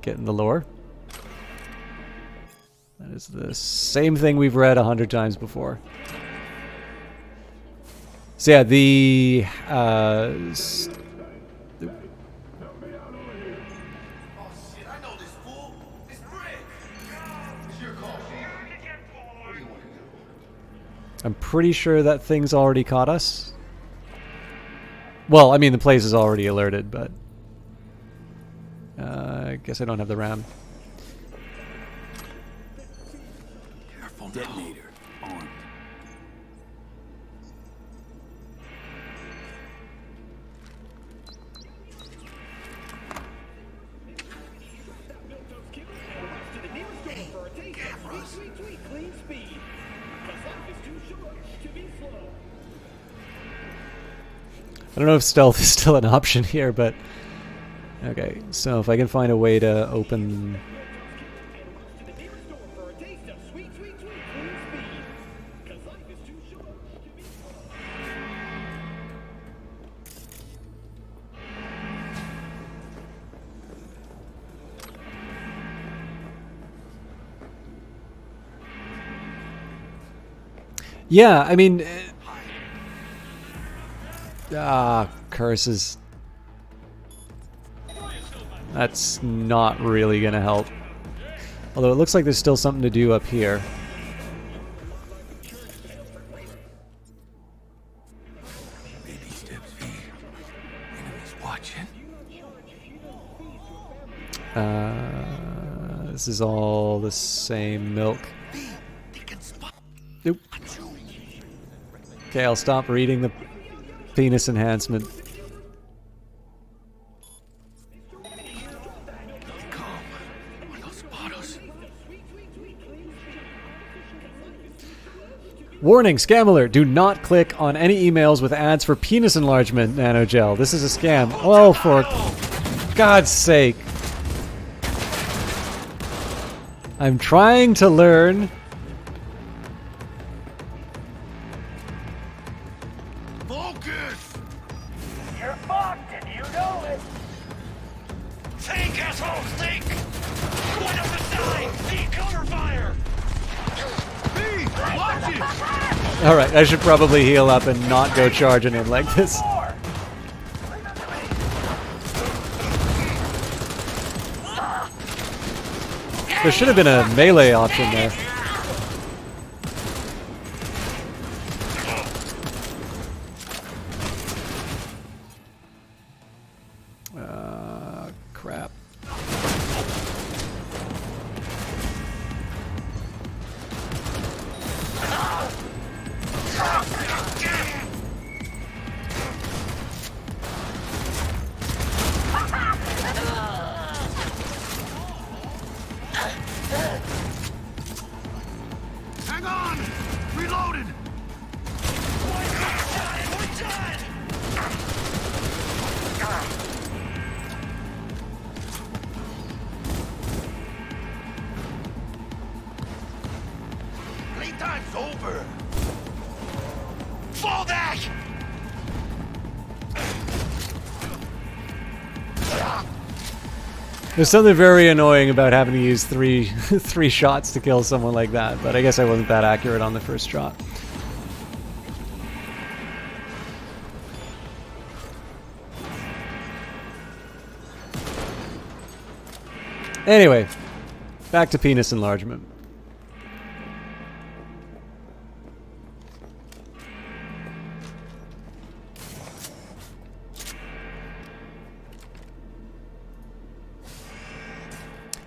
getting the lore. That is the same thing we've read 100 times before. So yeah, the... I'm pretty sure that thing's already caught us. Well, I mean, the place is already alerted, but... I guess I don't have the RAM. Detonator armed. I don't know if stealth is still an option here, but... okay, so if I can find a way to open... yeah, I mean... curses. That's not really gonna help. Although it looks like there's still something to do up here. Baby steps, V. Enemies watching. This is all the same milk. Nope. Okay, I'll stop reading the penis enhancement. Warning, scam alert. Do not click on any emails with ads for penis enlargement nanogel. This is a scam. Oh, for God's sake. I'm trying to learn. Focus! You're fucked and you know it! Think, assholes, think! Point up the side! Need cover fire! Watch it! Alright, I should probably heal up and not go charging in like this. There should have been a melee option there. Crap. Hang on! Reloaded! Playtime's over! Fall back! There's something very annoying about having to use three shots to kill someone like that, but I guess I wasn't that accurate on the first shot. Anyway, back to penis enlargement.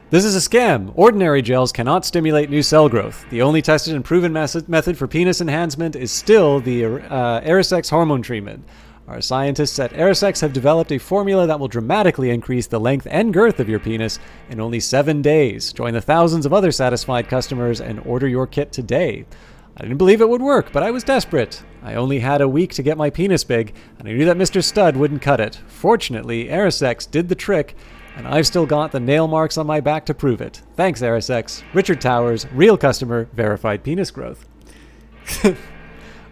This is a scam. Ordinary gels cannot stimulate new cell growth. The only tested and proven method for penis enhancement is still the Arisex hormone treatment. Our scientists at Arisex have developed a formula that will dramatically increase the length and girth of your penis in only 7 days. Join the thousands of other satisfied customers and order your kit today. I didn't believe it would work, but I was desperate. I only had a week to get my penis big, and I knew that Mr. Stud wouldn't cut it. Fortunately, Arisex did the trick, and I've still got the nail marks on my back to prove it. Thanks, Arisex. Richard Towers, real customer, verified penis growth.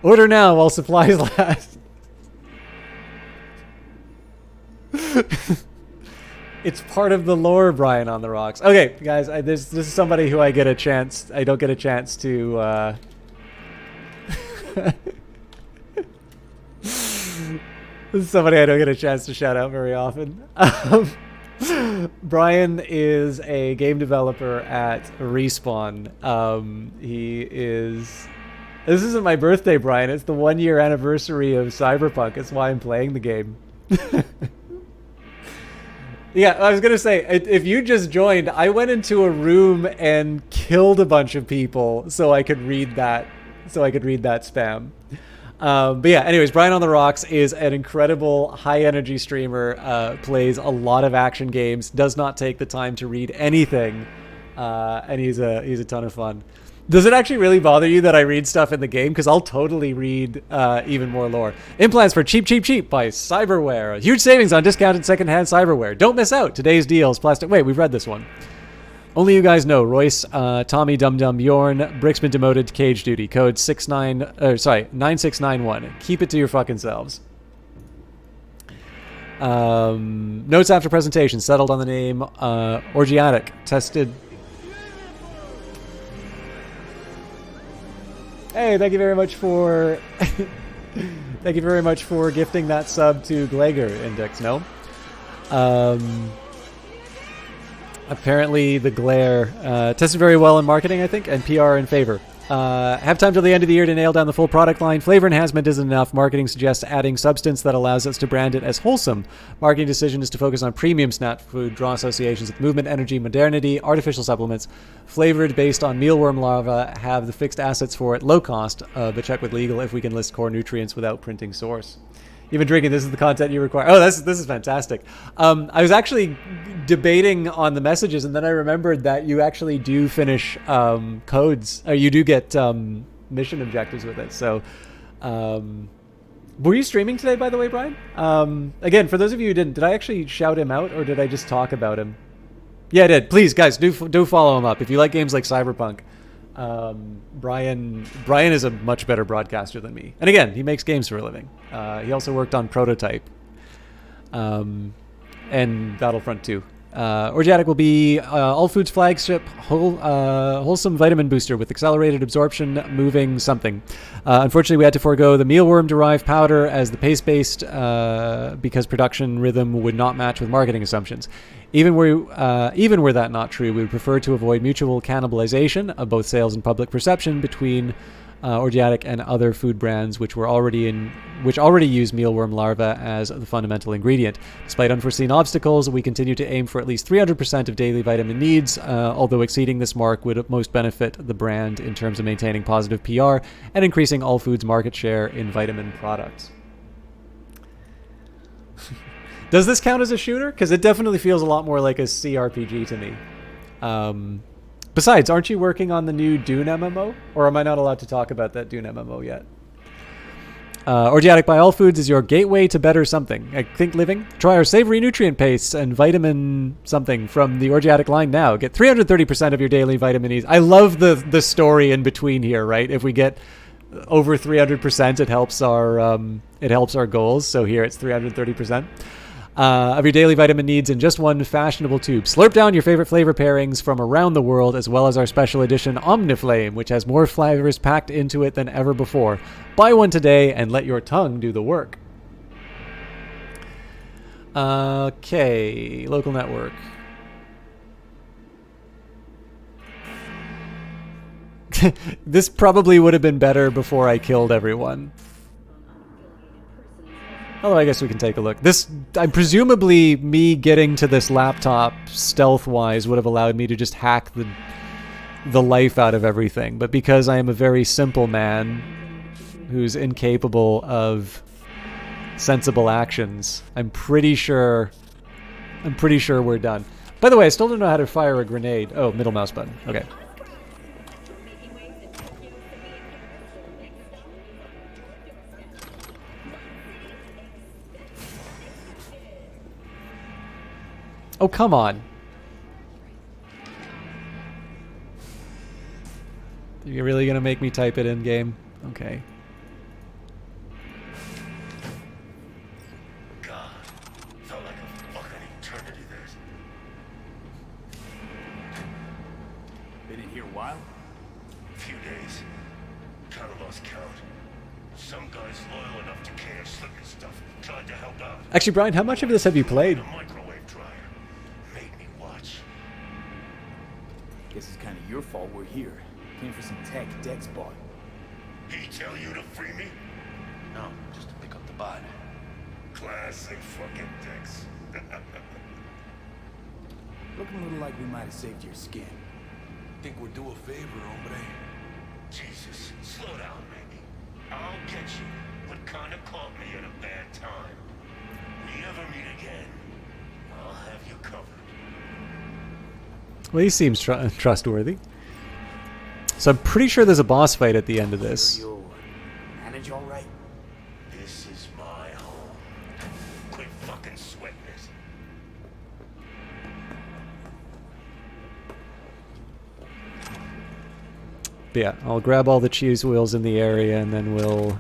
Order now while supplies last. It's part of the lore, Brian on the Rocks. Okay, guys, this is somebody who I don't get a chance to... This is somebody I don't get a chance to shout out very often. Brian is a game developer at Respawn. This isn't my birthday, Brian. It's the 1-year anniversary of Cyberpunk. It's why I'm playing the game. Yeah, I was gonna say, if you just joined, I went into a room and killed a bunch of people so I could read that spam. But yeah, anyways, Brian on the Rocks is an incredible high-energy streamer, plays a lot of action games, does not take the time to read anything, and he's a ton of fun. Does it actually really bother you that I read stuff in the game? Because I'll totally read even more lore. Implants for cheap, cheap, cheap by Cyberware. Huge savings on discounted secondhand cyberware. Don't miss out. Today's deals. Plastic. Wait, we've read this one. Only you guys know. Royce, Tommy, Dum Dum, Bjorn, Bricksman demoted to cage duty. Code 9691. Keep it to your fucking selves. Notes after presentation. Settled on the name Orgiatic. Tested. Hey, thank you very much for thank you very much for gifting that sub to Glager Index. No. Apparently the glare tested very well in marketing, I think, and PR in favor. Have time till the end of the year to nail down the full product line. Flavor enhancement isn't enough. Marketing suggests adding substance that allows us to brand it as wholesome. Marketing decision is to focus on premium snack food, draw associations with movement, energy, modernity, artificial supplements, flavored based on mealworm larvae, have the fixed assets for it, low cost, but check with legal if we can list core nutrients without printing source. You've been drinking. This is the content you require. Oh, this is fantastic. I was actually debating on the messages, and then I remembered that you actually do finish codes. Or you do get mission objectives with it. So, were you streaming today, by the way, Brian? Again, for those of you who did I actually shout him out, or did I just talk about him? Yeah, I did. Please, guys, do follow him up if you like games like Cyberpunk. Brian is a much better broadcaster than me, and again, he makes games for a living. He also worked on Prototype and Battlefront 2. Orgiatic will be All Foods flagship wholesome vitamin booster with accelerated absorption, moving something. Unfortunately, we had to forego the mealworm-derived powder as the paste-based because production rhythm would not match with marketing assumptions. Even were that not true, we would prefer to avoid mutual cannibalization of both sales and public perception between Orgiatic and other food brands which already use mealworm larvae as the fundamental ingredient. Despite unforeseen obstacles, we continue to aim for at least 300% of daily vitamin needs, although exceeding this mark would most benefit the brand in terms of maintaining positive PR and increasing All Foods' market share in vitamin products. Does this count as a shooter? Because it definitely feels a lot more like a CRPG to me. Besides, aren't you working on the new Dune MMO? Or am I not allowed to talk about that Dune MMO yet? Orgiatic by All Foods is your gateway to better something. I think living. Try our savory nutrient pastes and vitamin something from the Orgiatic line now. Get 330% of your daily vitamin needs. I love the story in between here, right? If we get over 300%, it helps our goals. So here it's 330%. Of your daily vitamin needs in just one fashionable tube. Slurp down your favorite flavor pairings from around the world, as well as our special edition Omniflame, which has more flavors packed into it than ever before. Buy one today and let your tongue do the work. Okay, local network. This probably would have been better before I killed everyone. Although I guess we can take a look. This, presumably me getting to this laptop stealth-wise would have allowed me to just hack the life out of everything. But because I am a very simple man who's incapable of sensible actions, I'm pretty sure we're done. By the way, I still don't know how to fire a grenade. Oh, middle mouse button. Okay. Oh, come on. You're really gonna make me type it in game? Okay. God, felt like a fucking eternity there. Been in here a while? Few days. Kind of lost count. Some guys loyal enough to care, slipping stuff, tried to help out. Actually, Brian, how much of this have you played? Guess it's kind of your fault we're here. Came for some tech Dex bought. He tell you to free me? No, just to pick up the bot. Classic fucking Dex. Looking a little like we might have saved your skin. Think we're due a favor, hombre? Jesus, slow down, maybe. I'll get you, but kinda caught me at a bad time. We ever meet again, I'll have you covered. Well, he seems trustworthy. So I'm pretty sure there's a boss fight at the end of this. Manage all right? This is my home. Quit fucking sweating it. But yeah, I'll grab all the cheese wheels in the area and then we'll...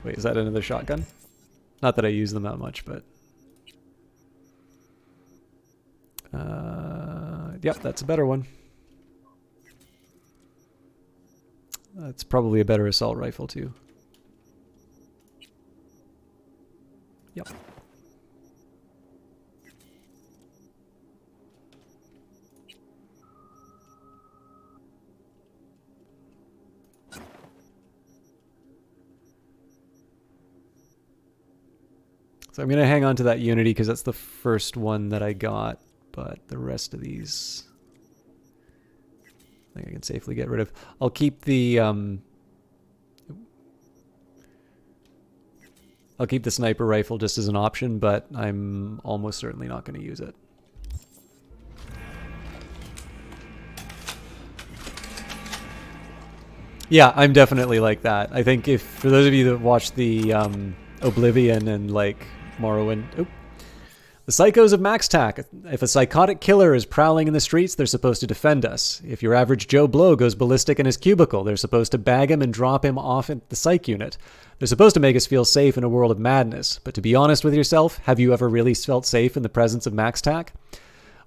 Wait, is that another shotgun? Not that I use them that much, but... Yep, that's a better one. That's probably a better assault rifle, too. Yep. So I'm going to hang on to that Unity because that's the first one that I got. But the rest of these, I think I can safely get rid of. I'll keep the sniper rifle just as an option, but I'm almost certainly not going to use it. Yeah, I'm definitely like that. I think if, for those of you that watched the Oblivion and like Morrowind, the psychos of MaxTac. If a psychotic killer is prowling in the streets, they're supposed to defend us. If your average Joe Blow goes ballistic in his cubicle, they're supposed to bag him and drop him off at the psych unit. They're supposed to make us feel safe in a world of madness. But to be honest with yourself, have you ever really felt safe in the presence of MaxTac?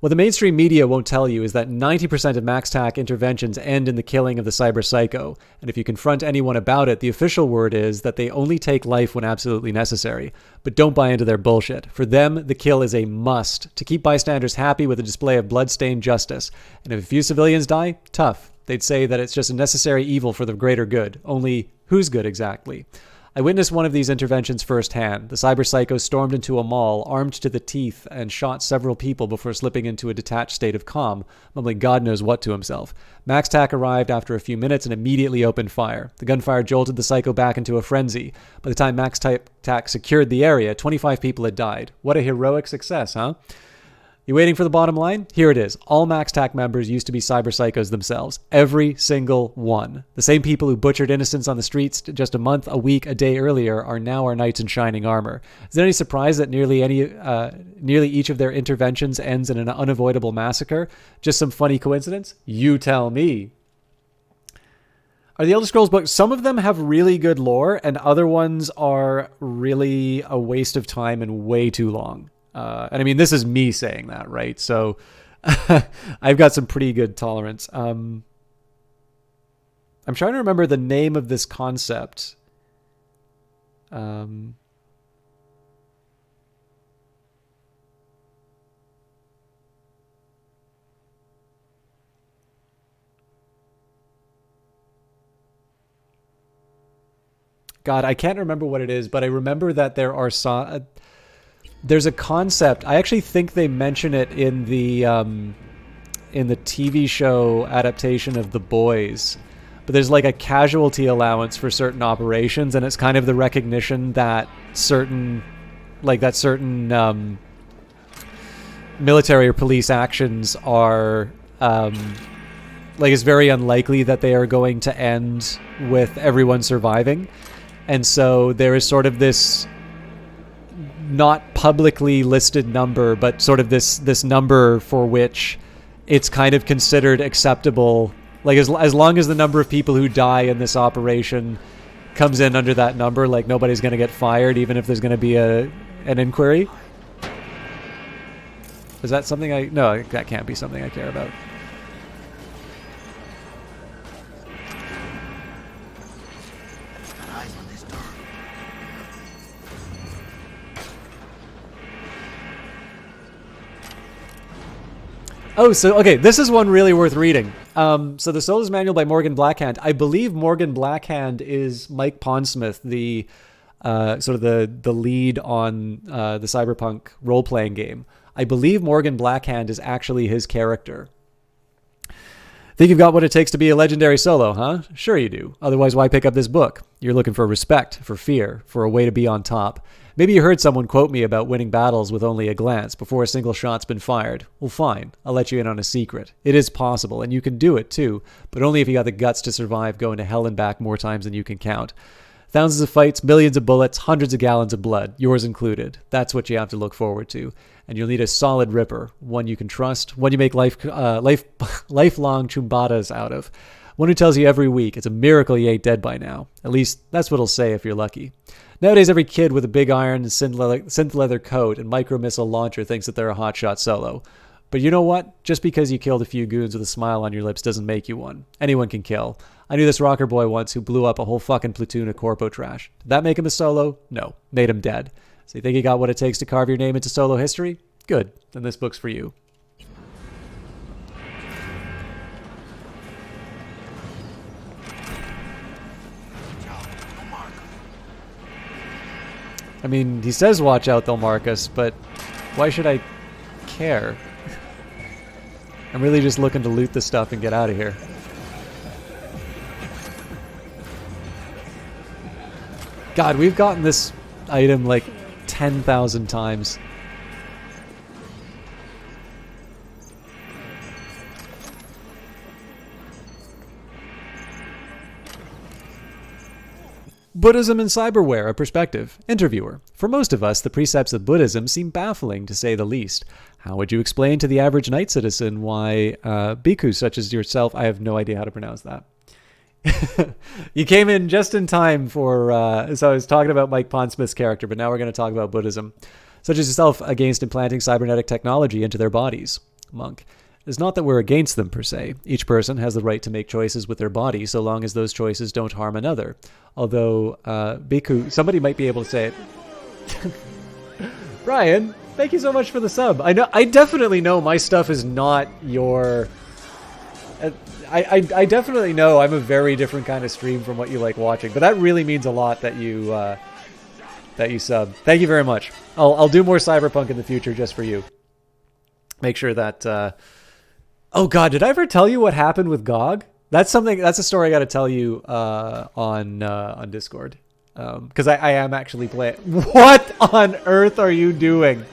What the mainstream media won't tell you is that 90% of MaxTac interventions end in the killing of the cyber psycho, and if you confront anyone about it, the official word is that they only take life when absolutely necessary. But don't buy into their bullshit. For them, the kill is a must, to keep bystanders happy with a display of blood-stained justice. And if a few civilians die, tough. They'd say that it's just a necessary evil for the greater good. Only, whose good exactly? I witnessed one of these interventions firsthand. The cyber psycho stormed into a mall, armed to the teeth, and shot several people before slipping into a detached state of calm, mumbling God knows what to himself. MaxTac arrived after a few minutes and immediately opened fire. The gunfire jolted the psycho back into a frenzy. By the time MaxTac secured the area, 25 people had died. What a heroic success, huh? You waiting for the bottom line? Here it is. All MaxTac members used to be cyber psychos themselves. Every single one. The same people who butchered innocents on the streets just a month, a week, a day earlier are now our knights in shining armor. Is it any surprise that nearly each of their interventions ends in an unavoidable massacre? Just some funny coincidence? You tell me. Are the Elder Scrolls books, some of them have really good lore, and other ones are really a waste of time and way too long. And I mean, this is me saying that, right? So I've got some pretty good tolerance. I'm trying to remember the name of this concept. God, I can't remember what it is, but I remember that there are there's a concept. I actually think they mention it in the TV show adaptation of The Boys. But there's like a casualty allowance for certain operations, and it's kind of the recognition that certain military or police actions are it's very unlikely that they are going to end with everyone surviving. And so there is sort of this not publicly listed number, but sort of this number for which it's kind of considered acceptable. Like as long as the number of people who die in this operation comes in under that number, like nobody's going to get fired, even if there's going to be an inquiry. Is that something no, that can't be something I care about. Oh, so, okay, this is one really worth reading. So the Solo's Manual by Morgan Blackhand. I believe Morgan Blackhand is Mike Pondsmith, the sort of the lead on the Cyberpunk role-playing game. I believe Morgan Blackhand is actually his character. Think you've got what it takes to be a legendary Solo, huh? Sure you do. Otherwise, why pick up this book? You're looking for respect, for fear, for a way to be on top. Maybe you heard someone quote me about winning battles with only a glance before a single shot's been fired. Well, fine. I'll let you in on a secret. It is possible, and you can do it too, but only if you got the guts to survive going to hell and back more times than you can count. Thousands of fights, millions of bullets, hundreds of gallons of blood, yours included. That's what you have to look forward to. And you'll need a solid ripper, one you can trust, one you make lifelong chumbadas out of. One who tells you every week it's a miracle you ain't dead by now. At least that's what he'll say if you're lucky. Nowadays, every kid with a big iron and synth leather coat and micro missile launcher thinks that they're a hotshot Solo. But you know what? Just because you killed a few goons with a smile on your lips doesn't make you one. Anyone can kill. I knew this rocker boy once who blew up a whole fucking platoon of corpo trash. Did that make him a Solo? No. Made him dead. So you think you got what it takes to carve your name into Solo history? Good. Then this book's for you. I mean, he says watch out, they'll mark us, but why should I care? I'm really just looking to loot the stuff and get out of here. God, we've gotten this item like 10,000 times. Buddhism and cyberware, a perspective. Interviewer. For most of us, the precepts of Buddhism seem baffling, to say the least. How would you explain to the average night citizen why bhikkhus such as yourself... I have no idea how to pronounce that. You came in just in time for... so I was talking about Mike Pondsmith's character, but now we're going to talk about Buddhism. Such as yourself against implanting cybernetic technology into their bodies. Monk. It's not that we're against them, per se. Each person has the right to make choices with their body, so long as those choices don't harm another. Although, bhikkhu, somebody might be able to say it. Brian, thank you so much for the sub. I definitely know my stuff is not your... I definitely know I'm a very different kind of stream from what you like watching, but that really means a lot that you sub. Thank you very much. I'll do more Cyberpunk in the future just for you. Make sure that... Oh God, did I ever tell you what happened with GOG? That's a story I got to tell you on Discord. Because I am actually playing. What on earth are you doing?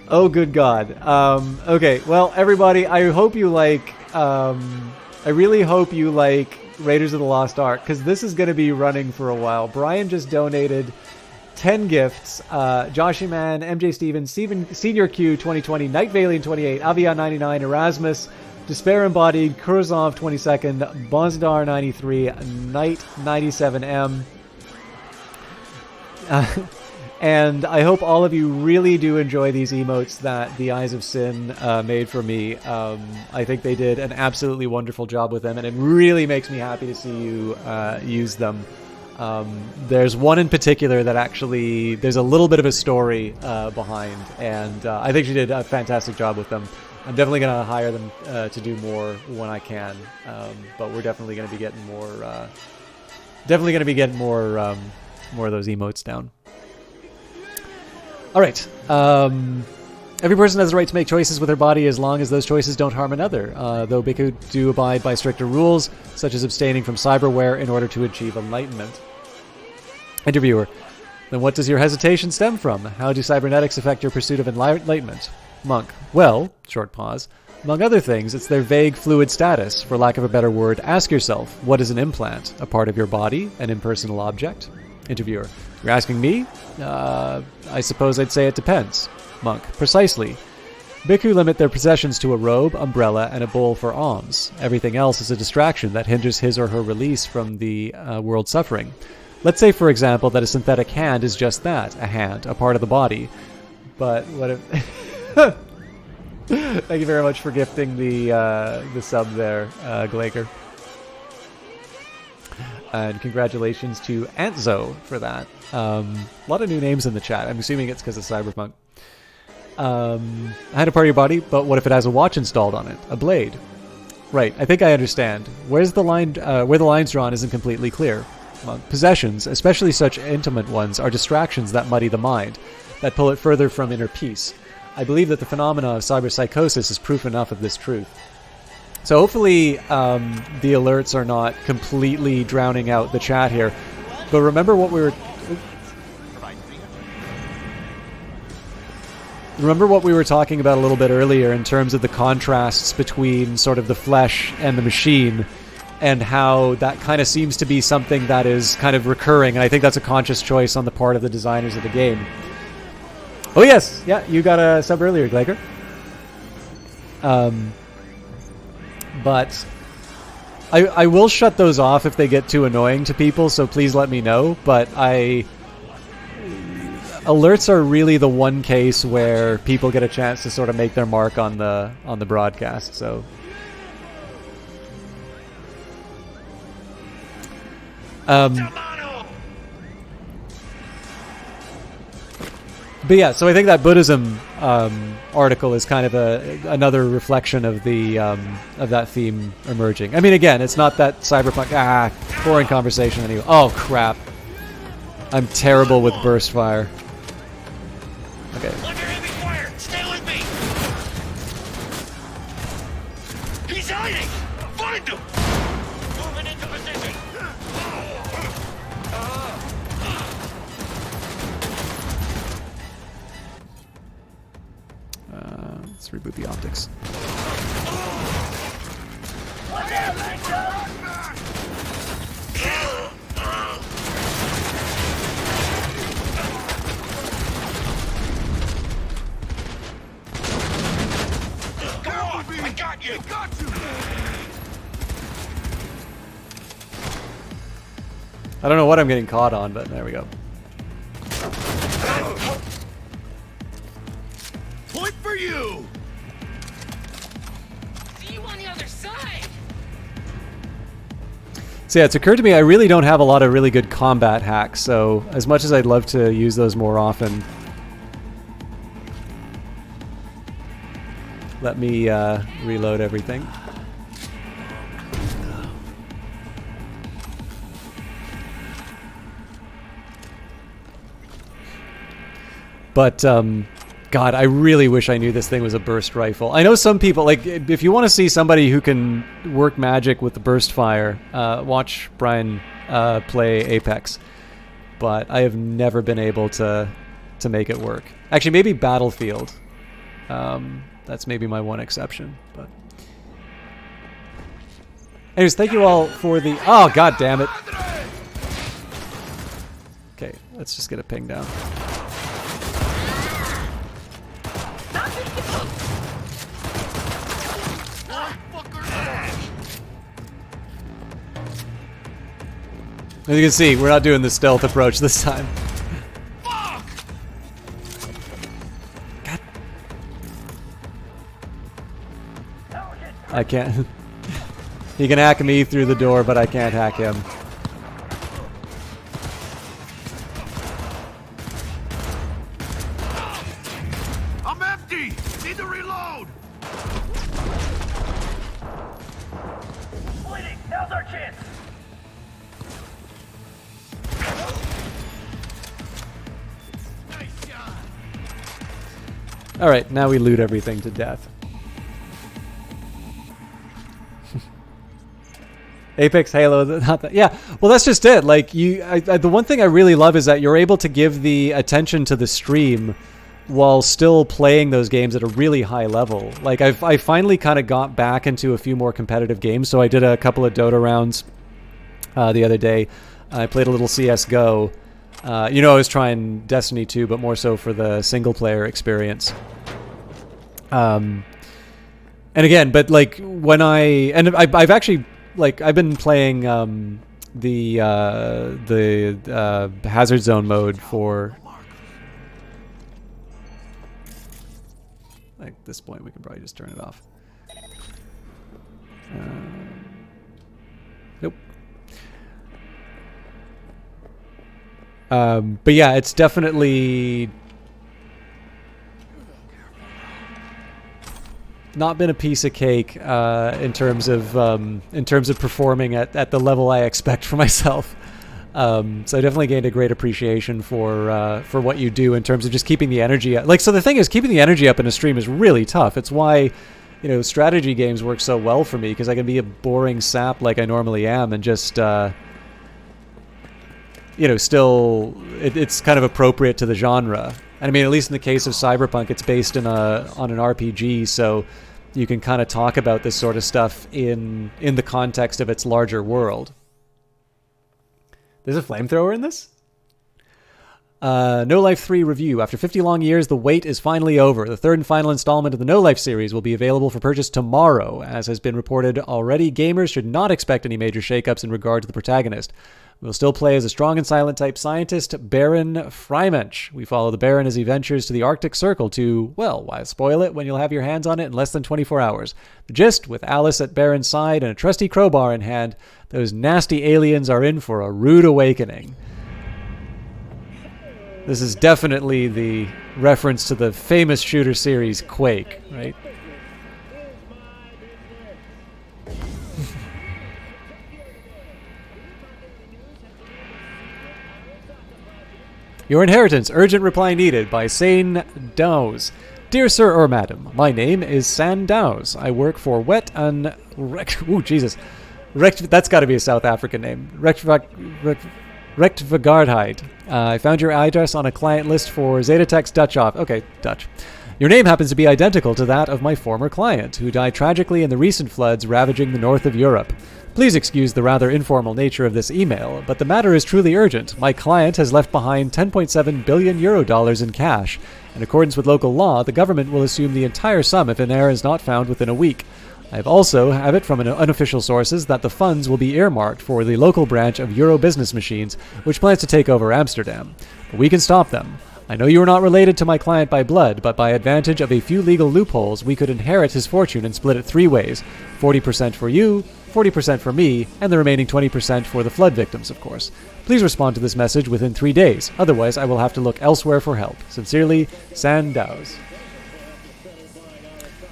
Oh, good God. Okay, well, everybody, I hope you like... I really hope you like Raiders of the Lost Ark, because this is going to be running for a while. Brian just donated 10 gifts. Joshy Man, MJ Stevens, Senior Q 2020, Night Valiant 28, Avian 99, Erasmus, Despair Embodied, Kurzov 22nd, Bonzdar 93, Knight 97M. And I hope all of you really do enjoy these emotes that the Eyes of Sin made for me. I think they did an absolutely wonderful job with them, and it really makes me happy to see you use them. There's one in particular that actually, there's a little bit of a story behind, and I think she did a fantastic job with them. I'm definitely gonna hire them to do more when I can, but we're definitely gonna be getting more. More of those emotes down. All right. Every person has the right to make choices with their body as long as those choices don't harm another, though Bhikkhu do abide by stricter rules, such as abstaining from cyberware in order to achieve enlightenment. Interviewer: then what does your hesitation stem from? How do cybernetics affect your pursuit of enlightenment? Monk: well, short pause, among other things, it's their vague fluid status. For lack of a better word, ask yourself, what is an implant? A part of your body? An impersonal object? Interviewer: you're asking me? I suppose I'd say it depends. Monk: precisely. Bhikkhu limit their possessions to a robe, umbrella, and a bowl for alms. Everything else is a distraction that hinders his or her release from the world suffering. Let's say, for example, that a synthetic hand is just that, a hand, a part of the body. But what if... Thank you very much for gifting the sub there, Glaker. And congratulations to Antzo for that. A lot of new names in the chat. I'm assuming it's because of Cyberpunk. A hand a part of your body, but what if it has a watch installed on it? A blade. Right, I think I understand. Where the line's drawn isn't completely clear. Possessions, especially such intimate ones, are distractions that muddy the mind, that pull it further from inner peace. I believe that the phenomena of cyberpsychosis is proof enough of this truth. So hopefully the alerts are not completely drowning out the chat here. But remember what we were... Remember what we were talking about a little bit earlier in terms of the contrasts between sort of the flesh and the machine, and how that kind of seems to be something that is kind of recurring, and I think that's a conscious choice on the part of the designers of the game. Oh yes, yeah, you got a sub earlier, Glaker. But I will shut those off if they get too annoying to people, so please let me know, but alerts are really the one case where people get a chance to sort of make their mark on the broadcast. So, but yeah, so I think that Buddhism article is kind of another reflection of that theme emerging. I mean, again, it's not that Cyberpunk. Boring conversation anyway. Oh crap! I'm terrible with burst fire. Okay. Under heavy fire! Stay with me! He's hiding! Find him! Moving into position! Let's reboot the optics. I got you! I don't know what I'm getting caught on, but there we go. Point for you! See you on the other side! So yeah, it's occurred to me I really don't have a lot of really good combat hacks, so as much as I'd love to use those more often, let me reload everything. But, God, I really wish I knew this thing was a burst rifle. I know some people, like, if you want to see somebody who can work magic with the burst fire, watch Brian play Apex. But I have never been able to make it work. Actually, maybe Battlefield. That's maybe my one exception. But anyways, thank you all for the... Oh, God damn it. Okay, let's just get a ping down. As you can see, we're not doing the stealth approach this time. God. I can't. He can hack me through the door, but I can't hack him. I'm empty! Need to reload! bleeding. Now's our chance. All right, now we loot everything to death. Apex, Halo, not that. Yeah, well, that's just it. Like the one thing I really love is that you're able to give the attention to the stream while still playing those games at a really high level. Like I finally kind of got back into a few more competitive games. So I did a couple of Dota rounds the other day. I played a little CS:GO. I was trying Destiny 2, but more so for the single player experience. And again, but like when I've actually. Like I've been playing the Hazard Zone mode for. At this point, we can probably just turn it off. Nope. But yeah, it's definitely not been a piece of cake in terms of performing at the level I expect for myself. So I definitely gained a great appreciation for what you do in terms of just keeping the energy up. Like, so the thing is, keeping the energy up in a stream is really tough. It's why, strategy games work so well for me, because I can be a boring sap like I normally am and just, still, it's kind of appropriate to the genre. And I mean, at least in the case of Cyberpunk, it's based on an RPG, so you can kind of talk about this sort of stuff in the context of its larger world. There's a flamethrower in this? No Life 3 review. After 50 long years, the wait is finally over. The third and final installment of the No Life series will be available for purchase tomorrow. As has been reported already, gamers should not expect any major shakeups in regard to the protagonist. We'll still play as a strong and silent type scientist, Baron Freimensch. We follow the Baron as he ventures to the Arctic Circle to, well, why spoil it when you'll have your hands on it in less than 24 hours. The gist, with Alice at Baron's side and a trusty crowbar in hand, those nasty aliens are in for a rude awakening. This is definitely the reference to the famous shooter series Quake, right? Your inheritance, urgent reply needed by Sane Dowes. Dear Sir or Madam, my name is Sandows. I work for Wet and that's got to be a South African name. Rectvagardheid. I found your address on a client list for Zetatech's Dutch off. Okay, Dutch. Your name happens to be identical to that of my former client, who died tragically in the recent floods ravaging the north of Europe. Please excuse the rather informal nature of this email, but the matter is truly urgent. My client has left behind 10.7 billion euro dollars in cash. In accordance with local law, the government will assume the entire sum if an heir is not found within a week. I also have it from unofficial sources that the funds will be earmarked for the local branch of Euro Business Machines, which plans to take over Amsterdam. But we can stop them. I know you are not related to my client by blood, but by advantage of a few legal loopholes, we could inherit his fortune and split it 3 ways. 40% for you, 40% for me, and the remaining 20% for the flood victims, of course. Please respond to this message within 3 days. Otherwise, I will have to look elsewhere for help. Sincerely, Sandows.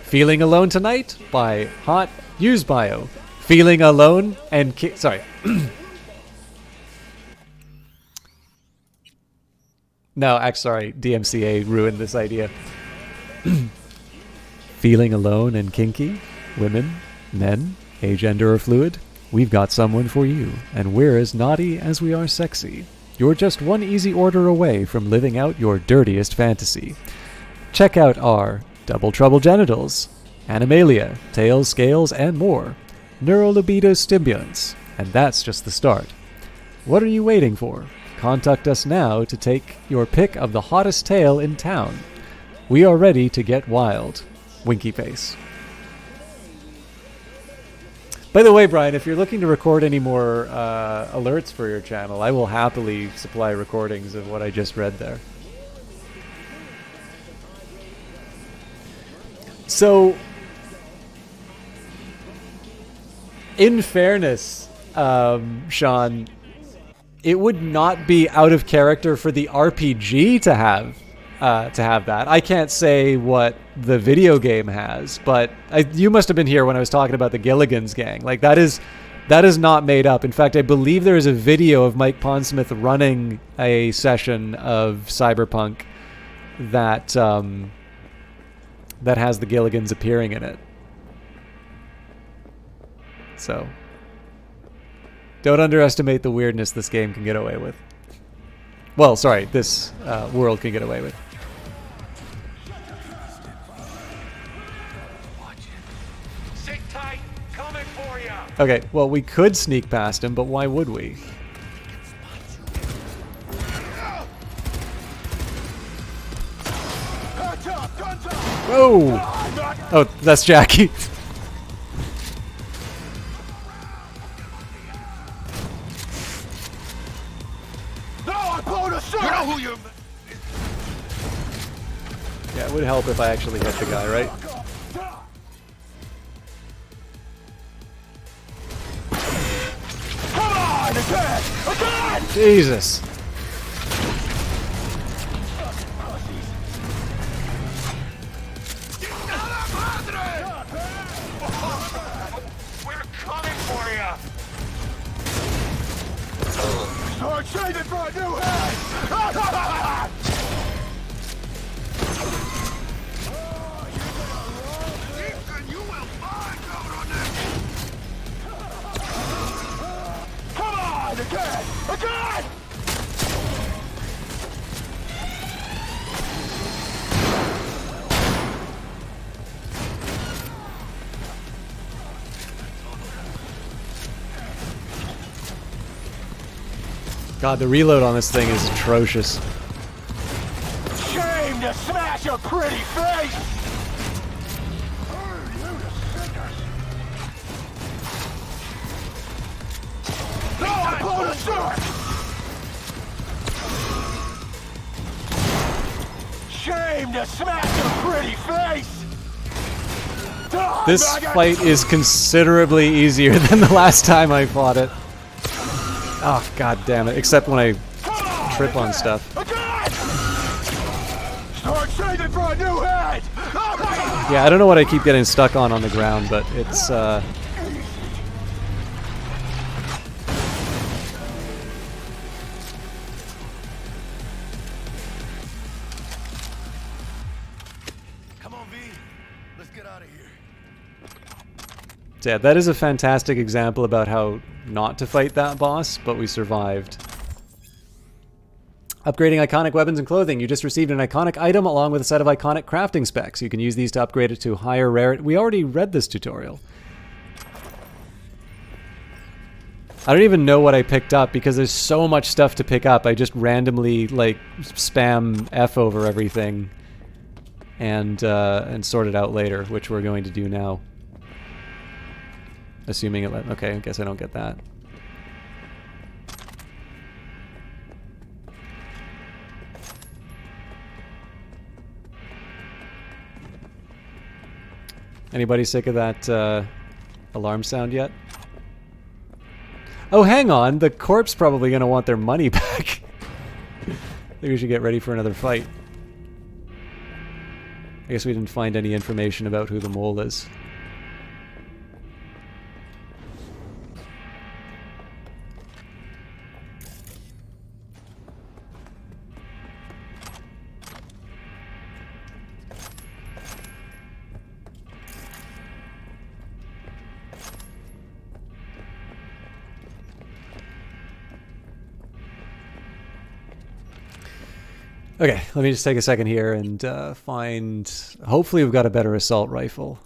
Feeling Alone Tonight by Hot Use Bio. Feeling Alone and... Sorry. No, actually, sorry. DMCA ruined this idea. Feeling alone and kinky? Women? Men? Agender or fluid? We've got someone for you, and we're as naughty as we are sexy. You're just one easy order away from living out your dirtiest fantasy. Check out our Double Trouble Genitals, Animalia, Tails, Scales, and more. Neurolibido Stimulants, and that's just the start. What are you waiting for? Contact us now to take your pick of the hottest tale in town. We are ready to get wild. Winky face. By the way, Brian, if you're looking to record any more alerts for your channel, I will happily supply recordings of what I just read there. So, in fairness, Sean, it would not be out of character for the RPG to have that. I can't say what the video game has, but you must have been here when I was talking about the Gilligan's Gang. Like, that is That is not made up. In fact, I believe there is a video of Mike Pondsmith running a session of Cyberpunk that that has the Gilligans appearing in it. So, don't underestimate the weirdness this game can get away with. Well, sorry, this world can get away with. Sit tight, coming for ya. Okay, well, we could sneak past him, but why would we? Whoa! Oh, that's Jackie. You know who you're... Yeah, it would help if I actually hit the guy, right? Come on, again! Jesus. We're coming for ya. Start saving for a new head! Come on, again! Again! God, the reload on this thing is atrocious. Shame to smash a pretty face! No, I'm blown short! Shame to smash a pretty face! This fight is considerably easier than the last time I fought it. Oh, god damn it. Except when I trip on stuff. Start saving for a new head! Yeah, I don't know what I keep getting stuck on the ground, but it's, Come on, V. Let's get out of here. yeah, that is a fantastic example about how not to fight that boss, but we survived. Upgrading iconic weapons and clothing. You just received an iconic item along with a set of iconic crafting specs. You can use these to upgrade it to higher rarity. We already read this tutorial. I don't even know what I picked up because there's so much stuff to pick up. I just randomly like spam F over everything and sort it out later, which we're going to do now. Assuming it let... Okay, I guess I don't get that. Anybody sick of that alarm sound yet? Oh, hang on. The corp's probably going to want their money back. I think we should get ready for another fight. I guess we didn't find any information about who the mole is. Okay, let me just take a second here and find... Hopefully we've got a better assault rifle.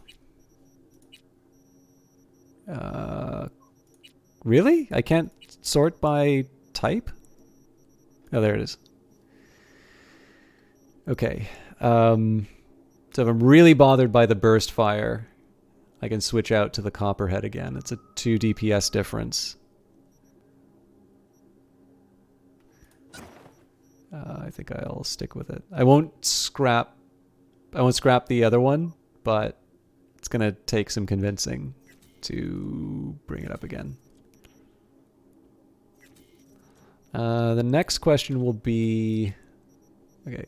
Really? I can't sort by type? Oh, there it is. Okay. So if I'm really bothered by the burst fire, I can switch out to the Copperhead again. It's a 2 DPS difference. I think I'll stick with it. I won't scrap the other one, but it's gonna take some convincing to bring it up again. The next question will be, okay,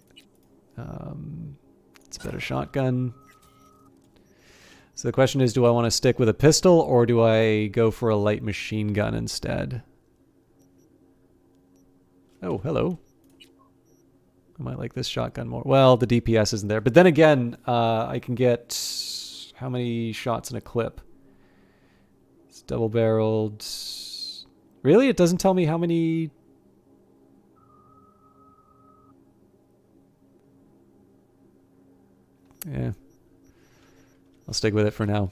it's a better shotgun. So the question is, do I want to stick with a pistol or do I go for a light machine gun instead? Oh, hello. I might like this shotgun more. Well, the DPS isn't there. But then again, I can get... How many shots in a clip? It's double-barreled. Really? It doesn't tell me how many... Yeah. I'll stick with it for now.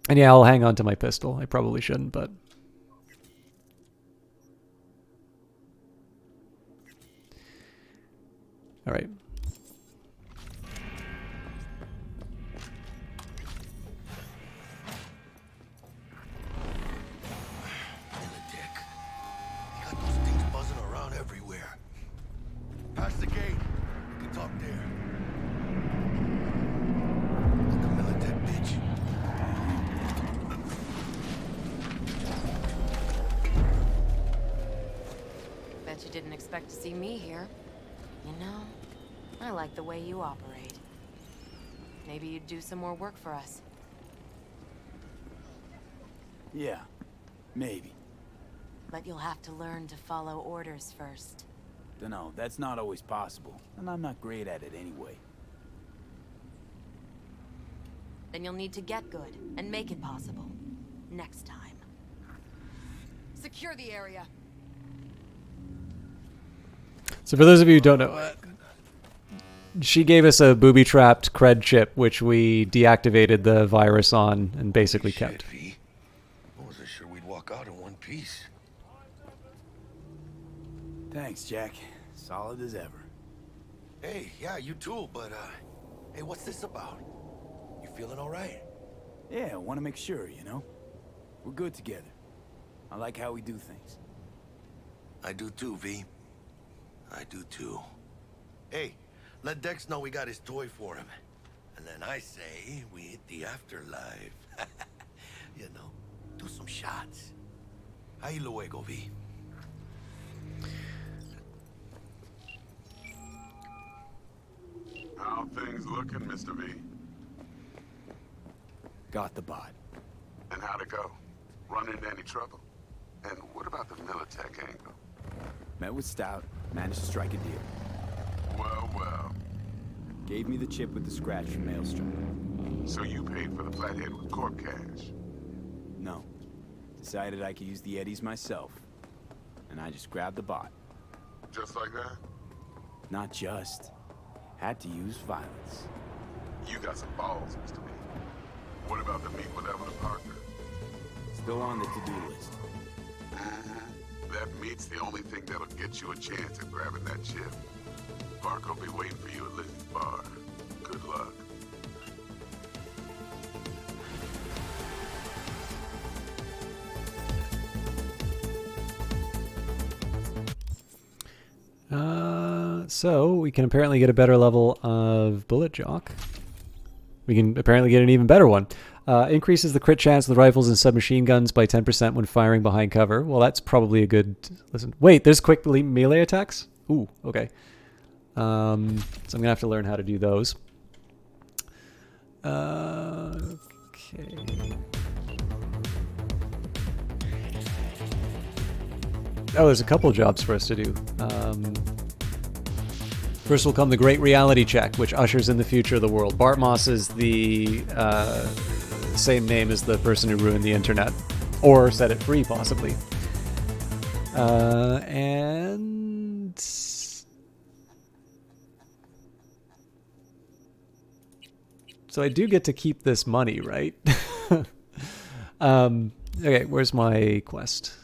And yeah, I'll hang on to my pistol. I probably shouldn't, but... All right. Past the gate. We can talk there. Like a militant bitch. Bet you didn't expect to see me here. You know, I like the way you operate. Maybe you'd do some more work for us. Yeah, maybe. But you'll have to learn to follow orders first. Dunno, that's not always possible, and I'm not great at it anyway. Then you'll need to get good and make it possible. Next time. Secure the area. So for those of you who don't know, she gave us a booby-trapped cred chip, which we deactivated the virus on and basically kept. I wasn't sure we'd walk out in one piece. Thanks, Jack. Solid as ever. Hey, yeah, you too, but, hey, what's this about? You feeling all right? Yeah, I want to make sure, you know? We're good together. I like how we do things. I do too, V. I do too. Hey, let Dex know we got his toy for him. And then I say we hit the afterlife. You know, do some shots. Ahí luego, V. How things looking, Mr. V? Got the bot. And how'd it go? Run into any trouble? And what about the Militech angle? Met with Stout, managed to strike a deal. Well, well. Gave me the chip with the scratch from Maelstrom. So you paid for the flathead with corp cash? No. Decided I could use the eddies myself. And I just grabbed the bot. Just like that? Not just. Had to use violence. You got some balls, Mr. V. What about the meet with Evelyn Parker? Still on the to-do list. That meet's the only thing that'll get you a chance at grabbing that chip. Parker will be waiting for you at Lizzie's bar. Good luck. So we can apparently get a better level of Bullet Jock. We can apparently get an even better one. Increases the crit chance of the rifles and submachine guns by 10% when firing behind cover. Well, that's probably a good... Listen, wait, there's quick melee attacks? Ooh, okay. So I'm going to have to learn how to do those. Okay. Oh, there's a couple jobs for us to do. First will come the Great Reality Check, which ushers in the future of the world. Bart Moss is the same name as the person who ruined the internet. Or set it free, possibly. And... So I do get to keep this money, right? Okay, where's my quest?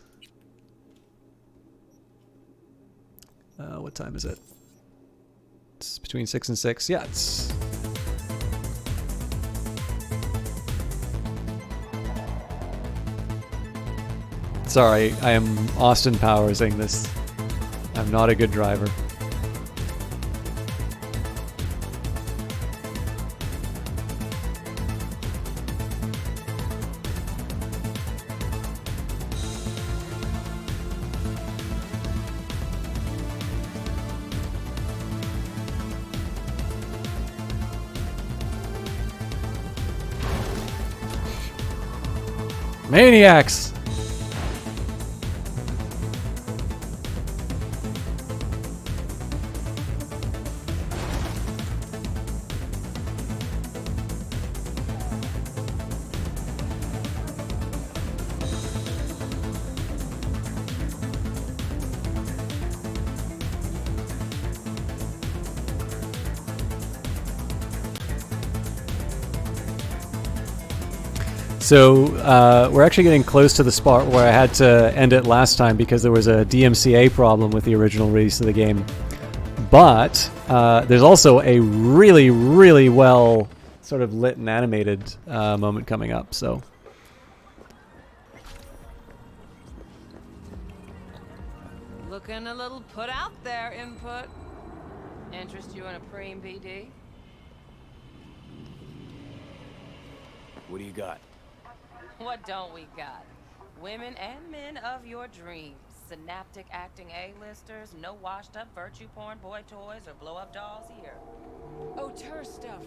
What time is it? It's between 6 and 6. Yeah, it's... Sorry, I am Austin Powersing this. I'm not a good driver. Maniacs! So we're actually getting close to the spot where I had to end it last time because there was a DMCA problem with the original release of the game. But there's also a really, really well sort of lit and animated moment coming up. So Looking a little put out there, input. Interest you in a preem BD? What do you got? What don't we got? Women and men of your dreams. Synaptic acting A-listers, no washed-up virtue porn boy toys or blow-up dolls here. Auteur stuff.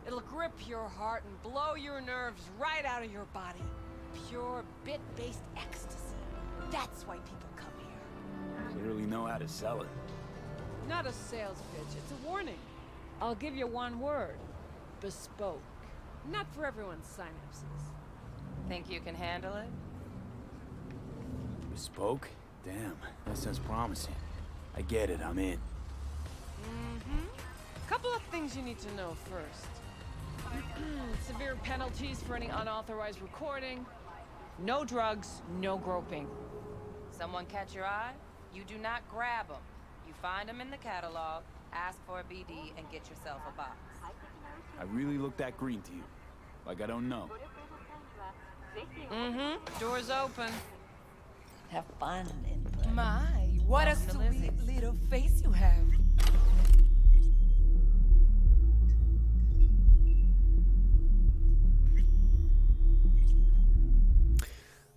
It'll grip your heart and blow your nerves right out of your body. Pure bit-based ecstasy. That's why people come here. Clearly know how to sell it. Not a sales pitch, it's a warning. I'll give you one word. Bespoke. Not for everyone's synapses. Think you can handle it? Bespoke? Damn, that sounds promising. I get it, I'm in. Couple of things you need to know first. Severe penalties for any unauthorized recording. No drugs, no groping. Someone catch your eye? You do not grab them. You find them in the catalog, ask for a BD, and get yourself a box. I really look that green to you. Like I don't know. Door's open. Have fun, input. My, what a sweet little face you have.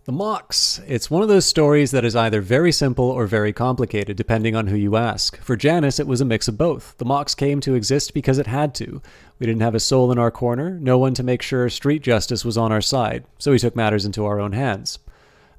The Mox. It's one of those stories that is either very simple or very complicated, depending on who you ask. For Janice, it was a mix of both. The Mox came to exist because it had to. We didn't have a soul in our corner, no one to make sure street justice was on our side, so we took matters into our own hands.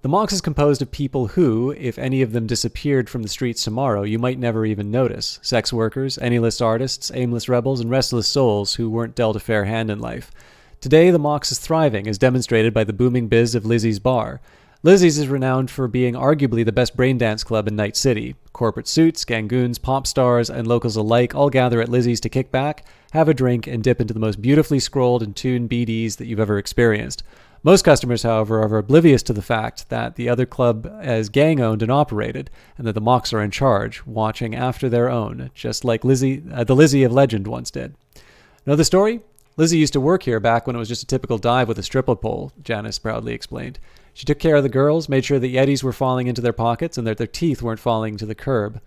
The Mox is composed of people who, if any of them disappeared from the streets tomorrow, you might never even notice. Sex workers, any-list artists, aimless rebels, and restless souls who weren't dealt a fair hand in life. Today, the Mox is thriving, as demonstrated by the booming biz of Lizzie's Bar. Lizzie's is renowned for being arguably the best braindance club in Night City. Corporate suits, gangoons, pop stars, and locals alike all gather at Lizzie's to kick back, have a drink, and dip into the most beautifully scrolled and tuned BDs that you've ever experienced. Most customers, however, are oblivious to the fact that the other club is gang-owned and operated, and that the Mox are in charge, watching after their own, just like the Lizzie of legend once did. Know the story? Lizzie used to work here back when it was just a typical dive with a stripper pole, Janice proudly explained. She took care of the girls, made sure the Yetis were falling into their pockets and that their teeth weren't falling to the curb.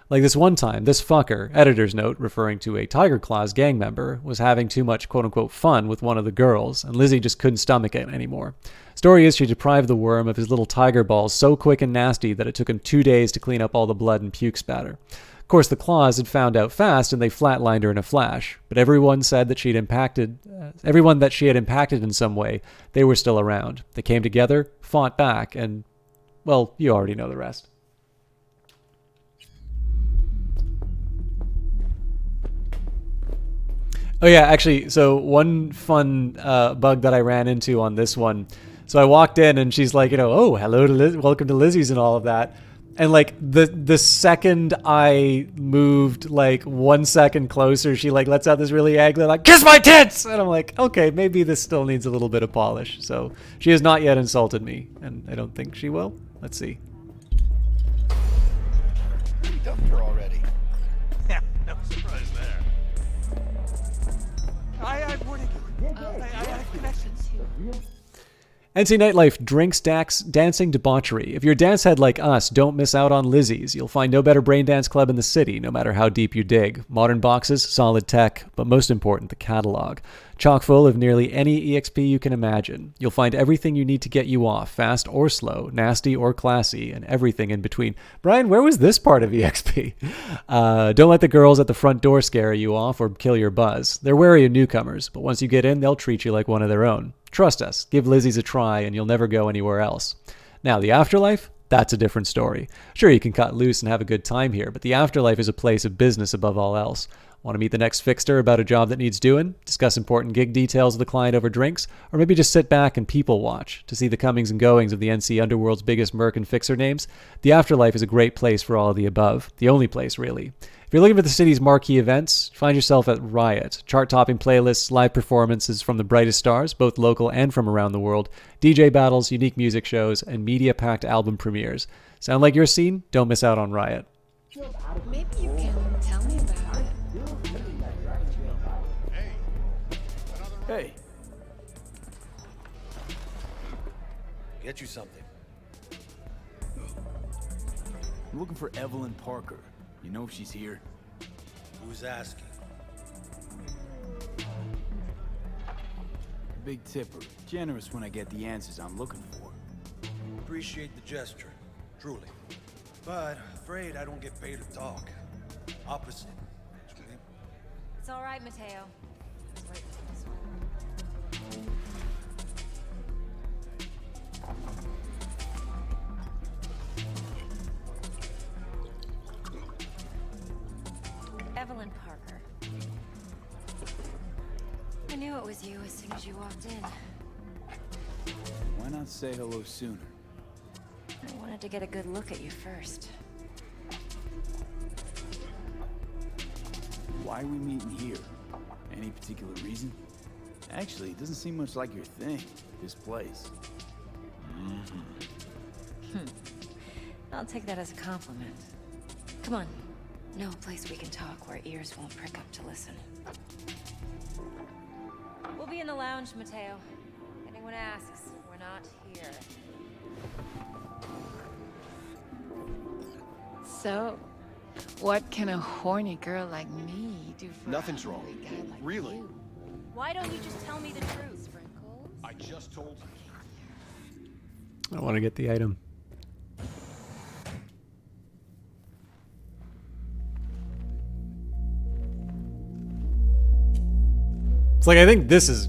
Like this one time, this fucker, editor's note referring to a Tiger Claws gang member, was having too much quote-unquote fun with one of the girls, and Lizzie just couldn't stomach it anymore. Story is she deprived the worm of his little tiger balls so quick and nasty that it took him 2 days to clean up all the blood and puke spatter. Of course, the Claws had found out fast, and they flatlined her in a flash. But everyone said that everyone that she had impacted in some way, they were still around. They came together, fought back, and, well, you already know the rest. Oh yeah, actually, so one fun bug that I ran into on this one. So I walked in, and she's like, oh, hello to welcome to Lizzie's and all of that. And like the second I moved like 1 second closer, she like lets out this really angry like, kiss my tits! And I'm like, okay, maybe this still needs a little bit of polish. So she has not yet insulted me, and I don't think she will. Let's see. We dumped her already. Yeah, no surprise there. I warning you. I have connections. NC Nightlife, drinks, dancing, debauchery. If you're a dance head like us, don't miss out on Lizzie's. You'll find no better brain dance club in the city, no matter how deep you dig. Modern boxes, solid tech, but most important, the catalog. Chock full of nearly any EXP you can imagine. You'll find everything you need to get you off, fast or slow, nasty or classy, and everything in between. Brian, where was this part of EXP? Don't let the girls at the front door scare you off or kill your buzz. They're wary of newcomers, but once you get in, they'll treat you like one of their own. Trust us, give Lizzie's a try and you'll never go anywhere else. Now, the afterlife? That's a different story. Sure, you can cut loose and have a good time here, but the afterlife is a place of business above all else. Want to meet the next fixer about a job that needs doing? Discuss important gig details with the client over drinks? Or maybe just sit back and people watch to see the comings and goings of the NC Underworld's biggest merc and fixer names? The afterlife is a great place for all of the above. The only place, really. If you're looking for the city's marquee events, find yourself at Riot. Chart-topping playlists, live performances from the brightest stars, both local and from around the world, DJ battles, unique music shows, and media-packed album premieres. Sound like your scene? Don't miss out on Riot. Maybe you can tell me about it. Hey. Get you something. I'm looking for Evelyn Parker. You know if she's here? Who's asking? Big tipper. Generous when I get the answers I'm looking for. Appreciate the gesture, truly. But afraid I don't get paid to talk. Opposite, actually. It's all right, Mateo. Wait, this one. Evelyn Parker. I knew it was you as soon as you walked in. Why not say hello sooner? I wanted to get a good look at you first. Why are we meeting here? Any particular reason? Actually, it doesn't seem much like your thing, this place. I'll take that as a compliment. Come on. No place we can talk where ears won't prick up to listen. We'll be in the lounge, Mateo. If anyone asks, we're not here. So, what can a horny girl like me do for Nothing's wrong. a guy like Really? you? Why don't you just tell me the truth? Sprinkles? I just told you. I want to get the item. It's like, I think this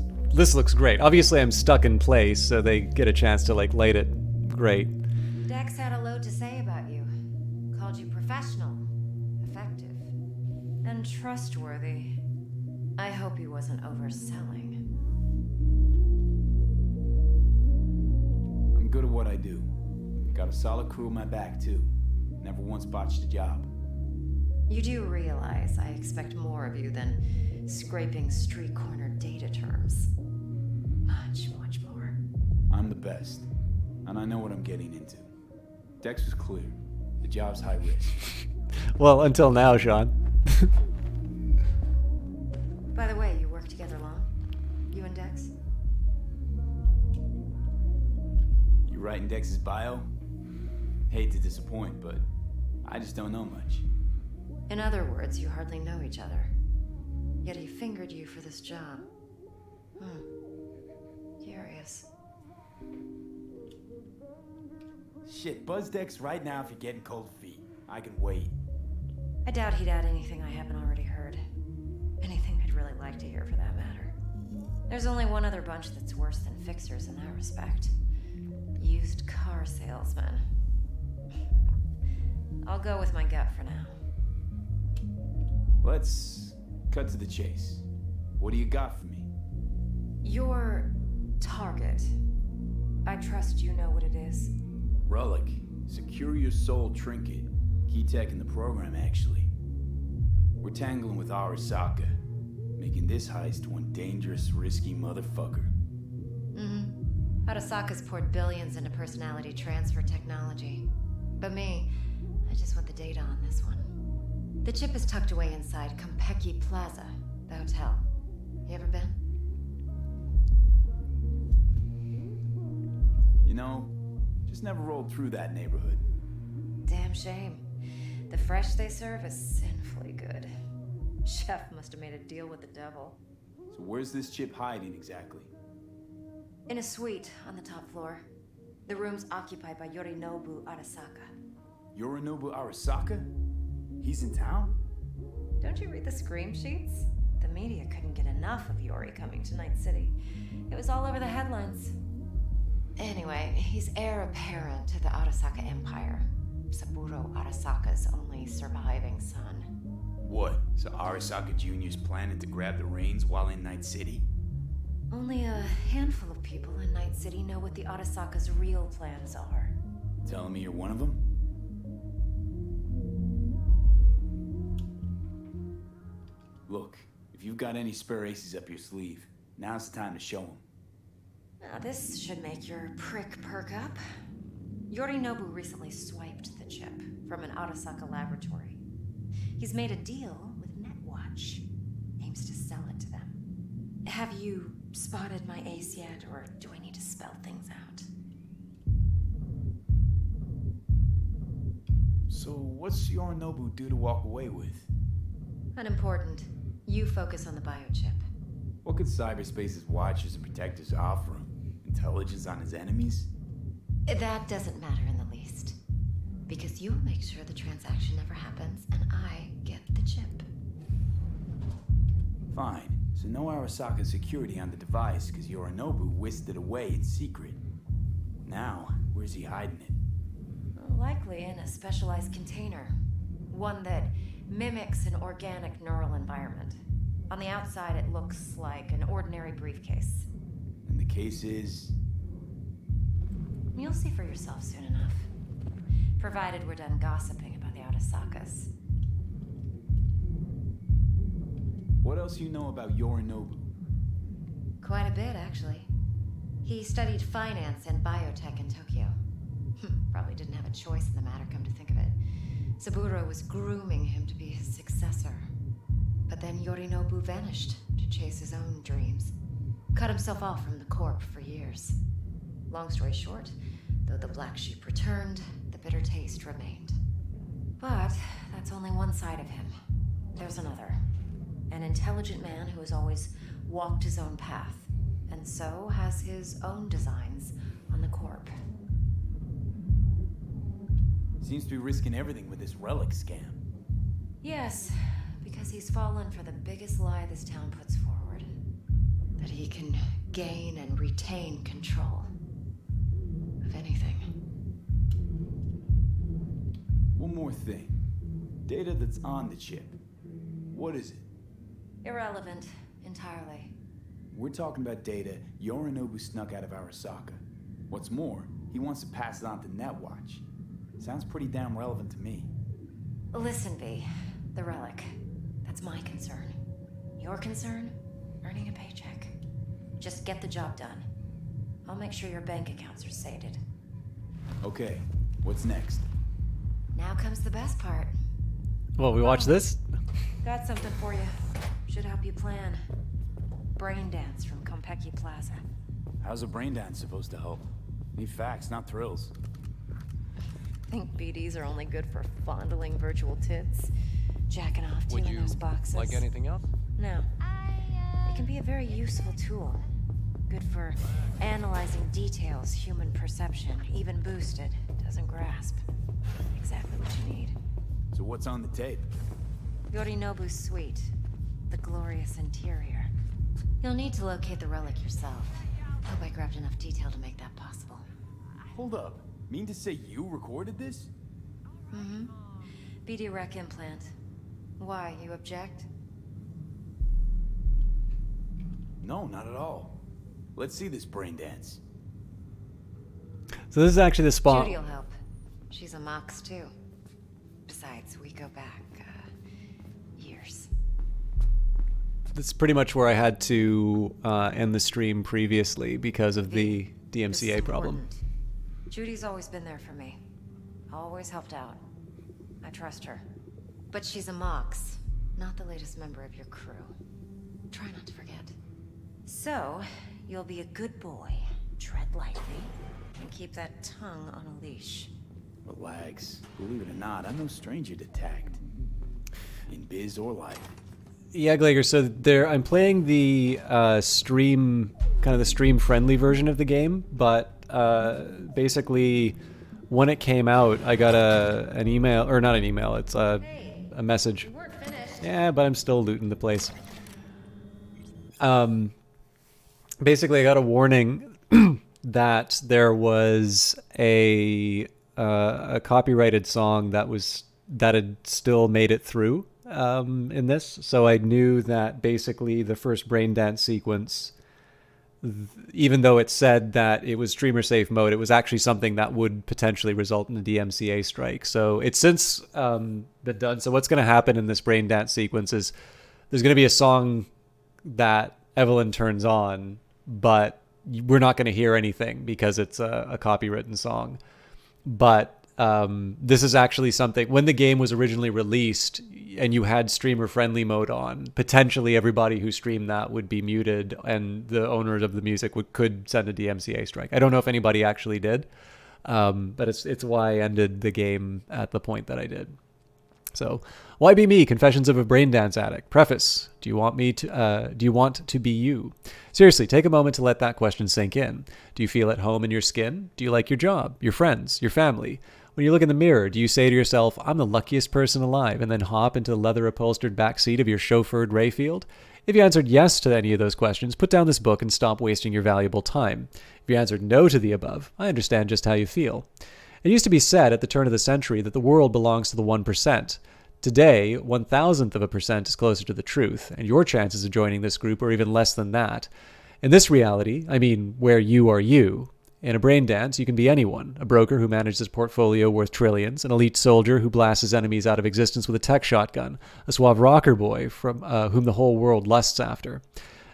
looks great. Obviously I'm stuck in place, so they get a chance to like light it. Great. Dex had a load to say about you. Called you professional, effective, and trustworthy. I hope he wasn't overselling. I'm good at what I do. Got a solid crew on my back, too. Never once botched a job. You do realize I expect more of you than scraping street corner data terms. Much, much more. I'm the best, and I know what I'm getting into. Dex was clear. The job's high risk. Well, until now, Sean. By the way, you work together long? You and Dex? You writing Dex's bio? Hate to disappoint, but I just don't know much. In other words, you hardly know each other. Yet he fingered you for this job. Curious. Shit, buzz Dex right now if you're getting cold feet. I can wait. I doubt he'd add anything I haven't already heard. Anything I'd really like to hear for that matter. There's only one other bunch that's worse than fixers in that respect. Used car salesmen. I'll go with my gut for now. Let's cut to the chase. What do you got for me? Your target. I trust you know what it is. Relic. Secure your soul trinket. Key tech in the program, actually. We're tangling with Arasaka, making this heist one dangerous, risky motherfucker. Arasaka's poured billions into personality transfer technology. But me, I just want the data on this one. The chip is tucked away inside Kompeki Plaza, the hotel. You ever been? You know, just never rolled through that neighborhood. Damn shame. The fresh they serve is sinfully good. Chef must have made a deal with the devil. So where's this chip hiding exactly? In a suite on the top floor. The room's occupied by Yorinobu Arasaka. Yorinobu Arasaka? He's in town? Don't you read the scream sheets? The media couldn't get enough of Yori coming to Night City. It was all over the headlines. Anyway, he's heir apparent to the Arasaka Empire. Saburo Arasaka's only surviving son. What? So Arasaka Jr.'s planning to grab the reins while in Night City? Only a handful of people in Night City know what the Arasaka's real plans are. Telling me you're one of them? Look, if you've got any spare aces up your sleeve, now's the time to show them. Now, this should make your prick perk up. Yorinobu recently swiped the chip from an Arasaka laboratory. He's made a deal with Netwatch. Aims to sell it to them. Have you spotted my ace yet, or do I need to spell things out? So what's Yorinobu due to walk away with? Unimportant. You focus on the biochip. What could cyberspace's watchers and protectors offer him? Intelligence on his enemies? That doesn't matter in the least. Because you'll make sure the transaction never happens, and I get the chip. Fine. So no Arasaka security on the device, because Yorinobu whisked it away in secret. Now, where's he hiding it? Likely in a specialized container. One that mimics an organic neural environment. On the outside, it looks like an ordinary briefcase. And the case is... You'll see for yourself soon enough. Provided we're done gossiping about the Arasakas. What else you know about Yorinobu? Quite a bit, actually. He studied finance and biotech in Tokyo. Probably didn't have a choice in the matter, come to think of it. Saburo was grooming him to be his successor. But then Yorinobu vanished to chase his own dreams. Cut himself off from the Corp for years. Long story short, though the black sheep returned, the bitter taste remained. But that's only one side of him. There's another. An intelligent man who has always walked his own path, and so has his own designs on the Corp. Seems to be risking everything with this relic scam. Yes, because he's fallen for the biggest lie this town puts forward. That he can gain and retain control of anything. One more thing. Data that's on the chip. What is it? Irrelevant, entirely. We're talking about data Yorinobu snuck out of Arasaka. What's more, he wants to pass it on to Netwatch. Sounds pretty damn relevant to me. Listen, V. The relic. That's my concern. Your concern? Earning a paycheck. Just get the job done. I'll make sure your bank accounts are sated. Okay, what's next? Now comes the best part. Well, we watch this? Got something for you. Should help you plan. Brain dance from Konpeki Plaza. How's a brain dance supposed to help? Need facts, not thrills. Think BDs are only good for fondling virtual tits? Jacking off to in those boxes. Like anything else? No. It can be a very useful tool. Good for analyzing details human perception, even boosted, doesn't grasp. Exactly what you need. So what's on the tape? Yorinobu's suite. The glorious interior. You'll need to locate the relic yourself. Hope I grabbed enough detail to make that possible. Hold up. Mean to say you recorded this? Mm-hmm. BD rec implant. Why, you object? No, not at all. Let's see this brain dance. So this is actually the spot. Judy'll help. She's a Mox too. Besides, we go back, years. That's pretty much where I had to end the stream previously because of the DMCA problem. Judy's always been there for me. Always helped out. I trust her. But she's a Mox, not the latest member of your crew. Try not to forget. So, you'll be a good boy, tread lightly, and keep that tongue on a leash. Relax. Believe it or not, I'm no stranger to tact. In biz or life. Yeah, Glager. So I'm playing the stream, kind of the stream-friendly version of the game, but basically, when it came out, I got an email, or not an email. It's a message. Yeah, but I'm still looting the place. Basically, I got a warning that there was a copyrighted song that had still made it through. In this, so I knew that basically the first braindance sequence, even though it said that it was streamer safe mode, it was actually something that would potentially result in a DMCA strike. So it's since been done. So what's going to happen in this braindance sequence is there's going to be a song that Evelyn turns on, but we're not going to hear anything because it's a copywritten song. But this is actually something, when the game was originally released and you had streamer friendly mode on, potentially everybody who streamed that would be muted and the owners of the music could send a DMCA strike. I don't know if anybody actually did, but it's why I ended the game at the point that I did. So, why be me? Confessions of a Braindance Addict. Preface: Do you want to be you? Seriously, take a moment to let that question sink in. Do you feel at home in your skin? Do you like your job, your friends, your family? When you look in the mirror, do you say to yourself, "I'm the luckiest person alive," and then hop into the leather-upholstered back seat of your chauffeured Rayfield? If you answered yes to any of those questions, put down this book and stop wasting your valuable time. If you answered no to the above, I understand just how you feel. It used to be said at the turn of the century that the world belongs to the 1%. Today, 0.001% is closer to the truth, and your chances of joining this group are even less than that. In this reality, I mean where you are you, in a brain dance, you can be anyone: a broker who manages a portfolio worth trillions, an elite soldier who blasts his enemies out of existence with a tech shotgun, a suave rocker boy from whom the whole world lusts after.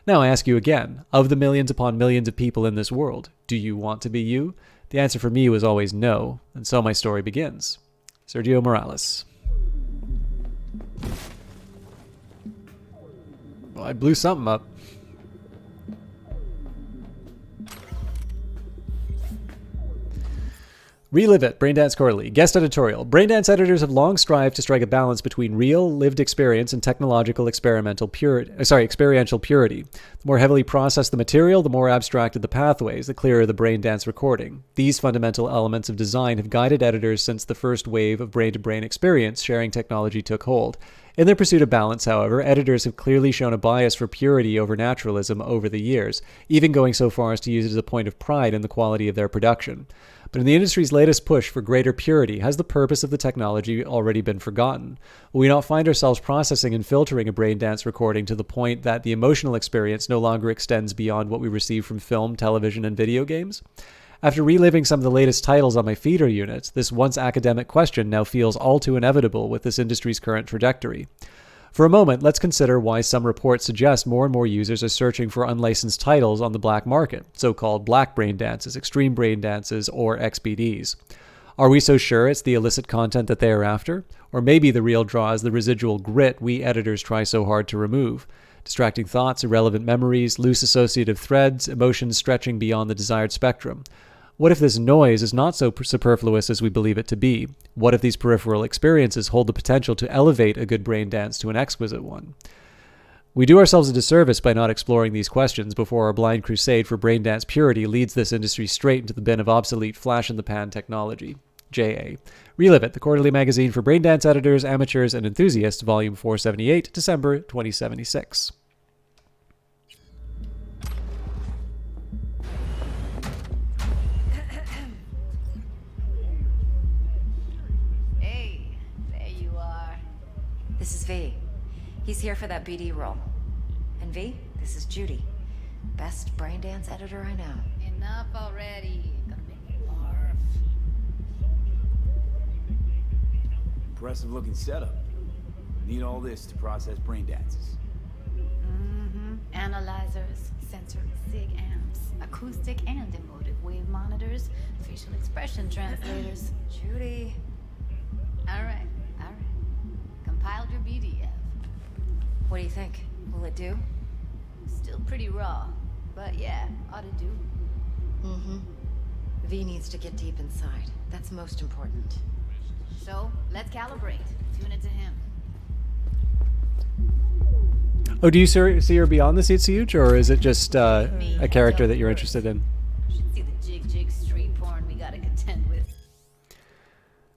Now I ask you again, of the millions upon millions of people in this world, do you want to be you? The answer for me was always no, and so my story begins. Sergio Morales. Well, I blew something up. Relive It, Braindance Quarterly. Guest editorial. Braindance editors have long strived to strike a balance between real, lived experience and technological experiential purity. The more heavily processed the material, the more abstracted the pathways, the clearer the Braindance recording. These fundamental elements of design have guided editors since the first wave of brain-to-brain experience sharing technology took hold. In their pursuit of balance, however, editors have clearly shown a bias for purity over naturalism over the years, even going so far as to use it as a point of pride in the quality of their production. But in the industry's latest push for greater purity, has the purpose of the technology already been forgotten? Will we not find ourselves processing and filtering a braindance recording to the point that the emotional experience no longer extends beyond what we receive from film, television, and video games? After reliving some of the latest titles on my feeder unit, this once academic question now feels all too inevitable with this industry's current trajectory. For a moment, let's consider why some reports suggest more and more users are searching for unlicensed titles on the black market, so-called black brain dances, extreme brain dances, or XBDs. Are we so sure it's the illicit content that they are after? Or maybe the real draw is the residual grit we editors try so hard to remove? Distracting thoughts, irrelevant memories, loose associative threads, emotions stretching beyond the desired spectrum. What if this noise is not so superfluous as we believe it to be? What if these peripheral experiences hold the potential to elevate a good brain dance to an exquisite one? We do ourselves a disservice by not exploring these questions before our blind crusade for brain dance purity leads this industry straight into the bin of obsolete flash-in-the-pan technology. J.A. Relive It, the quarterly magazine for brain dance editors, amateurs, and enthusiasts, volume 478, December 2076. This is V. He's here for that BD role. And V, this is Judy. Best braindance editor I know. Enough already. Gonna make me barf. Impressive looking setup. Need all this to process brain dances. Analyzers, sensor sig amps, acoustic and emotive wave monitors, facial expression translators. Judy. All right. Compiled your BDF. What do you think? Will it do? Still pretty raw, but yeah, ought to do. V needs to get deep inside. That's most important. So, let's calibrate. Tune it to him. Oh, do you see her beyond the seats huge, or is it just a character that you're interested in? Should see the jig street porn we gotta contend with.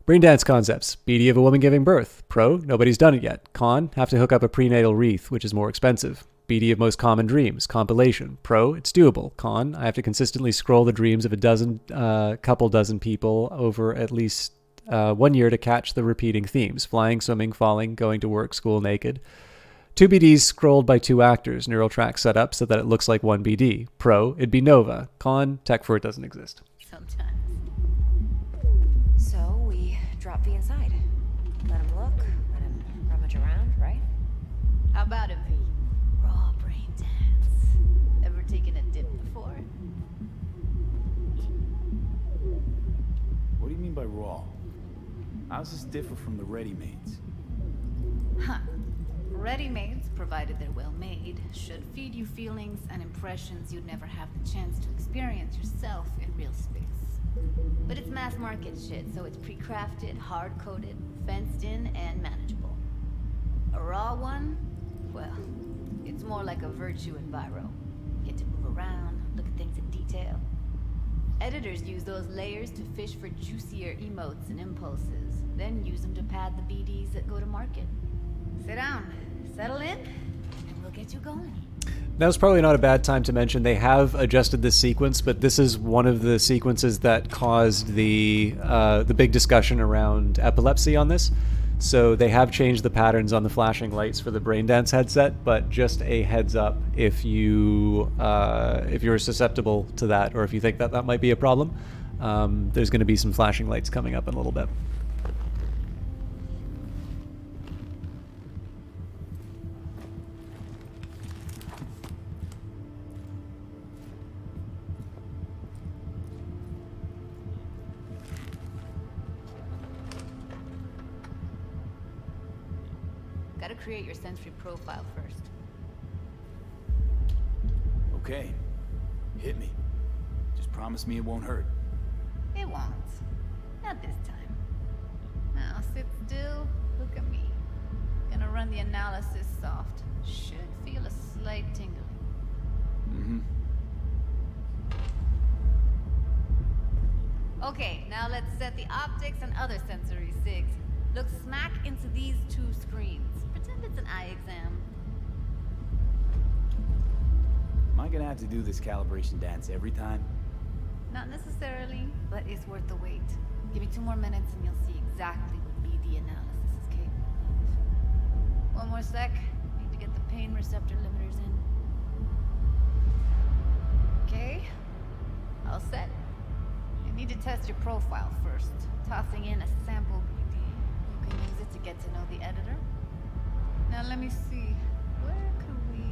Braindance concepts. BD of a woman giving birth. Pro, nobody's done it yet. Con, have to hook up a prenatal wreath, which is more expensive. BD of most common dreams. Compilation. Pro, it's doable. Con, I have to consistently scroll the dreams of a couple dozen people over at least 1 year to catch the repeating themes. Flying, swimming, falling, going to work, school, naked. 2 BDs scrolled by 2 actors. Neural track set up so that it looks like 1 BD. Pro, it'd be Nova. Con, tech for it doesn't exist. Sometimes. So we drop V inside. Let him look, let him rummage around, right? How about it, V? Raw brain dance. Ever taken a dip before? What do you mean by raw? How does this differ from the ready-mades? Huh. Ready-mades, provided they're well made, should feed you feelings and impressions you'd never have the chance to experience yourself in real space. But it's mass market shit, so it's pre-crafted, hard-coded, fenced in, and manageable. A raw one? Well, it's more like a virtue enviro. Get to move around, look at things in detail. Editors use those layers to fish for juicier emotes and impulses, then use them to pad the BDs that go to market. Sit down, settle in, and we'll get you going. That was probably not a bad time to mention they have adjusted this sequence, but this is one of the sequences that caused the big discussion around epilepsy on this. So they have changed the patterns on the flashing lights for the Braindance headset, but just a heads up if you're susceptible to that, or if you think that that might be a problem, there's going to be some flashing lights coming up in a little bit. Gotta create your sensory profile first. Okay. Hit me. Just promise me it won't hurt. It won't. Not this time. Now sit still, look at me. Gonna run the analysis soft. Should feel a slight tingling. Mm-hmm. Okay, now let's set the optics and other sensory sigs. Look smack into these 2 screens. Pretend it's an eye exam. Am I gonna have to do this calibration dance every time? Not necessarily, but it's worth the wait. Give me 2 more minutes and you'll see exactly what BD analysis is capable of. 1 more sec. Need to get the pain receptor limiters in. Okay. All set. You need to test your profile first. Tossing in a sample BD. You can use it to get to know the editor. Now let me see. Where could we...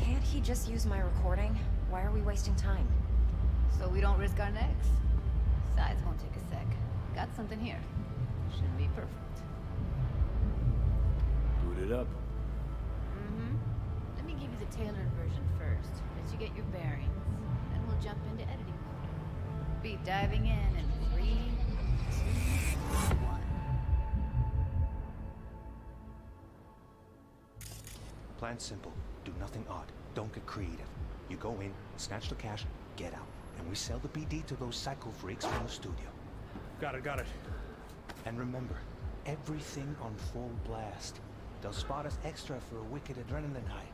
Can't he just use my recording? Why are we wasting time? So we don't risk our necks. Besides, won't take a sec. Got something here. Should be perfect. Boot it up. Mm-hmm. Let me give you the tailored version first. Let you get your bearings. Then we'll jump into editing mode. Be diving in 3, 2, 1. Plan simple. Do nothing odd. Don't get creative. You go in, snatch the cash, get out. And we sell the BD to those psycho freaks from the studio. Got it. And remember, everything on full blast. They'll spot us extra for a wicked adrenaline high.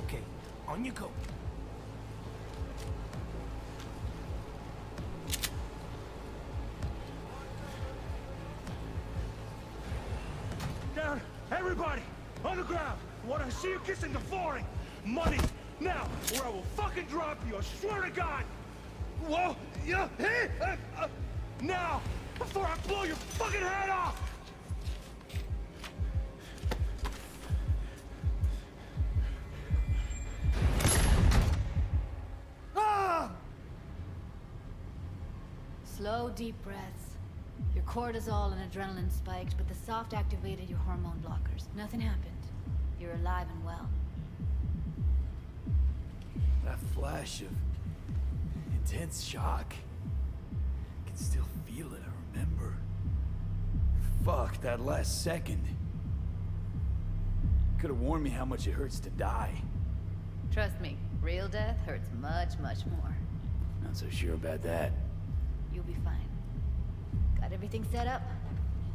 Okay, on you go. Down! Everybody! On the ground! I want to see you kissing the flooring! Money! Now! Or I will fucking drop you! I swear to God! Whoa! Yeah! Hey! Now! Before I blow your fucking head off! Ah! Slow, deep breaths. Your cortisol and adrenaline spiked, but the soft activated your hormone blockers. Nothing happened. You're alive and well. That flash of intense shock. I can still feel it, I remember. Fuck, that last second. Could have warned me how much it hurts to die. Trust me, real death hurts much, much more. Not so sure about that. You'll be fine. Got everything set up?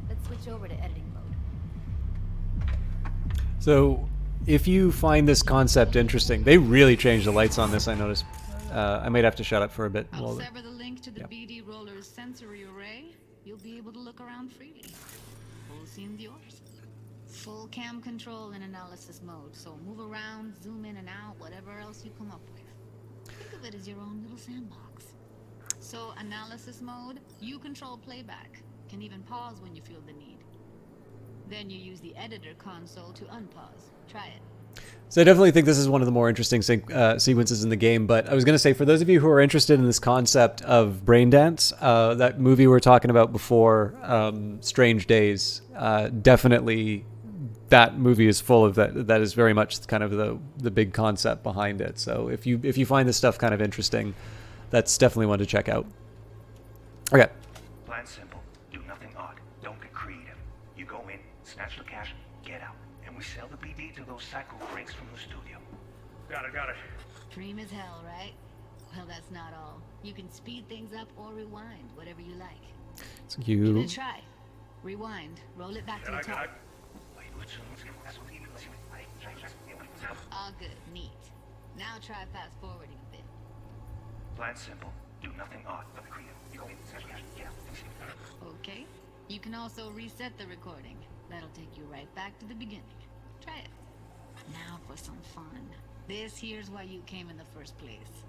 Let's switch over to editing mode. So, if you find this concept interesting, they really changed the lights on this, I noticed. I might have to shut up for a bit. I'll sever the link to the BD Roller's sensory array. You'll be able to look around freely. Full scene's yours. Full cam control in analysis mode, so move around, zoom in and out, whatever else you come up with. Think of it as your own little sandbox. So, analysis mode, you control playback. Can even pause when you feel the need. Then you use the editor console to unpause. Try it. So I definitely think this is one of the more interesting sequences in the game, but I was going to say, for those of you who are interested in this concept of brain dance, that movie we were talking about before, Strange Days, definitely that movie is full of that. That is very much kind of the big concept behind it. So if you find this stuff kind of interesting, that's definitely one to check out. Okay. Plan simple. Do nothing odd. Don't get creative. You go in, snatch the cash, get out. And we sell the BD to those psycho freaks from the studio. Got it. Dream as hell, right? Well, that's not all. You can speed things up or rewind, whatever you like. So Give it a try. Rewind. Roll it back to the top. All good. Neat. Now try fast forwarding a bit. Plan simple. Do nothing odd. Don't get creative. You go in, snatch the cash, get out. Okay. You can also reset the recording. That'll take you right back to the beginning. Try it. Now for some fun. This here's why you came in the first place.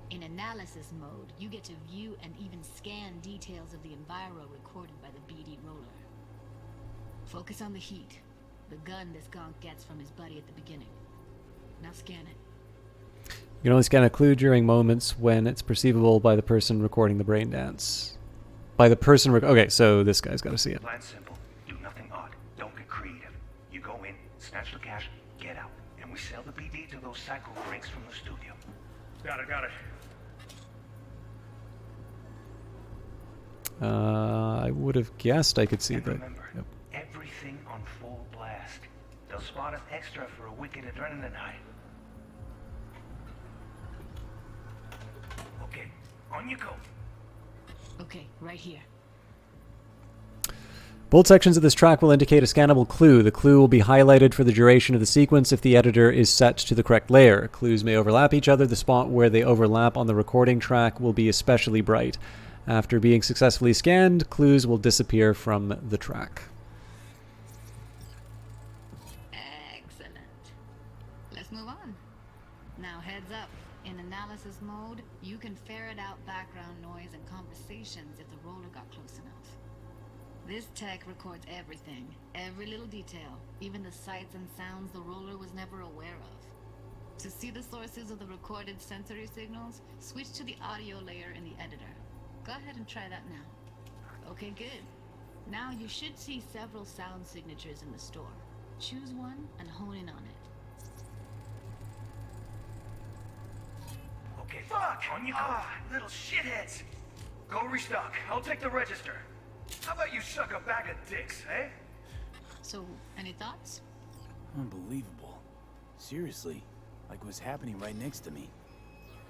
In analysis mode, you get to view and even scan details of the enviro recorded by the BD roller. Focus on the heat, the gun this gonk gets from his buddy at the beginning. Now scan it. You can only scan a clue during moments when it's perceivable by the person recording the brain dance. By the person... Okay, so this guy's got to see it. Plan simple. Do nothing odd. Don't get creative. You go in, snatch the cash, get out. And we sell the BD to those psycho freaks from the studio. Got it. I would have guessed I could see that. Remember, everything on full blast. They'll spot us extra for a wicked adrenaline high. Okay, on you go. Okay, right here. Bold sections of this track will indicate a scannable clue. The clue will be highlighted for the duration of the sequence if the editor is set to the correct layer. Clues may overlap each other. The spot where they overlap on the recording track will be especially bright. After being successfully scanned, clues will disappear from the track. Excellent. Let's move on. Now heads up. In analysis mode, you can ferret out background noise and conversations if the roller got close enough. This tech records everything, every little detail, even the sights and sounds the roller was never aware of. To see the sources of the recorded sensory signals, switch to the audio layer in the editor. Go ahead and try that now. Okay, good. Now you should see several sound signatures in the store. Choose one and hone in on it. Okay, fuck! On you go! Little shitheads! Go restock. I'll take the register. How about you suck a bag of dicks, eh? So, any thoughts? Unbelievable. Seriously, like what's happening right next to me.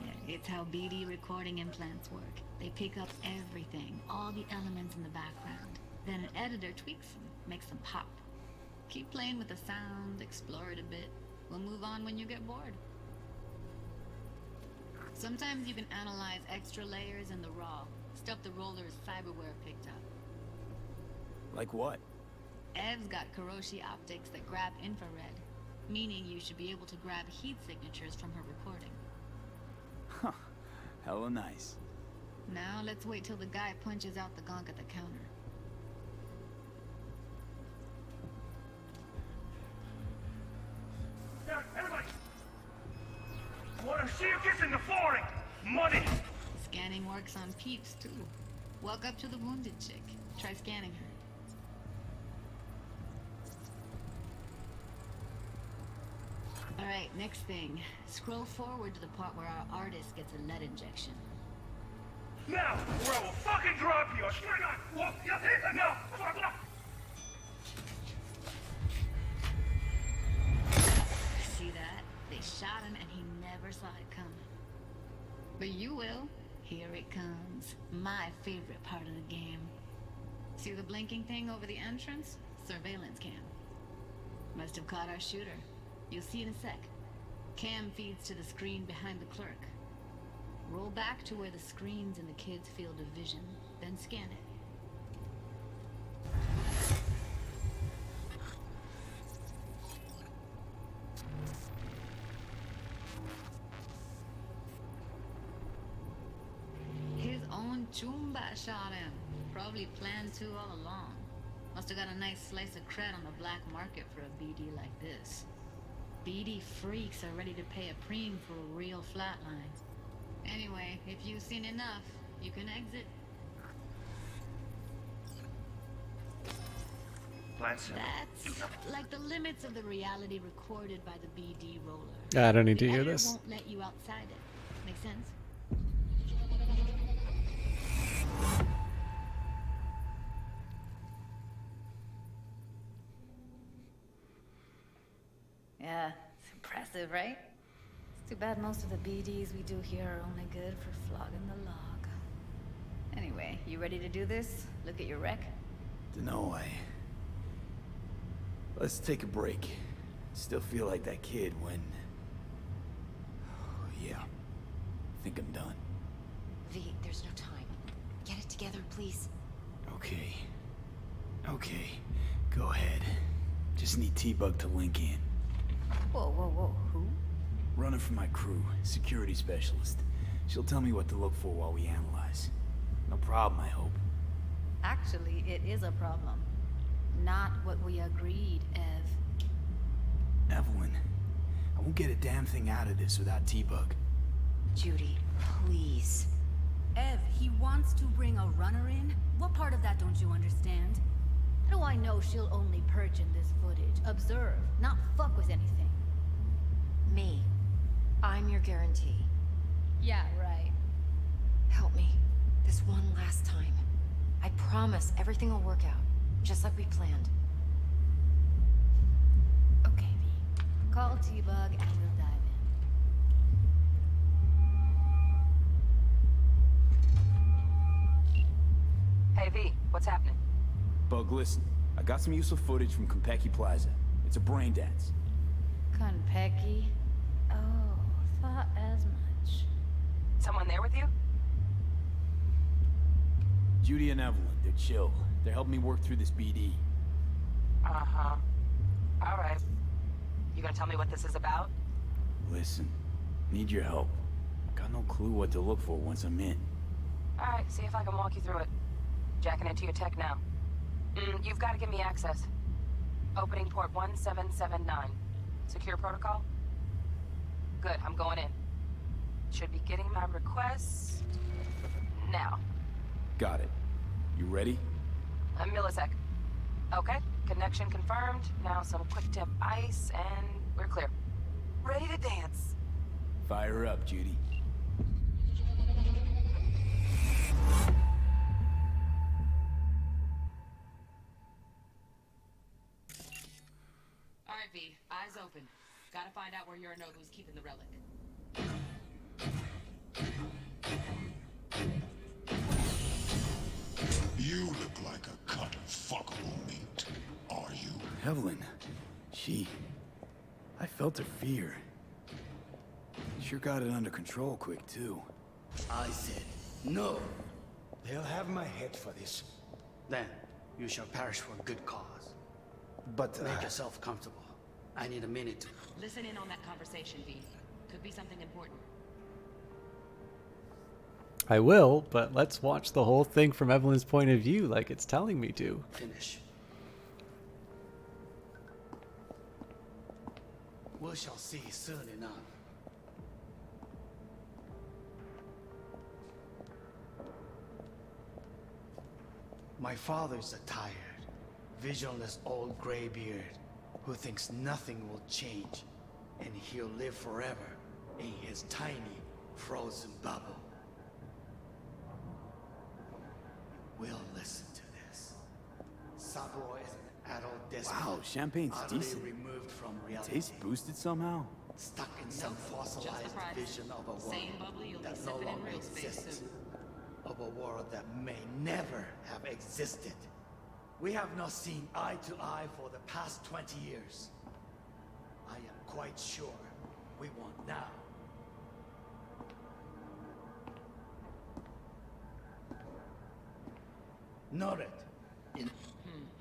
Yeah, it's how BD recording implants work. They pick up everything, all the elements in the background. Then an editor tweaks them, makes them pop. Keep playing with the sound, explore it a bit. We'll move on when you get bored. Sometimes you can analyze extra layers in the raw, stuff the roller's cyberware picked up. Like what? Ev's got Kiroshi optics that grab infrared, meaning you should be able to grab heat signatures from her recording. Huh. Hella nice. Now let's wait till the guy punches out the gonk at the counter. Now, everybody! Wanna see you kissing the flooring? Money! Scanning works on peeps, too. Walk up to the wounded chick. Try scanning her. Alright, next thing. Scroll forward to the part where our artist gets a lead injection. Now, or I will fucking drop you! Straight on! Now! shot him and he never saw it coming. But you will. Here it comes. My favorite part of the game. See the blinking thing over the entrance? Surveillance cam. Must have caught our shooter. You'll see in a sec. Cam feeds to the screen behind the clerk. Roll back to where the screen's in the kid's field of vision, then scan it. His own Chumba shot him. Probably planned to all along. Must have got a nice slice of cred on the black market for a BD like this. BD freaks are ready to pay a preem for a real flatline. Anyway, if you've seen enough, you can exit. That's like the limits of the reality recorded by the BD roller. I don't need to The hear editor this. won't let you outside it. Make sense? Yeah, it's impressive, right? It's too bad most of the BDs we do here are only good for flogging the log. Anyway, you ready to do this? Look at your rec? Dunno, Let's take a break. Still feel like that kid when... Oh, yeah. Think I'm done. V, there's no time. Get it together, please. Okay. Okay. Go ahead. Just need T-Bug to link in. Whoa, whoa, whoa, who? Running for my crew, security specialist. She'll tell me what to look for while we analyze. No problem, I hope. Actually, it is a problem. Not what we agreed, Ev. Evelyn, I won't get a damn thing out of this without T-Bug. Judy, please. Ev, he wants to bring a runner in? What part of that don't you understand? How do I know she'll only perch in this footage? Observe, not fuck with anything. Me. I'm your guarantee. Yeah, right. Help me. This one last time. I promise everything will work out. Just like we planned. Okay, V. Call T-Bug and we'll dive in. Hey, V. What's happening? Bug, listen. I got some useful footage from Konpeki Plaza. It's a brain dance. Konpeki? Oh, thought as much. Someone there with you? Judy and Evelyn, they're chill. They're helping me work through this BD. Uh-huh. All right. You gonna tell me what this is about? Listen, need your help. Got no clue what to look for once I'm in. All right, see if I can walk you through it. Jacking into your tech now. You've got to give me access. Opening port 1779. Secure protocol? Good, I'm going in. Should be getting my request now. Got it. You ready? A millisec. Okay, connection confirmed. Now some quick tip ice and we're clear. Ready to dance. Fire up, Judy. All right, V. Eyes open. Gotta find out where Yorinobu's keeping the relic. You look like a cut of fuckable meat. Are you? Evelyn. I felt her fear. Sure got it under control quick, too. I said, no. They'll have my head for this. Then, you shall perish for a good cause. But, Make yourself comfortable. I need a minute to... Listen in on that conversation, V. Could be something important. I will, but let's watch the whole thing from Evelyn's point of view, like it's telling me to. Finish. We shall see soon enough. My father's a tired, visionless old graybeard who thinks nothing will change, and he'll live forever in his tiny, frozen bubble. We'll listen to this. Saburo is an adult despot. Wow, champagne's utterly decent. removed from reality. Taste boosted somehow? Stuck in some fossilized vision of a world that no longer exists. Of a world that may never have existed. We have not seen eye to eye for the past 20 years. I am quite sure we want now. Noted.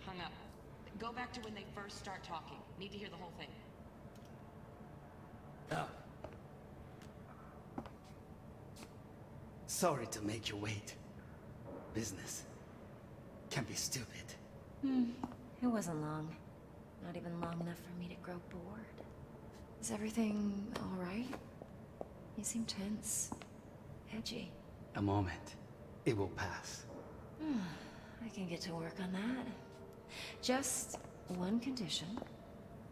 Hung up. Go back to when they first start talking. Need to hear the whole thing. Sorry to make you wait. Business can be stupid. It wasn't long. Not even long enough for me to grow bored. Is everything all right? You seem tense. Edgy. A moment. It will pass. I can get to work on that. Just one condition.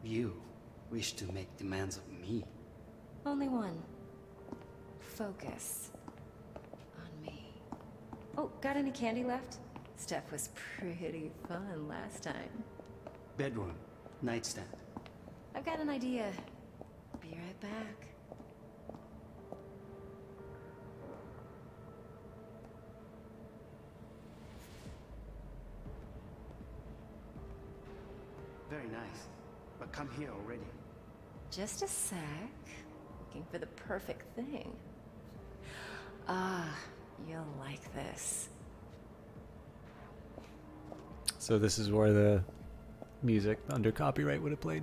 You wish to make demands of me. Only one. Focus on me. Oh, got any candy left? Stuff was pretty fun last time. Bedroom. Nightstand. I've got an idea. Be right back. Very nice. But come here already. Just a sec. Looking for the perfect thing. Ah, you'll like this. So this is where the music under copyright would have played.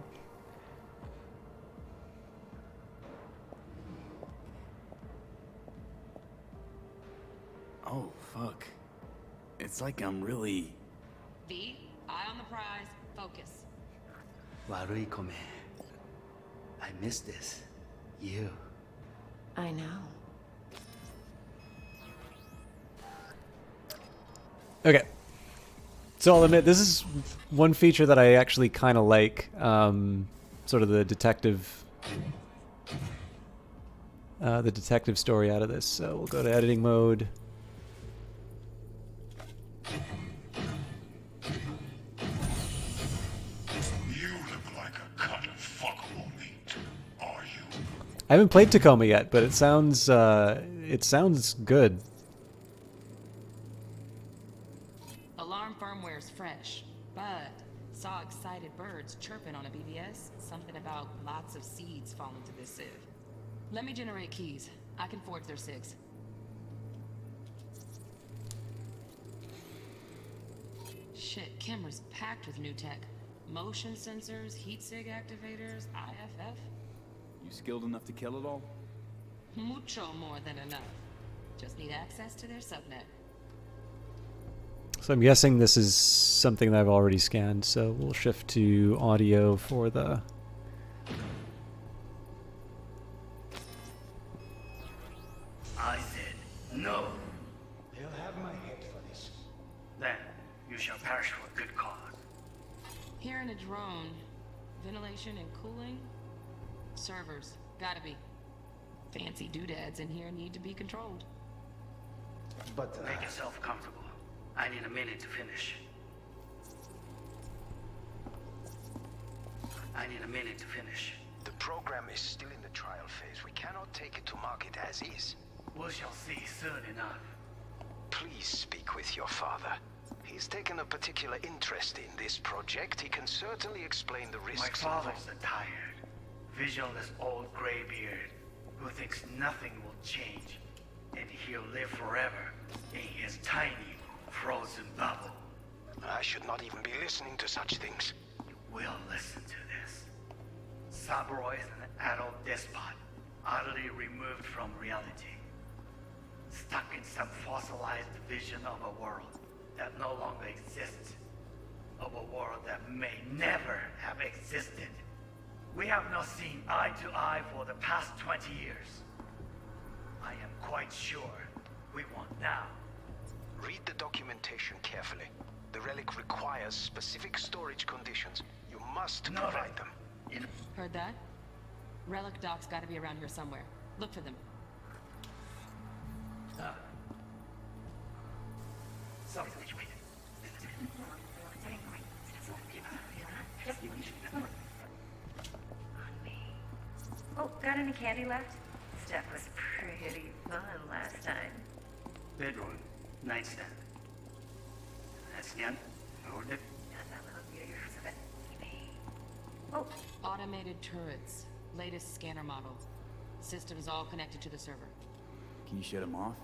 Oh, fuck. It's like I'm really... V, eye on the prize, focus. Warui kome. I miss this. You. I know. Okay. So I'll admit, this is one feature that I actually kind of like. Sort of the detective story out of this. So we'll go to editing mode. You look like a cut of fuckable meat, are you? I haven't played Tacoma yet, but it sounds good. Alarm firmware's fresh, but saw excited birds chirping on a BBS. Something about lots of seeds falling to this sieve. Let me generate keys. I can forge their SIGs. Shit, camera's packed with new tech. Motion sensors, heat sig activators, IFF. You skilled enough to kill it all? Mucho more than enough. Just need access to their subnet. So I'm guessing this is something that I've already scanned, so we'll shift to audio for the... I said no. They'll have my head for this. Then you shall perish for a good cause. Here in a drone, ventilation and cooling, servers, gotta be. Fancy doodads in here need to be controlled. But make yourself comfortable. I need a minute to finish. The program is still in the trial phase. We cannot take it to market as is. We shall see soon enough. Please speak with your father. He's taken a particular interest in this project. He can certainly explain the risks My father's involved. a tired, visionless old graybeard who thinks nothing will change, and he'll live forever in his tiny, frozen bubble. I should not even be listening to such things. You will listen to this. Saburo is an adult despot, utterly removed from reality. Stuck in some fossilized vision of a world that no longer exists. Of a world that may never have existed. We have not seen eye to eye for the past 20 years. I am quite sure we want now. Read the documentation carefully. The relic requires specific storage conditions. You must provide them. Heard that? Relic docs gotta be around here somewhere. Look for them. Sorry, Oh, any candy left? Stuff was pretty fun last time. Bedroom, nightstand. Scan. Hold it. Oh, Automated turrets. Latest scanner model. Systems all connected to the server. Can you shut them off?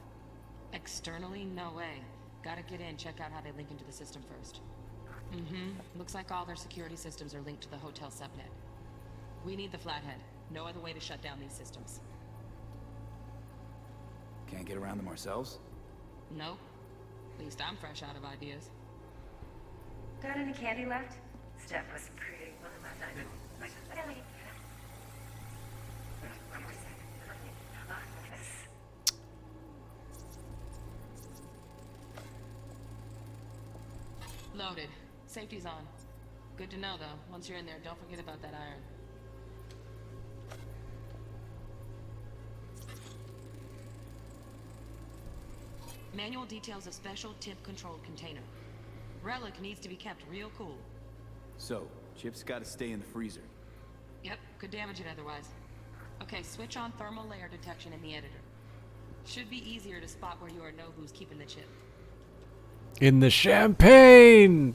Externally, no way. Gotta get in, check out how they link into the system first. Looks like all their security systems are linked to the hotel subnet. We need the flathead. No other way to shut down these systems. Can't get around them ourselves? Nope. At least I'm fresh out of ideas. got any candy left? Stuff was pretty fun last time. Loaded. Safety's on. Good to know, though. Once you're in there, don't forget about that iron. Manual details a special tip-controlled container. Relic needs to be kept real cool. So, chips gotta stay in the freezer. Yep, could damage it otherwise. Okay, switch on thermal layer detection in the editor. Should be easier to spot where you or know who's keeping the chip. In the champagne!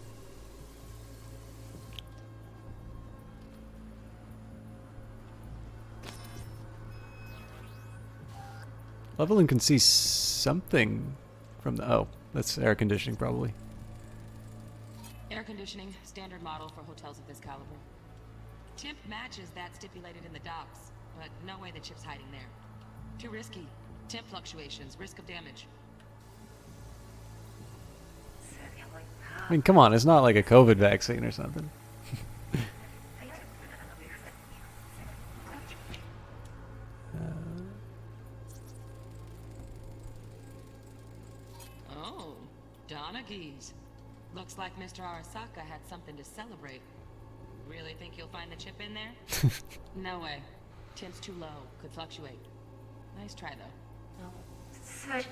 Evelyn can see something from the... Oh, that's air conditioning, probably. Air conditioning, standard model for hotels of this caliber. Temp matches that stipulated in the docs, but no way the chip's hiding there. Too risky. Temp fluctuations, risk of damage. I mean, come on, it's not like a COVID vaccine or something. Oh, Donaghy's. Looks like Mr. Arasaka had something to celebrate. Really think you'll find the chip in there? No way. Temp's too low. Could fluctuate. Nice try, though. Such...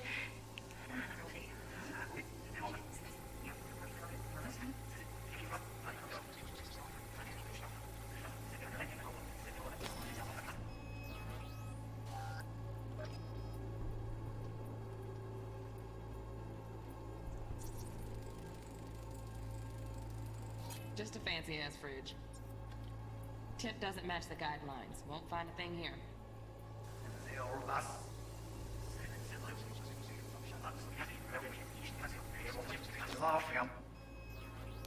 Just a fancy-ass fridge. Tip doesn't match the guidelines. Won't find a thing here.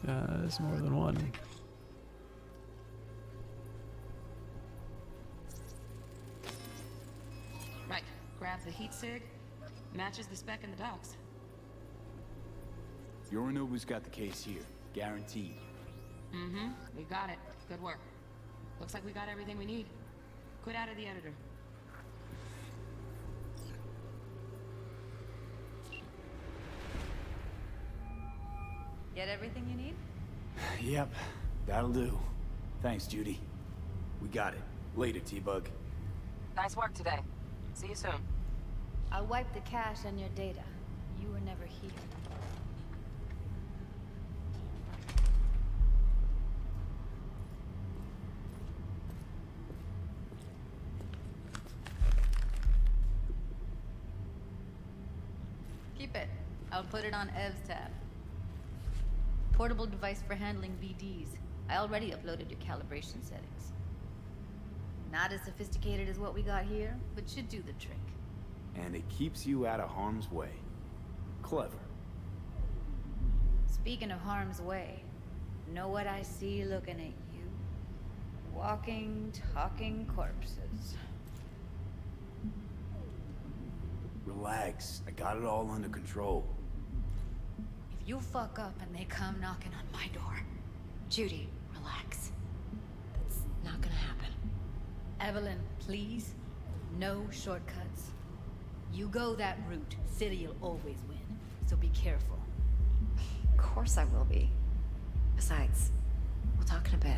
There's more than one. Right. Grab the heat sig. Matches the spec in the docs. Yorinobu's got the case here. Guaranteed. We got it. Good work. Looks like we got everything we need. Quit out of the editor. Get everything you need? Yep, that'll do. Thanks, Judy. We got it. Later, T-Bug. Nice work today. See you soon. I'll wipe the cache and your data. You were never here. Keep it. I'll put it on Ev's tab. Portable device for handling VDs. I already uploaded your calibration settings. Not as sophisticated as what we got here, but should do the trick. And it keeps you out of harm's way. Clever. Speaking of harm's way, know what I see looking at you? Walking, talking corpses. Relax. I got it all under control. If you fuck up and they come knocking on my door, Judy, relax. That's not gonna happen. Evelyn, please, no shortcuts. You go that route, City'll always win, so be careful. Of course I will be. Besides, we'll talk in a bit.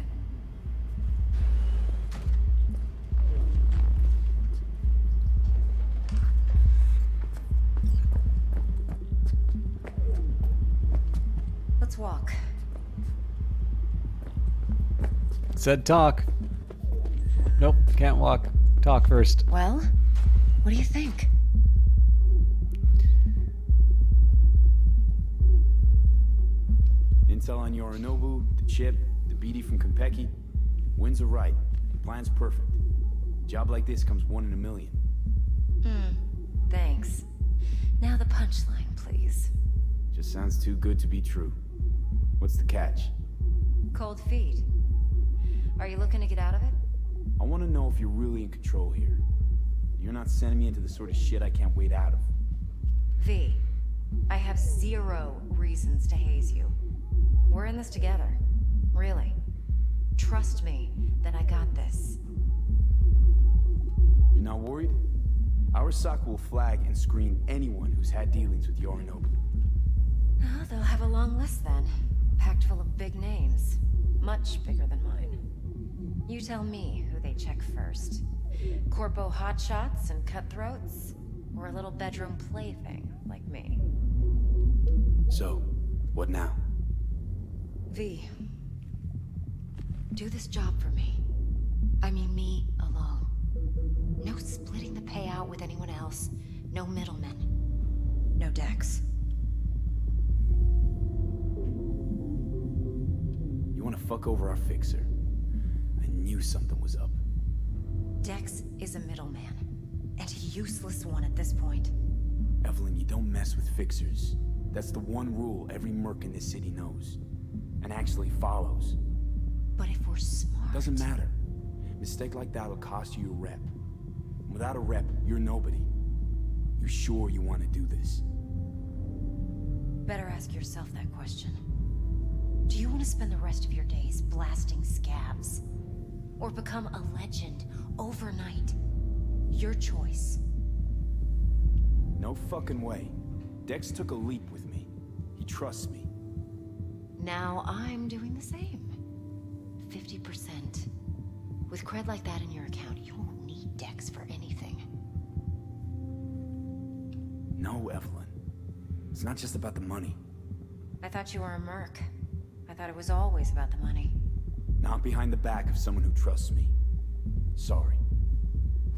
Let's walk. Said talk. Nope, can't walk. talk first. Well, what do you think? Intel on Yorinobu, the chip, the BD from Konpeki. Winds are right. Plan's perfect. Job like this comes 1 in a million. Thanks. Now the punchline, please. Just sounds too good to be true. What's the catch? Cold feet. Are you looking to get out of it? I want to know if you're really in control here. You're not sending me into the sort of shit I can't wait out of. V, I have 0 reasons to haze you. We're in this together. Really. Trust me that I got this. You're not worried? Our SOC will flag and screen anyone who's had dealings with Yorinobu. Oh, they'll have a long list then. Packed full of big names. Much bigger than mine. You tell me who they check first. Corpo hotshots and cutthroats? Or a little bedroom plaything like me? So, what now? V. Do this job for me. I mean me alone. No splitting the payout with anyone else. No middlemen. No Dex. You want to fuck over our fixer? I knew something was up. Dex is a middleman. And a useless one at this point. Evelyn, you don't mess with fixers. That's the one rule every merc in this city knows. And actually follows. But if we're smart... Doesn't matter. Mistake like that'll cost you your rep. Without a rep, you're nobody. You sure you want to do this? Better ask yourself that question. Do you want to spend the rest of your days blasting scabs? Or become a legend overnight? Your choice. No fucking way. Dex took a leap with me. He trusts me. Now I'm doing the same. 50%. With cred like that in your account, you won't need Dex for anything. No, Evelyn. It's not just about the money. I thought you were a merc. I thought it was always about the money. Not behind the back of someone who trusts me. Sorry.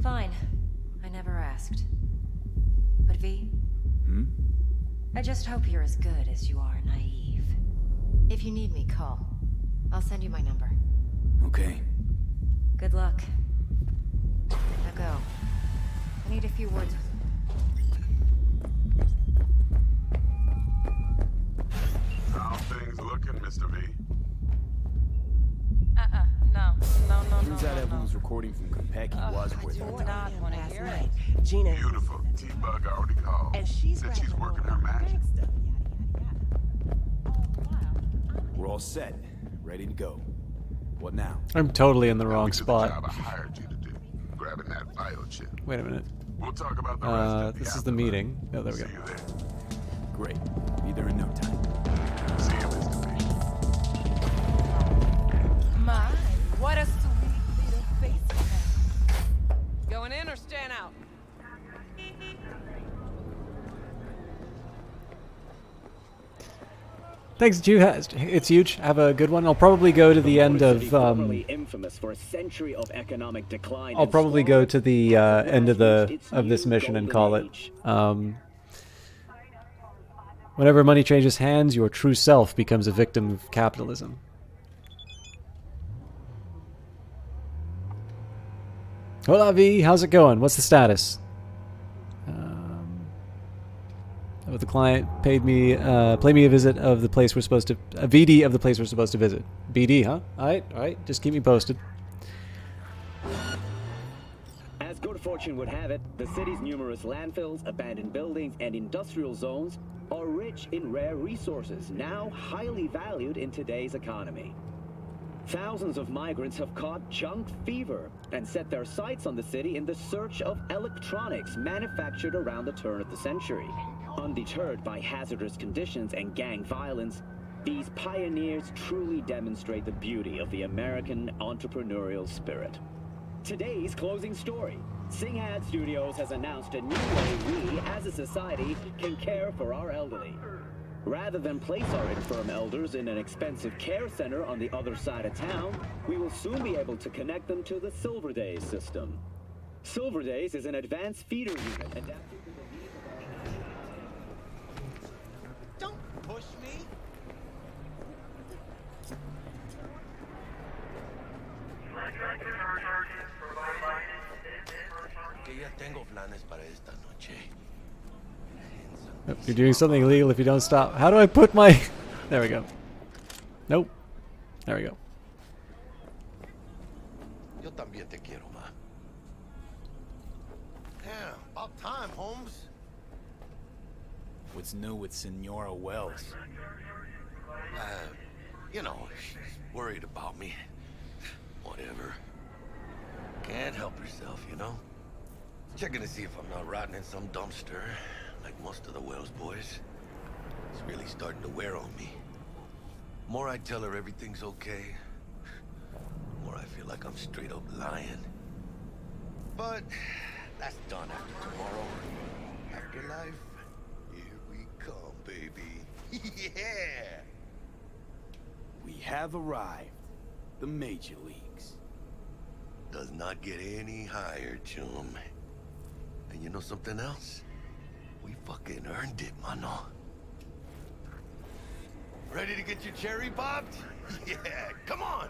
Fine. I never asked. But V? I just hope you're as good as you are naive. If you need me, call. I'll send you my number. Okay. Good luck. Now go. I need a few words with How things looking, Mr. V? No. Turns out Evelyn's recording from Konpeki was worth our time. Not want to hear it. Gina. Beautiful. T-Bug already called. And said she's working her magic. We're all set. Ready to go. What now? I'm totally in the wrong The spot. job I hired you to do. Grabbing that biochip. Wait a minute. We'll talk about the rest of the This is the meeting. Oh, there we go. See you there. Great. Be there in no time. See you, Mr. V. My, what a sweet little face you have. Going in or staying out? Thanks, it's huge. Have a good one. I'll probably go to the end of. Infamous for a century of economic decline. I'll probably go to the end of this mission and call it. Whenever money changes hands, your true self becomes a victim of capitalism. Hola V, how's it going? What's the status? The client paid me, play me a visit of the place we're supposed to, a VD of the place we're supposed to visit. BD, huh? Alright, just keep me posted. As good fortune would have it, the city's numerous landfills, abandoned buildings, and industrial zones are rich in rare resources, now highly valued in today's economy. Thousands of migrants have caught junk fever and set their sights on the city in the search of electronics manufactured around the turn of the century. Undeterred by hazardous conditions and gang violence, these pioneers truly demonstrate the beauty of the American entrepreneurial spirit. Today's closing story. Singhad Studios has announced a new way we, as a society, can care for our elderly. Rather than place our infirm elders in an expensive care center on the other side of town, we will soon be able to connect them to the Silver Days system. Silver Days is an advanced feeder unit adapted to the needs of Don't push me. Que ya tengo planes para esta noche. You're doing something illegal if you don't stop. How do I put my... There we go. Nope. There we go. Yo también te quiero, ma. Yeah, about time, Holmes. What's new with Senora Wells? You know, she's worried about me. Whatever. Can't help herself, you know? Checking to see if I'm not rotting in some dumpster, like most of the Wells boys. It's really starting to wear on me. The more I tell her everything's okay, the more I feel like I'm straight up lying. But that's done after tomorrow. Afterlife, here we come, baby. Yeah! We have arrived. The major leagues. Does not get any higher, chum. And you know something else? We fucking earned it, mano. Ready to get your cherry popped? Yeah, come on!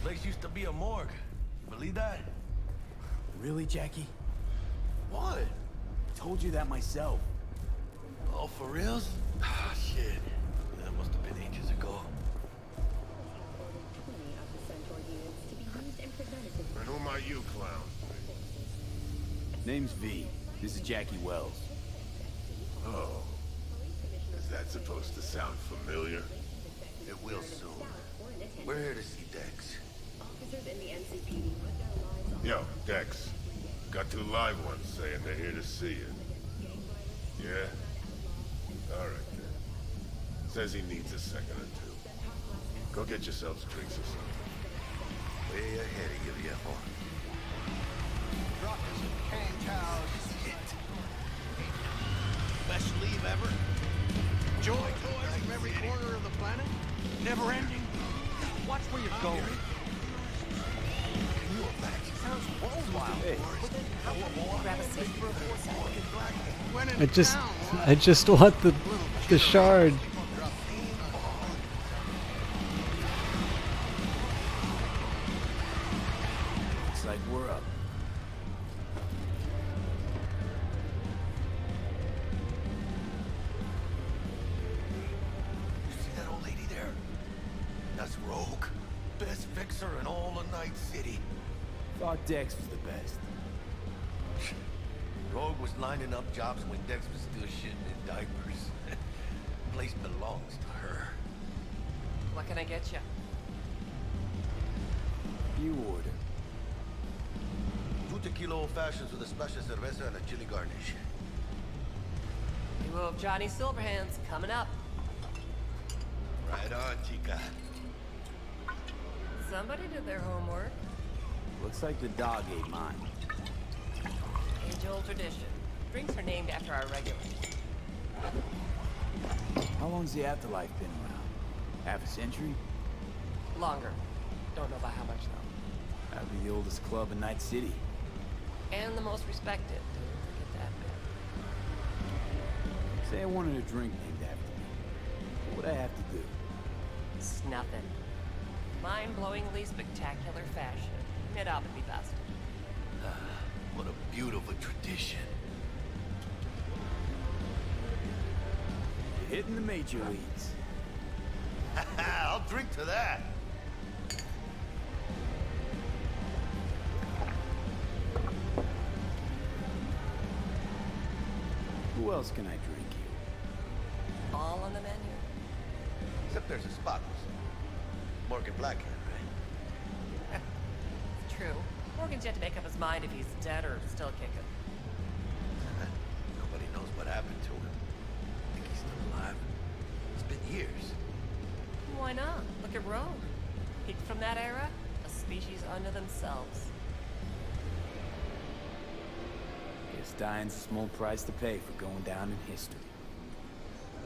Place used to be a morgue. Believe that? Really, Jackie? What? Told you that myself. Oh, for reals? Ah, shit. That must have been ages ago. And whom are you, clown? Name's V. This is Jackie Wells. Oh. Is that supposed to sound familiar? It will soon. We're here to see Dex. Yo, Dex. Got 2 live ones saying they're here to see you. Yeah? Alright then. Says he needs a second or 2. Go get yourselves drinks or something. Way ahead of you, viejo. Rockets and can cows. Best leave ever. Joy toys from every corner of the planet. Never ending. Watch where you're going. Can you imagine? Sounds wild. Hey. I just want the shard. Looks like we're up. You see that old lady there? That's Rogue. Best fixer in all of Night City. Thought Dex was the best. Rogue was lining up jobs when Dex was still shitting in diapers. Place belongs to her. What can I get you? You order. 2 tequila old fashions with a splash of cerveza and a chili garnish. Duo of Johnny Silverhands coming up. Right on, chica. Somebody did their homework. Looks like the dog ate mine. Age-old tradition. Drinks are named after our regulars. How long's the afterlife been around? Half a century? Longer. Don't know by how much though. That'd be the oldest club in Night City. And the most respected. Don't forget that, man. Say I wanted a drink named after me. What would I have to do? Snuffin'. Mind-blowingly spectacular fashion. It ought to be best. What a beautiful tradition. You're hitting the major leagues. I'll drink to that. Who else can I drink you? All on the menu. Except there's a spot. Morgan Blackhand, right? It's true. Morgan's yet to make up his mind if he's dead or still kicking. Nobody knows what happened to him. Think he's still alive? It's been years. Why not? Look at Rogue. Peaked from that era, a species unto themselves. Guess dying's a small price to pay for going down in history.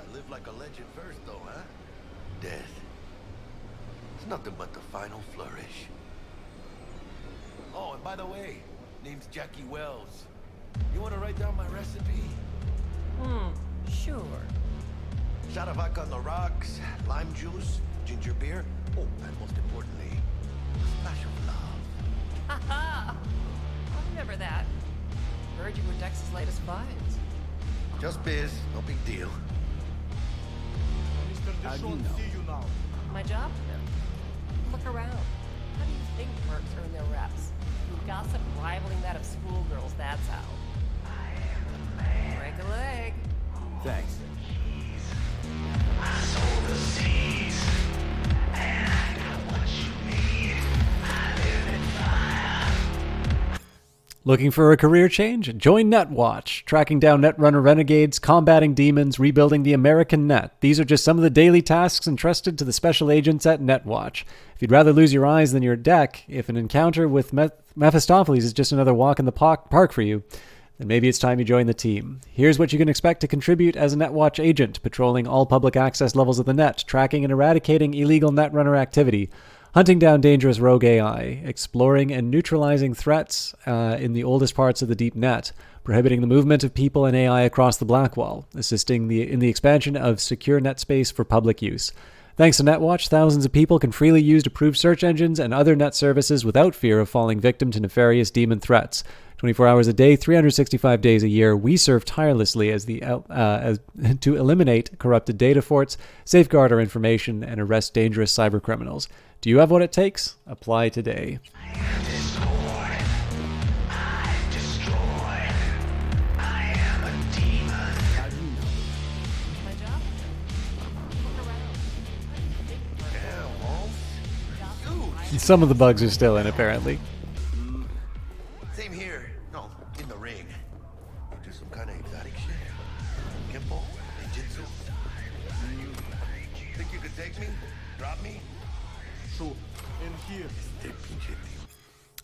A live like a legend first, though, huh? Death. It's nothing but the final flourish. Oh, and by the way, name's Jackie Wells. You want to write down my recipe? Sure. Shot of vodka on the rocks, lime juice, ginger beer. Oh, and most importantly, a splash of love. Haha! I remember that. Heard you were Dex's latest finds. Just biz, no big deal. Mr. Dishon, see you now. My job? Look around. How do you think mercs earn their reps? Through gossip rivaling that of schoolgirls, that's how. Break a leg. Thanks. I sold the seas, and I got what you need. I live in fire. Looking for a career change? Join Netwatch. Tracking down Netrunner renegades, combating demons, rebuilding the American net. These are just some of the daily tasks entrusted to the special agents at Netwatch. If you'd rather lose your eyes than your deck, if an encounter with Mephistopheles is just another walk in the park for you, then maybe it's time you join the team. Here's what you can expect to contribute as a Netwatch agent, patrolling all public access levels of the net, tracking and eradicating illegal Netrunner activity, hunting down dangerous rogue AI, exploring and neutralizing threats in the oldest parts of the deep net, prohibiting the movement of people and AI across the Blackwall, assisting in the expansion of secure net space for public use. Thanks to Netwatch, thousands of people can freely use approved search engines and other net services without fear of falling victim to nefarious demon threats. 24 hours a day, 365 days a year, we serve tirelessly to eliminate corrupted data forts, safeguard our information, and arrest dangerous cybercriminals. Do you have what it takes? Apply today. Some of the bugs are still in, apparently. Same here. No, in the ring. Do some kind of exotic shit. Kempo, ninjutsu. Think you could take me? Drop me? Sure. In here.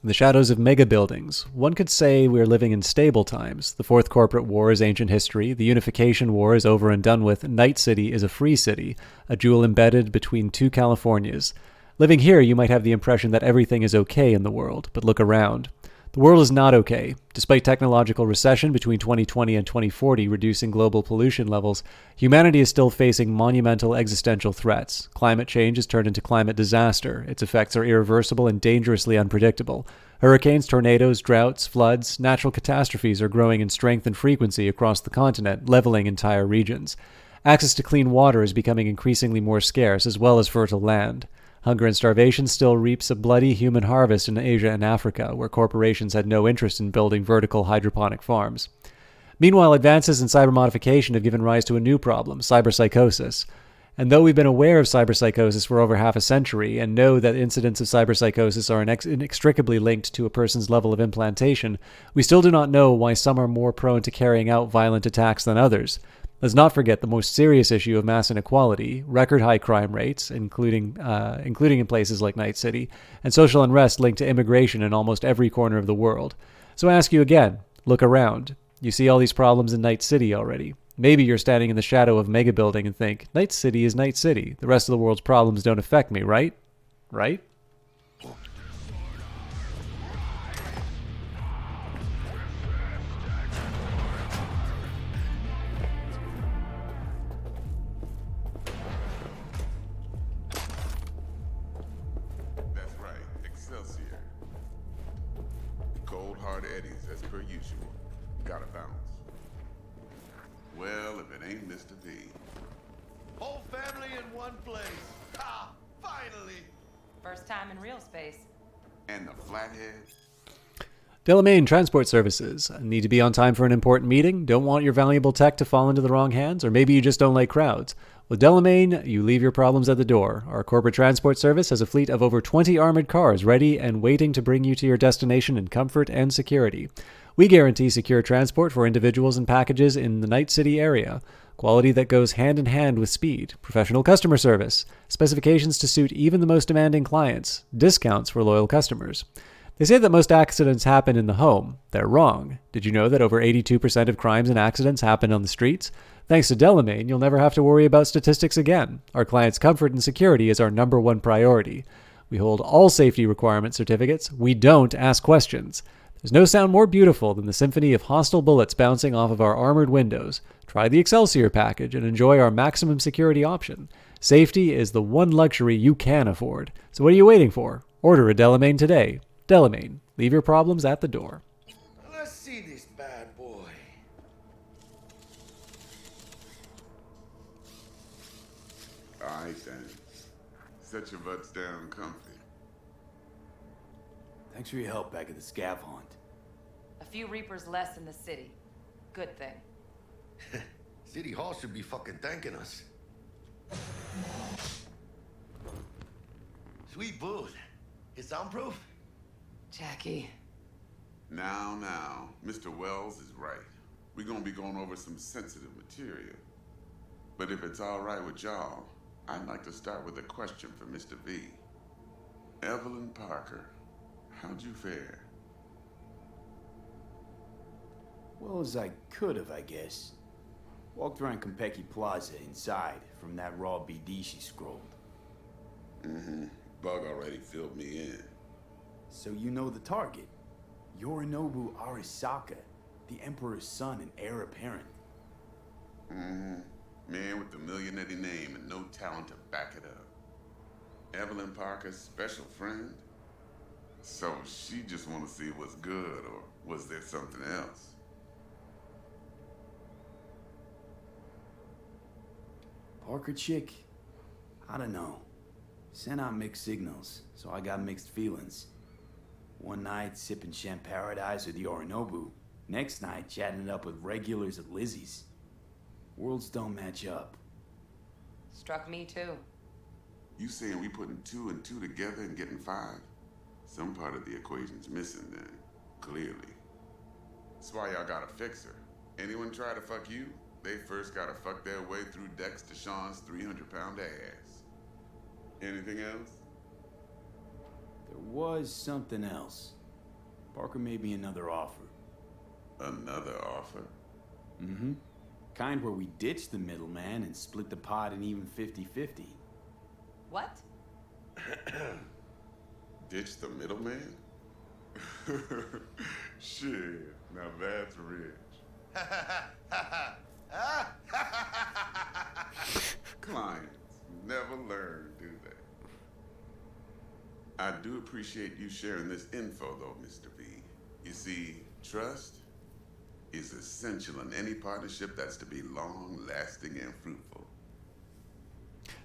In the shadows of mega buildings, one could say we're living in stable times. The Fourth Corporate War is ancient history. The Unification War is over and done with. Night City is a free city, a jewel embedded between two Californias. Living here, you might have the impression that everything is okay in the world, but look around. The world is not okay. Despite technological recession between 2020 and 2040 reducing global pollution levels, humanity is still facing monumental existential threats. Climate change has turned into climate disaster. Its effects are irreversible and dangerously unpredictable. Hurricanes, tornadoes, droughts, floods, natural catastrophes are growing in strength and frequency across the continent, leveling entire regions. Access to clean water is becoming increasingly more scarce, as well as fertile land. Hunger and starvation still reaps a bloody human harvest in Asia and Africa, where corporations had no interest in building vertical hydroponic farms. Meanwhile, advances in cybermodification have given rise to a new problem, cyberpsychosis. And though we've been aware of cyberpsychosis for over half a century and know that incidents of cyberpsychosis are inextricably linked to a person's level of implantation, we still do not know why some are more prone to carrying out violent attacks than others. Let's not forget the most serious issue of mass inequality, record-high crime rates, including in places like Night City, and social unrest linked to immigration in almost every corner of the world. So I ask you again, look around. You see all these problems in Night City already. Maybe you're standing in the shadow of a mega building and think, Night City is Night City. The rest of the world's problems don't affect me, right? Right? That's right, Excelsior. Cold hard eddies as per usual. Gotta bounce. Well, if it ain't Mr. V. Whole family in one place. Ah, finally. First time in real space. And the flathead. Delamain Transport Services. Need to be on time for an important meeting? Don't want your valuable tech to fall into the wrong hands? Or maybe you just don't like crowds? With Delamain, you leave your problems at the door. Our corporate transport service has a fleet of over 20 armored cars ready and waiting to bring you to your destination in comfort and security. We guarantee secure transport for individuals and packages in the Night City area. Quality that goes hand in hand with speed. Professional customer service. Specifications to suit even the most demanding clients. Discounts for loyal customers. They say that most accidents happen in the home. They're wrong. Did you know that over 82% of crimes and accidents happen on the streets? Thanks to Delamain, you'll never have to worry about statistics again. Our clients' comfort and security is our #1 priority. We hold all safety requirement certificates. We don't ask questions. There's no sound more beautiful than the symphony of hostile bullets bouncing off of our armored windows. Try the Excelsior package and enjoy our maximum security option. Safety is the one luxury you can afford. So what are you waiting for? Order a Delamain today. Delamain. Leave your problems at the door. Let's see this bad boy. All right, then. Set your butts down comfy. Thanks for your help back at the scav hunt. A few Reapers less in the city. Good thing. City Hall should be fucking thanking us. Sweet booth. It's soundproof? Jackie. Now, Mr. Wells is right. We're gonna be going over some sensitive material. But if it's all right with y'all, I'd like to start with a question for Mr. V. Evelyn Parker, how'd you fare? Well, as I could have, I guess. Walked around Konpeki Plaza inside from that raw BD she scrolled. Mm-hmm. Bug already filled me in. So you know the target. Yorinobu Arasaka, the Emperor's son and heir apparent. Mm-hmm. Man with the millionaire name and no talent to back it up. Evelyn Parker's special friend? So she just want to see what's good, or was there something else? Parker chick? I don't know. Sent out mixed signals, so I got mixed feelings. One night sipping Champ Paradise with Yorinobu. Next night chatting it up with regulars at Lizzie's. Worlds don't match up. Struck me too. You saying we putting 2 and 2 together and getting 5? Some part of the equation's missing then, clearly. That's why y'all gotta fix her. Anyone try to fuck you, they first gotta fuck their way through Dex Deshawn's 300-pound ass. Anything else? There was something else. Parker made me another offer. Another offer? Mm-hmm. Kind where we ditch the middleman and split the pot in even 50-50. What? Ditch the middleman? Shit, now that's rich. Clients never learn, do they? I do appreciate you sharing this info, though, Mr. V. You see, trust is essential in any partnership that's to be long-lasting and fruitful.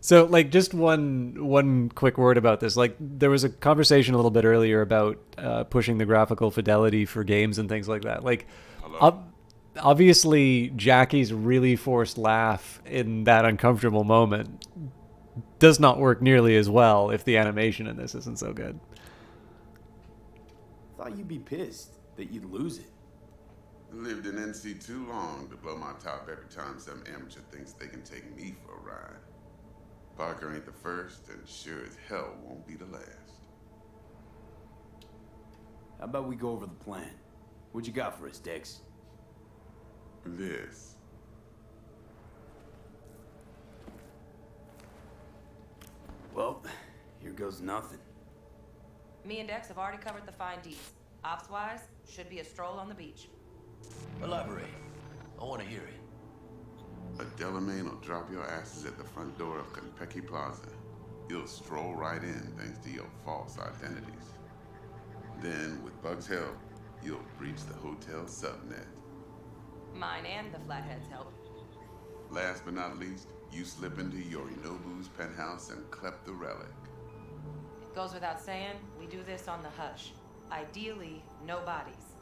So, like, just one quick word about this. Like, there was a conversation a little bit earlier about pushing the graphical fidelity for games and things like that. Like, obviously, Jackie's really forced laugh in that uncomfortable moment does not work nearly as well if the animation in this isn't so good. Thought you'd be pissed that you'd lose it. Lived in NC too long to blow my top every time some amateur thinks they can take me for a ride. Parker ain't the first, and sure as hell won't be the last. How about we go over the plan? What you got for us, Dex? This. Well, here goes nothing. Me and Dex have already covered the fine deeds. Ops-wise, should be a stroll on the beach. Elaborate. I want to hear it. A Delamain will drop your asses at the front door of Konpeki Plaza. You'll stroll right in thanks to your false identities. Then, with Bug's help, you'll breach the hotel subnet. Mine and the Flathead's help. Last but not least, you slip into Yorinobu's penthouse and clep the relic. It goes without saying, we do this on the hush. Ideally, no bodies.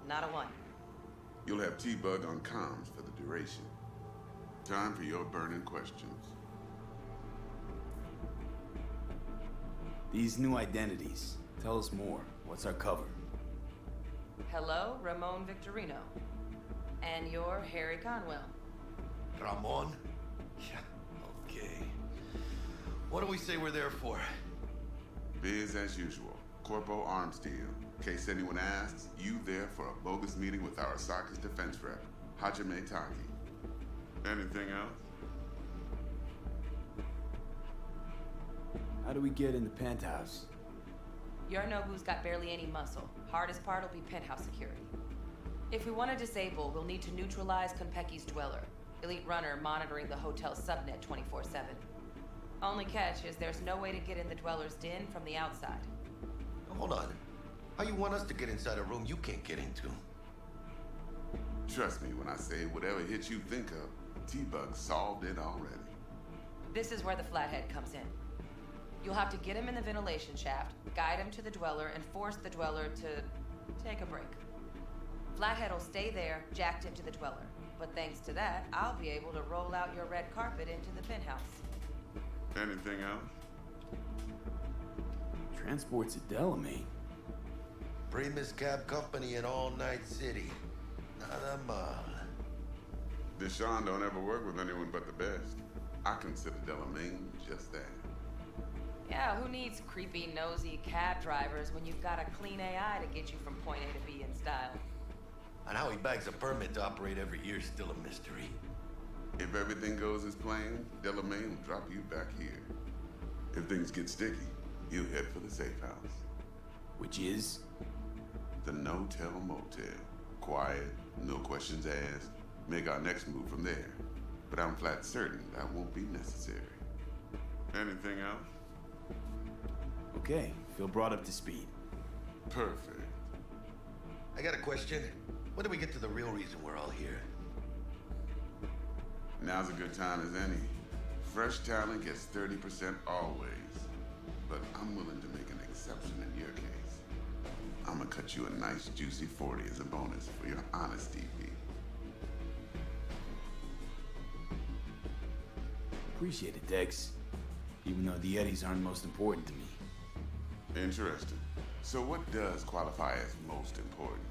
Not a one. You'll have T-Bug on comms for the duration. Time for your burning questions. These new identities. Tell us more. What's our cover? Hello, Ramon Victorino. And you're Harry Conwell. Ramon? Yeah, okay. What do we say we're there for? Biz as usual. Corpo arms deal. In case anyone asks, you there for a bogus meeting with Arasaka's defense rep, Hajime Taki. Anything else? How do we get in the penthouse? Yorinobu's got barely any muscle. Hardest part will be penthouse security. If we want to disable, we'll need to neutralize Konpeki's dweller. Elite runner monitoring the hotel's subnet 24/7. Only catch is there's no way to get in the dweller's den from the outside. Hold on. How you want us to get inside a room you can't get into? Trust me when I say whatever hit you think of, T-Bug solved it already. This is where the flathead comes in. You'll have to get him in the ventilation shaft, guide him to the dweller, and force the dweller to take a break. Flathead will stay there, jacked into the dweller. But thanks to that, I'll be able to roll out your red carpet into the penthouse. Anything else? Transport's a Delamain. Primus Cab Company in All Night City. Nada mal. Deshaun don't ever work with anyone but the best. I consider Delamain just that. Yeah, who needs creepy, nosy cab drivers when you've got a clean AI to get you from point A to B in style? And how he bags a permit to operate every year is still a mystery. If everything goes as planned, Delamain will drop you back here. If things get sticky, he'll head for the safe house. Which is? The No-Tell Motel. Quiet, no questions asked. Make our next move from there. But I'm flat certain that won't be necessary. Anything else? Okay, feel brought up to speed. Perfect. I got a question. When do we get to the real reason we're all here? Now's a good time as any. Fresh talent gets 30% always. But I'm willing to make an exception in your case. I'm gonna cut you a nice juicy 40 as a bonus for your honesty, Pete. Appreciate it, Dex. Even though the Eddies aren't most important to me. Interesting. So what does qualify as most important?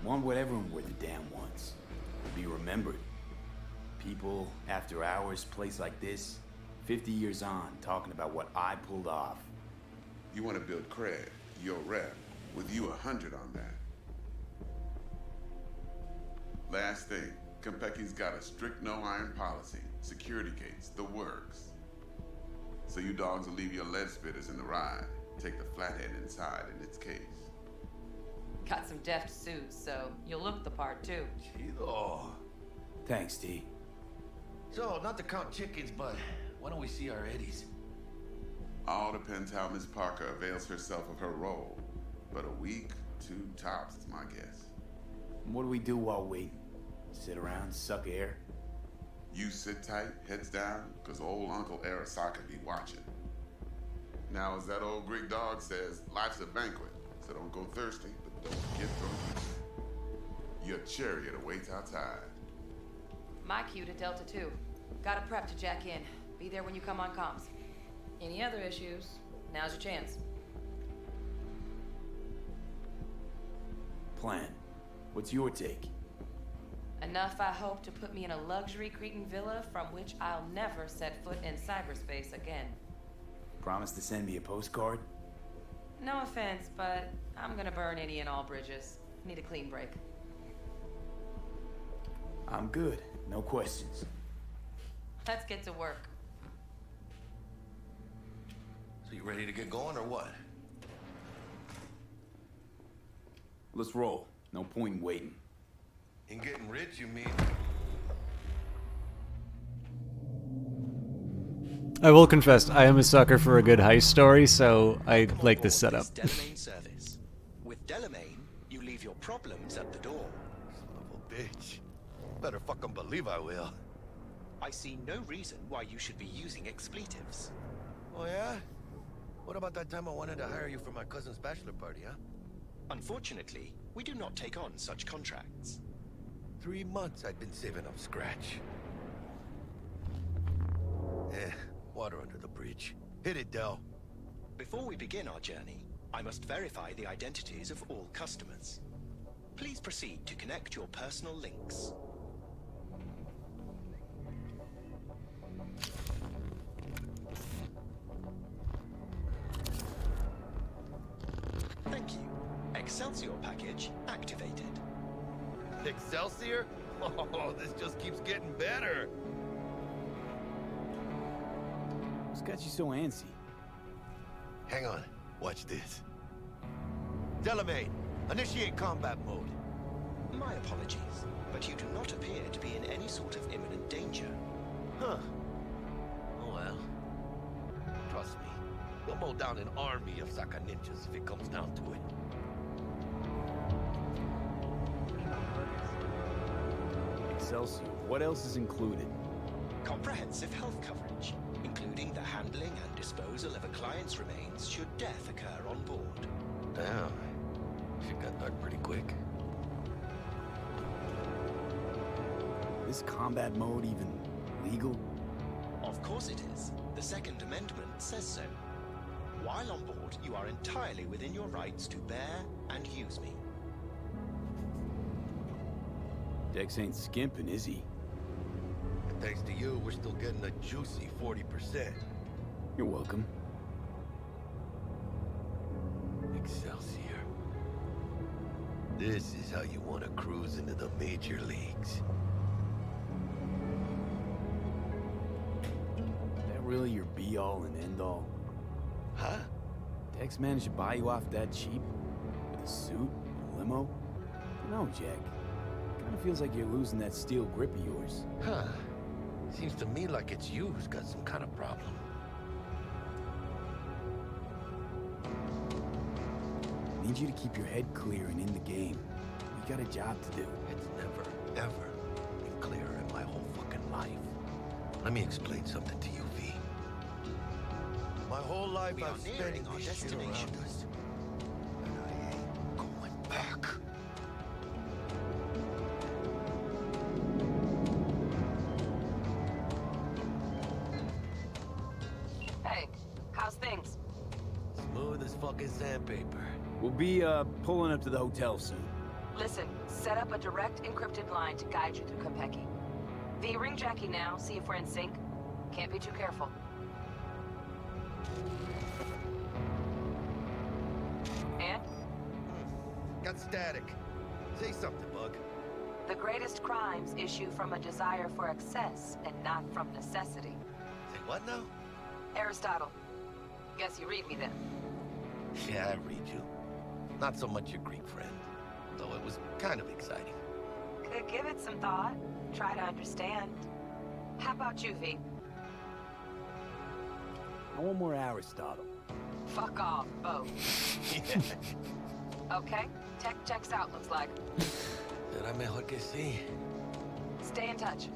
Want what everyone worth a damn wants. Be remembered. People, after hours, place like this, 50 years on, talking about what I pulled off. You want to build cred, your rep, with you 100 on that. Last thing, Konpeki's got a strict no-iron policy, security gates, the works. So you dogs will leave your lead spitters in the ride, take the flathead inside in its case. Got some deft suits, so you'll look the part too. Chido. Thanks, T. So, not to count chickens, but why don't we see our Eddies? All depends how Miss Parker avails herself of her role. But a week, 2 tops is my guess. What do we do while waiting? Sit around, suck air? You sit tight, heads down, because old Uncle Arasaka be watching. Now, as that old Greek dog says, life's a banquet, so don't go thirsty, but don't get drunk. Your chariot awaits outside. My cue to Delta 2. Gotta prep to jack in. Be there when you come on comms. Any other issues, now's your chance. Plan. What's your take? Enough, I hope, to put me in a luxury Cretan villa from which I'll never set foot in cyberspace again. Promise to send me a postcard? No offense, but I'm gonna burn any and all bridges. Need a clean break. I'm good. No questions. Let's get to work. So you ready to get going or what? Let's roll. No point in waiting. In getting rich, you mean? I will confess, I am a sucker for a good heist story, so I like this setup. Delamain service. With Delamain, you leave your problems at the door. Son of a bitch. Better fucking believe I will. I see no reason why you should be using expletives. Oh yeah? What about that time I wanted to hire you for my cousin's bachelor party, huh? Unfortunately, we do not take on such contracts. 3 months I'd been saving up scratch. Water under the bridge. Hit it, Del. Before we begin our journey, I must verify the identities of all customers. Please proceed to connect your personal links. Thank you. Excelsior package activated. Excelsior? Oh, this just keeps getting better. What's got you so antsy? Hang on. Watch this. Delamain, initiate combat mode. My apologies, but you do not appear to be in any sort of imminent danger. Huh. Oh well. Trust me, we'll mow down an army of Saka ninjas if it comes down to it. Excelsior, what else is included? Comprehensive health coverage, including the handling and disposal of a client's remains should death occur on board. Damn. Shit got dark pretty quick. Is combat mode even legal? Of course it is. The Second Amendment says so. While on board, you are entirely within your rights to bear and use me. Dex ain't skimping, is he? And thanks to you, we're still getting a juicy 40%. You're welcome. Excelsior. This is how you want to cruise into the major leagues. Is that really your be-all and end-all? Huh? Dex managed to buy you off that cheap? With a suit? A limo? No, Jack. Kinda feels like you're losing that steel grip of yours. Huh. Seems to me like it's you who's got some kind of problem. Need you to keep your head clear and in the game. We got a job to do. It's never, ever been clearer in my whole fucking life. Let me explain something to you, V. My whole life I've spent in our this shit destination. around us. And I ain't going back. Hey, how's things? Smooth as fucking sandpaper. We'll be, pulling up to the hotel soon. Listen, set up a direct encrypted line to guide you through Konpeki. V, ring Jackie now, see if we're in sync. Can't be too careful. And? Got static. Say something, Bug. The greatest crimes issue from a desire for excess and not from necessity. Say what now? Aristotle. Guess you read me then. Yeah, I read you. Not so much your Greek friend, though it was kind of exciting. Could give it some thought. Try to understand. How about you, V? I want more Aristotle. Fuck off, both. Okay, tech checks out, looks like. Será mejor que sí. Stay in touch.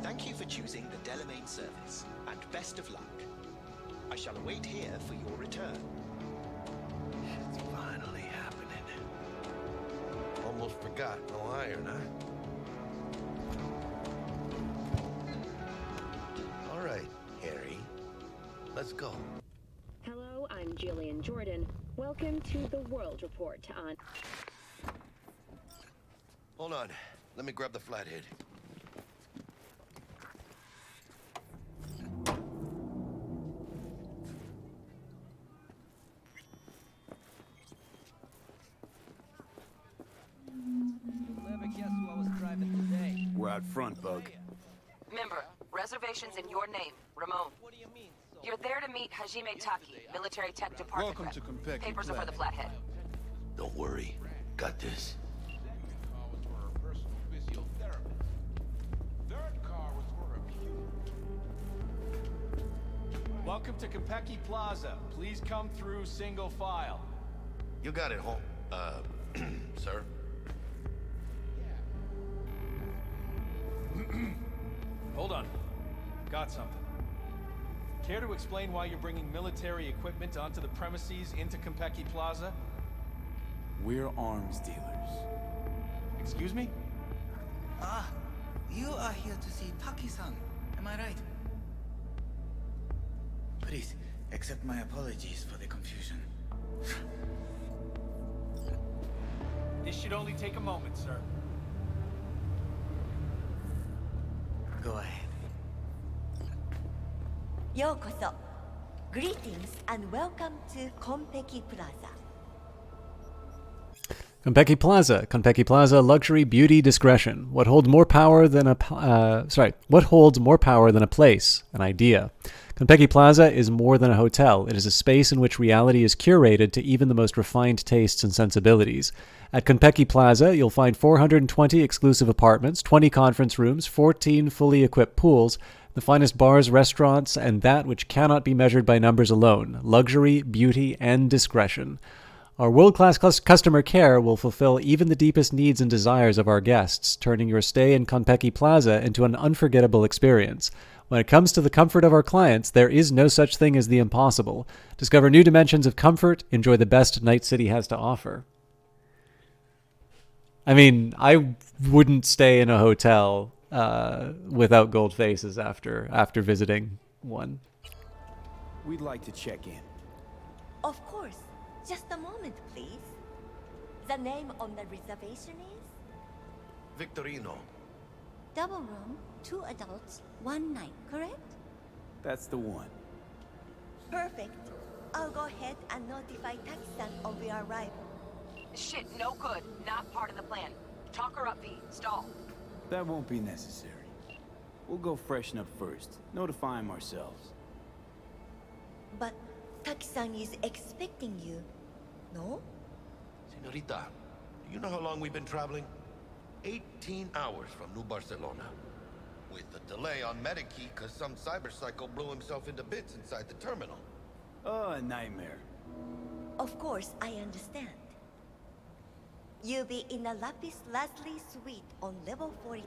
Thank you for choosing the Delamain service, and best of luck. I shall await here for your return. Shit's finally happening. Almost forgot, no iron, huh? All right, Harry. Let's go. Hello, I'm Jillian Jordan. Welcome to the World Report on... Hold on. Let me grab the flathead. You'll never guess who I was driving today. We're out front, Bug. Remember, reservations in your name, Ramon. What do you mean? You're there to meet Hajime Taki, military tech department Welcome rep. to Konpeki Papers are for the flathead. Don't worry. Got this. Welcome to Konpeki Plaza. Please come through single file. You got it, home. Sir? Hold on. Got something. Care to explain why you're bringing military equipment onto the premises into Konpeki Plaza? We're arms dealers. Excuse me? Ah, you are here to see Taki-san, am I right? Please, accept my apologies for the confusion. This should only take a moment, sir. Go ahead. Yokoso. Greetings and welcome to Konpeki Plaza. Konpeki Plaza. Konpeki Plaza, luxury, beauty, discretion. What holds more power than a place, an idea. Konpeki Plaza is more than a hotel. It is a space in which reality is curated to even the most refined tastes and sensibilities. At Konpeki Plaza, you'll find 420 exclusive apartments, 20 conference rooms, 14 fully equipped pools, the finest bars, restaurants, and that which cannot be measured by numbers alone, luxury, beauty, and discretion. Our world-class customer care will fulfill even the deepest needs and desires of our guests, turning your stay in Konpeki Plaza into an unforgettable experience. When it comes to the comfort of our clients, there is no such thing as the impossible. Discover new dimensions of comfort. Enjoy the best Night City has to offer. I mean, I wouldn't stay in a hotel without gold faces after visiting one. We'd like to check in. Of course. Just a moment, please. The name on the reservation is? Victorino. Double room, 2 adults, 1 night, correct? That's the one. Perfect. I'll go ahead and notify Taki-san of your arrival. Shit, no good. Not part of the plan. Talk her up, V. Stall. That won't be necessary. We'll go freshen up first. Notify him ourselves. But Taki-san is expecting you, no? Senorita, do you know how long we've been traveling? 18 hours from New Barcelona. With the delay on Medikey because some cyberpsycho blew himself into bits inside the terminal. Oh, a nightmare. Of course, I understand. You'll be in the Lapis Lazuli suite on level 42.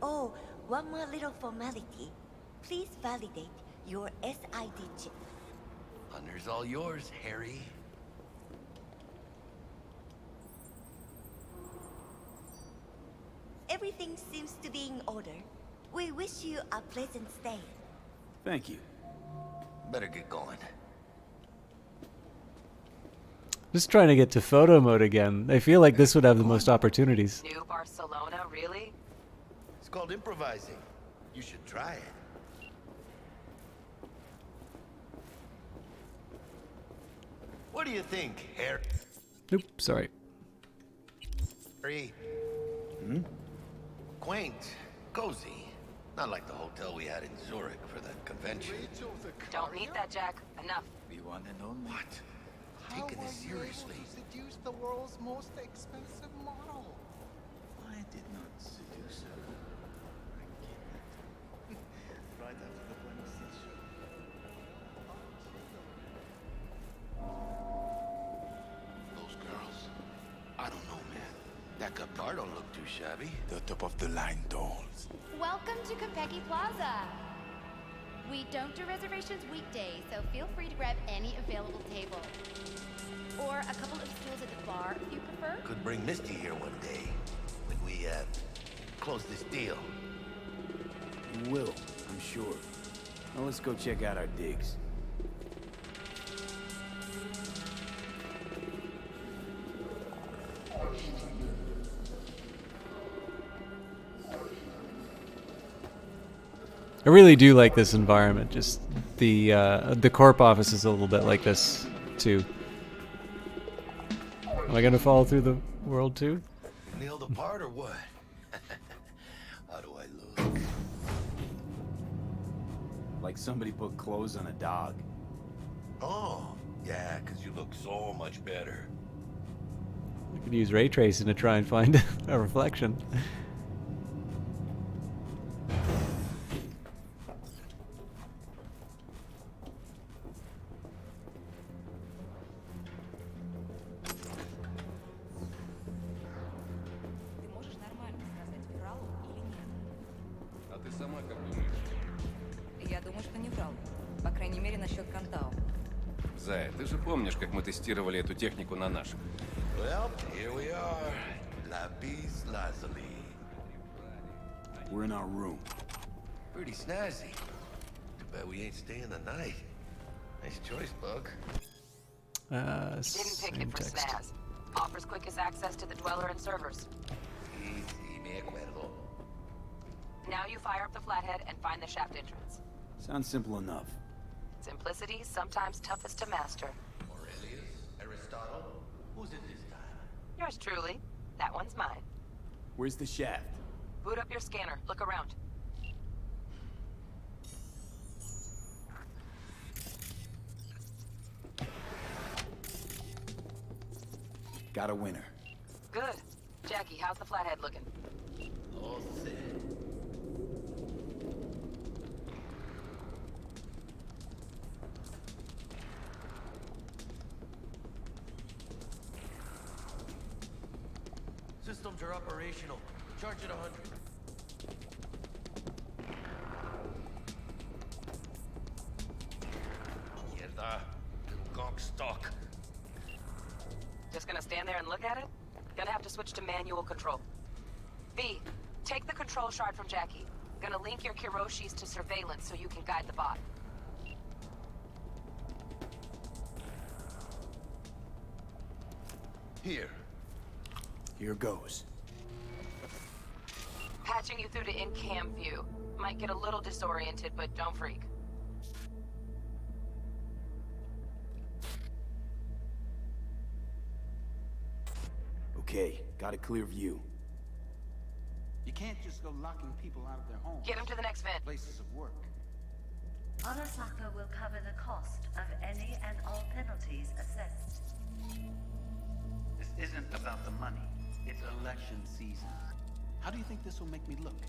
Oh, one more little formality. Please validate your SID chip. Honor's all yours, Harry. Everything seems to be in order. We wish you a pleasant stay. Thank you. Better get going. Just trying to get to photo mode again. I feel like this would have the most opportunities. New Barcelona, really? It's called improvising. You should try it. What do you think, Harry? Nope, sorry. Harry? Quaint, cozy. Not like the hotel we had in Zurich for the convention. Don't need that, Jack. Enough. The one and only. What? Taking this seriously. Seduce the world's most expensive model. I did not seduce her. Right after the Buenos show. Those girls. I don't know, man. That guitar don't look too shabby. The top of the line dolls. Welcome to Konpeki Plaza. We don't do reservations weekdays, so feel free to grab any available table. Or a couple of stools at the bar if you prefer. Could bring Misty here one day when we close this deal. We will, I'm sure. Now let's go check out our digs. I really do like this environment. Just the corp office is a little bit like this too. Am I gonna fall through the world too? Nailed apart or what? How do I look? Like somebody put clothes on a dog. Oh, yeah, because you look so much better. I could use ray tracing to try and find a reflection. Зая, ты же помнишь, как мы тестировали эту технику на наших? Well, here we are. Lapis Lazuli. We're in our room. Pretty snazzy. Too bad we ain't staying the night. Nice choice, Bug. Didn't pick it for snaz. Offers quickest access to the dweller and servers. Easy, me acuerdo. Now you fire up the flathead and find the shaft entrance. Sounds simple enough. Simplicity, sometimes toughest to master. Aurelius? Aristotle? Who's it this time? Yours truly. That one's mine. Where's the shaft? Boot up your scanner. Look around. Got a winner. Good. Jackie, how's the flathead looking? Oh, shit. Systems are operational. Charge it 100. Mierda. Little gunk stock. Just gonna stand there and look at it? Gonna have to switch to manual control. V, take the control shard from Jackie. Gonna link your Kiroshis to surveillance so you can guide the bot. Here. Here goes. Patching you through to in-cam view. Might get a little disoriented, but don't freak. Okay, got a clear view. You can't just go locking people out of their homes. Get him to the next vent. Places of work. Arasaka will cover the cost of any and all penalties assessed. This isn't about the money. It's election season. How do you think this will make me look?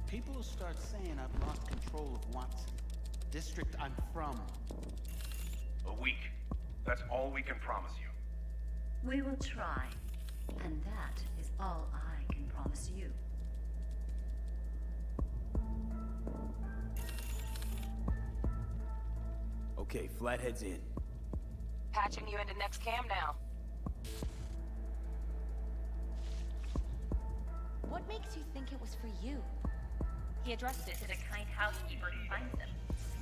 People will start saying I've lost control of Watson, district I'm from. A week. That's all we can promise you. We will try, and that is all I can promise you. Okay, Flathead's in. Patching you into next cam now. What makes you think it was for you? He addressed it to the kind housekeeper who finds him.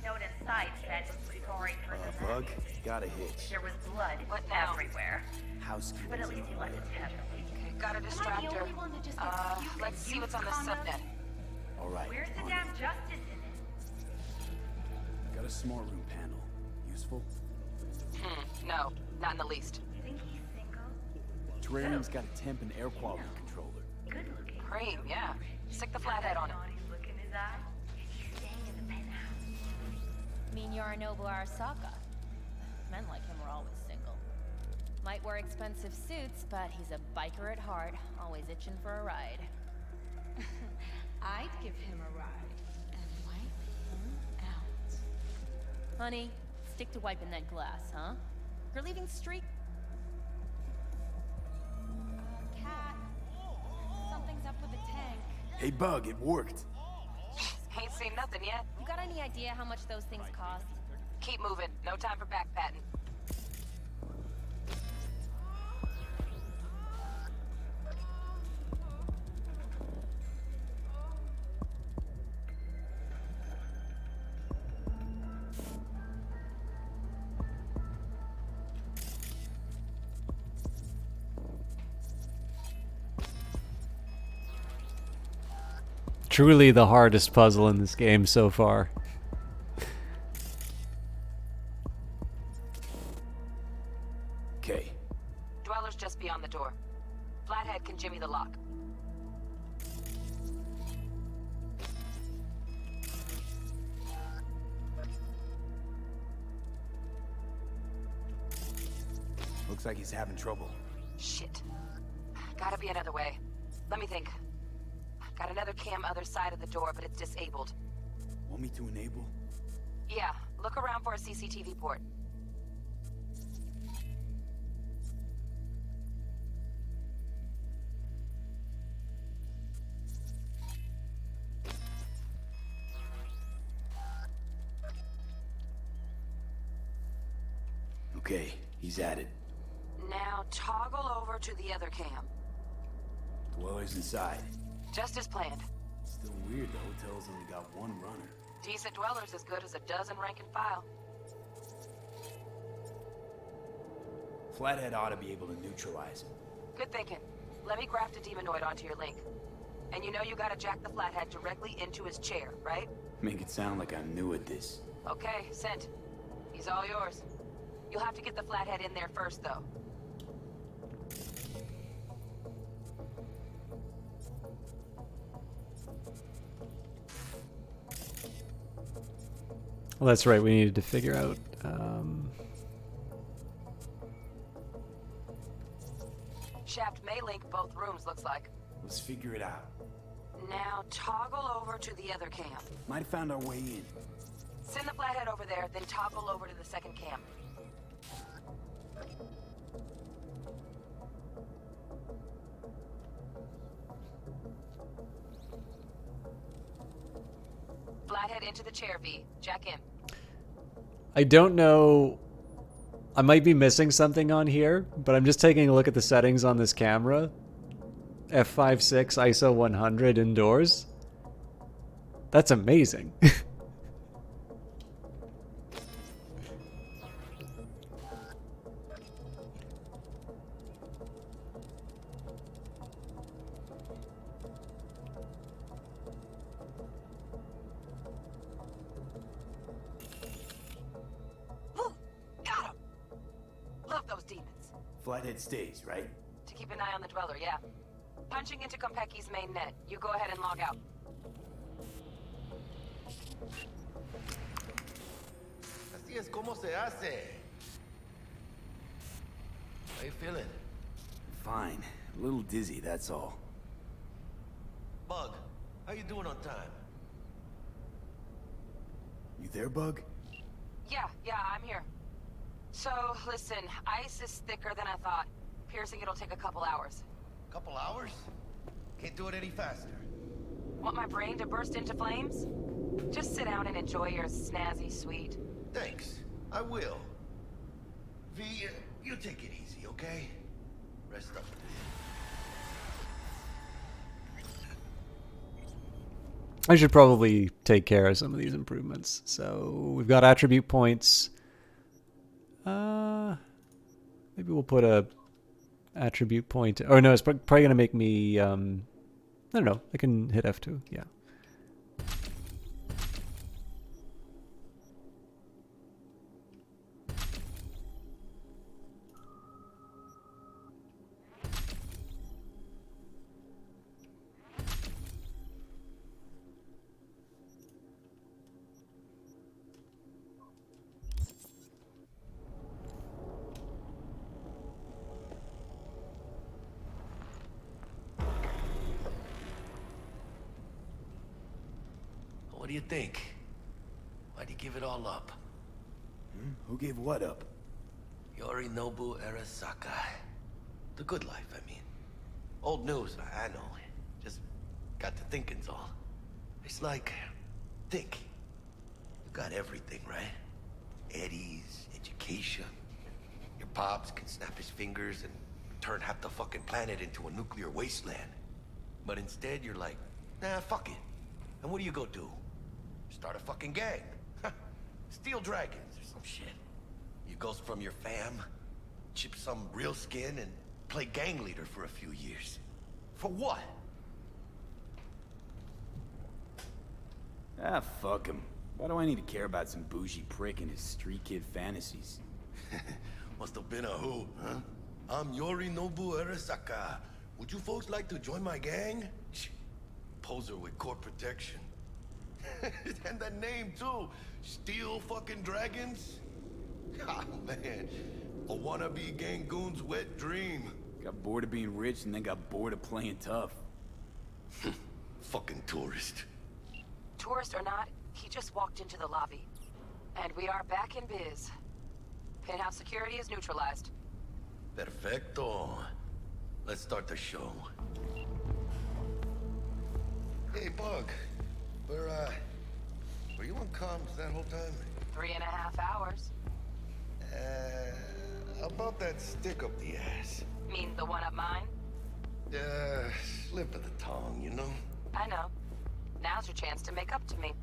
Note inside said, sorry for the Bug, mess. got a hitch. There was blood What now? everywhere. Housekeeper. But at least he left his head. Okay, got a distractor. Let's see what's on the subnet. All right. Where's the damn justice in it? Got a small room panel. Useful? No, not in the least. Think he's single? Terrarium's got a temp and air quality controller. Good looking. Cream, yeah. Stick the flathead on it. Naughty look in his eye. He's staying in the penthouse. Mean Yorinobu Arasaka. Men like him are always single. Might wear expensive suits, but he's a biker at heart, always itching for a ride. I'd give him a ride and wipe him out. Honey, stick to wiping that glass, huh? You're leaving street. Cat, something's up with the tank. Hey, Bug, it worked. Ain't seen nothing yet. You got any idea how much those things cost? Keep moving. No time for backpatting. Truly the hardest puzzle in this game so far. Okay. Dweller's just beyond the door. Flathead can jimmy the lock. Looks like he's having trouble. Shit. Gotta be another way. Let me think. Got another cam other side of the door, but it's disabled. Want me to enable? Yeah, look around for a CCTV port. Okay, he's at it. Now toggle over to the other cam. Dweller's inside. Just as planned. Still weird the hotel's only got one runner. Decent Dweller's as good as a dozen rank and file. Flathead ought to be able to neutralize him. Good thinking. Let me graft a demonoid onto your link. And you know you gotta jack the Flathead directly into his chair, right? Make it sound like I'm new at this. Okay, sent. He's all yours. You'll have to get the Flathead in there first, though. Well, that's right. We needed to figure out. Shaft may link both rooms, looks like. Let's figure it out. Now toggle over to the other cam. Might have found our way in. Send the flathead over there, then toggle over to the second cam. Flathead into the chair, V. Jack in. I don't know. I might be missing something on here, but I'm just taking a look at the settings on this camera. F5.6 ISO 100 indoors. That's amazing. Flathead stays, right? To keep an eye on the Dweller, yeah. Punching into Kompeki's main net. You go ahead and log out. Así es como se hace. How you feeling? Fine. A little dizzy, that's all. Bug, how you doing on time? You there, Bug? Yeah, I'm here. So, listen, ice is thicker than I thought. Piercing it'll take a couple hours. Couple hours? Can't do it any faster. Want my brain to burst into flames? Just sit down and enjoy your snazzy sweet. Thanks, I will. V, you take it easy, okay? Rest up. I should probably take care of some of these improvements. So we've got attribute points. Maybe we'll put a attribute point. Oh no, it's probably gonna make me. I don't know. I can hit F2. Yeah. What do you think? Why'd you give it all up? Who gave what up? Yorinobu Arasaka. The good life, I mean. Old news, I know. Just got to thinking's all. It's like, think. You got everything, right? Eddies, education. Your pops can snap his fingers and turn half the fucking planet into a nuclear wasteland. But instead, you're like, nah, fuck it. And what do you go do? Start a fucking gang. Steal dragons or some shit. You go from your fam, chip some real skin, and play gang leader for a few years. For what? Ah, fuck him. Why do I need to care about some bougie prick and his street kid fantasies? Must have been a who, huh? I'm Yorinobu Arasaka. Would you folks like to join my gang? Poser with court protection. And that name, too. Steel fucking dragons? Oh, man. A wannabe Gangoon's wet dream. Got bored of being rich and then got bored of playing tough. Fucking tourist. Tourist or not, he just walked into the lobby. And we are back in biz. Penthouse security is neutralized. Perfecto. Let's start the show. Hey, Bug. Were you on comms that whole time? 3.5 hours. About that stick up the ass. Mean the one up mine? Slip of the tongue, you know? I know. Now's your chance to make up to me.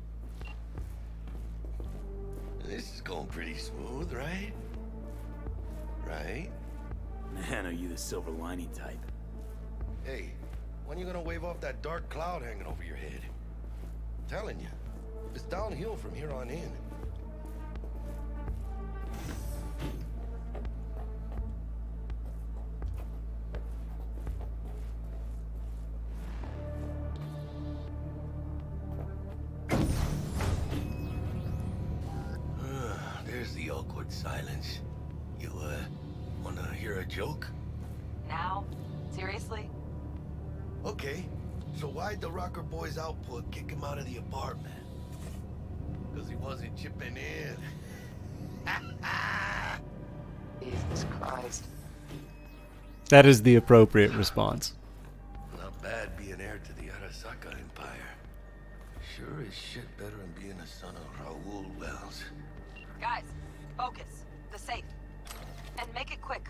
This is going pretty smooth, right? Right? Man, are you the silver lining type? Hey, when you gonna wave off that dark cloud hanging over your head? I'm telling you, it's downhill from here on in. awkward silence. You, wanna hear a joke? Now? Seriously? Okay, so why'd the Rocker Boy's output kick him out of the apartment? Because he wasn't chipping in. Jesus Christ. That is the appropriate response. Not bad being heir to the Arasaka Empire. Sure as shit better than being a son of Raoul Wells. Guys, focus. The safe. And make it quick.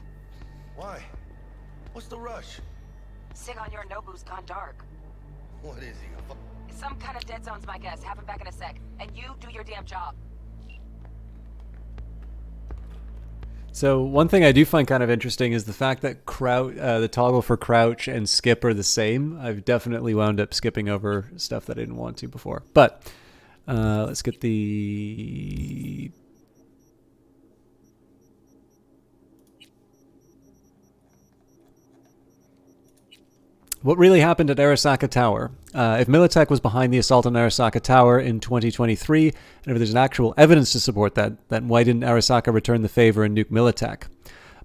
Why? What's the rush? Sigon Yorinobu's gone dark. What is he? Some kind of dead zone's my guess. Have him back in a sec. And you do your damn job. So one thing I do find kind of interesting is the fact that the toggle for crouch and skip are the same. I've definitely wound up skipping over stuff that I didn't want to before. But let's get the... What really happened at Arasaka Tower? If Militech was behind the assault on Arasaka Tower in 2023, and if there's actual evidence to support that, then why didn't Arasaka return the favor and nuke Militech?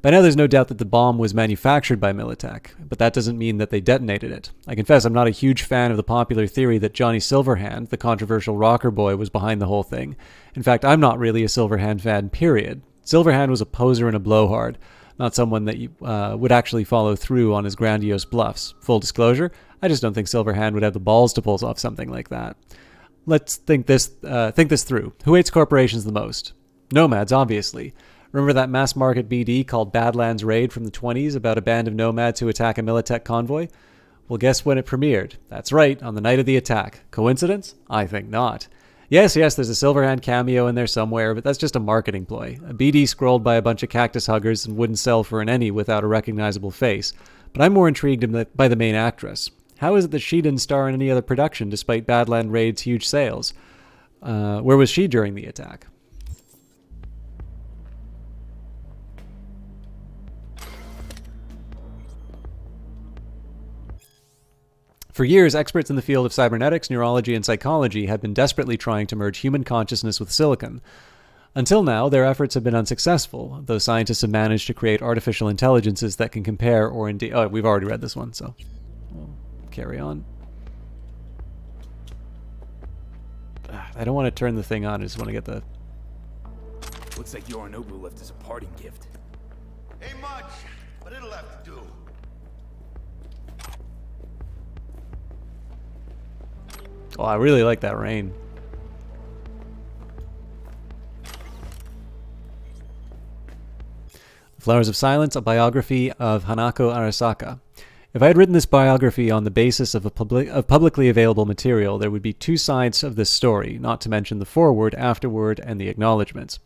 By now there's no doubt that the bomb was manufactured by Militech, but that doesn't mean that they detonated it. I confess I'm not a huge fan of the popular theory that Johnny Silverhand, the controversial rocker boy, was behind the whole thing. In fact, I'm not really a Silverhand fan, period. Silverhand was a poser and a blowhard, not someone that would actually follow through on his grandiose bluffs. Full disclosure, I just don't think Silverhand would have the balls to pull off something like that. Let's think this through. Who hates corporations the most? Nomads, obviously. Remember that mass market BD called Badlands Raid from the 20s about a band of nomads who attack a Militech convoy? Well, guess when it premiered? That's right, on the night of the attack. Coincidence? I think not. Yes, there's a Silverhand cameo in there somewhere, but that's just a marketing ploy. A BD scrolled by a bunch of cactus huggers and wouldn't sell for an any without a recognizable face. But I'm more intrigued by the main actress. How is it that she didn't star in any other production despite Badland Raid's huge sales? Where was she during the attack? For years, experts in the field of cybernetics, neurology, and psychology have been desperately trying to merge human consciousness with silicon. Until now, their efforts have been unsuccessful, though scientists have managed to create artificial intelligences that can compare or indeed... Oh, we've already read this one, so we'll carry on. I don't want to turn the thing on, I just want to get the... Looks like Yorinobu left us a parting gift. Ain't much, but it'll have to do. Oh, I really like that rain. Flowers of Silence, a biography of Hanako Arasaka. If I had written this biography on the basis of publicly available material, there would be two sides of this story, not to mention the foreword, afterword, and the acknowledgments.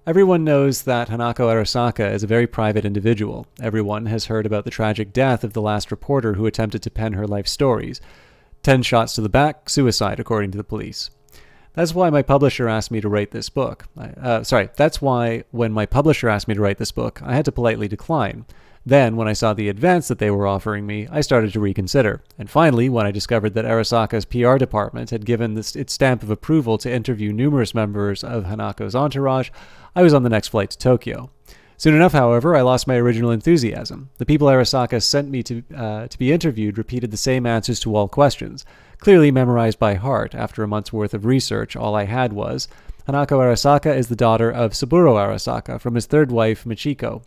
Everyone knows that Hanako Arasaka is a very private individual. Everyone has heard about the tragic death of the last reporter who attempted to pen her life stories. 10 shots to the back, suicide, according to the police. That's why my publisher asked me to write this book. That's why when my publisher asked me to write this book, I had to politely decline. Then, when I saw the advance that they were offering me, I started to reconsider. And finally, when I discovered that Arasaka's PR department had given its stamp of approval to interview numerous members of Hanako's entourage, I was on the next flight to Tokyo. Soon enough, however, I lost my original enthusiasm. The people Arasaka sent me to be interviewed repeated the same answers to all questions. Clearly memorized by heart, after a month's worth of research, all I had was, Hanako Arasaka is the daughter of Saburo Arasaka from his third wife, Michiko.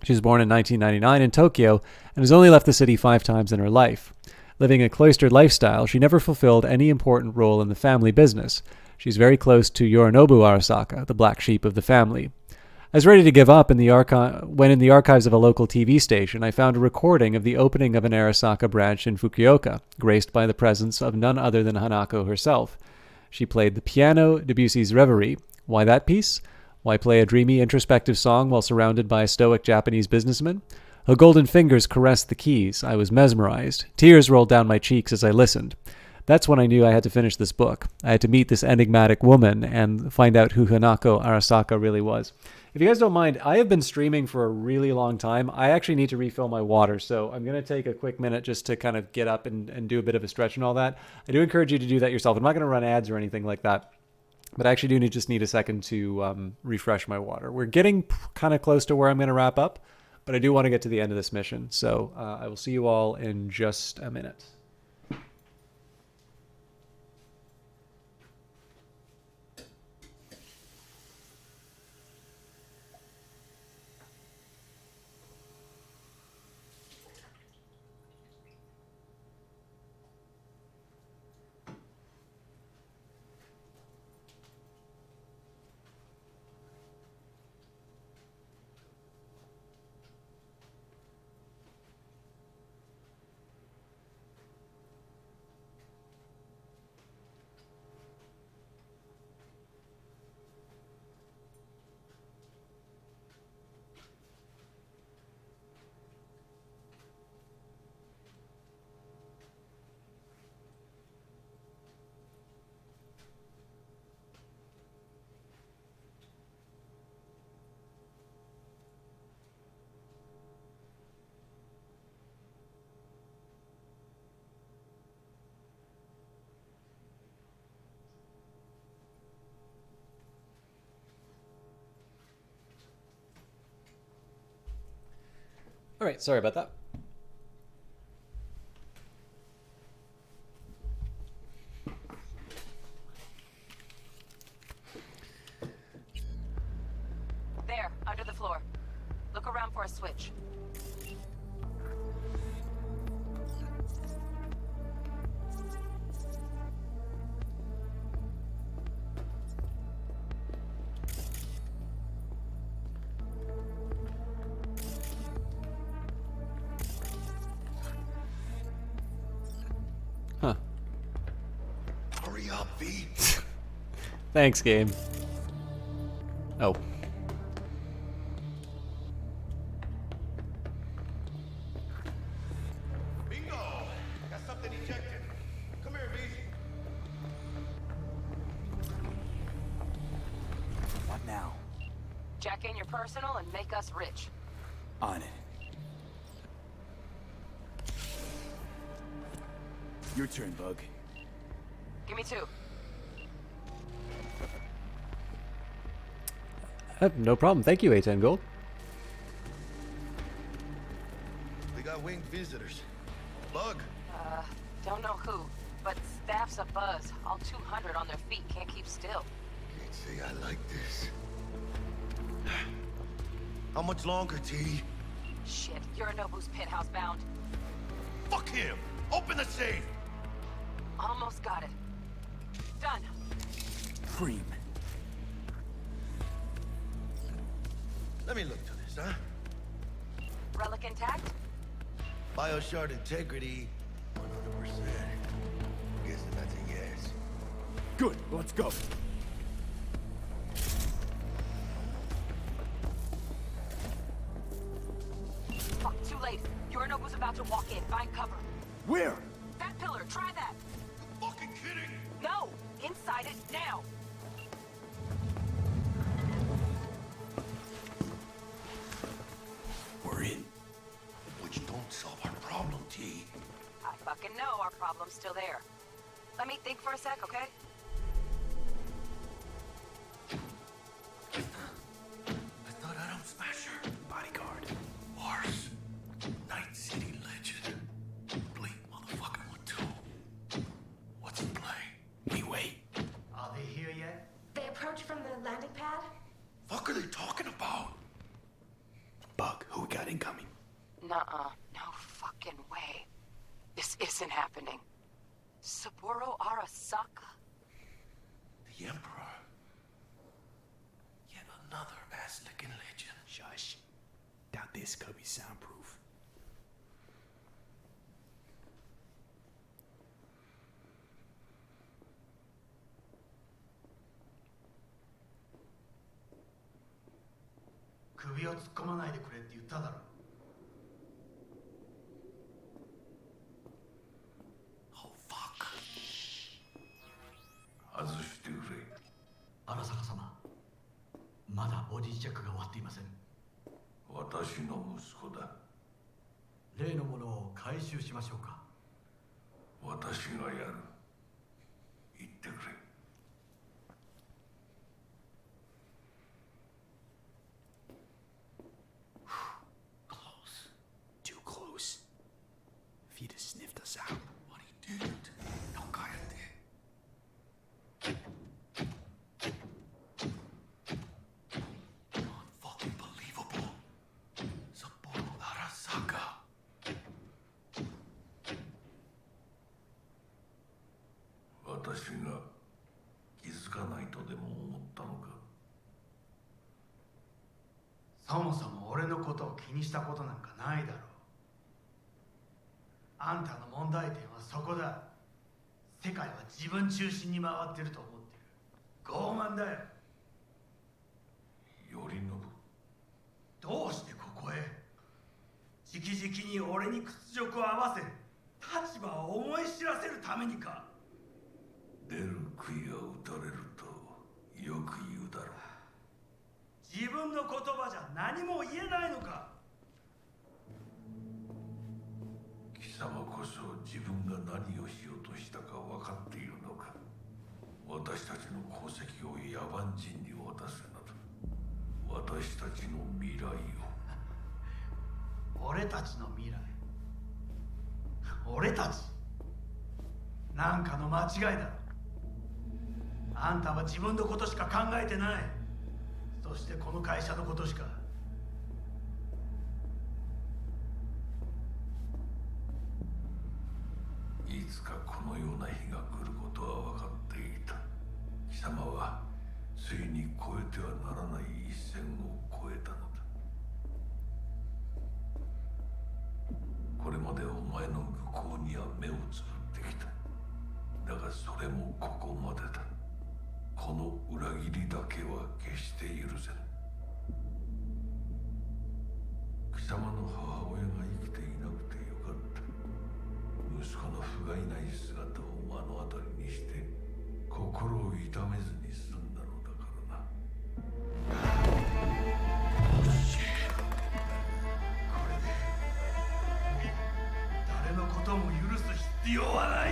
She was born in 1999 in Tokyo and has only left the city 5 times in her life. Living a cloistered lifestyle, she never fulfilled any important role in the family business. She's very close to Yorinobu Arasaka, the black sheep of the family. I was ready to give up when in the archives of a local TV station I found a recording of the opening of an Arasaka branch in Fukuoka, graced by the presence of none other than Hanako herself. She played the piano, Debussy's Reverie. Why that piece? Why play a dreamy, introspective song while surrounded by a stoic Japanese businessman? Her golden fingers caressed the keys. I was mesmerized. Tears rolled down my cheeks as I listened. That's when I knew I had to finish this book. I had to meet this enigmatic woman and find out who Hanako Arasaka really was. If you guys don't mind, I have been streaming for a really long time. I actually need to refill my water, so I'm going to take a quick minute just to kind of get up and do a bit of a stretch and all that. I do encourage you to do that yourself. I'm not going to run ads or anything like that. But I actually do just need a second to refresh my water. We're getting kind of close to where I'm going to wrap up, but I do want to get to the end of this mission. So I will see you all in just a minute. All right, sorry about that. There, under the floor. Look around for a switch. Huh. Hurry up, V. Thanks, game. Oh. Bingo! Got something ejected. Come here, V. What now? Jack in your personal and make us rich. On it. Your turn, Bug. Give me 2. No problem. Thank you, A10 Gold. We got winged visitors. Bug. Don't know who, but staff's abuzz. All 200 on their feet can't keep still. Can't say I like this. How much longer, T? Shit, Yorinobu's penthouse bound. Fuck him! Open the safe! Almost got it. Done. Cream. Let me look to this, huh? Relic intact? Bioshard integrity, 100%. Guessing that's a yes. Good, let's go. Fuck, too late. Yorinobu's about to walk in. Find cover. Where? That pillar, try that. You fucking kidding? No! Inside it, now! We're in. Which don't solve our problem, T. I fucking know our problem's still there. Let me think for a sec, okay? I thought Atom Smasher. Bodyguard. Horse. Night City Legend. Blink motherfucking one too. What's in play? We wait. Are they here yet? They approach from the landing pad? Fuck are they talking about? Bug, who we got incoming? Nuh-uh. No fucking way. This isn't happening. Saburo Arasaka? The Emperor. Yet another ass-licking legend. Shush. Doubt this could be soundproof. Oh, fuck. 外してくれ。荒坂様、まだボディチェックが終わっていません。私の息子だ。例のものを回収しましょうか。私がやる。言ってくれ。そもそも俺のことを気にしたことなんかないだろう。あんたの問題点はそこだ。世界は自分中心に回ってると思ってる。傲慢だよ。頼信。どうしてここへ？直々に俺に屈辱を合わせ、立場を思い知らせるためにか。出る杭は打たれるとよく言うだろう。自分の言葉じゃ何も言えないのか。貴様こそ自分が何をしようとしたか分かっているのか。私たちの功績を野蛮人に渡すなど、私たちの未来を。俺たちの未来。俺たちなんかの間違いだろ。あんたは自分のことしか考えてない。そしてこの会社のことしか。いつかこのような日が来ることは分かっていた。貴様はついに越えてはならない一線を越えたのだ。これまでお前の愚行には目をつぶってきた。だがそれもここまでだ。この裏切りだけは決して許せぬ。貴様の母親が生きていなくてよかった。息子の不甲斐ない姿を目の当たりにして心を痛めずに済んだのだからな。これで誰のことも許す必要はない。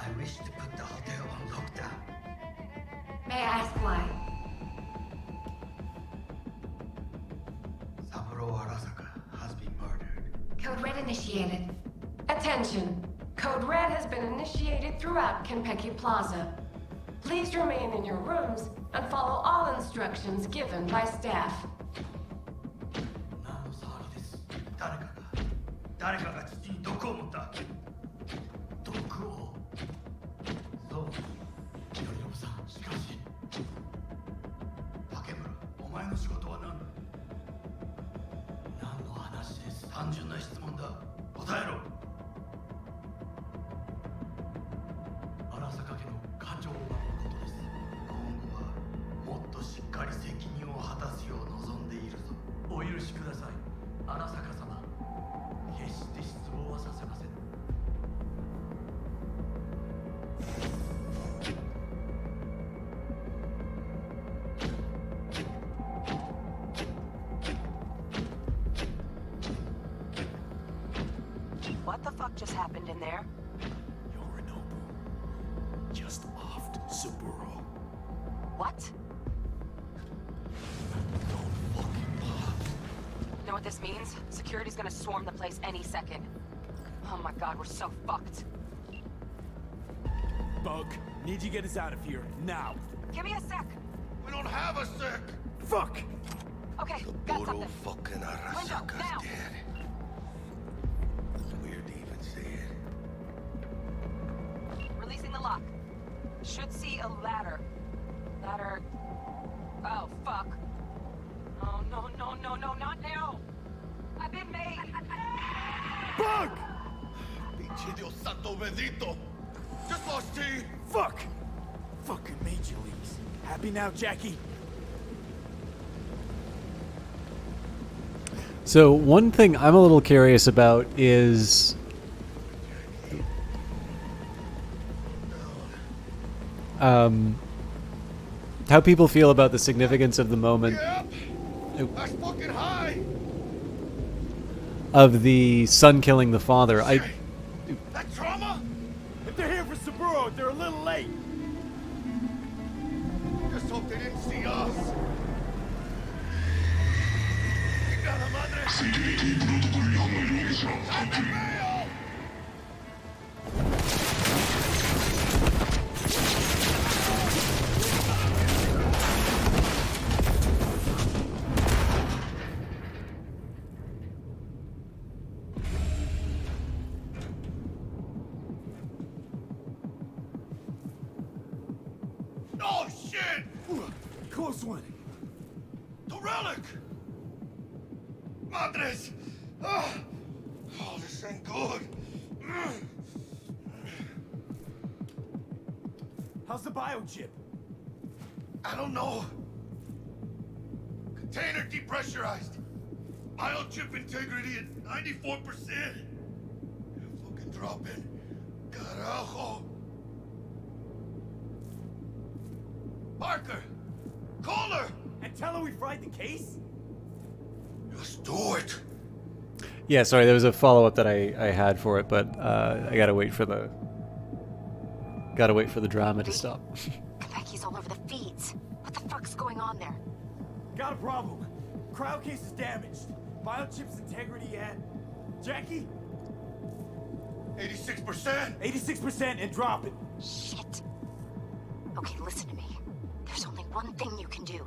I wish to put the hotel on lockdown. May I ask why? Saburo Arasaka has been murdered. Code Red initiated. Attention. Code Red has been initiated throughout Kenpeki Plaza. Please remain in your rooms and follow all instructions given by staff. 何の騒ぎです。誰かが父に毒を持った。毒を。そう。頼信さん、しかし。竹村、お前の仕事は何だ。何の話です。単純な質問だ。答えろ。荒坂家の家長を守ることです。今後はもっとしっかり責任を果たすよう望んでいるぞ。お許しください、荒坂様。決して失望はさせません。What the fuck just happened in there? Yorinobu just offed Saburo. What? Know what this means? Security's gonna swarm the place any second. Oh my god, we're so fucked. Bug, need you to get us out of here, now. Give me a sec. We don't have a sec. Fuck! Okay, got Saburo something. fucking Arasaka's now. dead. It's weird to even say it. Releasing the lock. Should see a ladder. Ladder... Oh, fuck. Oh, no, not now! I've been made! Bug! Pinche Dios santo bendito. Just lost T. Fuck! Fucking Major Leagues. Happy now, Jackie? So one thing I'm a little curious about is how people feel about the significance of the moment. That's fucking high. Of the son killing the father. That trauma? If they're here for Saburo, they're a little late. Just hope they didn't see us. Oh shit! Close one. The relic! Madres! Oh, this ain't good. How's the biochip? I don't know. Container depressurized. Biochip integrity at 94%. Fucking dropping. Carajo. Parker! Call her! And tell her we fried the case? Let's do it. Yeah, sorry, there was a follow-up that I had for it, but I gotta wait for the drama to stop. Konpeki's all over the feeds. What the fuck's going on there? Got a problem. Cryo case is damaged. Biochip's integrity at... Jackie? 86%? 86% and drop it. Shit. Okay, listen to me. There's only one thing you can do.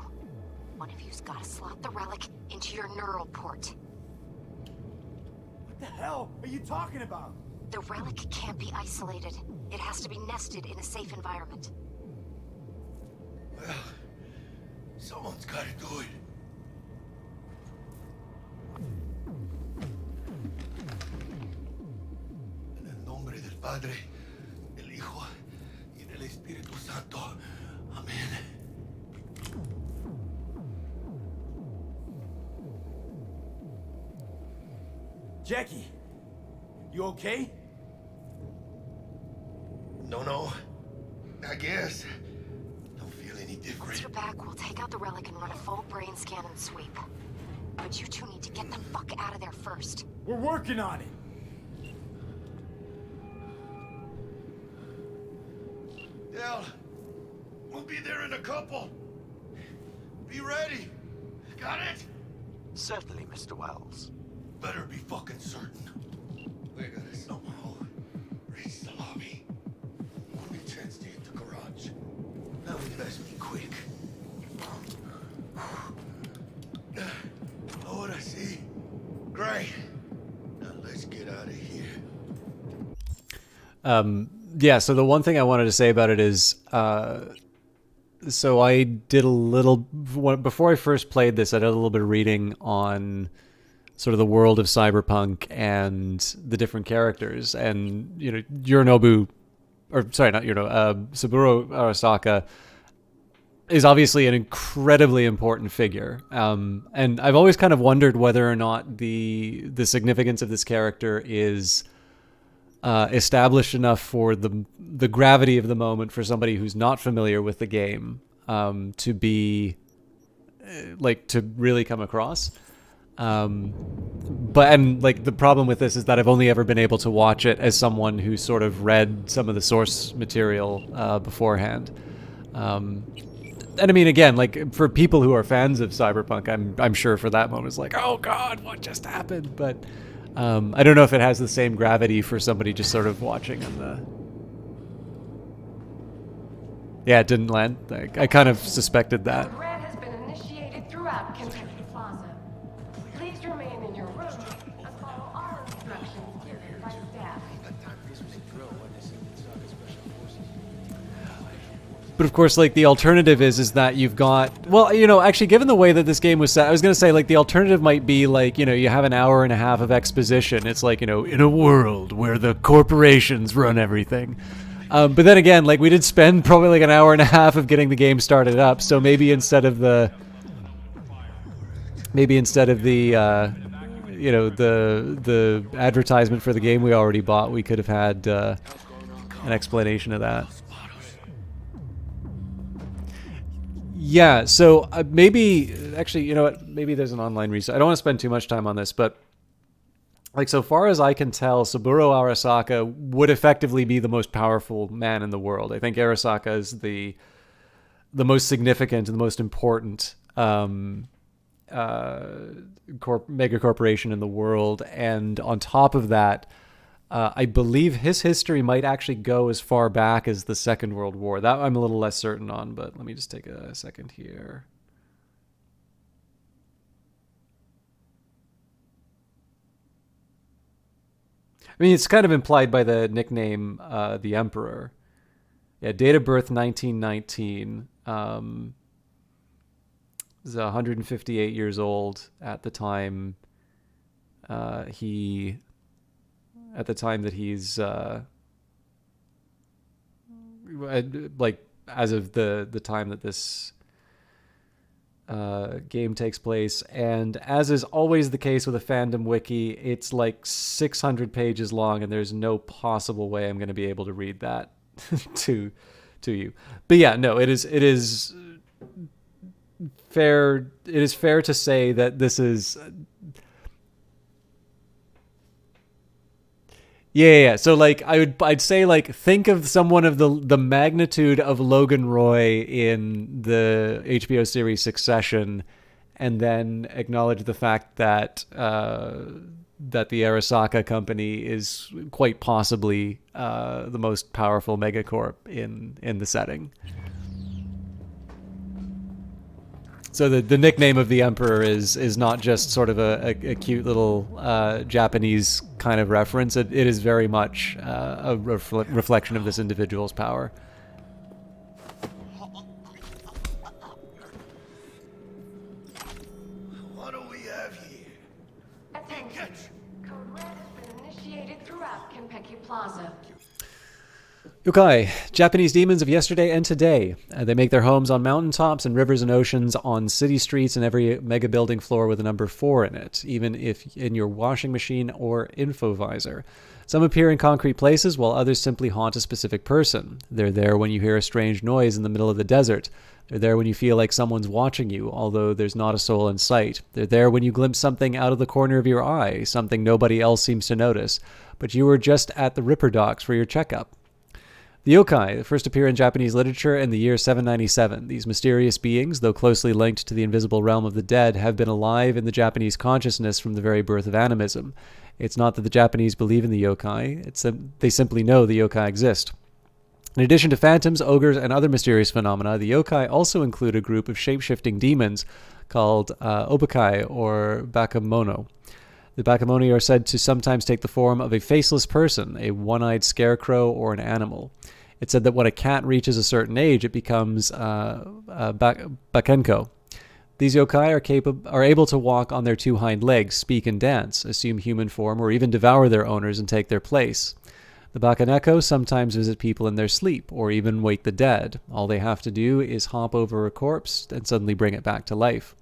One of you's gotta slot the relic into your neural port. What the hell are you talking about? The relic can't be isolated. It has to be nested in a safe environment. Well, someone's gotta do it. En el nombre del Padre, del Hijo y del Espíritu Santo. Amén. Jackie, you okay? No. I guess. Don't feel any Once different. you're back, we'll take out the relic and run a full brain scan and sweep. But you two need to get the fuck out of there first. We're working on it. Del, we'll be there in a couple. Be ready. Got it? Certainly, Mr. Wells. Better be fucking certain. We gotta somehow reach the lobby. Only chance to hit the garage. That would best be quick. Ahora sí. Great. Now let's get out of here. Yeah, so the one thing I wanted to say about it is, so I did a little, before I first played this, I did a little bit of reading on sort of the world of Cyberpunk and the different characters. And, you know, Saburo Arasaka is obviously an incredibly important figure. And I've always kind of wondered whether or not the significance of this character is established enough for the gravity of the moment for somebody who's not familiar with the game to be to really come across. But the problem with this is that I've only ever been able to watch it as someone who sort of read some of the source material beforehand. And I mean, again, for people who are fans of Cyberpunk, I'm sure for that moment it's like, oh God, what just happened? But I don't know if it has the same gravity for somebody just sort of watching on the... Yeah, it didn't land. I kind of suspected that. Code red has been initiated throughout Kentucky Plaza. Please remain in your room and follow all instructions given by staff. But of course, the alternative is that you've got... Well, actually, given the way that this game was set, I was going to say, the alternative might be, you have an hour and a half of exposition. It's in a world where the corporations run everything. But then again, we did spend probably an hour and a half of getting the game started up, so maybe instead of the... the advertisement for the game we already bought, we could have had an explanation of that. Yeah, so maybe, actually, you know what? Maybe there's an online research. I don't want to spend too much time on this, but like so far as I can tell, Saburo Arasaka would effectively be the most powerful man in the world. I think Arasaka is the most significant and the most important mega corporation in the world. And on top of that, I believe his history might actually go as far back as the Second World War. That I'm a little less certain on, but let me just take a second here. I mean, it's kind of implied by the nickname, the Emperor. Yeah, date of birth 1919. He's 158 years old at the time. At the time that he's like as of the time that this game takes place. And as is always the case with a fandom wiki, it's like 600 pages long, and there's no possible way I'm going to be able to read that to you. But yeah, no, it is fair. It is fair to say that this is. Yeah. So like I'd say like think of someone of the magnitude of Logan Roy in the HBO series Succession, and then acknowledge the fact that that the Arasaka company is quite possibly the most powerful megacorp in the setting. So the nickname of the Emperor is not just sort of a cute little Japanese kind of reference. It is very much a reflection of this individual's power. What do we have here? Attention. Code red has been initiated throughout Kenpeki Plaza. Yokai, Japanese demons of yesterday and today. They make their homes on mountaintops and rivers and oceans, on city streets and every mega building floor with a number 4 in it, even if in your washing machine or infovisor. Some appear in concrete places, while others simply haunt a specific person. They're there when you hear a strange noise in the middle of the desert. They're there when you feel like someone's watching you, although there's not a soul in sight. They're there when you glimpse something out of the corner of your eye, something nobody else seems to notice, but you were just at the Ripper Docks for your checkup. The yokai first appear in Japanese literature in the year 797. These mysterious beings, though closely linked to the invisible realm of the dead, have been alive in the Japanese consciousness from the very birth of animism. It's not that the Japanese believe in the yokai, they simply know the yokai exist. In addition to phantoms, ogres, and other mysterious phenomena, the yokai also include a group of shape-shifting demons called obukai or bakemono. The bakemono are said to sometimes take the form of a faceless person, a one-eyed scarecrow, or an animal. It's said that when a cat reaches a certain age, it becomes bakenko. These yokai are able to walk on their 2 hind legs, speak and dance, assume human form, or even devour their owners and take their place. The bakeneko sometimes visit people in their sleep, or even wake the dead. All they have to do is hop over a corpse and suddenly bring it back to life.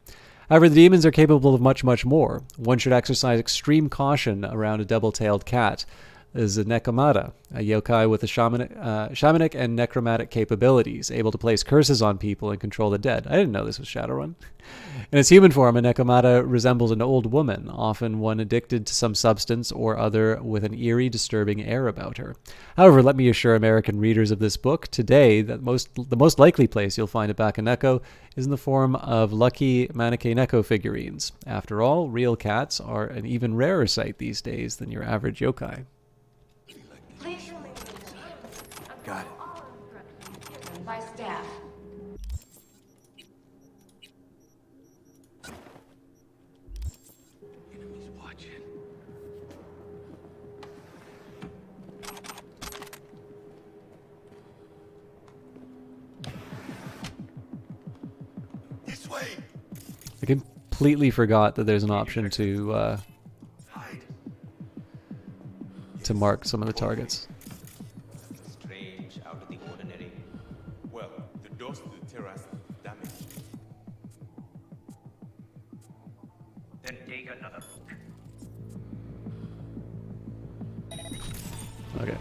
However, the demons are capable of much, much more. One should exercise extreme caution around a double-tailed cat. There's a Nekomata, a yokai with shamanic and necromantic capabilities, able to place curses on people and control the dead. I didn't know this was Shadowrun. In its human form, a Nekomata resembles an old woman, often one addicted to some substance or other with an eerie, disturbing air about her. However, let me assure American readers of this book today that the most likely place you'll find a Bakeneko is in the form of lucky Maneke-neko figurines. After all, real cats are an even rarer sight these days than your average yokai. Please remain in your room and Got it. follow all instructions given by staff. Enemies watching. This way. I completely forgot that there's an option to mark some of the targets. Strange, out of the ordinary. Well, the doors to the terrace damaged. Then take another look. Okay.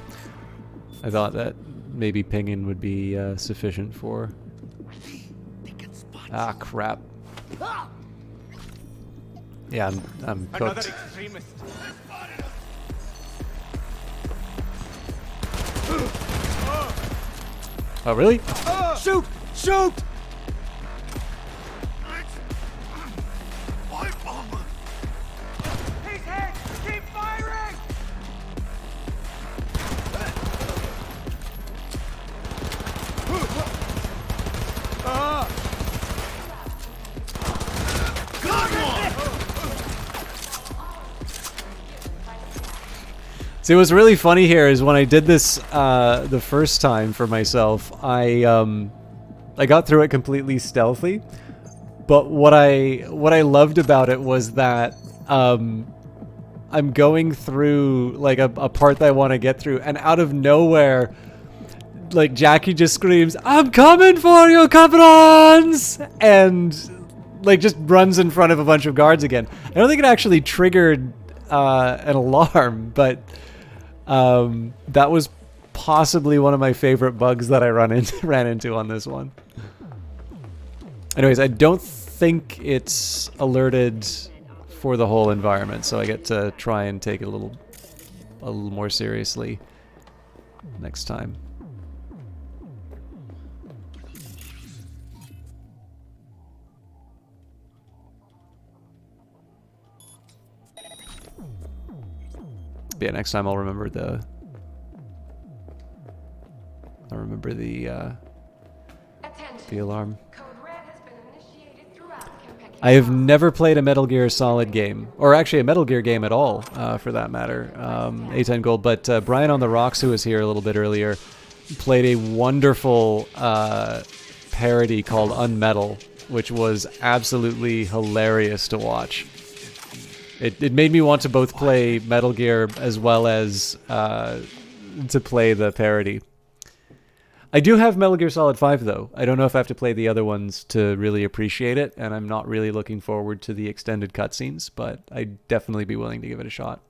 I thought that maybe pinging would be sufficient for Ah, crap. Yeah, I'm Another cooked. extremist. Oh, really? Shoot! Shoot! He's hit! Keep firing! See, what's really funny here is when I did this the first time for myself, I got through it completely stealthy. But what I loved about it was that I'm going through like a part that I want to get through, and out of nowhere, like Jackie just screams, "I'm coming for you, Caprons!" and like just runs in front of a bunch of guards again. I don't think it actually triggered an alarm, but that was possibly one of my favorite bugs that I ran into on this one. Anyways, I don't think it's alerted for the whole environment, so I get to try and take it a little more seriously next time. But yeah, next time I'll remember the alarm. I have never played a Metal Gear Solid game, or actually a Metal Gear game at all, for that matter. A10 Gold, but Brian on the Rocks, who was here a little bit earlier, played a wonderful parody called Unmetal, which was absolutely hilarious to watch. It made me want to both play Metal Gear as well as to play the parody. I do have Metal Gear Solid 5, though. I don't know if I have to play the other ones to really appreciate it, and I'm not really looking forward to the extended cutscenes, but I'd definitely be willing to give it a shot.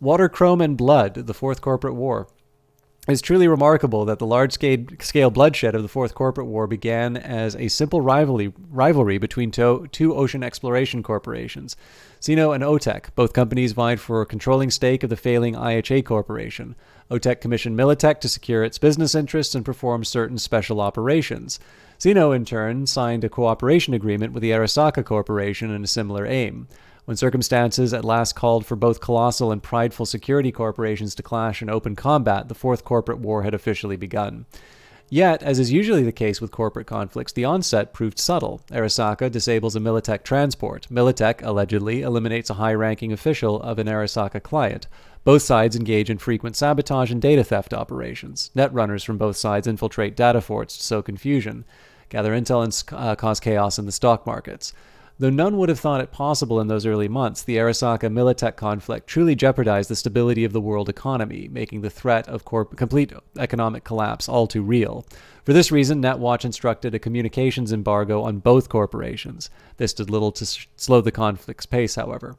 Water, Chrome, and Blood, the Fourth Corporate War. It's truly remarkable that the large-scale bloodshed of the Fourth Corporate War began as a simple rivalry between two ocean exploration corporations, Sino and OTEC. Both companies vied for a controlling stake of the failing IHA Corporation. OTEC commissioned Militech to secure its business interests and perform certain special operations. Sino, in turn, signed a cooperation agreement with the Arasaka Corporation in a similar aim. When circumstances at last called for both colossal and prideful security corporations to clash in open combat, the Fourth Corporate War had officially begun. Yet, as is usually the case with corporate conflicts, the onset proved subtle. Arasaka disables a Militech transport. Militech, allegedly, eliminates a high-ranking official of an Arasaka client. Both sides engage in frequent sabotage and data theft operations. Netrunners from both sides infiltrate data forts to sow confusion, gather intel, and cause chaos in the stock markets. Though none would have thought it possible in those early months, the Arasaka-Militech conflict truly jeopardized the stability of the world economy, making the threat of complete economic collapse all too real. For this reason, NetWatch instructed a communications embargo on both corporations. This did little to slow the conflict's pace, however.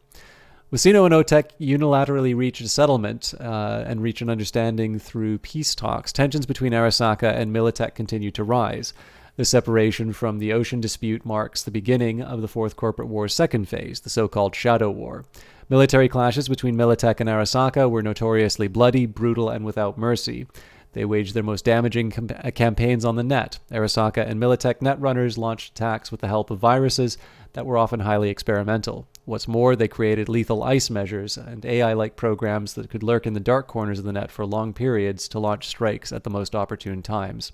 Sino and OTEC unilaterally reached a settlement and reached an understanding through peace talks. Tensions between Arasaka and Militech continued to rise. The separation from the ocean dispute marks the beginning of the Fourth Corporate War's second phase, the so-called Shadow War. Military clashes between Militech and Arasaka were notoriously bloody, brutal, and without mercy. They waged their most damaging campaigns on the net. Arasaka and Militech netrunners launched attacks with the help of viruses that were often highly experimental. What's more, they created lethal ice measures and AI-like programs that could lurk in the dark corners of the net for long periods to launch strikes at the most opportune times.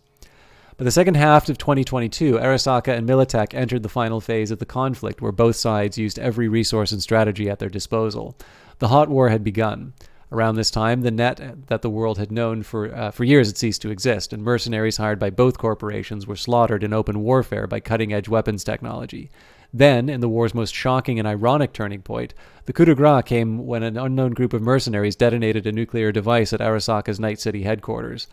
By the second half of 2022, Arasaka and Militech entered the final phase of the conflict, where both sides used every resource and strategy at their disposal. The hot war had begun. Around this time, the net that the world had known for years had ceased to exist, and mercenaries hired by both corporations were slaughtered in open warfare by cutting-edge weapons technology. Then, in the war's most shocking and ironic turning point, the coup de grace came when an unknown group of mercenaries detonated a nuclear device at Arasaka's Night City headquarters.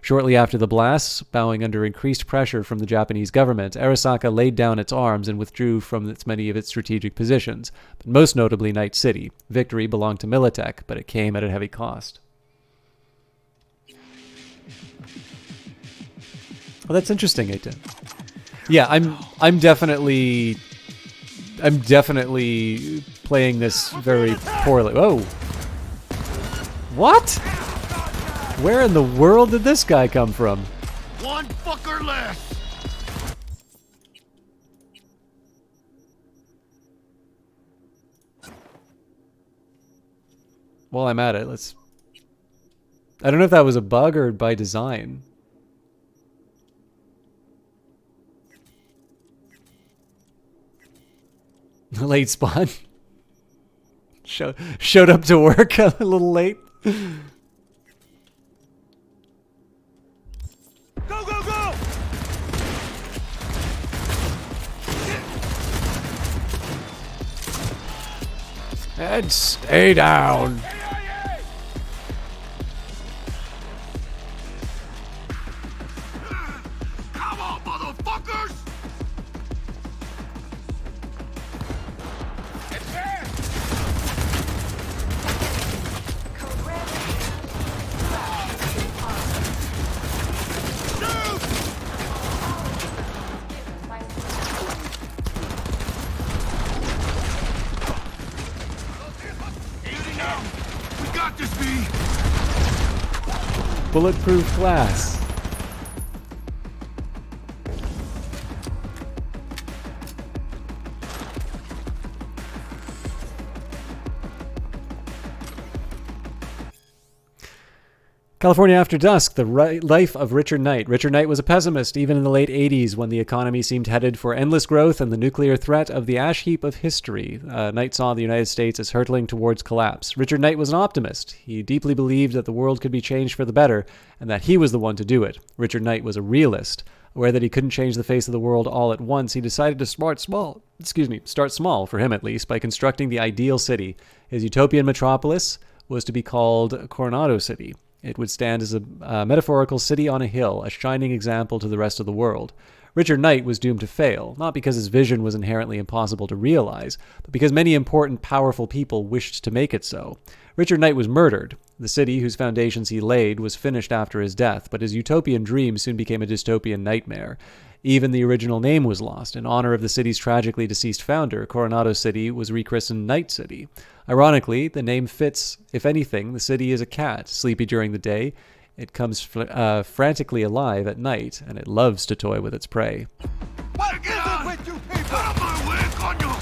Shortly after the blasts, bowing under increased pressure from the Japanese government, Arasaka laid down its arms and withdrew from many of its strategic positions, but most notably Night City. Victory belonged to Militech, but it came at a heavy cost. Well, that's interesting, Eita. Yeah, I'm definitely playing this very poorly. Whoa. What? Where in the world did this guy come from? One fucker less. While I'm at it, I don't know if that was a bug or by design. Late spawn. Showed up to work a little late. Go, go, go! And stay down. Come on, motherfuckers! We got this, B. Bulletproof glass. California After Dusk, the life of Richard Knight. Richard Knight was a pessimist even in the late 80s when the economy seemed headed for endless growth and the nuclear threat of the ash heap of history. Knight saw the United States as hurtling towards collapse. Richard Knight was an optimist. He deeply believed that the world could be changed for the better and that he was the one to do it. Richard Knight was a realist. Aware that he couldn't change the face of the world all at once, he decided to start small, for him at least, by constructing the ideal city. His utopian metropolis was to be called Coronado City. It would stand as a metaphorical city on a hill, a shining example to the rest of the world. Richard Knight was doomed to fail, not because his vision was inherently impossible to realize, but because many important, powerful people wished to make it so. Richard Knight was murdered. The city whose foundations he laid was finished after his death, but his utopian dream soon became a dystopian nightmare. Even the original name was lost. In honor of the city's tragically deceased founder, Coronado City was rechristened Night City. Ironically, the name fits. If anything, the city is a cat, sleepy during the day. It comes frantically alive at night, and it loves to toy with its prey. What is it with you people? Out of my way, coño!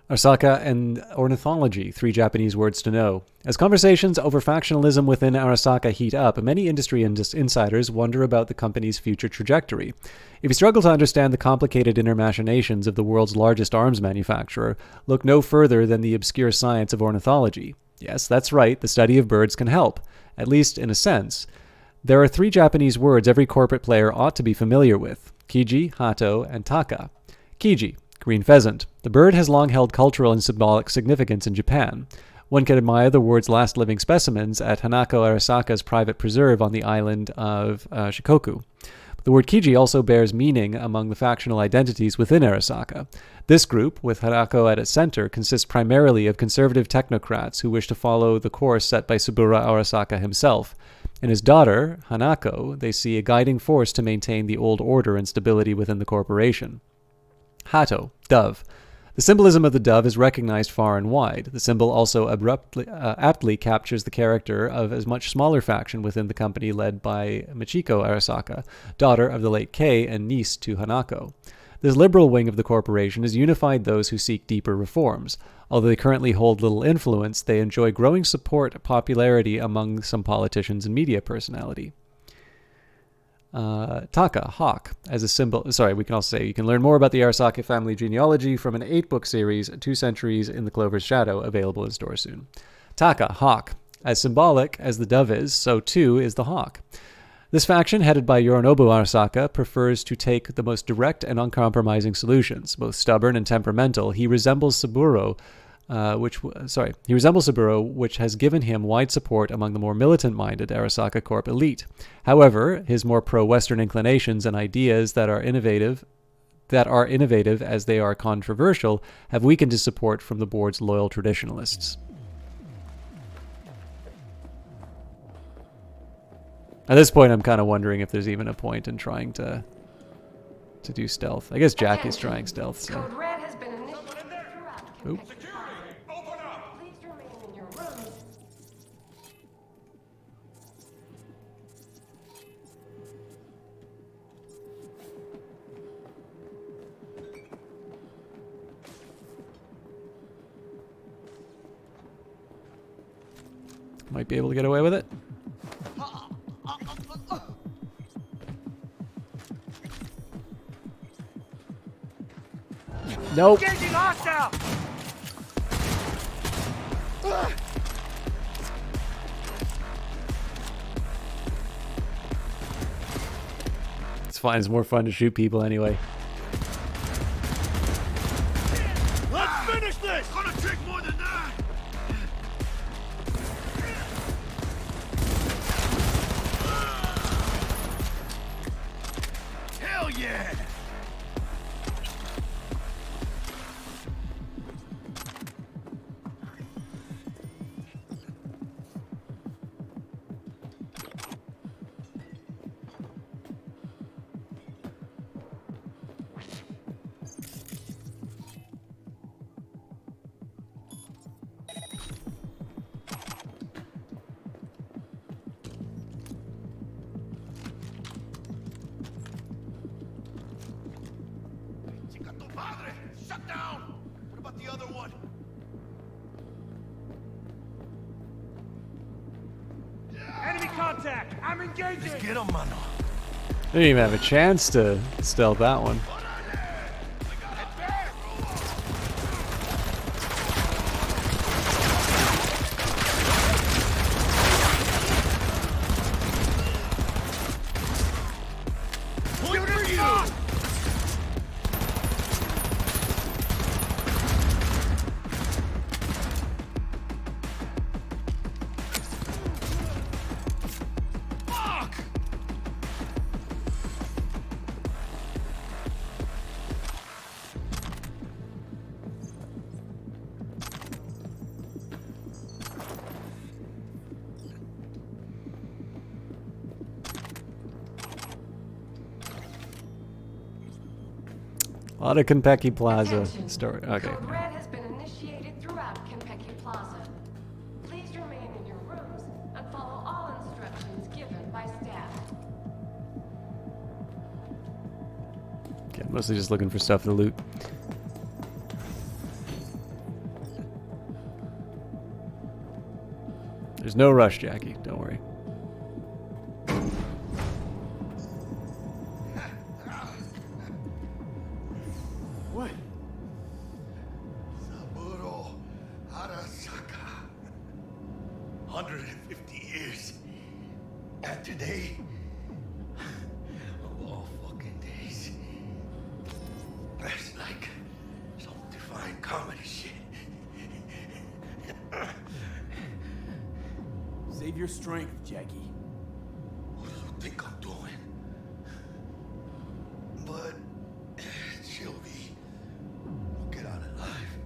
Arasaka and ornithology, 3 Japanese words to know. As conversations over factionalism within Arasaka heat up, many industry insiders wonder about the company's future trajectory. If you struggle to understand the complicated inner machinations of the world's largest arms manufacturer, look no further than the obscure science of ornithology. Yes, that's right, the study of birds can help, at least in a sense. There are 3 Japanese words every corporate player ought to be familiar with: Kiji, Hato, and Taka. Kiji, green pheasant. The bird has long held cultural and symbolic significance in Japan. One can admire the word's last living specimens at Hanako Arasaka's private preserve on the island of Shikoku. The word Kiji also bears meaning among the factional identities within Arasaka. This group, with Hanako at its center, consists primarily of conservative technocrats who wish to follow the course set by Saburo Arasaka himself. In his daughter, Hanako, they see a guiding force to maintain the old order and stability within the corporation. Hato, dove. The symbolism of the dove is recognized far and wide. The symbol also aptly captures the character of a much smaller faction within the company led by Michiko Arasaka, daughter of the late Kei and niece to Hanako. This liberal wing of the corporation has unified those who seek deeper reforms. Although they currently hold little influence, they enjoy growing support and popularity among some politicians and media personality. Taka, hawk, as a symbol. We can also say you can learn more about the Arasaka family genealogy from an 8-book series, 2 Centuries in the Clover's Shadow, available in stores soon. Taka, hawk. As symbolic as the dove is, so too is the hawk. This faction, headed by Yorinobu Arasaka, prefers to take the most direct and uncompromising solutions. Both stubborn and temperamental, he resembles Saburo He resembles Saburo, which has given him wide support among the more militant-minded Arasaka Corp elite. However, his more pro-Western inclinations and ideas that are innovative as they are controversial have weakened his support from the board's loyal traditionalists. At this point, I'm kind of wondering if there's even a point in trying to do stealth. I guess Jackie's trying stealth, so. Code Red has been initiated throughout Oop. Kentucky Plaza. Please remain in your rooms. Might be able to get away with it. Nope. Engaging hostile! It's fine. It's more fun to shoot people anyway. Let's finish this! Gonna take more than that! Hell yeah! Padre, shut down! What about the other one? Enemy contact! I'm engaging! Let's get him, mano. I didn't even have a chance to stealth that one. A lot of Kentucky Plaza story. Okay. Code Red has been initiated throughout Kentucky Plaza. Please remain in your rooms and follow all instructions given by staff. Okay, I'm mostly just looking for stuff to loot. There's no rush, Jackie. Don't worry. What? Saburo Arasaka. 150 years. And today, of all fucking days, that's like some divine comedy shit. Save your strength, Jackie. What do you think I'm doing? But she'll get out alive.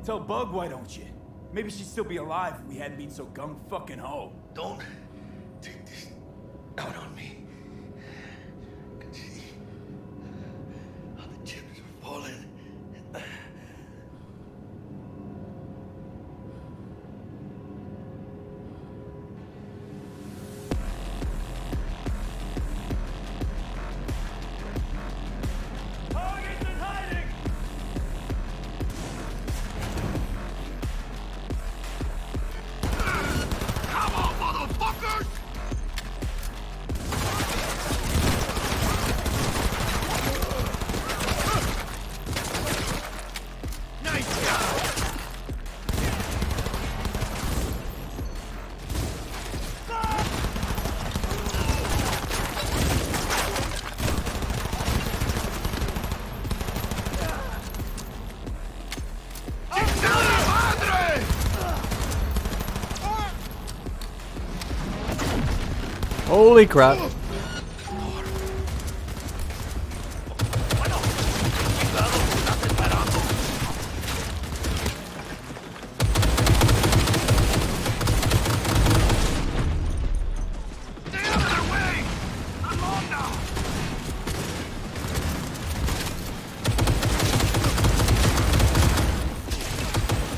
Tell Bug, why don't you? Maybe she'd still be alive if we hadn't been so gung-fucking-ho. Don't take this out on me. I can see how the chips are falling. Target's in hiding! Come on, motherfuckers! Holy crap.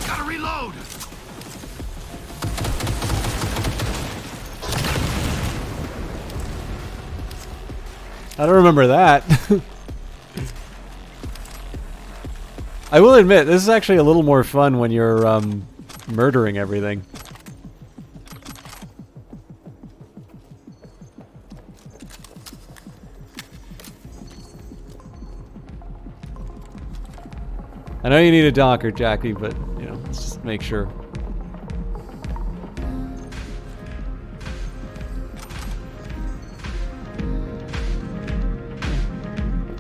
Gotta reload! I don't remember that. I will admit, this is actually a little more fun when you're murdering everything. I know you need a Docker, Jackie, but, you know, let's just make sure.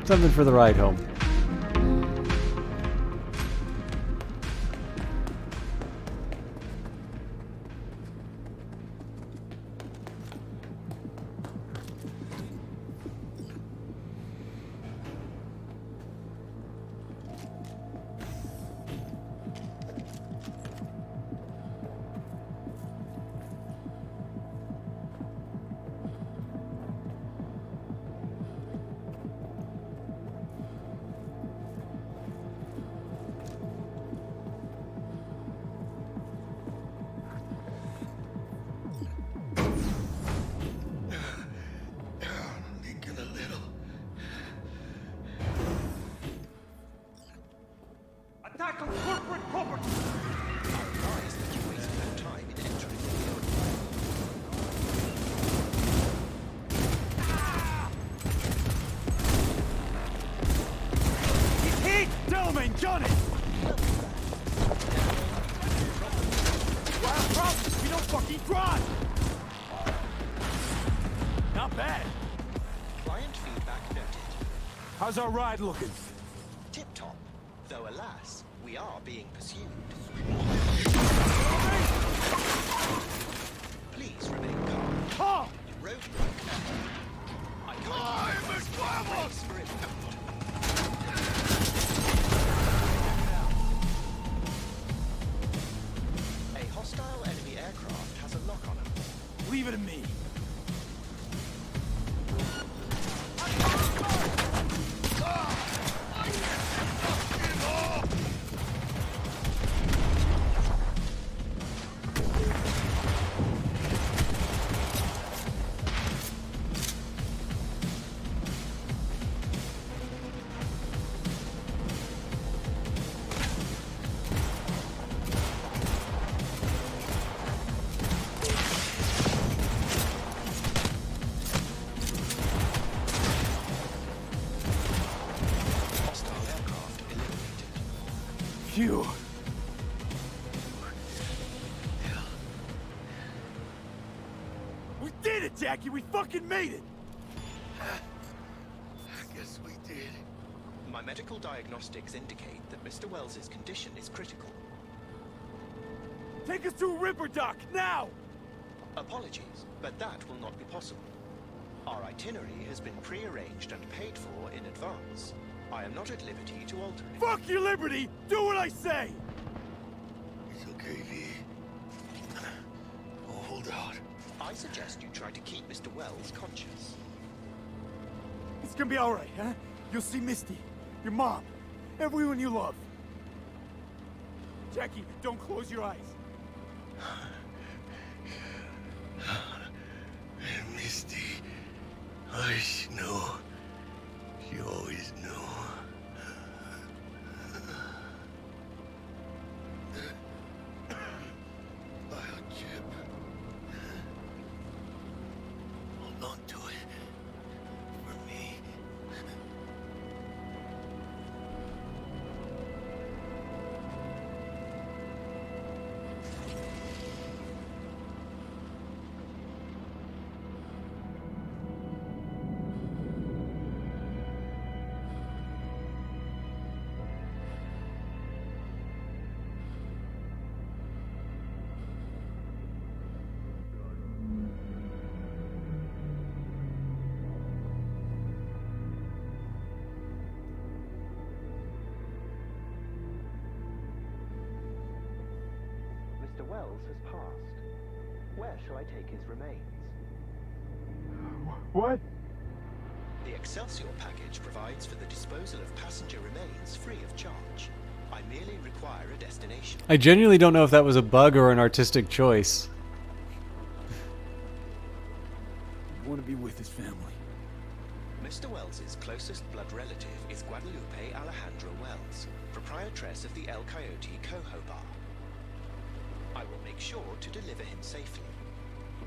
Something for the ride home. Leaking a little. Attack on corporate property! Advise that you waste no time in entering the building. He's hit! Delamain, Johnny! Wild problems, we don't fucking drive! Not bad. Client feedback noted. How's our ride looking? Tip-top. Though alas, we are being pursued. Please remain calm. Calm! Roadblock ahead. I can't brace for impact. A hostile enemy aircraft has a lock on him. Leave it to me. Hostile aircraft eliminated. Phew. We did it, Jackie! We fucking made it! I guess we did. My medical diagnostics indicate that Mr. Wells's condition is critical. Take us to Ripper Dock, now! Apologies, but that will not be possible. Our itinerary has been pre-arranged and paid for in advance. I am not at liberty to alter it. Fuck your liberty! Do what I say! It's okay, V. Oh, hold out. I suggest you try to keep Mr. Wells conscious. It's gonna be alright, huh? You'll see Misty, your mom, everyone you love. Jackie, don't close your eyes. Misty. I know. You always know. Biochip. Hold on to it. For me. Wells has passed. Where shall I take his remains? What? The Excelsior package provides for the disposal of passenger remains free of charge. I merely require a destination. I genuinely don't know if that was a bug or an artistic choice. I want to be with his family. Mr. Wells's closest blood relative is Guadalupe Alejandra Wells, proprietress of the El Coyote Coho Bar. I will make sure to deliver him safely.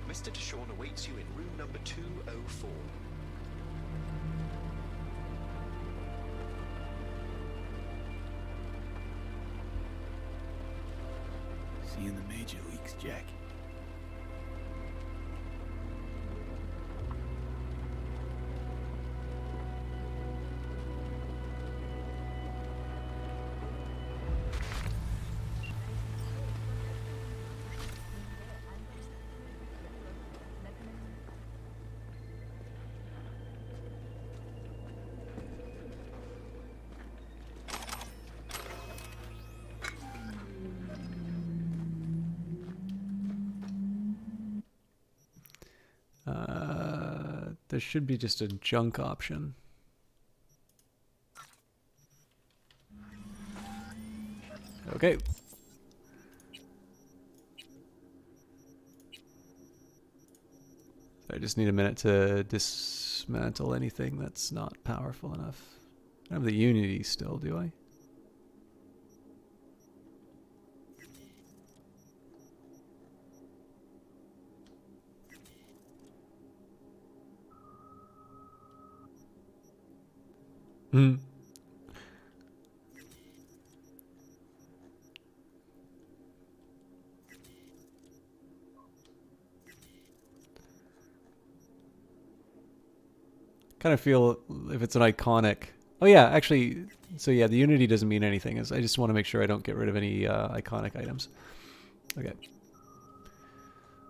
Mr. Deshawn awaits you in room number 204. See you in the major leagues, Jack. There should be just a junk option. Okay. I just need a minute to dismantle anything that's not powerful enough. I have the Unity still, do I? Hmm. Kind of feel if it's an iconic. Oh yeah, actually, so yeah, the Unity doesn't mean anything. I just want to make sure I don't get rid of any iconic items. Okay.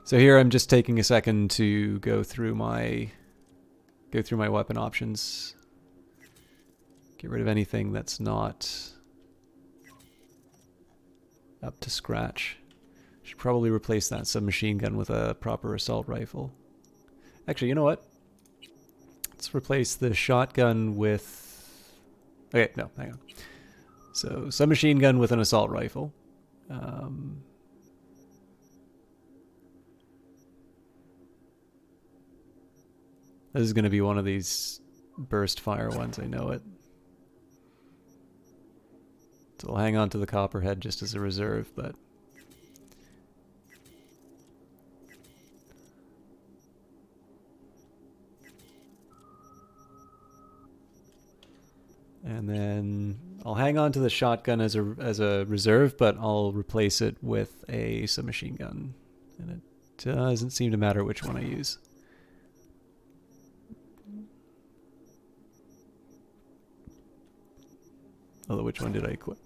So here I'm just taking a second to go through my weapon options. Get rid of anything that's not up to scratch. Should probably replace that submachine gun with a proper assault rifle. Actually, you know what? Let's replace the shotgun with... Okay, no, hang on. So, submachine gun with an assault rifle. This is going to be one of these burst fire ones, I know it. So we'll hang on to the copperhead just as a reserve, but... And then I'll hang on to the shotgun as a reserve, but I'll replace it with a submachine gun. And it doesn't seem to matter which one I use. Although, which one did I equip?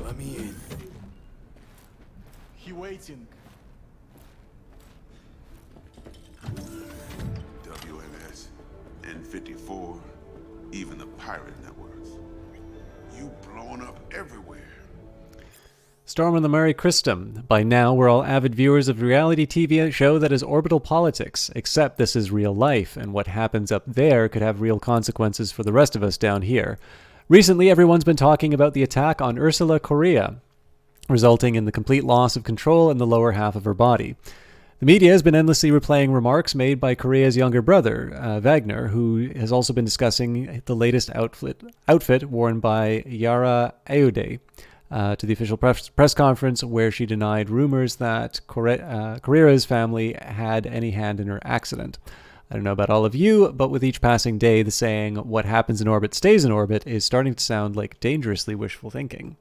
Let me in. He waiting. WNS, N54, even the pirate networks. You blowing up everywhere. Storm on the Mare Christum. By now, we're all avid viewers of a reality TV show that is orbital politics, except this is real life, and what happens up there could have real consequences for the rest of us down here. Recently, everyone's been talking about the attack on Ursula Correa, resulting in the complete loss of control in the lower half of her body. The media has been endlessly replaying remarks made by Korea's younger brother, Wagner, who has also been discussing the latest outfit worn by Yara Aode to the official press conference, where she denied rumors that Carrera's family had any hand in her accident. I don't know about all of you, but with each passing day, the saying, "what happens in orbit stays in orbit," is starting to sound like dangerously wishful thinking.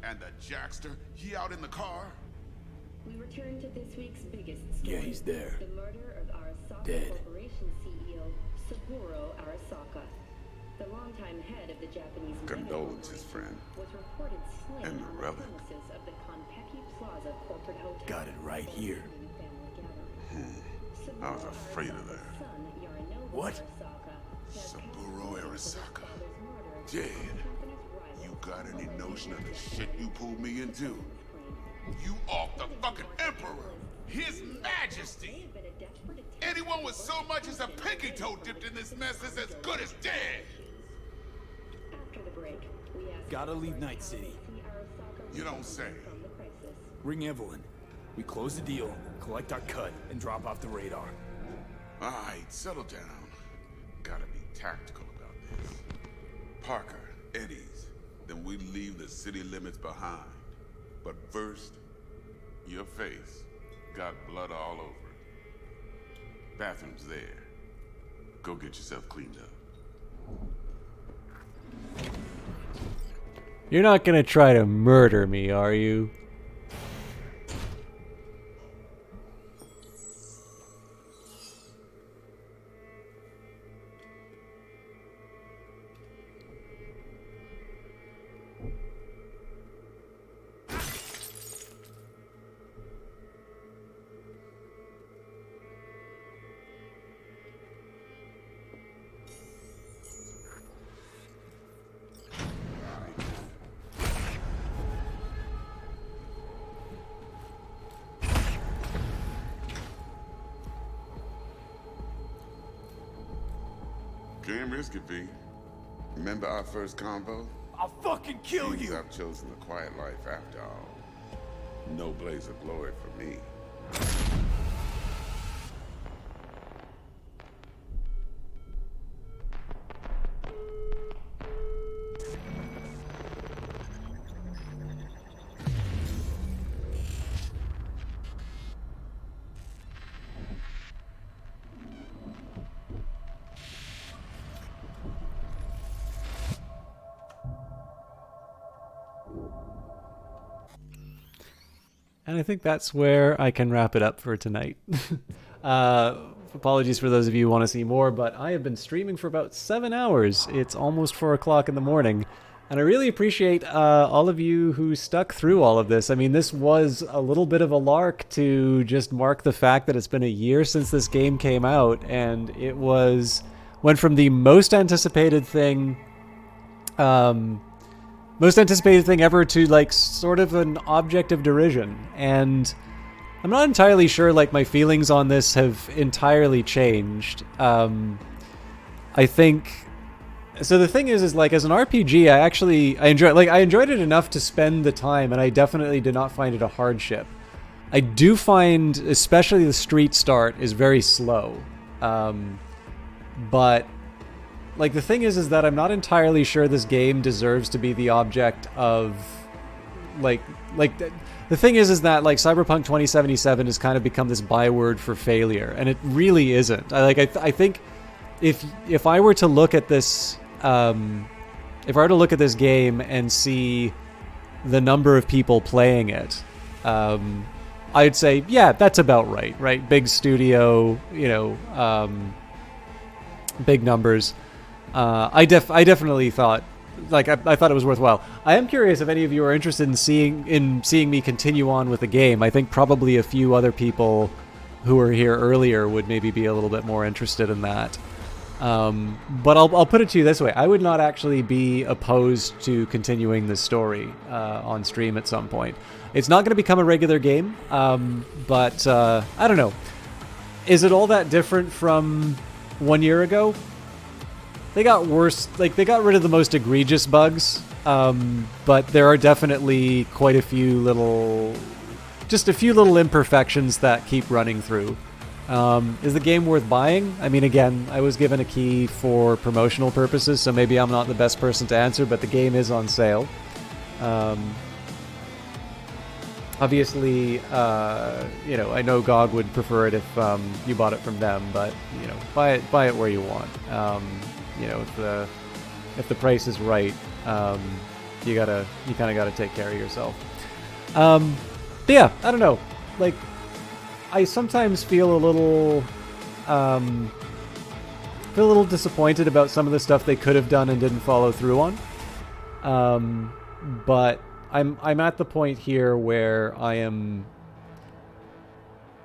And the Jackster, he out in the car? We return to this week's biggest story. Yeah, he's there. The murder of Arasaka Dead. Corporation CEO Saburo Arasaka. The longtime head of the Japanese Condolences, friend. was reported slain And the on the relic. premises of the Konpeki Plaza corporate hotel. Got it right here. I was afraid of that. What? Saburo Arasaka. Dead. You got any notion of the shit you pulled me into? You off the fucking Emperor! His Majesty! Anyone with so much as a pinky toe dipped in this mess is as good as dead! After the break, we ask Gotta leave Night City. You don't say. Ring Evelyn. We close the deal, collect our cut, and drop off the radar. Alright, settle down. Gotta be tactical about this. Parker, Eddie's. Then we leave the city limits behind. But first, your face got blood all over it. Bathroom's there. Go get yourself cleaned up. You're not gonna try to murder me, are you? Can't risk it, V. Remember our first convo? I'll fucking kill Seems you! I've chosen the quiet life after all. No blaze of glory for me. And I think that's where I can wrap it up for tonight. Apologies for those of you who want to see more, but I have been streaming for about 7 hours. It's almost 4 o'clock in the morning. And I really appreciate all of you who stuck through all of this. I mean, this was a little bit of a lark to just mark the fact that it's been a year since this game came out. And it went from the most anticipated thing ever to like sort of an object of derision. And I'm not entirely sure like my feelings on this have entirely changed. I think so. The thing is like as an RPG, I enjoyed it enough to spend the time, and I definitely did not find it a hardship. I do find especially the street start is very slow. But like the thing is that I'm not entirely sure this game deserves to be the object of the thing is that like Cyberpunk 2077 has kind of become this byword for failure, and it really isn't. I think if I were to look at this game and see the number of people playing it, I'd say yeah, that's about right? Big studio, big numbers. I definitely thought, like, I thought it was worthwhile. I am curious if any of you are interested in seeing me continue on with the game. I think probably a few other people who were here earlier would maybe be a little bit more interested in that. But I'll put it to you this way: I would not actually be opposed to continuing this story on stream at some point. It's not going to become a regular game, but I don't know. Is it all that different from 1 year ago? They got worse, like they got rid of the most egregious bugs, but there are definitely quite a few little just a few little imperfections that keep running through. Is the game worth buying? I mean, again, I was given a key for promotional purposes, so maybe I'm not the best person to answer, but the game is on sale. Obviously, you know, I know GOG would prefer it if you bought it from them, but you know, buy it where you want. You know, if the price is right, you kind of gotta take care of yourself. But yeah, I don't know. Like, I sometimes feel a little disappointed about some of the stuff they could have done and didn't follow through on. But I'm at the point here where I don't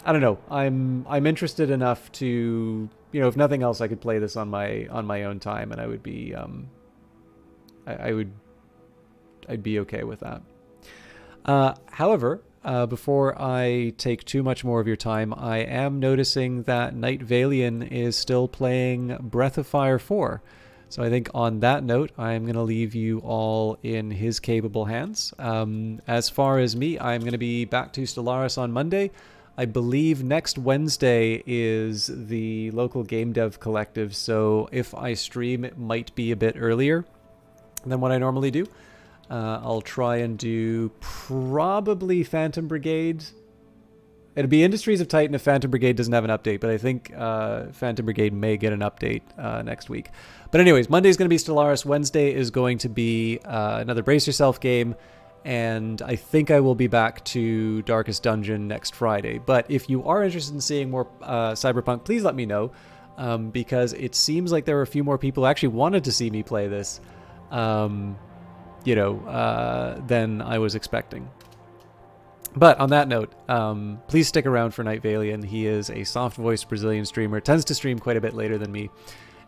know. I'm interested enough to, you know, if nothing else, I could play this on my own time, and I would be I'd be okay with that. However, before I take too much more of your time, I am noticing that Night Valian is still playing Breath of Fire 4. So I think on that note, I'm going to leave you all in his capable hands. As far as me, I'm going to be back to Stellaris on Monday. I believe next Wednesday is the local game dev collective, so if I stream, it might be a bit earlier than what I normally do. I'll try and do probably Phantom Brigade. It'll be Industries of Titan if Phantom Brigade doesn't have an update, but I think Phantom Brigade may get an update next week. But anyways, Monday's going to be Stellaris. Wednesday is going to be another Brace Yourself game, and I think I will be back to Darkest Dungeon next Friday. But if you are interested in seeing more Cyberpunk, please let me know, because it seems like there are a few more people who actually wanted to see me play this. You know, than I was expecting. But on that note, please stick around for Night Valian. He is a soft-voiced Brazilian streamer, tends to stream quite a bit later than me,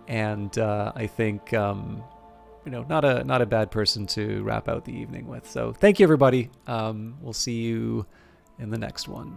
and I think, you know, not a bad person to wrap out the evening with. So thank you, everybody. We'll see you in the next one.